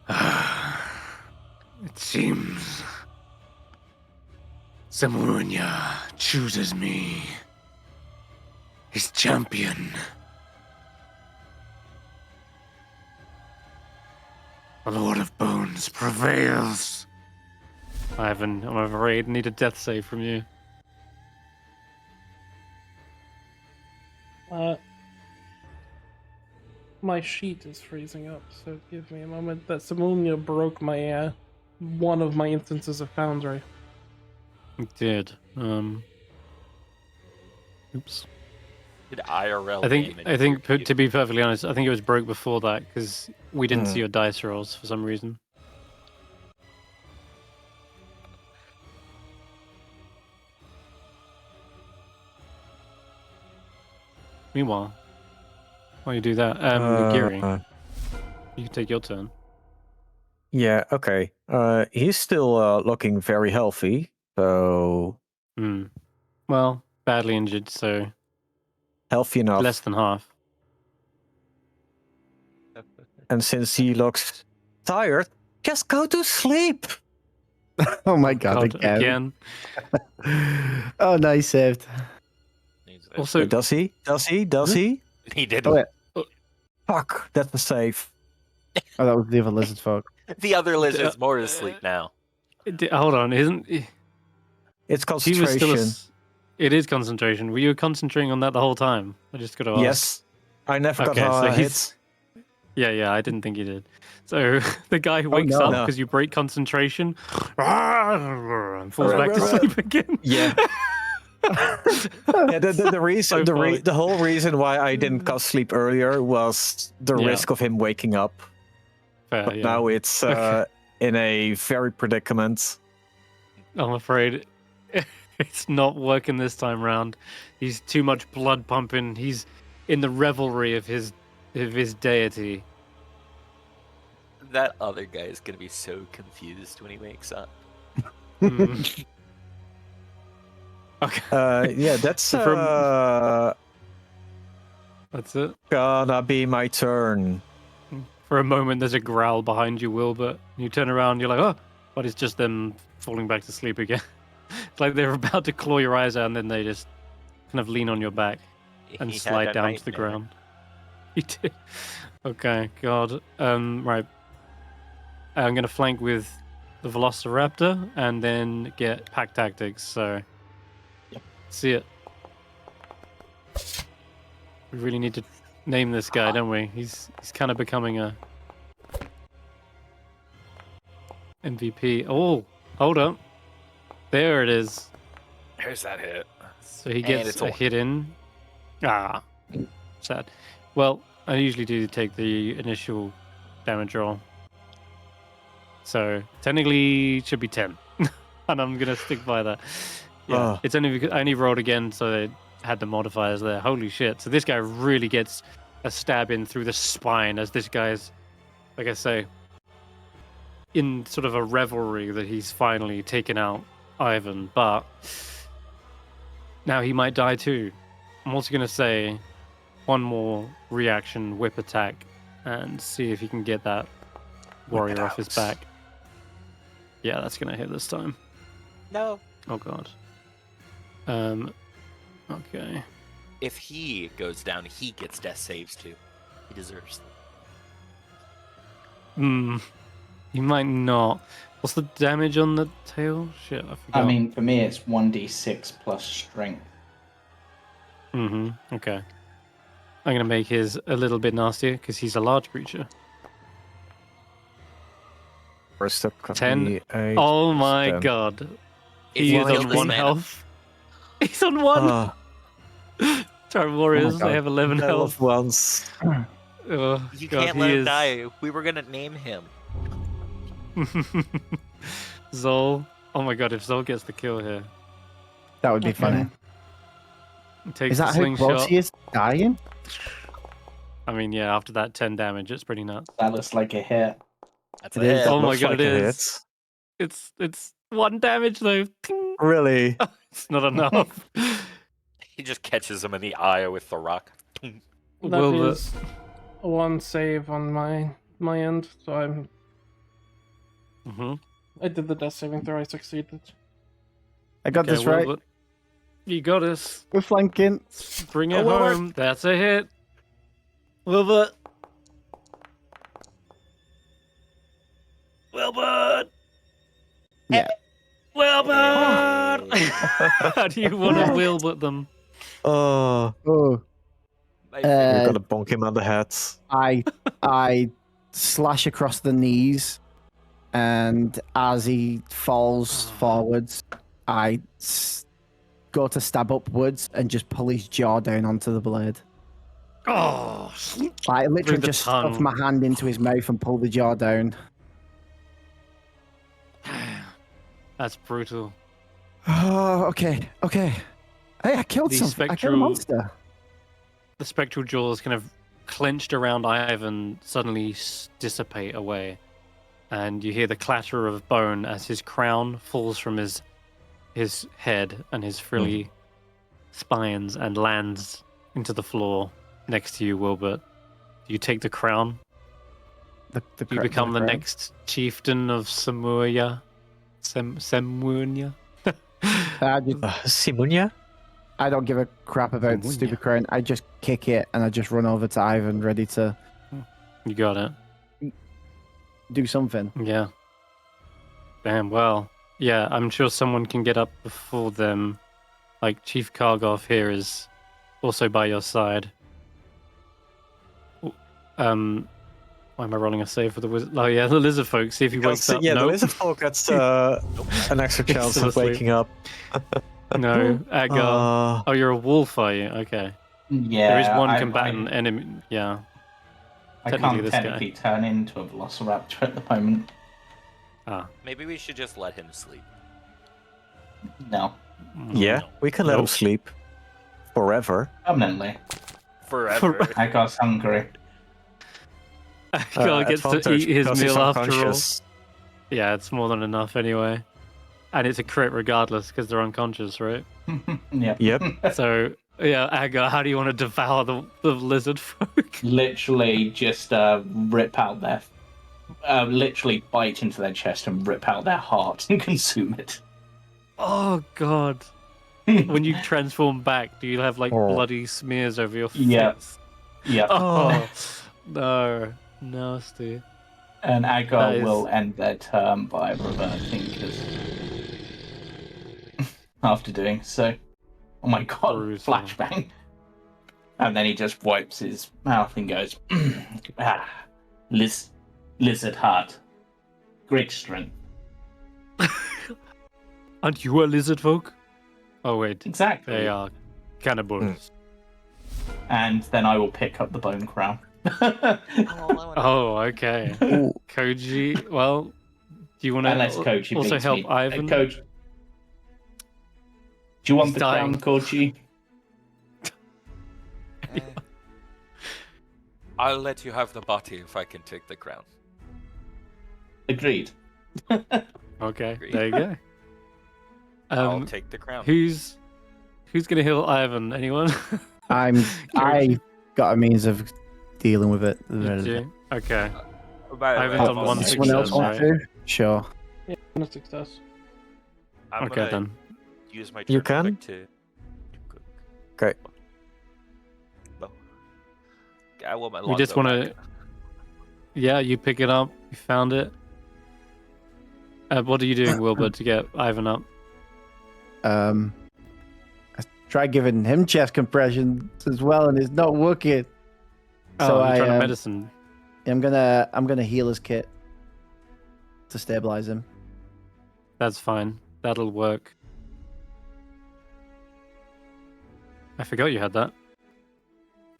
It seems Semuanya chooses me, his champion. The Lord of Bones prevails. Ivan, I'm afraid I need a death save from you. My sheet is freezing up, so give me a moment. That Samunia broke my one of my instances of Foundry. It did. Oops. Did IRL I damage think you? to be perfectly honest, I think it was broke before that because we didn't see your dice rolls for some reason. Meanwhile, while you do that, Nagiri, you can take your turn. Yeah, okay. He's still looking very healthy, so Well, badly injured, so healthy enough. less than half. And since he looks tired, just go to sleep. Oh my god, again. Oh, no, he saved. Also, Does he? Does he? Does he? He did. Oh, yeah. Fuck, that's a save. Oh, that was the other lizard folk. The other lizard's more asleep now. hold on, isn't It's he was still? concentration. It is concentration. Were you concentrating on that the whole time? I just got to ask. Yes. I never got Okay, so a he's hit. Yeah, I didn't think you did. So the guy wakes no. up because you break concentration and falls back to sleep again. Yeah. Yeah, the reason, the whole reason why I didn't cast sleep earlier was the risk of him waking up. Fair, But now it's in a very predicament. I'm afraid it's not working this time round. He's too much blood pumping. He's in the revelry of his deity. That other guy is gonna be so confused when he wakes up. Okay. Yeah, that's That's it. gonna be my turn. For a moment, there's a growl behind you, Wilbert. You turn around, you're like, oh, but it's just them falling back to sleep again. It's like they're about to claw your eyes out, and then they just kind of lean on your back and He had slide a down to the nightmare. ground. You did. Okay, God. Right. I'm gonna flank with the Velociraptor and then get pack tactics. So, see it. We really need to name this guy, don't we? He's kind of becoming a MVP. Oh, hold up. There it is. There's that hit. So he gets it's a a- hit in. Ah, sad. Well, I usually do take the initial damage roll. So technically it should be 10. And I'm going to stick by that. Yeah, it's only because I only rolled again, so it had the modifiers there. Holy shit. So this guy really gets a stab in through the spine as this guy's, like I say, in sort of a revelry that he's finally taken out Ivan, but now he might die too. I'm also going to say one more reaction whip attack and see if he can get that warrior off his back. Yeah, that's going to hit this time. No. Oh god. Okay. If he goes down, he gets death saves too. He deserves them. He might not. What's the damage on the tail? Shit, I forgot. I mean, for me, it's 1d6 plus strength. Okay. I'm going to make his a little bit nastier because he's a large creature. First up, 10. Oh my 10. god. If He you is kill on this 1 man- health. He's on 1. Sorry, warriors, they have 11 health. Once. Oh, You god, can't let he him is... die. We were gonna name him. Zol. Oh my god, if Zol gets the kill here. That would be funny. Takes Is the that how close slingshot. he is dying? I mean, yeah, after that 10 damage, it's pretty nuts. That looks like a hit. That's It a is. hit. Oh my Looks god, like it a is. It's 1 damage though. Ting. Really? It's not enough. He just catches him in the eye with the rock. That Wilbert. is one save on my end, so I'm. I did the death saving throw. I succeeded. I got this right. Wilbert. You got us. We're flanking. Bring it Wilbert. home. That's a hit. Wilbert. Wilbert. Yeah. Wilbert. How do you want to Wilbert them? Oh, Oh, you're uh, gonna bonk him on the head. I slash across the knees, and as he falls forwards, I go to stab upwards and just pull his jaw down onto the blade. Oh, I Through literally the just stuff tongue. my hand into his mouth and pull the jaw down. that's brutal. Oh, okay. Hey, I killed The something. I killed a spectral- monster. The spectral jaws kind of clenched around Ivan suddenly dissipate away, and you hear the clatter of bone as his crown falls from his head and his frilly spines and lands into the floor next to you, Wilbert. You take the crown. You become the next chieftain of Samuya. Samuya. Simunya? I don't give a crap about the stupid crown. I just kick it and I just run over to Ivan, ready to You got it. do something. Yeah. Damn, well. Yeah, I'm sure someone can get up before them. Like, Chief Kargov here is also by your side. Why am I rolling a save for the wizard? Oh yeah, the lizard folk. See if he wakes up. Yeah, Nope. the lizard folk gets an extra He's chance still of asleep. waking up. No, Agar. Oh, you're a wolf, are you? Okay. Yeah, There is one I- combatant enemy. Yeah. I Technically can't this guy. technically turn into a velociraptor at the moment. Ah. Maybe we should just let him sleep. No, Yeah, we can let him Nope. sleep forever. permanently. Forever. I got hungry. Agar gets to advantage eat his because he's meal after all. unconscious. Yeah, it's more than enough anyway. And it's a crit regardless because they're unconscious, right? Yeah. Yep. So, yeah, Agar, how do you want to devour the lizard folk? Literally just rip out their... literally bite into their chest and rip out their heart and consume it. Oh, God. When you transform back, do you have like Oh. bloody smears over your face? Yeah. Yeah. Oh, no. Nasty. And That Agar is- will end their turn by reverting because after doing so. Oh my god, Brutal. flashbang. And then he just wipes his mouth and goes, lizard heart. Great strength. Aren't you a lizard folk? Oh, wait. Exactly. They are cannibals. And then I will pick up the bone crown. Oh, okay. Ooh. Koji, well, do you want Unless to Koji also beats help me. Ivan? Koji. Do you want He's the dying. crown, Koji? I'll let you have the body if I can take the crown. Agreed. Okay, Agreed. there you go. I'll take the crown. Who's gonna heal Ivan? Anyone? I got a means of dealing with it. You do? Okay. By the way, Ivan's on I'm one also- Someone else success, want right? to? Sure. Yeah, no success. I'm Okay gonna then. use my You turn can? quick to cook. Okay. No. I want my We just longbow want to. back. Yeah, you pick it up. You found it. What are you doing, Willbert, to get Ivan up? I tried giving him chest compressions as well, and it's not working. So Oh, you're trying to I, medicine. I'm gonna heal his kit to stabilize him. That's fine. That'll work. I forgot you had that.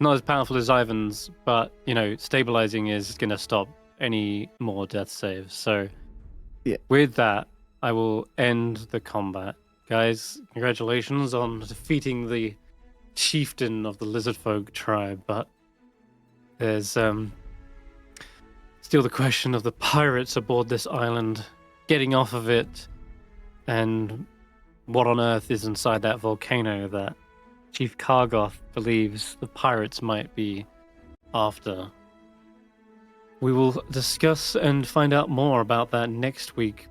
Not as powerful as Ivan's, but stabilizing is gonna stop any more death saves. So, Yeah. with that, I will end the combat. Guys, congratulations on defeating the chieftain of the lizardfolk tribe, but there's still the question of the pirates aboard this island, getting off of it, and what on earth is inside that volcano that Chief Kargoth believes the pirates might be after. We will discuss and find out more about that next week.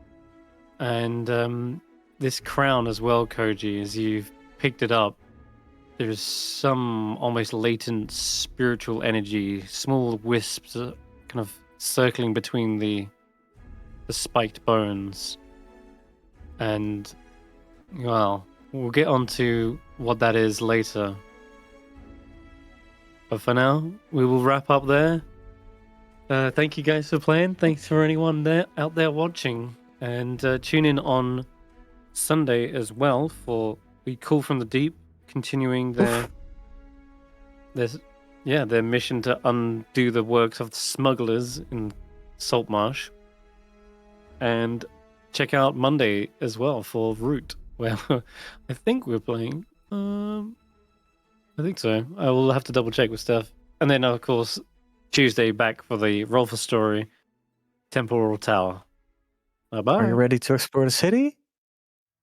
And this crown as well, Koji, as you've picked it up, there's some almost latent spiritual energy, small wisps kind of circling between the spiked bones. And, well, we'll get onto what that is later. But for now, we will wrap up there. Thank you guys for playing. Thanks for anyone out there watching. And tune in on Sunday as well for We Call from the Deep, continuing their mission to undo the works of the smugglers in Saltmarsh. And check out Monday as well for Root, where I think we're playing. I think so. I will have to double check with Steph. And then, of course, Tuesday back for the Roll for Story Temporal Tower. Bye-bye. Are you ready to explore the city?